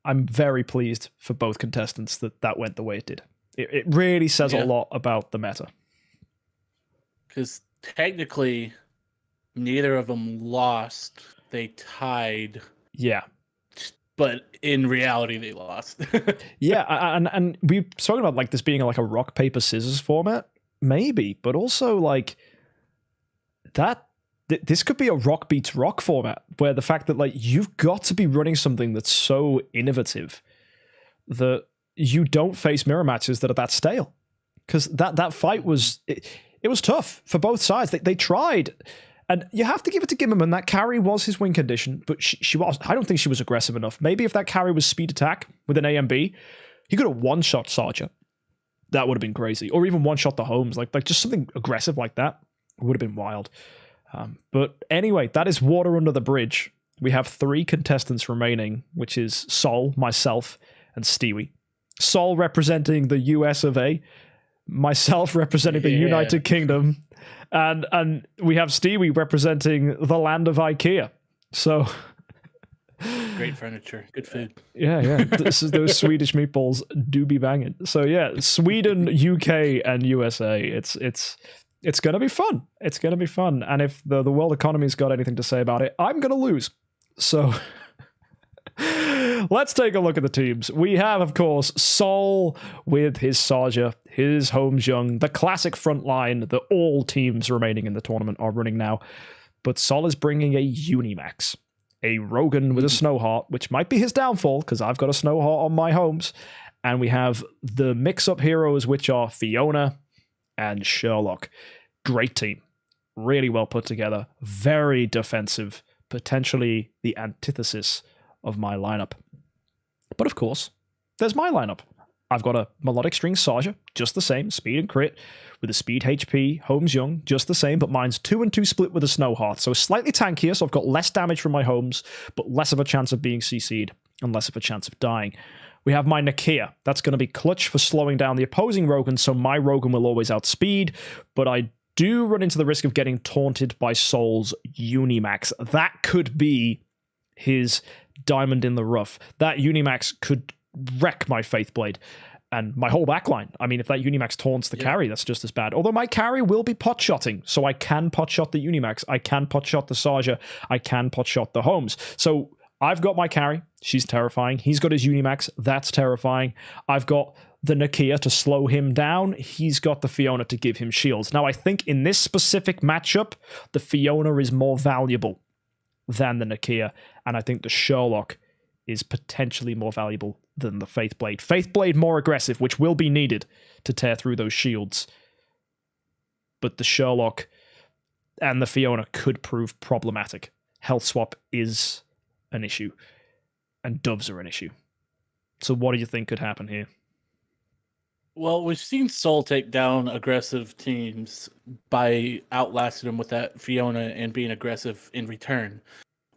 Speaker 1: I'm very pleased for both contestants that went the way it did. It really says a lot about the meta.
Speaker 2: Because technically, neither of them lost. They tied.
Speaker 1: Yeah.
Speaker 2: But in reality, they lost.
Speaker 1: Yeah, and we've spoken about like this being like a rock, paper, scissors format. Maybe, but also like that... This could be a rock beats rock format where the fact that like you've got to be running something that's so innovative that you don't face mirror matches that are that stale. Because that fight was it was tough for both sides. They tried, and you have to give it to Gimmerman. That carry was his win condition, but she was. I don't think she was aggressive enough. Maybe if that carry was speed attack with an A and B, he could have one shot Sarja. That would have been crazy, or even one shot the Holmes. Like just something aggressive like that would have been wild. But anyway, that is water under the bridge. We have 3 contestants remaining, which is Saul, myself, and Stewie. Saul representing the US of A, myself representing the United Kingdom, and we have Stewie representing the land of IKEA. So
Speaker 2: great furniture, good food.
Speaker 1: Yeah. Those Swedish meatballs do be banging. So yeah, Sweden, UK, and USA. It's going to be fun. It's going to be fun. And if the world economy's got anything to say about it, I'm going to lose. So let's take a look at the teams. We have, of course, Saul with his Sarja, his Holmes Young, the classic front line that all teams remaining in the tournament are running now. But Saul is bringing a Unimax, a Rogan with a Snowheart, which might be his downfall because I've got a Snowheart on my Holmes. And we have the mix-up heroes, which are Fiona and Sherlock. Great team. Really well put together. Very defensive. Potentially the antithesis of my lineup. But of course, there's my lineup. I've got a melodic string Sarja, just the same, speed and crit, with a speed HP, Holmes Young, just the same, but mine's 2 and 2 split with a Snowheart. So slightly tankier, so I've got less damage from my Holmes, but less of a chance of being CC'd and less of a chance of dying. We have my Nakia. That's going to be clutch for slowing down the opposing Rogan, so my Rogan will always outspeed, but I do run into the risk of getting taunted by Saul's Unimax. That could be his diamond in the rough. That Unimax could wreck my Faithblade and my whole backline. I mean, if that Unimax taunts the carry, that's just as bad. Although my carry will be pot-shotting, so I can pot-shot the Unimax, I can pot-shot the Sarja, I can pot-shot the Holmes. So I've got my carry. She's terrifying. He's got his Unimax. That's terrifying. I've got the Nakia to slow him down, he's got the Fiona to give him shields. Now, I think in this specific matchup, the Fiona is more valuable than the Nakia, and I think the Sherlock is potentially more valuable than the Faithblade. Faithblade more aggressive, which will be needed to tear through those shields. But the Sherlock and the Fiona could prove problematic. Health swap is an issue, and doves are an issue. So what do you think could happen here?
Speaker 2: Well, we've seen Seoul take down aggressive teams by outlasting them with that Fiona and being aggressive in return.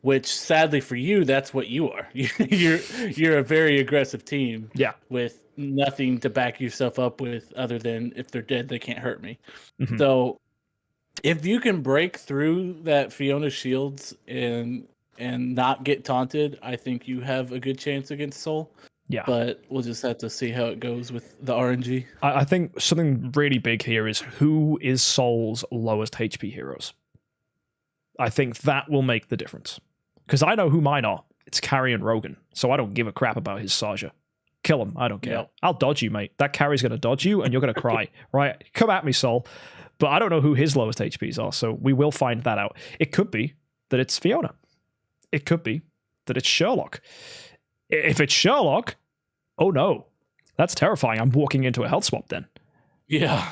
Speaker 2: Which, sadly for you, that's what you are. You're a very aggressive team.
Speaker 1: Yeah.
Speaker 2: With nothing to back yourself up with, other than if they're dead, they can't hurt me.
Speaker 1: Mm-hmm.
Speaker 2: So, if you can break through that Fiona shields and not get taunted, I think you have a good chance against Seoul.
Speaker 1: Yeah.
Speaker 2: But we'll just have to see how it goes with the RNG.
Speaker 1: I think something really big here is who is Seoul's lowest HP heroes. I think that will make the difference. Because I know who mine are. It's Carry and Rogan. So I don't give a crap about his Saja. Kill him. I don't care.
Speaker 2: Yep.
Speaker 1: I'll dodge you, mate. That Carry's going to dodge you and you're going to cry. Right? Come at me, Saul. But I don't know who his lowest HPs are. So we will find that out. It could be that it's Fiona. It could be that it's Sherlock. If it's Sherlock, oh no. That's terrifying. I'm walking into a health swap then.
Speaker 2: Yeah.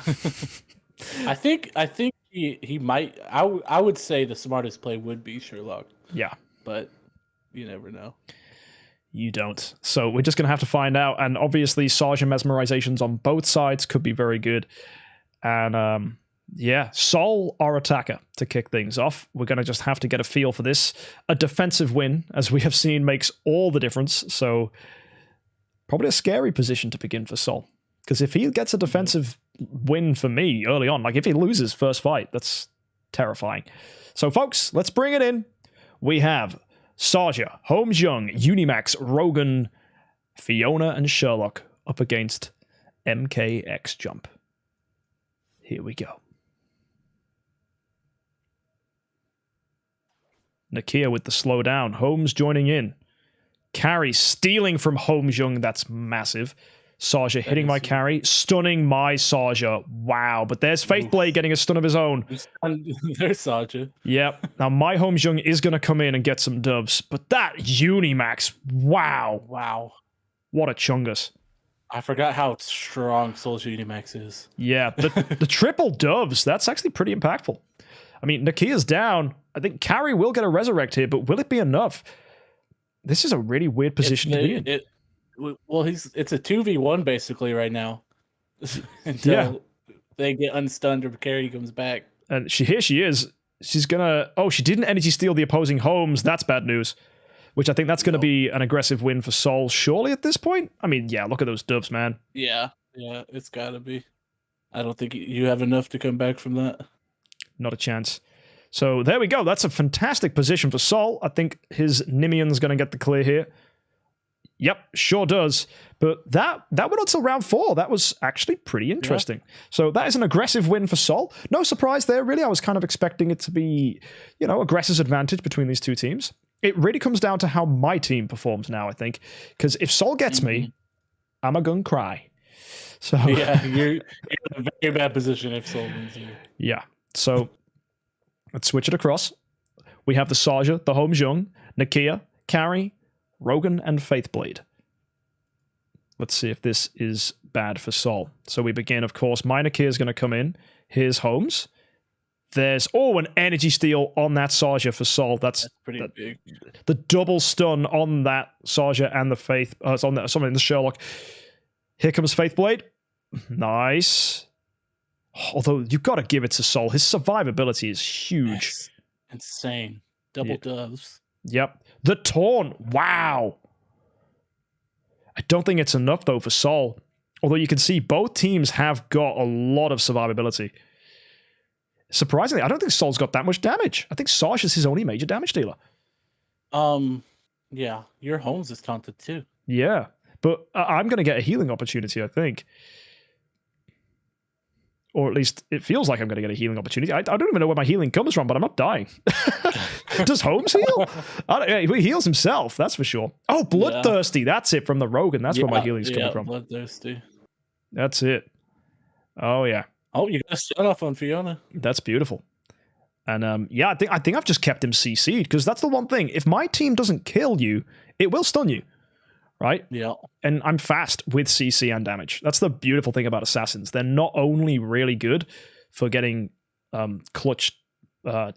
Speaker 2: I think he might. I would say the smartest play would be Sherlock.
Speaker 1: Yeah.
Speaker 2: But you never know.
Speaker 1: You don't. So we're just going to have to find out. And obviously, Sarge and Mesmerizations on both sides could be very good. And yeah, Saul, our attacker, to kick things off. We're going to just have to get a feel for this. A defensive win, as we have seen, makes all the difference. So probably a scary position to begin for Saul. Because if he gets a defensive win for me early on, like if he loses first fight, that's terrifying. So folks, let's bring it in. We have Saja, Holmes Young, Unimax, Rogan, Fiona, and Sherlock up against MKX Jump. Here we go. Nakia with the slowdown. Holmes joining in. Carry stealing from Holmes Young. That's massive. Saja hitting my carry, stunning my Saja. Wow. But there's Faithblade getting a stun of his own.
Speaker 2: There's Saja.
Speaker 1: Yep. Now my Holmes Young is going to come in and get some doves. But that Unimax, wow.
Speaker 2: Wow.
Speaker 1: What a chungus.
Speaker 2: I forgot how strong Soul's Unimax is.
Speaker 1: Yeah. The triple doves, that's actually pretty impactful. I mean, Nakia's down. I think carry will get a resurrect here, but will it be enough? This is a really weird position to be in.
Speaker 2: Well, it's a 2v1 basically right now. Until they get unstunned or carry comes back.
Speaker 1: And here she is. She's gonna... Oh, she didn't energy steal the opposing Holmes. That's bad news. Which I think that's going to be an aggressive win for Saul, surely, at this point? I mean, yeah, look at those doves, man.
Speaker 2: Yeah, it's got to be. I don't think you have enough to come back from that.
Speaker 1: Not a chance. So there we go. That's a fantastic position for Saul. I think his Nimian's going to get the clear here. Yep, sure does. But that went until round 4. That was actually pretty interesting. Yeah. So that is an aggressive win for Saul. No surprise there, really. I was kind of expecting it to be, aggressor's advantage between these two teams. It really comes down to how my team performs now, I think. Because if Saul gets me, I'm a gun cry. So
Speaker 2: yeah, you're in a very bad position if Saul wins you.
Speaker 1: Yeah. So let's switch it across. We have the Saja, the Holmes Young, Nakia, Carry, Rogan, and Faithblade. Let's see if this is bad for Saul. So we begin, of course. My Nakia is going to come in. Here's Holmes. There's, an energy steal on that Saja for Saul. That's
Speaker 2: pretty big.
Speaker 1: The double stun on that Saja and the Faith. It's on the Sherlock. Here comes Faithblade. Nice. Although you've got to give it to Saul. His survivability is huge.
Speaker 2: Yes. Insane. Double doves.
Speaker 1: Yep. The taunt. Wow. I don't think it's enough, though, for Saul. Although you can see both teams have got a lot of survivability. Surprisingly, I don't think Saul's got that much damage. I think Sash is his only major damage dealer.
Speaker 2: Yeah. Your Holmes is taunted, too.
Speaker 1: Yeah. But I'm going to get a healing opportunity, I think. Or at least it feels like I'm going to get a healing opportunity. I don't even know where my healing comes from, but I'm not dying. Does Holmes heal? He heals himself, that's for sure. Oh, Bloodthirsty. That's it, from the Rogan. That's where my healing's coming from.
Speaker 2: Bloodthirsty.
Speaker 1: That's it. Oh, yeah.
Speaker 2: Oh, you got a stun off on Fiona.
Speaker 1: That's beautiful. And yeah, I think I've just kept him CC'd, because that's the one thing. If my team doesn't kill you, it will stun you, right?
Speaker 2: Yeah.
Speaker 1: And I'm fast with CC and damage. That's the beautiful thing about assassins. They're not only really good for getting clutch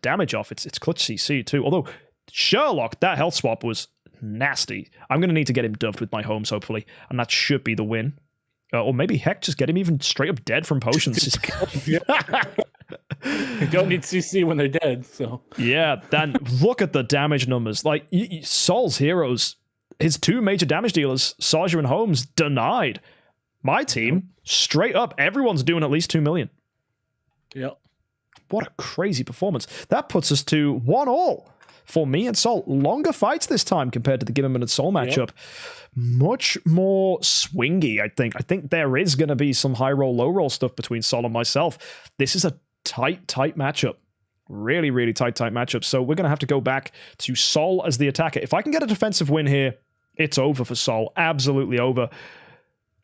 Speaker 1: damage off, it's clutch CC too. Although Sherlock, that health swap was nasty. I'm going to need to get him dubbed with my homes, hopefully, and that should be the win. Or maybe, heck, just get him even straight up dead from potions.
Speaker 2: You don't need CC when they're dead, so.
Speaker 1: Yeah, then look at the damage numbers. Like, Saul's heroes, his two major damage dealers, Saja and Holmes, denied. My team, straight up, everyone's doing at least 2 million.
Speaker 2: Yep.
Speaker 1: What a crazy performance. That puts us to 1-1 for me and Saul. Longer fights this time compared to the Gimmerman and Saul matchup. Much more swingy, I think. I think there is going to be some high roll, low roll stuff between Saul and myself. This is a tight matchup. Really, really tight matchup. So we're going to have to go back to Saul as the attacker. If I can get a defensive win here, it's over for Saul. Absolutely over.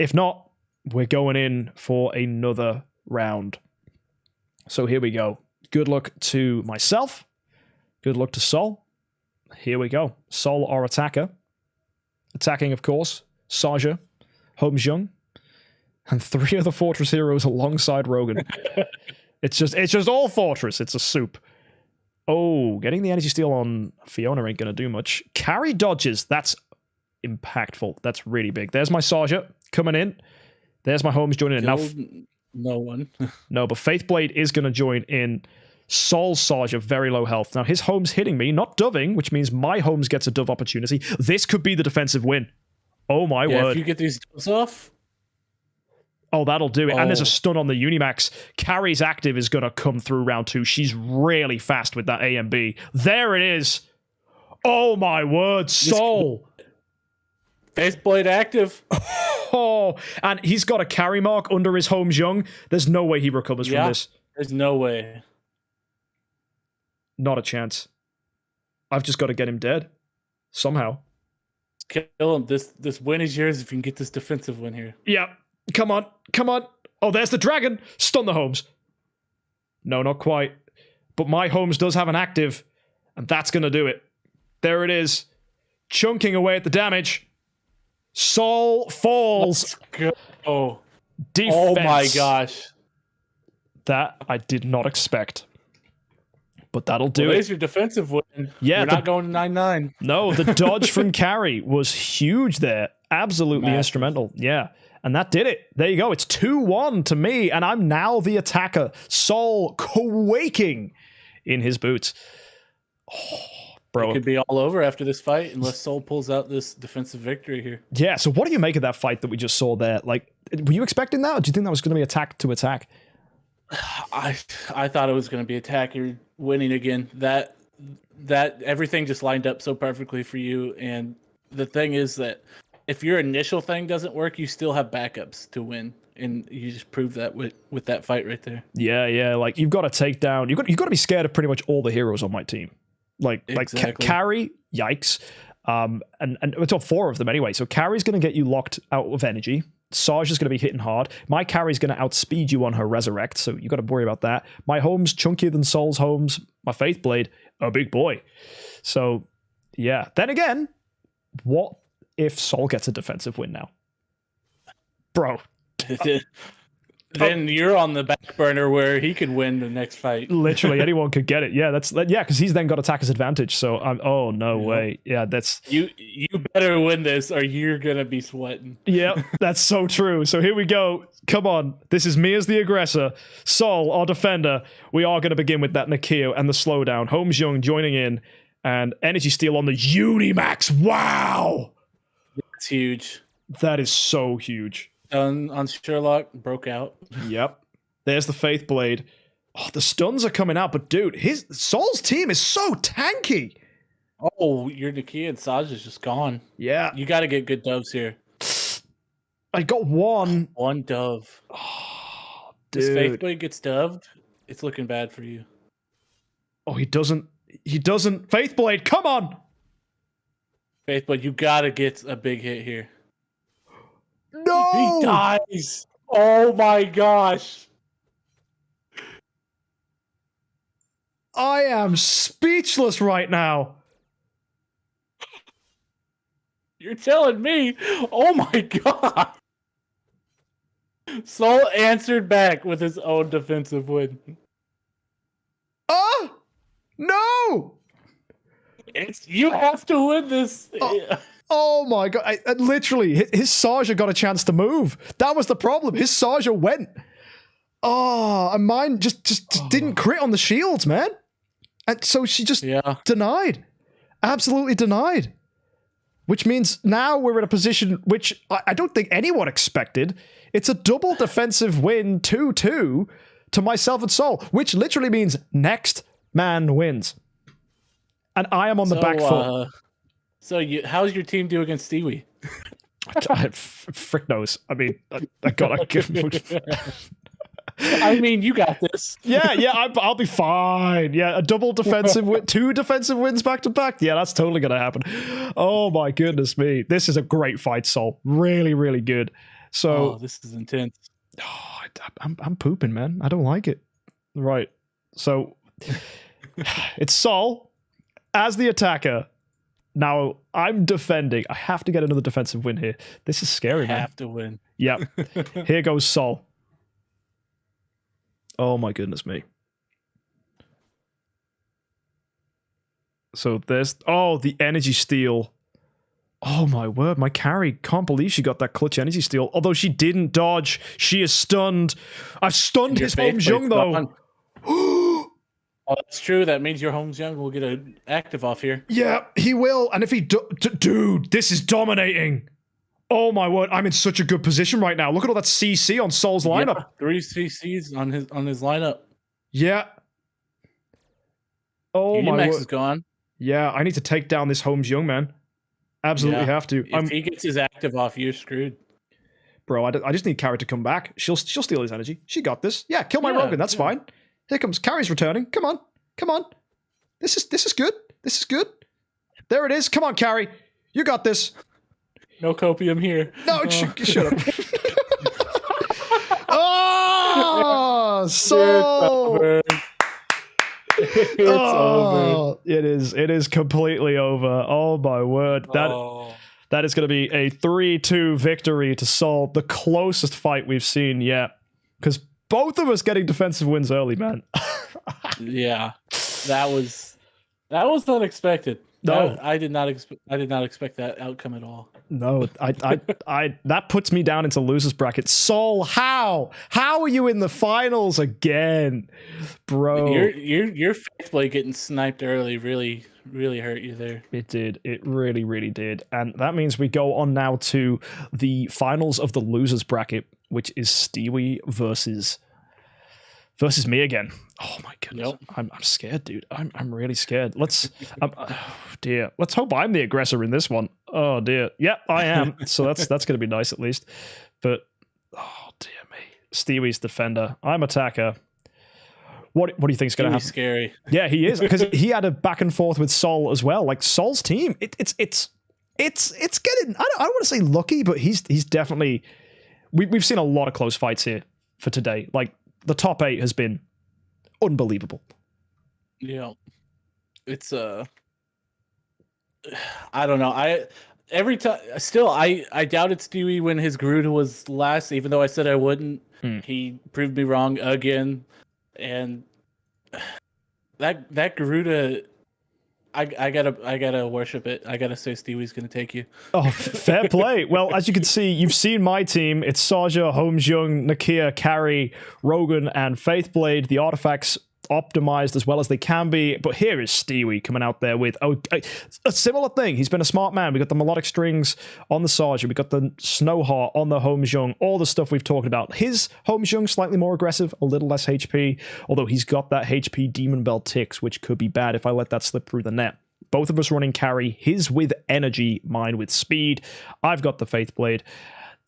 Speaker 1: If not, we're going in for another round. So here we go. Good luck to myself. Good luck to Saul. Here we go. Saul, our attacker. Attacking, of course, Saja, HXC, and 3 other Fortress heroes alongside Rogan. It's just all Fortress. It's a soup. Oh, getting the energy steal on Fiona ain't gonna do much. Carry dodges. That's impactful. That's really big. There's my Saja coming in. There's my Holmes joining in. Now,
Speaker 2: no one.
Speaker 1: No, but Faithblade is gonna join in. Saul's Saja, very low health. Now, his Holmes hitting me, not doving, which means my Holmes gets a dove opportunity. This could be the defensive win. Oh, my word.
Speaker 2: If you get these doves off.
Speaker 1: Oh, that'll do it. And there's a stun on the Unimax. Carrie's active is going to come through round 2. She's really fast with that A and B. There it is. Oh, my word. Saul.
Speaker 2: Faceblade active.
Speaker 1: Oh, and he's got a carry mark under his HXC. There's no way he recovers from this.
Speaker 2: There's no way.
Speaker 1: Not a chance. I've just got to get him dead. Somehow.
Speaker 2: Kill him. This win is yours if you can get this defensive win here.
Speaker 1: Yeah. Come on. Come on. Oh, there's the dragon. Stun the Holmes. No, not quite. But my Holmes does have an active. And that's going to do it. There it is. Chunking away at the damage. Saul falls.
Speaker 2: Let's go.
Speaker 1: Defense.
Speaker 2: Oh my gosh.
Speaker 1: That I did not expect. But that'll do
Speaker 2: There's
Speaker 1: it.
Speaker 2: your defensive win.
Speaker 1: Yeah,
Speaker 2: you're not going to 9-9.
Speaker 1: No, the dodge from Carrie was huge there. Absolutely instrumental. Yeah. And that did it. There you go. It's 2-1 to me, and I'm now the attacker. Saul quaking in his boots. Oh, bro.
Speaker 2: It could be all over after this fight unless Saul pulls out this defensive victory here.
Speaker 1: Yeah, so what do you make of that fight that we just saw there? Like, were you expecting that, or do you think that was going to be attack to attack?
Speaker 2: I thought it was going to be attacker winning again. That everything just lined up so perfectly for you. And the thing is that if your initial thing doesn't work, you still have backups to win. And you just proved that with that fight right there.
Speaker 1: Yeah. Like, you've got to take down. You've got to be scared of pretty much all the heroes on my team.
Speaker 2: Exactly.
Speaker 1: Carrie, yikes. And it's all 4 of them anyway. So Carrie's going to get you locked out of energy. Saja's going to be hitting hard. My Carrie's going to outspeed you on her resurrect, so you got to worry about that. My Holmes, chunkier than Saul's Holmes. My Faithblade, a big boy. So, yeah. Then again, what if Saul gets a defensive win now? Bro.
Speaker 2: Then you're on the back burner where he could win the next fight.
Speaker 1: Literally anyone could get it. Yeah, because he's then got attacker's advantage. So oh no way. Yeah, that's
Speaker 2: you better win this or you're gonna be sweating.
Speaker 1: Yeah, that's so true. So here we go. Come on. This is me as the aggressor. Saul, our defender. We are gonna begin with that Nikio and the slowdown. HXC joining in and energy steal on the Unimax. Wow.
Speaker 2: That's huge.
Speaker 1: That is so huge.
Speaker 2: On Sherlock, broke out.
Speaker 1: Yep. There's the Faithblade. Oh, the stuns are coming out, but dude, Saul's team is so tanky.
Speaker 2: Oh, your Nikia and Saj is just gone.
Speaker 1: Yeah.
Speaker 2: You got to get good doves here.
Speaker 1: I got one.
Speaker 2: One dove.
Speaker 1: Oh,
Speaker 2: dude. This Faithblade gets doved, it's looking bad for you.
Speaker 1: Oh, he doesn't. Faithblade, come on.
Speaker 2: Faithblade, you got to get a big hit here.
Speaker 1: No!
Speaker 2: He dies. Oh my gosh.
Speaker 1: I am speechless right now.
Speaker 2: You're telling me? Oh my god. Saul answered back with his own defensive win.
Speaker 1: Oh! No!
Speaker 2: You have to win this.
Speaker 1: Oh my god. Literally, his Saja got a chance to move. That was the problem. His Saja went. Oh, and mine just didn't crit on the shields, man. And so she just denied. Absolutely denied. Which means now we're in a position which I don't think anyone expected. It's a double defensive win, 2-2, to myself and Saul, which literally means next man wins. And I am on the back foot.
Speaker 2: So how's your team do against Stewie?
Speaker 1: Frick knows. I mean, I got a good...
Speaker 2: I mean, you got this.
Speaker 1: Yeah, I'll be fine. Yeah, a double defensive win, 2 defensive wins back to back. Yeah, that's totally going to happen. Oh my goodness me. This is a great fight, Saul. Really, really good. So
Speaker 2: this is intense.
Speaker 1: Oh, I'm pooping, man. I don't like it. Right. So it's Saul as the attacker. Now I'm defending. I have to get another defensive win here. This is scary, man.
Speaker 2: Have to win.
Speaker 1: Yep. Here goes Saul. Oh my goodness me. So there's... Oh, the energy steal. Oh my word, my carry. Can't believe she got that clutch energy steal. Although she didn't dodge. She is stunned. I've stunned his HomeJUMP though.
Speaker 2: Oh, that's true. That means your HomeJUMP will get an active off here.
Speaker 1: Yeah, he will. And if he... Dude, this is dominating. Oh my word, I'm in such a good position right now. Look at all that CC on Saul's lineup.
Speaker 2: Yeah, 3 CCs on his lineup.
Speaker 1: Yeah. Oh my
Speaker 2: Max
Speaker 1: word.
Speaker 2: is gone.
Speaker 1: Yeah, I need to take down this HomeJUMP, man. Absolutely have to.
Speaker 2: If he gets his active off, you're screwed.
Speaker 1: Bro, I just need Carrie to come back. She'll steal his energy. She got this. Yeah, kill my Rogan. That's fine. Here comes Carrie's returning. Come on. Come on. This is good. This is good. There it is. Come on, Carrie. You got this.
Speaker 2: No copium here.
Speaker 1: No, shut up. Oh, Saul.
Speaker 2: It's over.
Speaker 1: It is completely over. Oh my word. That is going to be a 3-2 victory to Saul, the closest fight we've seen yet. Because both of us getting defensive wins early, man.
Speaker 2: Yeah. That was unexpected.
Speaker 1: No,
Speaker 2: I did not expect that outcome at all.
Speaker 1: No, I that puts me down into losers bracket. Saul, how are you in the finals again, bro?
Speaker 2: Your faith play getting sniped early really hurt you there.
Speaker 1: It did. It really did. And that means we go on now to the finals of the losers bracket, which is Stewie versus me again. Oh my goodness.
Speaker 2: Yep.
Speaker 1: I'm scared, dude. I'm really scared. Let's oh dear. Let's hope I'm the aggressor in this one. Oh dear. Yep, I am. So that's going to be nice at least. But oh dear me. Stewie's defender. I'm attacker. What do you think is going to happen?
Speaker 2: Scary.
Speaker 1: Yeah, he is, because he had a back and forth with Saul as well. Like Saul's team, it's getting, I don't want to say lucky, but he's definitely, we've seen a lot of close fights here for today. Like the top 8 has been unbelievable.
Speaker 2: Yeah. It's I don't know. I doubted Stewie when his Garuda was last, even though I said I wouldn't. He proved me wrong again. And that Garuda, I gotta worship it. I gotta say Stewie's gonna take you.
Speaker 1: Oh, fair play. Well, as you can see, you've seen my team. It's Saja, HomeJUMP, Nakia, Carrie, Rogan, and Faithblade. The artifacts optimized as well as they can be, but here is Stewie coming out there with a similar thing. He's been a smart man. We got the melodic strings on the Saja, we got the Snow Heart on the HomeJUMP, all the stuff we've talked about. His HomeJUMP slightly more aggressive, a little less HP, although he's got that HP Demon Bell ticks, which could be bad if I let that slip through the net. Both of us running carry, his with energy, mine with speed. I've got the Faithblade.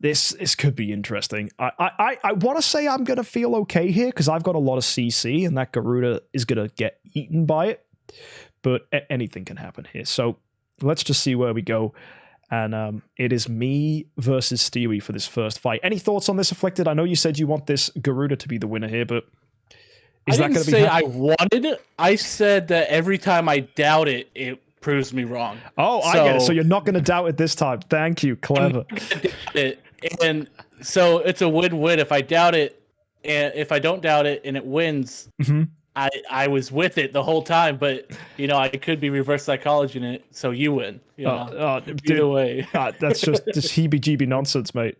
Speaker 1: This could be interesting. I want to say I'm going to feel okay here because I've got a lot of CC and that Garuda is going to get eaten by it. But anything can happen here. So let's just see where we go. And it is me versus Stewie for this first fight. Any thoughts on this, Afflicted? I know you said you want this Garuda to be the winner here, but is that going to be?
Speaker 2: I wanted it. I said that every time I doubt it, it proves me wrong.
Speaker 1: Oh, I get it. So you're not going to doubt it this time. Thank you. Clever.
Speaker 2: And so it's a win-win. If I doubt it, and if I don't doubt it and it wins, I was with it the whole time. But I could be reverse psychology in it, so you win. Either way,
Speaker 1: that's just heebie-jeebie nonsense, mate.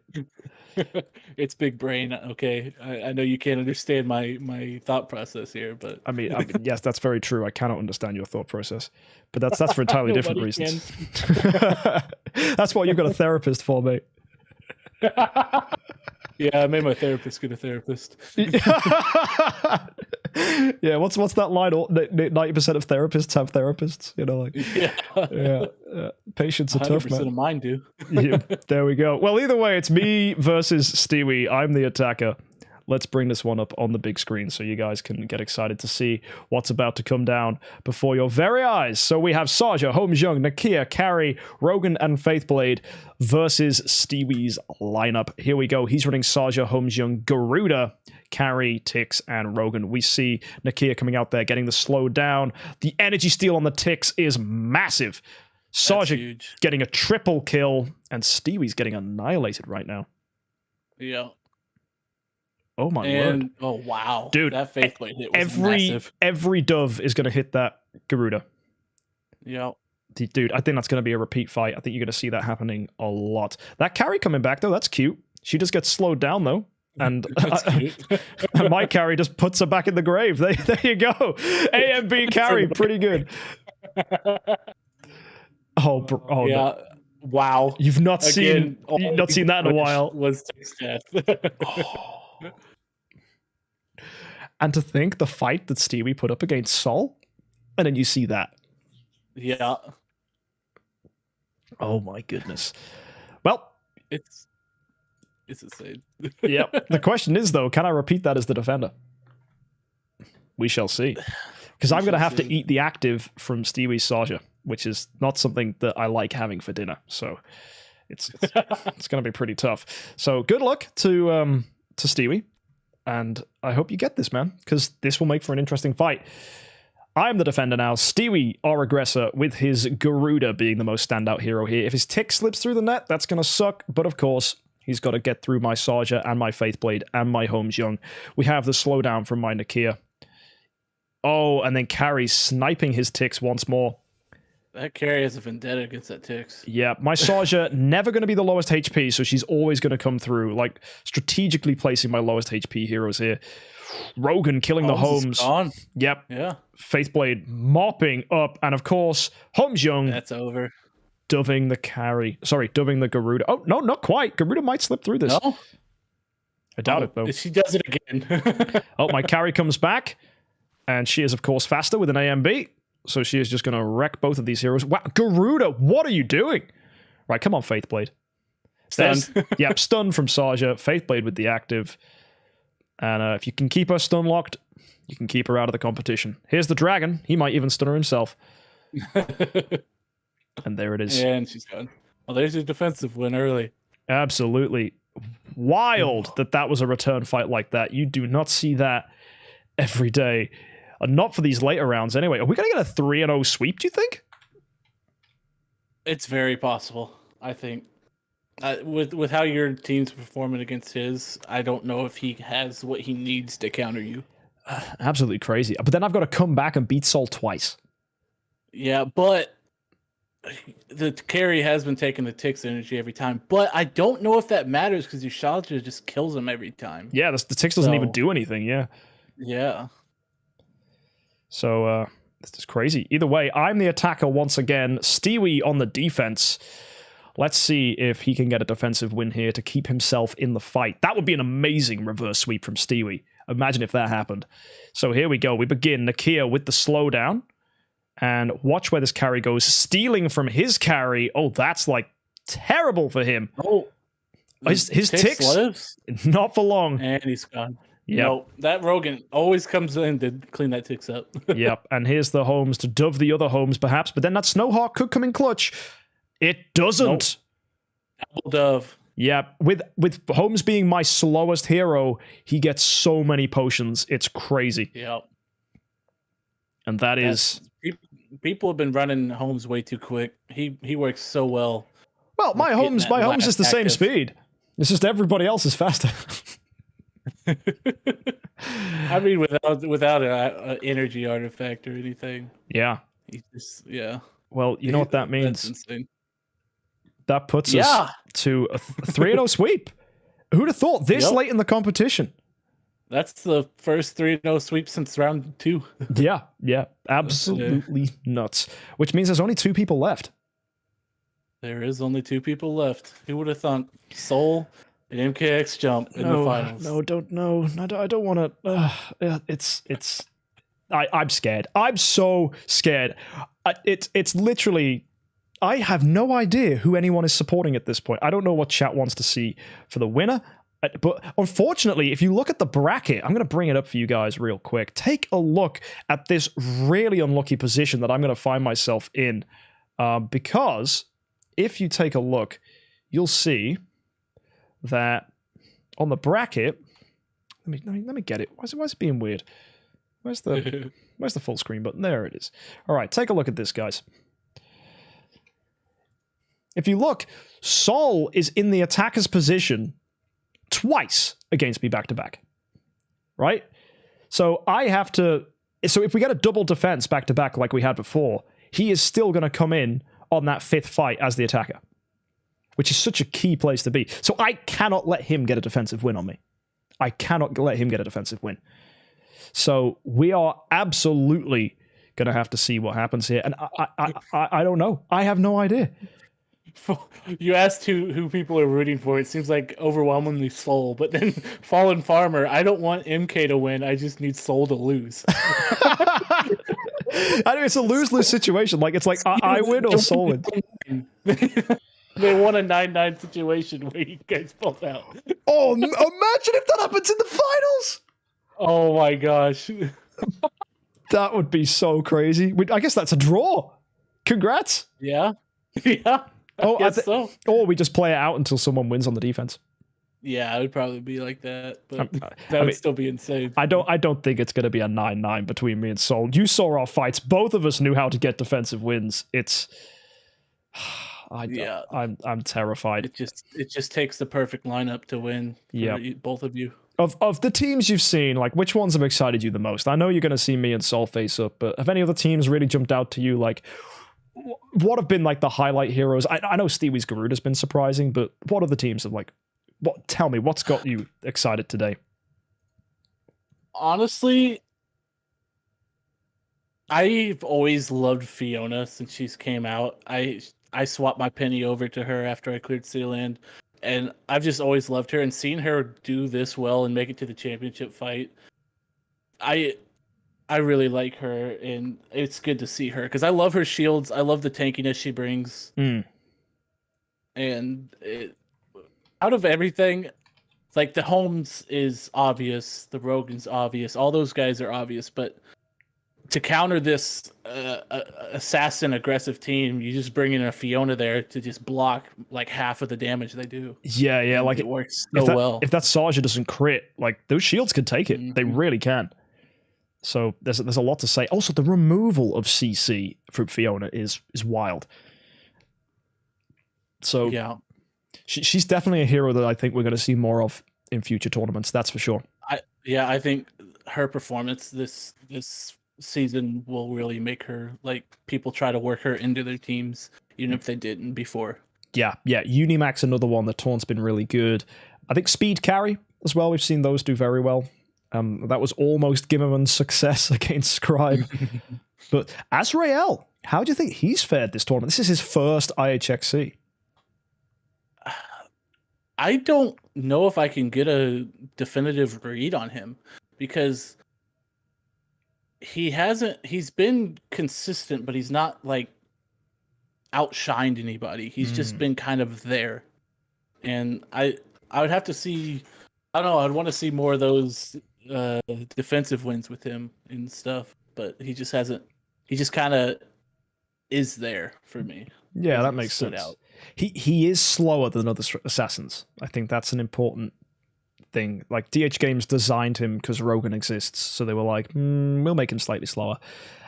Speaker 2: It's big brain. Okay, I know you can't understand my thought process here, but
Speaker 1: I mean, yes, that's very true. I cannot understand your thought process, but that's for entirely different reasons. That's what you've got a therapist for, mate.
Speaker 2: Yeah, I made my therapist get a therapist.
Speaker 1: Yeah, what's that line? 90% of therapists have therapists. Yeah. Patients are tough, man.
Speaker 2: 100% of mine do.
Speaker 1: Yeah, there we go. Well, either way, it's me versus Stewie. I'm the attacker. Let's bring this one up on the big screen so you guys can get excited to see what's about to come down before your very eyes. So we have Saja, HXC, Nakia, Carrie, Rogan, and Faithblade versus Stewie's lineup. Here we go. He's running Saja, HXC, Garuda, Carrie, Tix, and Rogan. We see Nakia coming out there, getting the slow down. The energy steal on the Tix is massive. Saja getting a triple kill, and Stewie's getting annihilated right now.
Speaker 2: Yeah.
Speaker 1: Oh my word.
Speaker 2: Oh wow.
Speaker 1: Dude,
Speaker 2: that Faithblade hit was massive.
Speaker 1: Every dove is going to hit that Garuda.
Speaker 2: Yeah.
Speaker 1: Dude, I think that's going to be a repeat fight. I think you're going to see that happening a lot. That Carrie coming back, though, that's cute. She just gets slowed down, though. And my Carrie just puts her back in the grave. There you go. A and B Carrie, pretty good. Oh yeah.
Speaker 2: No. Wow.
Speaker 1: You've not seen that in a while.
Speaker 2: Was death.
Speaker 1: And to think the fight that Stewie put up against Saul, and then you see that.
Speaker 2: Yeah.
Speaker 1: Oh my goodness. Well,
Speaker 2: it's insane.
Speaker 1: Yep. The question is though, can I repeat that as the defender? We shall see. Because I'm going to have to eat the active from Stewie's Saja, which is not something that I like having for dinner. So it's going to be pretty tough. So good luck to Stewie. And I hope you get this, man, because this will make for an interesting fight. I'm the defender now. Stewie, our aggressor, with his Garuda being the most standout hero here. If his tick slips through the net, that's going to suck. But of course, he's got to get through my Saja and my Faithblade and my HXC. We have the slowdown from my Nakia. Oh, and then Carrie sniping his ticks once more.
Speaker 2: That Carrie has a vendetta against that Tix.
Speaker 1: Yeah, my Saja never going to be the lowest HP, so she's always going to come through. Like, strategically placing my lowest HP heroes here. Rogan killing the Holmes. Yep.
Speaker 2: Yeah.
Speaker 1: Faithblade mopping up, and of course, HXC.
Speaker 2: That's over.
Speaker 1: Doving the Carrie. Sorry, doving the Garuda. Oh, no, not quite. Garuda might slip through this.
Speaker 2: No?
Speaker 1: I doubt it, though.
Speaker 2: She does it again.
Speaker 1: Oh, my Carrie comes back, and she is, of course, faster with an AMB. So she is just going to wreck both of these heroes. Wow, Garuda, what are you doing? Right, come on, Faithblade.
Speaker 2: Stun.
Speaker 1: Yep, stun from Saja. Faithblade with the active. And if you can keep her stun locked, you can keep her out of the competition. Here's the dragon. He might even stun her himself. And there it is.
Speaker 2: Yeah, and she's gone. Well, there's your defensive win early.
Speaker 1: Absolutely. Wild that was a return fight like that. You do not see that every day. Not for these later rounds anyway. Are we going to get a 3-0 sweep, do you think?
Speaker 2: It's very possible, I think. With how your team's performing against his, I don't know if he has what he needs to counter you.
Speaker 1: Absolutely crazy. But then I've got to come back and beat Saul twice.
Speaker 2: Yeah, but the carry has been taking the Tix energy every time. But I don't know if that matters because your Shalja just kills him every time.
Speaker 1: Yeah, the Tix doesn't even do anything, yeah.
Speaker 2: Yeah.
Speaker 1: So, this is crazy. Either way, I'm the attacker once again. Stewie on the defense. Let's see if he can get a defensive win here to keep himself in the fight. That would be an amazing reverse sweep from Stewie. Imagine if that happened. So here we go. We begin. Nakia with the slowdown. And watch where this carry goes. Stealing from his carry. Oh, that's like terrible for him.
Speaker 2: Oh,
Speaker 1: his ticks
Speaker 2: lives?
Speaker 1: Not for long.
Speaker 2: And he's gone.
Speaker 1: Yep.
Speaker 2: No, that Rogan always comes in to clean that Tix up.
Speaker 1: Yep, and here's the Holmes to dove the other Holmes, perhaps, but then that Snowhawk could come in clutch. It doesn't.
Speaker 2: Apple Dove.
Speaker 1: Yeah, with Holmes being my slowest hero, he gets so many potions. It's crazy.
Speaker 2: Yep.
Speaker 1: And that is...
Speaker 2: People have been running Holmes way too quick. He works so well.
Speaker 1: Well, my Holmes is the same speed. It's just everybody else is faster.
Speaker 2: I mean, without an energy artifact or anything.
Speaker 1: Yeah.
Speaker 2: He just, yeah.
Speaker 1: Well, you know what that means.
Speaker 2: That's insane.
Speaker 1: That puts us to a 3-0 sweep. Who'd have thought this late in the competition?
Speaker 2: That's the first 3-0 sweep since round 2.
Speaker 1: Yeah. Absolutely nuts. Which means there's only 2 people left.
Speaker 2: There is only 2 people left. Who would have thought? Soul and MKX Jump in the finals.
Speaker 1: I don't want to. I'm scared. I'm so scared. It's literally... I have no idea who anyone is supporting at this point. I don't know what chat wants to see for the winner. But unfortunately, if you look at the bracket, I'm going to bring it up for you guys real quick. Take a look at this really unlucky position that I'm going to find myself in. Because if you take a look, you'll see that on the bracket... Let me get it. Why is it being weird? Where's the full screen button? There it is. All right, take a look at this, guys. If you look, Saul is in the attacker's position twice against me back-to-back. Right? So I have to... So if we get a double defense back-to-back like we had before, he is still going to come in on that 5th fight as the attacker, which is such a key place to be. So I cannot let him get a defensive win on me. I cannot let him get a defensive win. So we are absolutely going to have to see what happens here. And I don't know. I have no idea.
Speaker 2: You asked who people are rooting for. It seems like overwhelmingly Soul, but then Fallen Farmer. I don't want MK to win. I just need Soul to lose.
Speaker 1: I know it's a lose-lose situation. Like it's like I win or Soul win.
Speaker 2: They won a 9-9 situation where you guys both out.
Speaker 1: Oh, imagine if that happens in the finals.
Speaker 2: Oh my gosh.
Speaker 1: That would be so crazy. I guess that's a draw. Congrats.
Speaker 2: Yeah. Yeah.
Speaker 1: I guess so. Or we just play it out until someone wins on the defense.
Speaker 2: Yeah, it would probably be like that, but that would still be insane.
Speaker 1: I don't think it's going to be a 9-9 between me and Soul. You saw our fights. Both of us knew how to get defensive wins. It's... I'm terrified.
Speaker 2: It just takes the perfect lineup to win for both of you.
Speaker 1: Of the teams you've seen, like which ones have excited you the most? I know you're going to see me and Saul face up, but have any other teams really jumped out to you? Like, what have been like the highlight heroes? I know Stewie's Garuda's been surprising, but what other teams have like? Tell me what's got you excited today?
Speaker 2: Honestly, I've always loved Fiona since she's came out. I swapped my penny over to her after I cleared Sealand, and I've just always loved her, and seeing her do this well and make it to the championship fight, I really like her, and it's good to see her because I love her shields. I love the tankiness she brings. And out of everything, like the Holmes is obvious, the Rogan's obvious, all those guys are obvious, but to counter this assassin aggressive team, you just bring in a Fiona there to just block like half of the damage they do.
Speaker 1: Yeah, like
Speaker 2: it works so well.
Speaker 1: If that Saja doesn't crit, like those shields can take it. They really can. So there's a lot to say. Also, the removal of CC from Fiona is wild. So
Speaker 2: yeah,
Speaker 1: she's definitely a hero that I think we're going to see more of in future tournaments. That's for sure.
Speaker 2: I think her performance this season will really make her, like, people try to work her into their teams, even if they didn't before. Yeah.
Speaker 1: Unimax, another one. The taunt's been really good. I think Speed Carry as well. We've seen those do very well. That was almost Gimmerman's success against Scribe. But Azrael, how do you think he's fared this tournament? This is his first IHXC.
Speaker 2: I don't know if I can get a definitive read on him because he's been consistent, but he's not like outshined anybody. He's just been kind of there. And I would have to see, I don't know, I'd want to see more of those defensive wins with him and stuff, but he just hasn't, he just kind of is there for me.
Speaker 1: Yeah, that
Speaker 2: Hasn't
Speaker 1: makes
Speaker 2: stood
Speaker 1: sense.
Speaker 2: out.
Speaker 1: He is slower than other assassins. I think that's an important thing. Like, DH Games designed him because Rogan exists, so they were like, we'll make him slightly slower.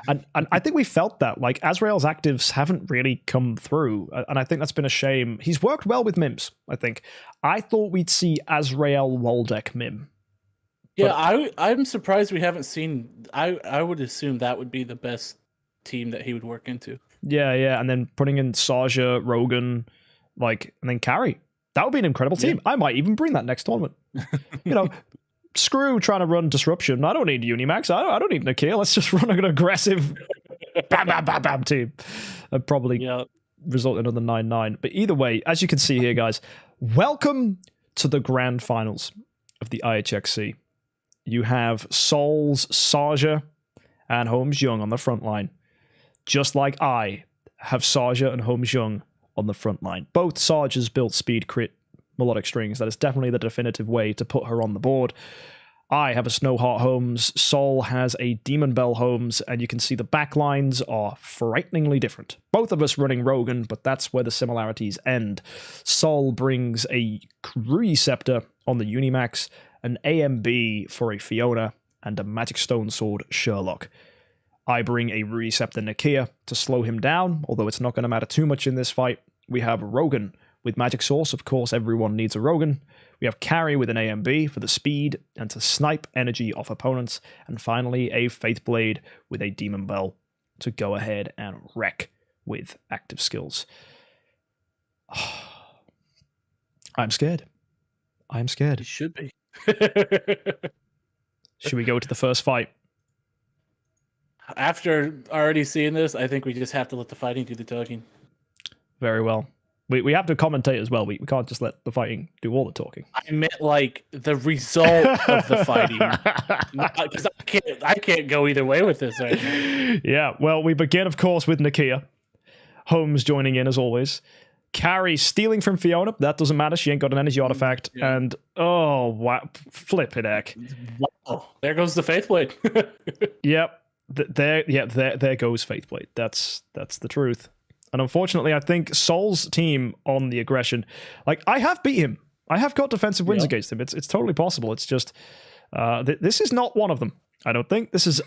Speaker 1: And I think we felt that. Like, Azrael's actives haven't really come through, and I think that's been a shame. He's worked well with Mims, I think. I thought we'd see Azrael Waldeck Mim.
Speaker 2: Yeah, I'm surprised we haven't seen. I would assume that would be the best team that he would work into.
Speaker 1: Yeah, and then putting in Saja, Rogan, like, and then Carry. That would be an incredible team. I might even bring that next tournament. Screw trying to run Disruption. I don't need Unimax. I don't need Nakia. Let's just run an aggressive bam, bam, bam, bam team. And probably result in another 9-9. But either way, as you can see here, guys, welcome to the grand finals of the IHXC. You have Saul's Saja and Holmes Young on the front line. Just like I have Saja and Holmes Young on the front line. Both Sajas built speed crit melodic strings. That is definitely the definitive way to put her on the board. I have a Snowheart Holmes. Saul has a Demon Bell Holmes, and you can see the backlines are frighteningly different. Both of us running Rogan, but that's where the similarities end. Saul brings a Rui Scepter on the Unimax, an AMB for a Fiona, and a Magic Stone Sword Sherlock. I bring a Rui Scepter Nakia to slow him down, although it's not going to matter too much in this fight. We have Rogan with Magic Source. Of course, everyone needs a Rogan. We have Carry with an AMB for the speed and to snipe energy off opponents. And finally, a Faith Blade with a Demon Bell to go ahead and wreck with active skills. I'm scared. I'm scared.
Speaker 2: You should be.
Speaker 1: Should we go to the first fight?
Speaker 2: After already seeing this, I think we just have to let the fighting do the talking.
Speaker 1: Very well. We have to commentate as well. We can't just let the fighting do all the talking.
Speaker 2: I meant like the result of the fighting, because I can't go either way with this right now.
Speaker 1: Yeah. Well, we begin, of course, with Nakia. Holmes joining in as always. Carry stealing from Fiona. That doesn't matter. She ain't got an energy artifact. Yeah. And oh wow, flip it, heck.
Speaker 2: Wow. There goes the Faith Blade.
Speaker 1: Yep. There goes Faith Blade. That's the truth. And unfortunately, I think Saul's team on the aggression, like, I have beat him. I have got defensive wins against him. It's totally possible. It's just this is not one of them. I don't think this is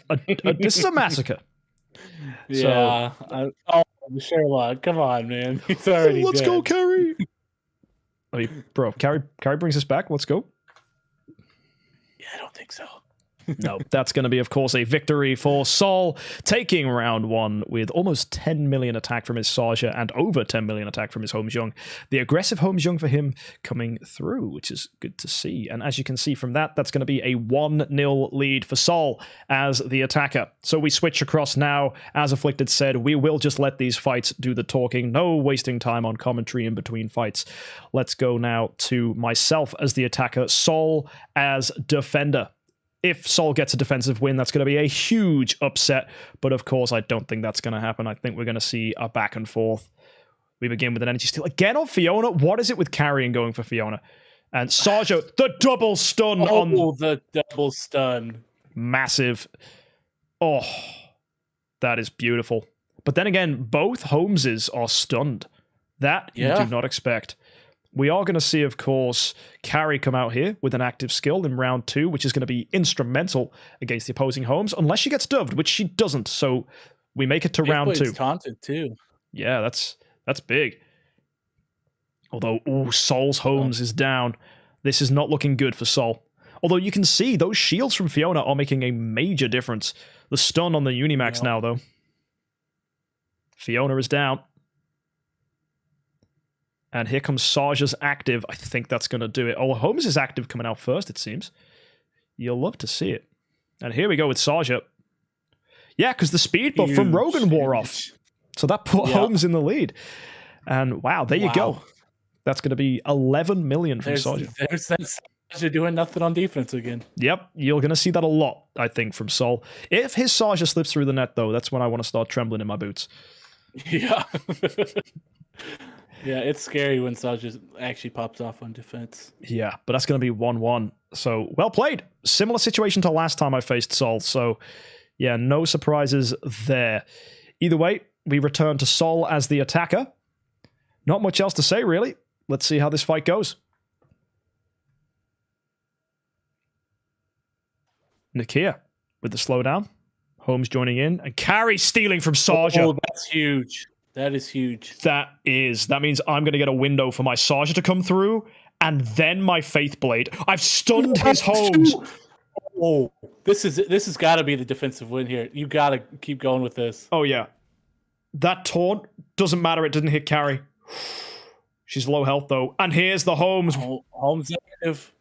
Speaker 1: this is a massacre.
Speaker 2: Yeah. Sherlock, come on, man. He's already
Speaker 1: Let's
Speaker 2: dead.
Speaker 1: go, Carry. I mean, bro, Carry brings us back. Let's go.
Speaker 2: Yeah, I don't think so.
Speaker 1: No, that's going to be, of course, a victory for Saul, taking round one with almost 10 million attack from his Saja and over 10 million attack from his Holmes Young. The aggressive Holmes Young for him coming through, which is good to see. And as you can see from that, that's going to be a 1-0 lead for Saul as the attacker. So we switch across now. As Afflicted said, we will just let these fights do the talking. No wasting time on commentary in between fights. Let's go now to myself as the attacker, Saul as defender. If Saul gets a defensive win, that's going to be a huge upset. But of course, I don't think that's going to happen. I think we're going to see a back and forth. We begin with an energy steal. Again on Fiona. What is it with carrying going for Fiona? And Saja, the double stun on...
Speaker 2: Oh, the double stun.
Speaker 1: Massive. Oh, that is beautiful. But then again, both Holmeses are stunned. That you do not expect. We are going to see, of course, Carry come out here with an active skill in round 2, which is going to be instrumental against the opposing Holmes, unless she gets dubbed, which she doesn't. So we make it to round 2.
Speaker 2: Taunted too.
Speaker 1: Yeah, that's big. Although, Saul's Holmes is down. This is not looking good for Saul. Although you can see those shields from Fiona are making a major difference. The stun on the Unimax now, though. Fiona is down. And here comes Saja's active. I think that's going to do it. Oh, Holmes is active coming out first, it seems. You'll love to see it. And here we go with Saja. Yeah, because the speed buff from Rogan wore off. So that put Holmes in the lead. And wow, there you go. That's going to be 11 million from Saja.
Speaker 2: There's that Saja doing nothing on defense again.
Speaker 1: Yep, you're going to see that a lot, I think, from Saul. If his Saja slips through the net, though, that's when I want to start trembling in my boots.
Speaker 2: Yeah. Yeah, it's scary when Saja actually pops off on defense.
Speaker 1: Yeah, but that's going to be 1-1. So, well played. Similar situation to last time I faced Saul. So, yeah, no surprises there. Either way, we return to Saul as the attacker. Not much else to say, really. Let's see how this fight goes. Nakia with the slowdown. Holmes joining in. And Carry stealing from Sarja.
Speaker 2: Oh, that's huge. That is huge.
Speaker 1: That means I'm going to get a window for my Sarja to come through, and then my Faith Blade. I've stunned his Holmes.
Speaker 2: Oh, this has got to be the defensive win here. You got to keep going with this.
Speaker 1: Oh, yeah. That taunt doesn't matter. It didn't hit Carry. She's low health, though. And here's the Holmes.
Speaker 2: Holmes active.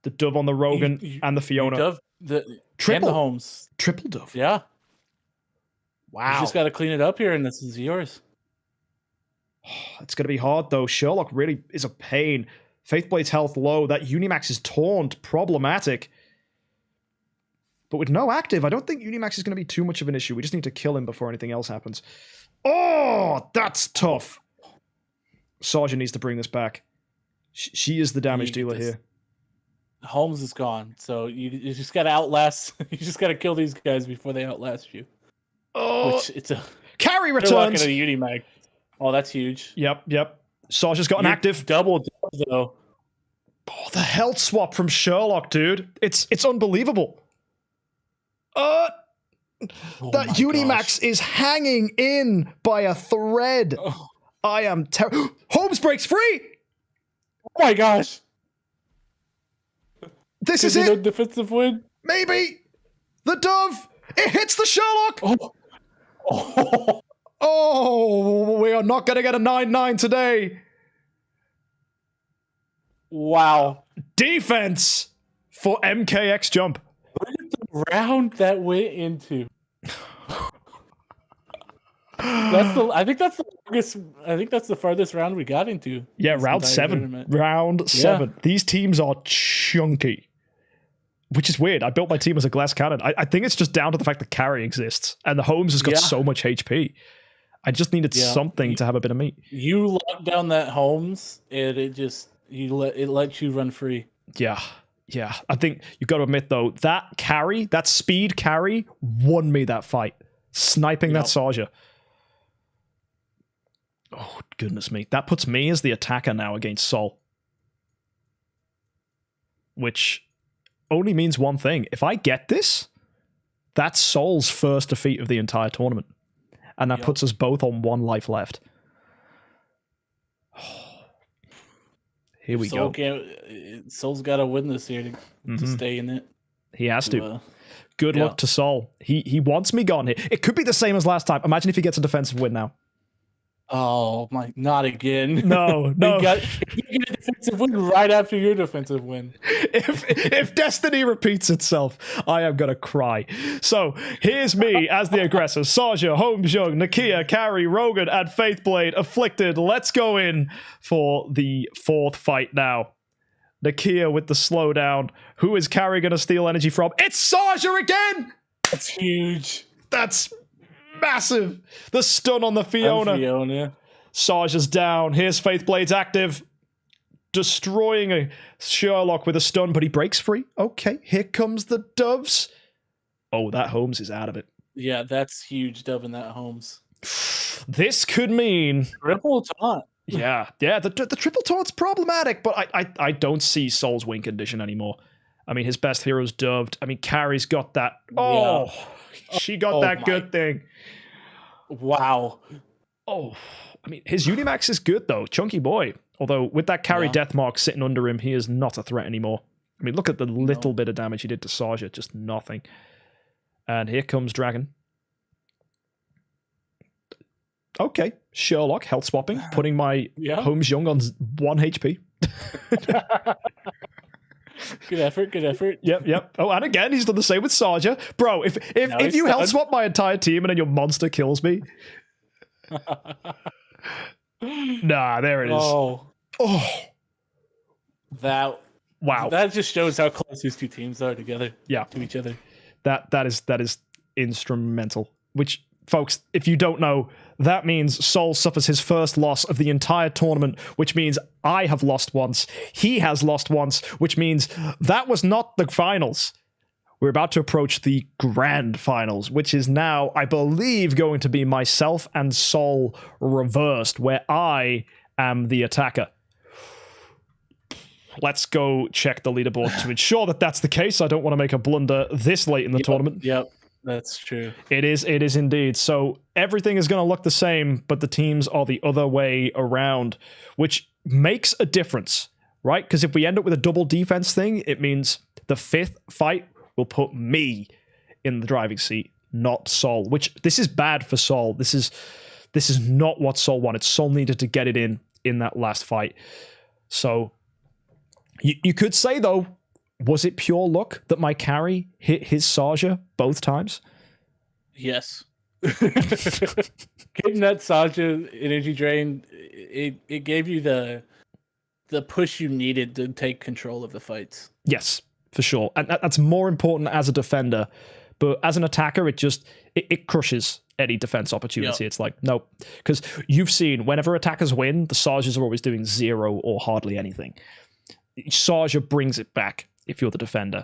Speaker 1: The dove on the Rogan and the Fiona.
Speaker 2: Dove,
Speaker 1: triple.
Speaker 2: And the Holmes.
Speaker 1: Triple dove.
Speaker 2: Yeah.
Speaker 1: Wow.
Speaker 2: You just got to clean it up here, and this is yours.
Speaker 1: It's going to be hard, though. Sherlock really is a pain. Faithblade's health low. That Unimax is taunt. Problematic. But with no active, I don't think Unimax is going to be too much of an issue. We just need to kill him before anything else happens. Oh, that's tough. Sarja needs to bring this back. She is the damage dealer here.
Speaker 2: Holmes is gone, so you just got to outlast. You just got to kill these guys before they outlast you.
Speaker 1: Oh,
Speaker 2: which it's a
Speaker 1: Carry returns.
Speaker 2: They're locking a Unimag. Oh, that's huge.
Speaker 1: Yep. Sarja's got an active
Speaker 2: double though.
Speaker 1: Oh, the health swap from Sherlock, dude. It's unbelievable. That Unimax is hanging in by a thread.
Speaker 2: Oh.
Speaker 1: I am Holmes breaks free.
Speaker 2: Oh my gosh.
Speaker 1: This is it.
Speaker 2: A defensive win?
Speaker 1: Maybe. The dove. It hits the Sherlock. Oh, we are not going to get a 9-9 today.
Speaker 2: Wow.
Speaker 1: Defense for MKX Jump.
Speaker 2: Look at the round that went into. I think that's the farthest round we got into.
Speaker 1: Yeah, round 7.
Speaker 2: Tournament.
Speaker 1: Round 7. These teams are chunky. Which is weird. I built my team as a glass cannon. I think it's just down to the fact that Carry exists. And the Holmes has got so much HP. I just needed something to have a bit of meat.
Speaker 2: You locked down that Holmes, and it lets you run free.
Speaker 1: Yeah. I think you've got to admit, though, that speed carry won me that fight. Sniping that Sarja. Oh, goodness me. That puts me as the attacker now against Saul. Which only means one thing. If I get this, that's Saul's first defeat of the entire tournament. And that puts us both on 1 life left. Here we go.
Speaker 2: Saul's got to win this here to stay in it.
Speaker 1: He has to. Good luck to Saul. He wants me gone here. It could be the same as last time. Imagine if he gets a defensive win now.
Speaker 2: Oh my! Not again.
Speaker 1: No.
Speaker 2: You get a defensive win right after your defensive win.
Speaker 1: If destiny repeats itself, I am gonna cry. So here's me as the aggressor: Sarja, Holmes, Young, Nakia, Carry, Rogan, and Faithblade. Afflicted. Let's go in for the 4th fight now. Nakia with the slowdown. Who is Carry gonna steal energy from? It's Sarja again.
Speaker 2: That's huge.
Speaker 1: That's massive. The stun on the Fiona. Sarja's down. Here's Faithblade's active. Destroying a Sherlock with a stun, but he breaks free. Okay, here comes the doves. Oh, that Holmes is out of it.
Speaker 2: Yeah, that's huge, Dove and that Holmes.
Speaker 1: This could mean...
Speaker 2: Triple taunt.
Speaker 1: Yeah, the triple taunt's problematic, but I don't see Saul's win condition anymore. I mean, his best hero's doved. I mean, Carrie's got that. Oh, she got that good thing.
Speaker 2: Wow.
Speaker 1: Oh, I mean, his Unimax is good, though. Chunky boy. Although, with that Carry death mark sitting under him, he is not a threat anymore. I mean, look at the little bit of damage he did to Sarja. Just nothing. And here comes Dragon. Okay. Sherlock, health swapping. Putting my Holmes Young on 1 HP.
Speaker 2: Good effort.
Speaker 1: Yep. Oh, and again, he's done the same with Sarja. Bro, if you health swap my entire team and then your monster kills me... Nah, there it is.
Speaker 2: Oh. Wow. That just shows how close these two teams are together.
Speaker 1: Yeah.
Speaker 2: To each other.
Speaker 1: That is instrumental. Which, folks, if you don't know, that means Saul suffers his first loss of the entire tournament, which means I have lost once. He has lost once, which means that was not the finals. we're about to approach the grand finals, which is now, I believe, going to be myself and Saul reversed, where I am the attacker. Let's go check the leaderboard to ensure that that's the case. I don't want to make a blunder this late in the tournament.
Speaker 2: Yep, that's true.
Speaker 1: It is indeed. So everything is going to look the same, but the teams are the other way around, which makes a difference, right? Because if we end up with a double defense thing, it means the 5th fight will put me in the driving seat, not Saul, which this is bad for Saul. This is not what Saul wanted. Saul needed to get it in that last fight. So you could say, though, was it pure luck that my carry hit his Saja both times?
Speaker 2: Yes. Getting that Saja energy drain, it gave you the push you needed to take control of the fights.
Speaker 1: Yes, for sure. And that's more important as a defender. But as an attacker, it crushes any defense opportunity. Yep. It's like, nope. Because you've seen, whenever attackers win, the Sajas are always doing 0 or hardly anything. Saja brings it back if you're the defender.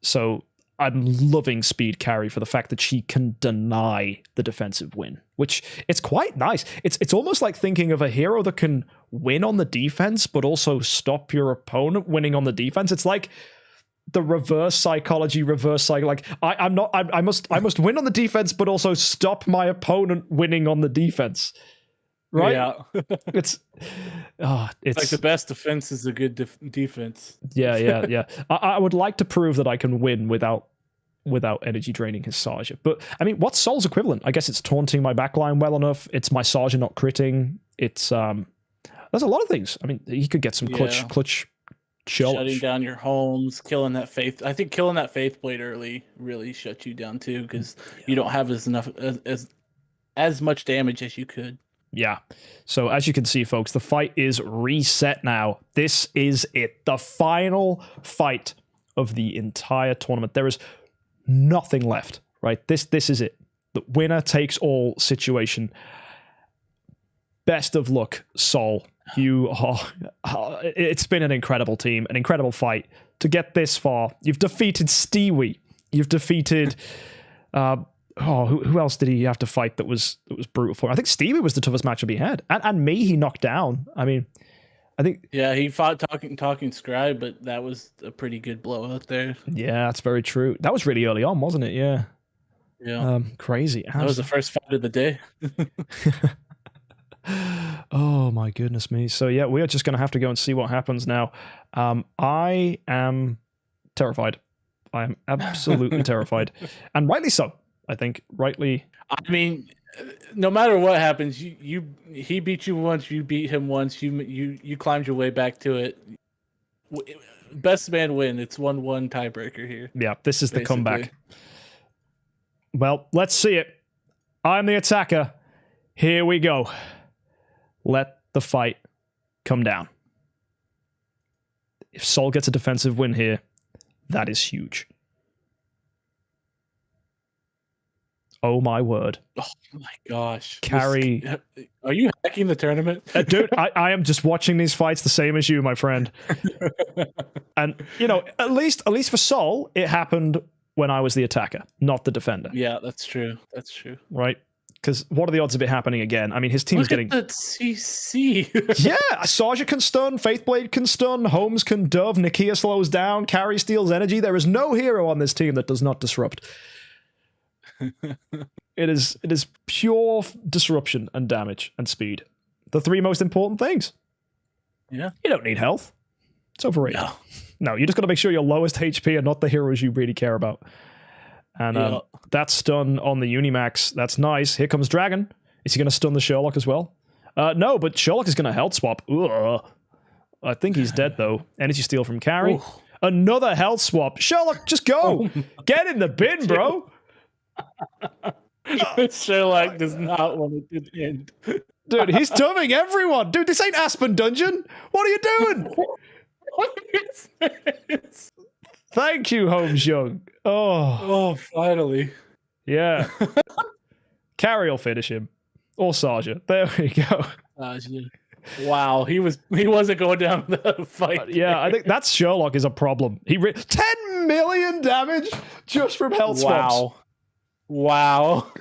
Speaker 1: So I'm loving Speed Carry for the fact that she can deny the defensive win, which it's quite nice. It's almost like thinking of a hero that can win on the defense, but also stop your opponent winning on the defense. It's like the reverse psychology, like I must win on the defense, but also stop my opponent winning on the defense. Right?
Speaker 2: Yeah.
Speaker 1: it's
Speaker 2: like the best defense is a good defense.
Speaker 1: Yeah. I would like to prove that I can win without energy draining his Saja. But, I mean, what's Saul's equivalent? I guess it's taunting my backline well enough. It's my Saja not critting. It's, there's a lot of things. I mean, he could get some clutch
Speaker 2: shutting down your homes, killing that Faith. I think killing that Faith Blade early really shut you down, too, because you don't have as much damage as you could.
Speaker 1: Yeah. So as you can see, folks, the fight is reset now. This is it. The final fight of the entire tournament. There is nothing left, right? This is it. The winner takes all situation. Best of luck, Saul. It's been an incredible team, an incredible fight to get this far. You've defeated Stewie. You've defeated who else did he have to fight that was brutal for him? I think Stewie was the toughest matchup he had. And me, he knocked down. I mean, I think...
Speaker 2: Yeah, he fought talking Scribe, but that was a pretty good blowout there.
Speaker 1: Yeah, that's very true. That was really early on, wasn't it? Yeah.
Speaker 2: Yeah.
Speaker 1: Crazy.
Speaker 2: That was the first fight of the day.
Speaker 1: Oh, my goodness me. So, yeah, we are just going to have to go and see what happens now. I am terrified. I am absolutely terrified. And rightly so. I think rightly.
Speaker 2: I mean, no matter what happens, he beat you once, you beat him once, you climbed your way back to it. Best man win. It's 1-1 tiebreaker here.
Speaker 1: Yeah, this is basically the comeback. Well, let's see it. I'm the attacker. Here we go. Let the fight come down. If Saul gets a defensive win here, that is huge. Oh my word.
Speaker 2: Oh my gosh.
Speaker 1: Carry.
Speaker 2: Are you hacking the tournament?
Speaker 1: Dude, I am just watching these fights the same as you, my friend. And, you know, at least for Saul, it happened when I was the attacker, not the defender.
Speaker 2: Yeah, that's true. That's true.
Speaker 1: Right? Because what are the odds of it happening again? I mean, his team's getting...
Speaker 2: Look at that CC.
Speaker 1: Yeah, Saja can stun, Faithblade can stun, Holmes can dove, Nakia slows down, Carry steals energy. There is no hero on this team that does not disrupt. It is pure disruption and damage and speed. The 3 most important things.
Speaker 2: Yeah.
Speaker 1: You don't need health. It's overrated. No, you just got to make sure your lowest HP are not the heroes you really care about. And that stun on the Unimax, that's nice. Here comes Dragon. Is he going to stun the Sherlock as well? No, but Sherlock is going to health swap. Ugh. I think he's dead, though. Energy steal from Carry. Ooh. Another health swap. Sherlock, just go. Get in the bin, bro.
Speaker 2: Sherlock does not want it to end.
Speaker 1: Dude, he's dumbing everyone. Dude, this ain't Aspen Dungeon. What are you doing?
Speaker 2: What is this?
Speaker 1: Thank you, Holmes Young.
Speaker 2: Oh, finally.
Speaker 1: Yeah. Carry will finish him. Or Saja. There we go.
Speaker 2: Wow, he wasn't going down the fight.
Speaker 1: Yeah, I think that's Sherlock is a problem. 10 million damage just from health swaps.
Speaker 2: Wow.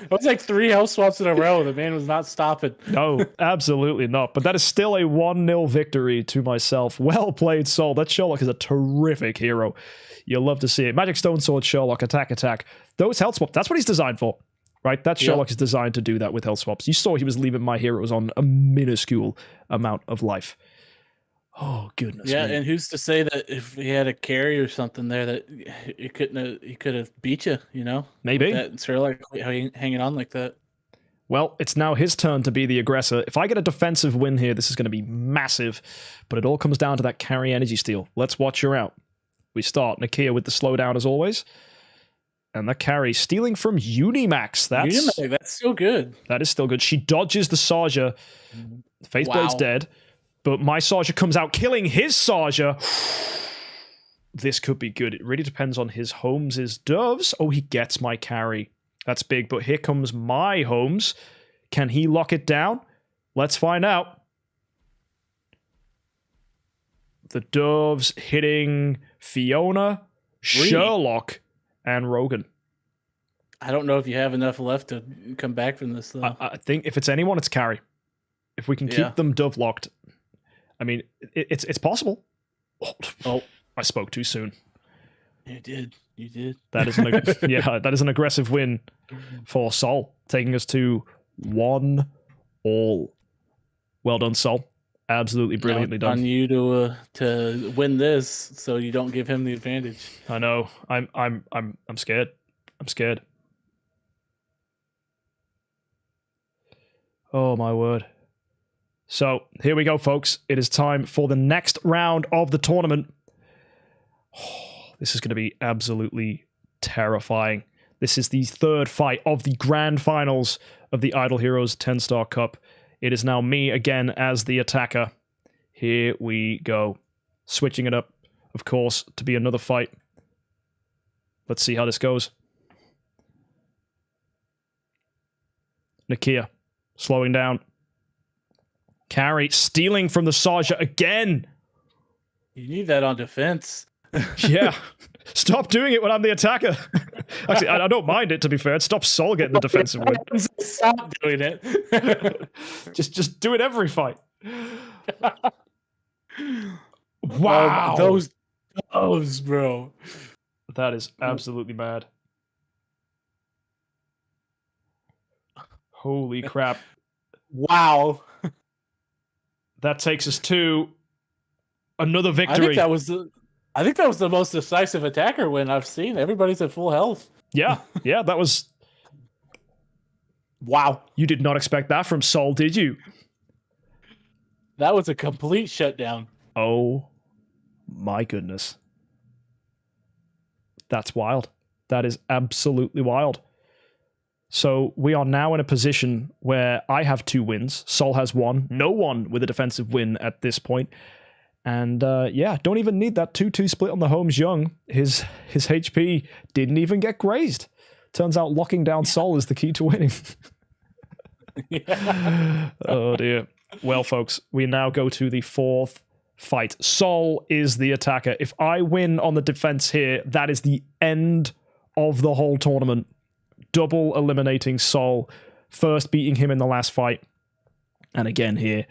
Speaker 2: It was like 3 health swaps in a row. The man was not stopping.
Speaker 1: No, absolutely not. But that is still a 1-0 victory to myself. Well played, Saul. That Sherlock is a terrific hero. You'll love to see it. Magic Stone Sword, Sherlock, attack. Those health swaps, that's what he's designed for. Right? That Sherlock is designed to do that with health swaps. You saw he was leaving my heroes on a minuscule amount of life. Oh, goodness.
Speaker 2: Yeah,
Speaker 1: me.
Speaker 2: and who's to say that if he had a carry or something there that he could have beat you, you know?
Speaker 1: Maybe.
Speaker 2: That Sherlock hanging on like that.
Speaker 1: Well, it's now his turn to be the aggressor. If I get a defensive win here, this is going to be massive. But it all comes down to that carry energy steal. Let's watch her out. We start Nakia with the slowdown as always. And the carry stealing from Unimax.
Speaker 2: That's still good.
Speaker 1: That is still good. She dodges the Saja. Faithblade's dead. But my Saja comes out killing his Saja. This could be good. It really depends on his Holmes' doves. Oh, he gets my carry. That's big. But here comes my Holmes. Can he lock it down? Let's find out. The doves hitting Fiona, Sherlock, and Rogan.
Speaker 2: I don't know if you have enough left to come back from this, though.
Speaker 1: I think if it's anyone, it's carry. If we can keep them dove locked. I mean, it's possible. Oh, I spoke too soon.
Speaker 2: You did.
Speaker 1: That is that is an aggressive win for Saul, taking us to 1-all. Well done, Saul. Absolutely brilliantly done.
Speaker 2: On you to win this, so you don't give him the advantage.
Speaker 1: I know. I'm scared. I'm scared. Oh my word. So here we go, folks. It is time for the next round of the tournament. Oh, this is going to be absolutely terrifying. This is the third fight of the grand finals of the Idle Heroes 10-Star Cup. It is now me again as the attacker. Here we go. Switching it up, of course, to be another fight. Let's see how this goes. Nakia, slowing down. Carry, stealing from the Saja again.
Speaker 2: You need that on defense.
Speaker 1: Yeah. Stop doing it when I'm the attacker. Actually, I don't mind it, to be fair. Stop Saul getting the defensive win.
Speaker 2: Stop doing it.
Speaker 1: just do it every fight. Wow.
Speaker 2: Those doves, bro.
Speaker 1: That is absolutely mad. Holy crap.
Speaker 2: Wow.
Speaker 1: That takes us to another victory.
Speaker 2: I think that was the most decisive attacker win I've seen. Everybody's at full health.
Speaker 1: Yeah, that was...
Speaker 2: Wow.
Speaker 1: You did not expect that from Saul, did you?
Speaker 2: That was a complete shutdown.
Speaker 1: Oh my goodness. That's wild. That is absolutely wild. So we are now in a position where I have 2 wins. Saul has 1. No one with a defensive win at this point. And don't even need that 2-2 split on the Holmes Young. His HP didn't even get grazed. Turns out locking down Saul is the key to winning. Oh dear. Well, folks, we now go to the 4th fight. Saul is the attacker. If I win on the defense here, that is the end of the whole tournament. Double eliminating Saul, first beating him in the last fight. And again here,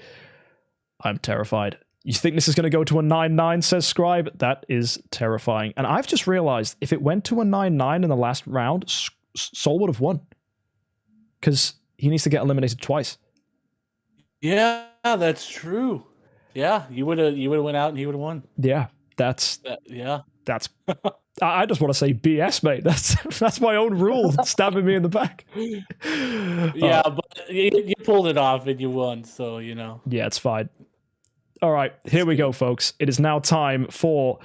Speaker 1: I'm terrified. You think this is going to go to a 9-9, says Scribe? That is terrifying. And I've just realized, if it went to a 9-9 in the last round, Saul would have won. Because he needs to get eliminated twice.
Speaker 2: Yeah, that's true. Yeah, you would have went out and he would have won.
Speaker 1: Yeah, that's... I just want to say BS, mate. That's my own rule, stabbing me in the back.
Speaker 2: Yeah, but you pulled it off and you won, so, you know.
Speaker 1: Yeah, it's fine. All right, here we go, folks. It is now time for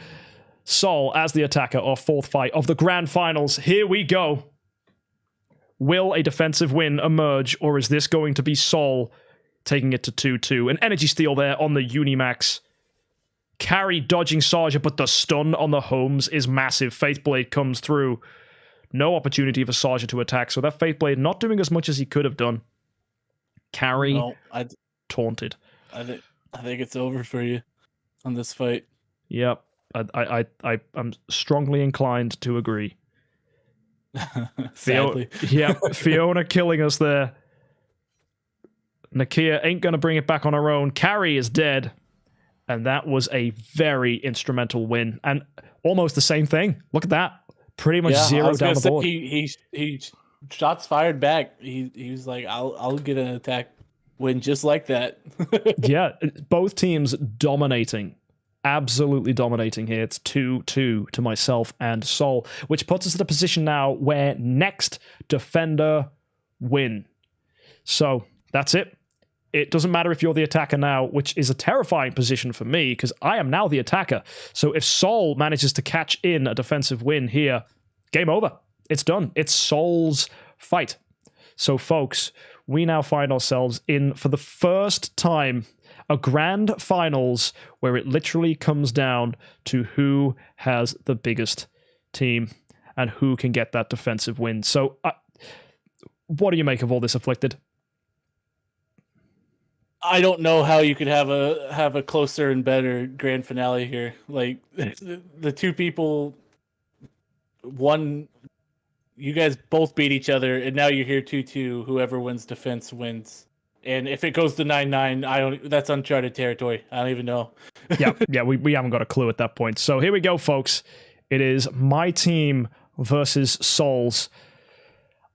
Speaker 1: Saul as the attacker, our 4th fight of the grand finals. Here we go. Will a defensive win emerge, or is this going to be Saul taking it to 2-2? An energy steal there on the Unimax. Carry dodging Saja, but the stun on the Holmes is massive. Faithblade comes through. No opportunity for Saja to attack, so that Faithblade not doing as much as he could have done. Carry.
Speaker 2: No,
Speaker 1: taunted.
Speaker 2: I think it's over for you on this fight.
Speaker 1: Yep. I'm strongly inclined to agree.
Speaker 2: Sadly.
Speaker 1: Fiona killing us there. Nakia ain't going to bring it back on her own. Carrie is dead. And that was a very instrumental win. And almost the same thing. Look at that. Pretty much zero down the board.
Speaker 2: He shots fired back. He was like, I'll get an attack win just like that.
Speaker 1: Yeah, both teams dominating. Absolutely dominating here. It's 2-2 to myself and Saul, which puts us in a position now where next defender win. So that's it. It doesn't matter if you're the attacker now, which is a terrifying position for me because I am now the attacker. So if Saul manages to catch in a defensive win here, game over. It's done. It's Saul's fight. So folks, we now find ourselves in, for the first time, a grand finals where it literally comes down to who has the biggest team and who can get that defensive win. So what do you make of all this, Afflicted?
Speaker 2: I don't know how you could have a closer and better grand finale here. Like the two people, one, you guys both beat each other, and now you're here 2-2. Whoever wins defense wins. And if it goes to 9-9, that's uncharted territory. I don't even know. yeah,
Speaker 1: we haven't got a clue at that point. So here we go, folks. It is my team versus Saul's.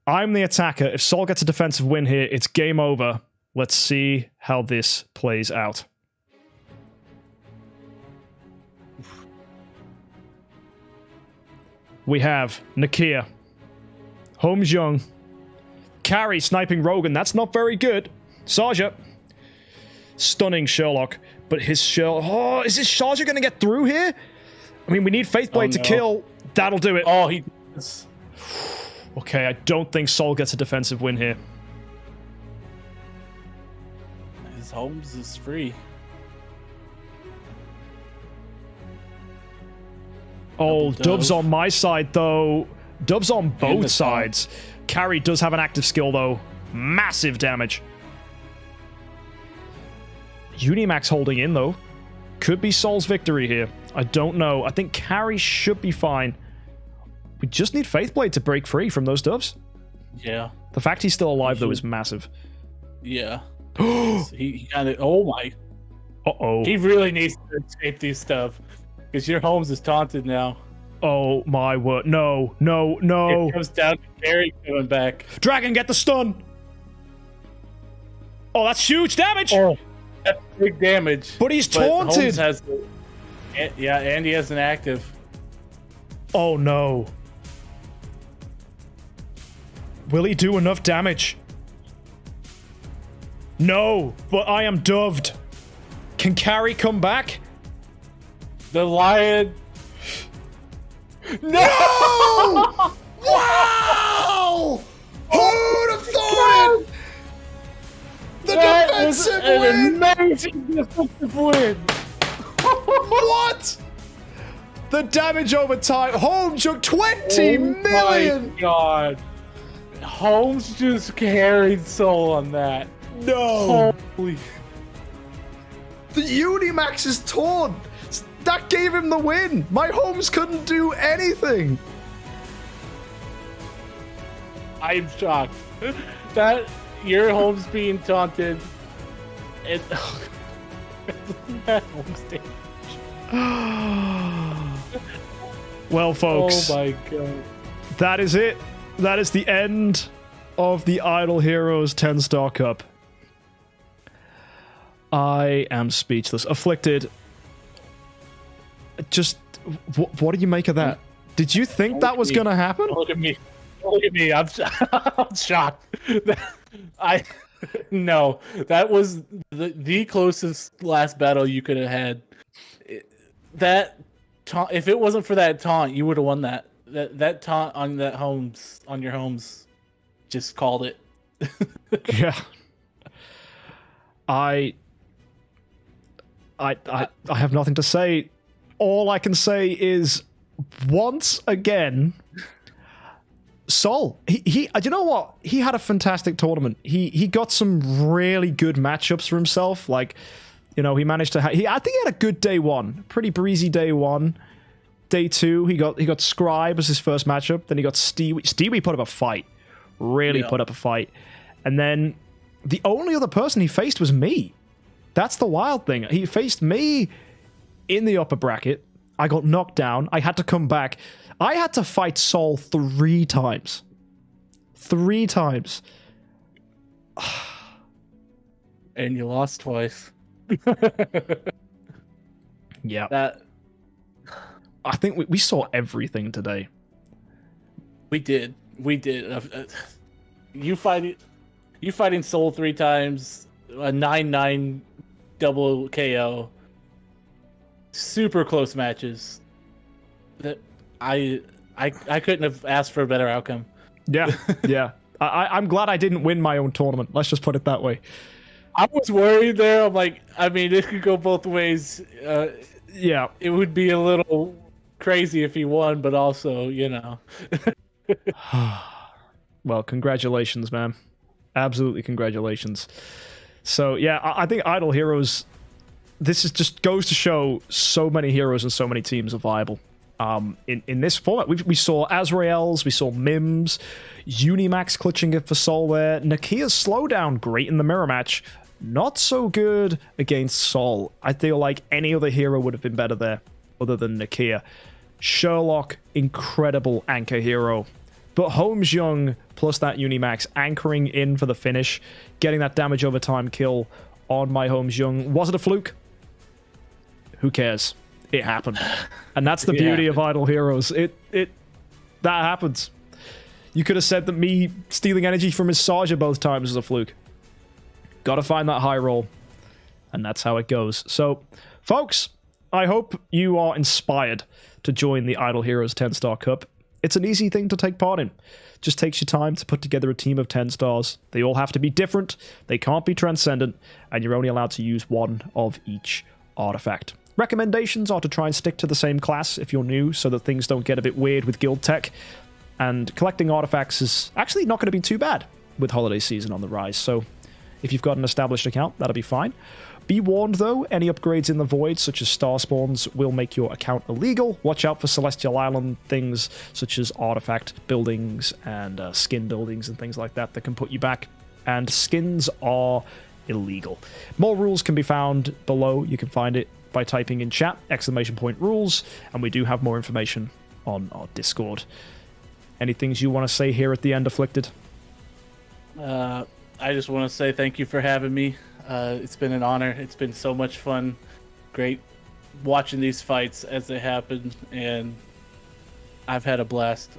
Speaker 1: I'm the attacker. If Saul gets a defensive win here, it's game over. Let's see how this plays out. We have Nakia, Holmes Young, Carrie sniping Rogan. That's not very good. Sarja, stunning Sherlock, but his Sherlock. Oh, is this Sarja going to get through here? I mean, we need Faithblade to kill. That'll do it.
Speaker 2: Oh, he does.
Speaker 1: Okay, I don't think Saul gets a defensive win here.
Speaker 2: His Holmes is free.
Speaker 1: Oh, Dove's on my side, though. Dove's on both sides. Carrie does have an active skill, though. Massive damage. Unimax holding in, though. Could be Saul's victory here. I don't know. I think Carrie should be fine. We just need Faithblade to break free from those Doves.
Speaker 2: Yeah.
Speaker 1: The fact he's still alive, though, is massive.
Speaker 2: Yeah. he kind of... Oh, my.
Speaker 1: Uh-oh.
Speaker 2: He really needs to escape these stuff. Because your Holmes is taunted now.
Speaker 1: Oh, my word. No, no, no.
Speaker 2: It comes down to Carrie coming back.
Speaker 1: Dragon, get the stun. Oh, that's huge damage.
Speaker 2: Oh, that's big damage.
Speaker 1: But he's taunted.
Speaker 2: Holmes yeah, and he has an active.
Speaker 1: Oh, no. Will he do enough damage? No, but I am doved. Can Carrie come back?
Speaker 2: The lion.
Speaker 1: No! Wow! Who'd have thought it? The defensive win!
Speaker 2: Amazing defensive win!
Speaker 1: What? The damage over time. Holmes took 20 million!
Speaker 2: My God. Holmes just carried Soul on that.
Speaker 1: No!
Speaker 2: Holy.
Speaker 1: The Unimax is torn! That gave him the win! My Holmes couldn't do anything!
Speaker 2: I'm shocked. That your Holmes being taunted. That Holmes damage.
Speaker 1: Well, folks.
Speaker 2: Oh my God.
Speaker 1: That is it. That is the end of the Idle Heroes 10-Star Cup. I am speechless. Afflicted. Just, what do you make of that? Did you think that was going to happen?
Speaker 2: Look at me. Look at me. I'm shocked. No, that was the closest last battle you could have had. That taunt, if it wasn't for that taunt, you would have won that. That taunt on that Holmes, on your Holmes, just called it.
Speaker 1: Yeah. I have nothing to say. All I can say is, once again, Saul, he you know what? He had a fantastic tournament. He got some really good matchups for himself. Like, you know, he managed to I think he had a good day one. Pretty breezy day one. Day two, he got Scribe as his first matchup. Then he got Stewie. Stewie put up a fight. Really put up a fight. And then the only other person he faced was me. That's the wild thing. He faced me in the upper bracket. I got knocked down. I had to come back. I had to fight Saul 3 times. 3 times.
Speaker 2: And you lost twice.
Speaker 1: Yeah.
Speaker 2: That
Speaker 1: I think we saw everything today.
Speaker 2: we did. You fighting Soul 3 times, a 9-9 double KO. Super close matches. That I couldn't have asked for a better outcome.
Speaker 1: Yeah, yeah. I'm glad I didn't win my own tournament. Let's just put it that way.
Speaker 2: I was worried there. I'm like, I mean, it could go both ways.
Speaker 1: Yeah.
Speaker 2: It would be a little crazy if he won, but also, you know.
Speaker 1: Well, congratulations, man. Absolutely congratulations. So, yeah, I think Idle Heroes, this is just goes to show so many heroes and so many teams are viable. In this format, we saw Azrael's, we saw Mims, Unimax clutching it for Saul there. Nakia's slowdown, great in the mirror match. Not so good against Saul. I feel like any other hero would have been better there other than Nakia. Sherlock, incredible anchor hero. But HomeXJUMP plus that Unimax anchoring in for the finish, getting that damage over time kill on my HomeXJUMP. Was it a fluke? Who cares? It happened. And that's the beauty of Idle Heroes. That happens. You could have said that me stealing energy from his Saja both times is a fluke. Gotta find that high roll. And that's how it goes. So, folks, I hope you are inspired to join the Idle Heroes 10-Star Cup. It's an easy thing to take part in. Just takes you time to put together a team of 10 stars. They all have to be different. They can't be transcendent. And you're only allowed to use one of each artifact. Recommendations are to try and stick to the same class if you're new, so that things don't get a bit weird with guild tech. And collecting artifacts is actually not going to be too bad with holiday season on the rise. So if you've got an established account, that'll be fine. Be warned though, any upgrades in the void, such as star spawns, will make your account illegal. Watch out for Celestial Island things such as artifact buildings and skin buildings and things like that that can put you back. And skins are illegal. More rules can be found below. You can find it by typing in chat, !rules, and we do have more information on our Discord. Any things you want to say here at the end, Afflicted?
Speaker 2: I just want to say thank you for having me. It's been an honor. It's been so much fun. Great watching these fights as they happen, and I've had a blast.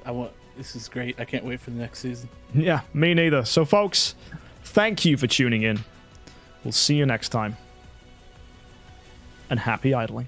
Speaker 2: This is great. I can't wait for the next season.
Speaker 1: Yeah, me neither. So, folks, thank you for tuning in. We'll see you next time. And happy idling.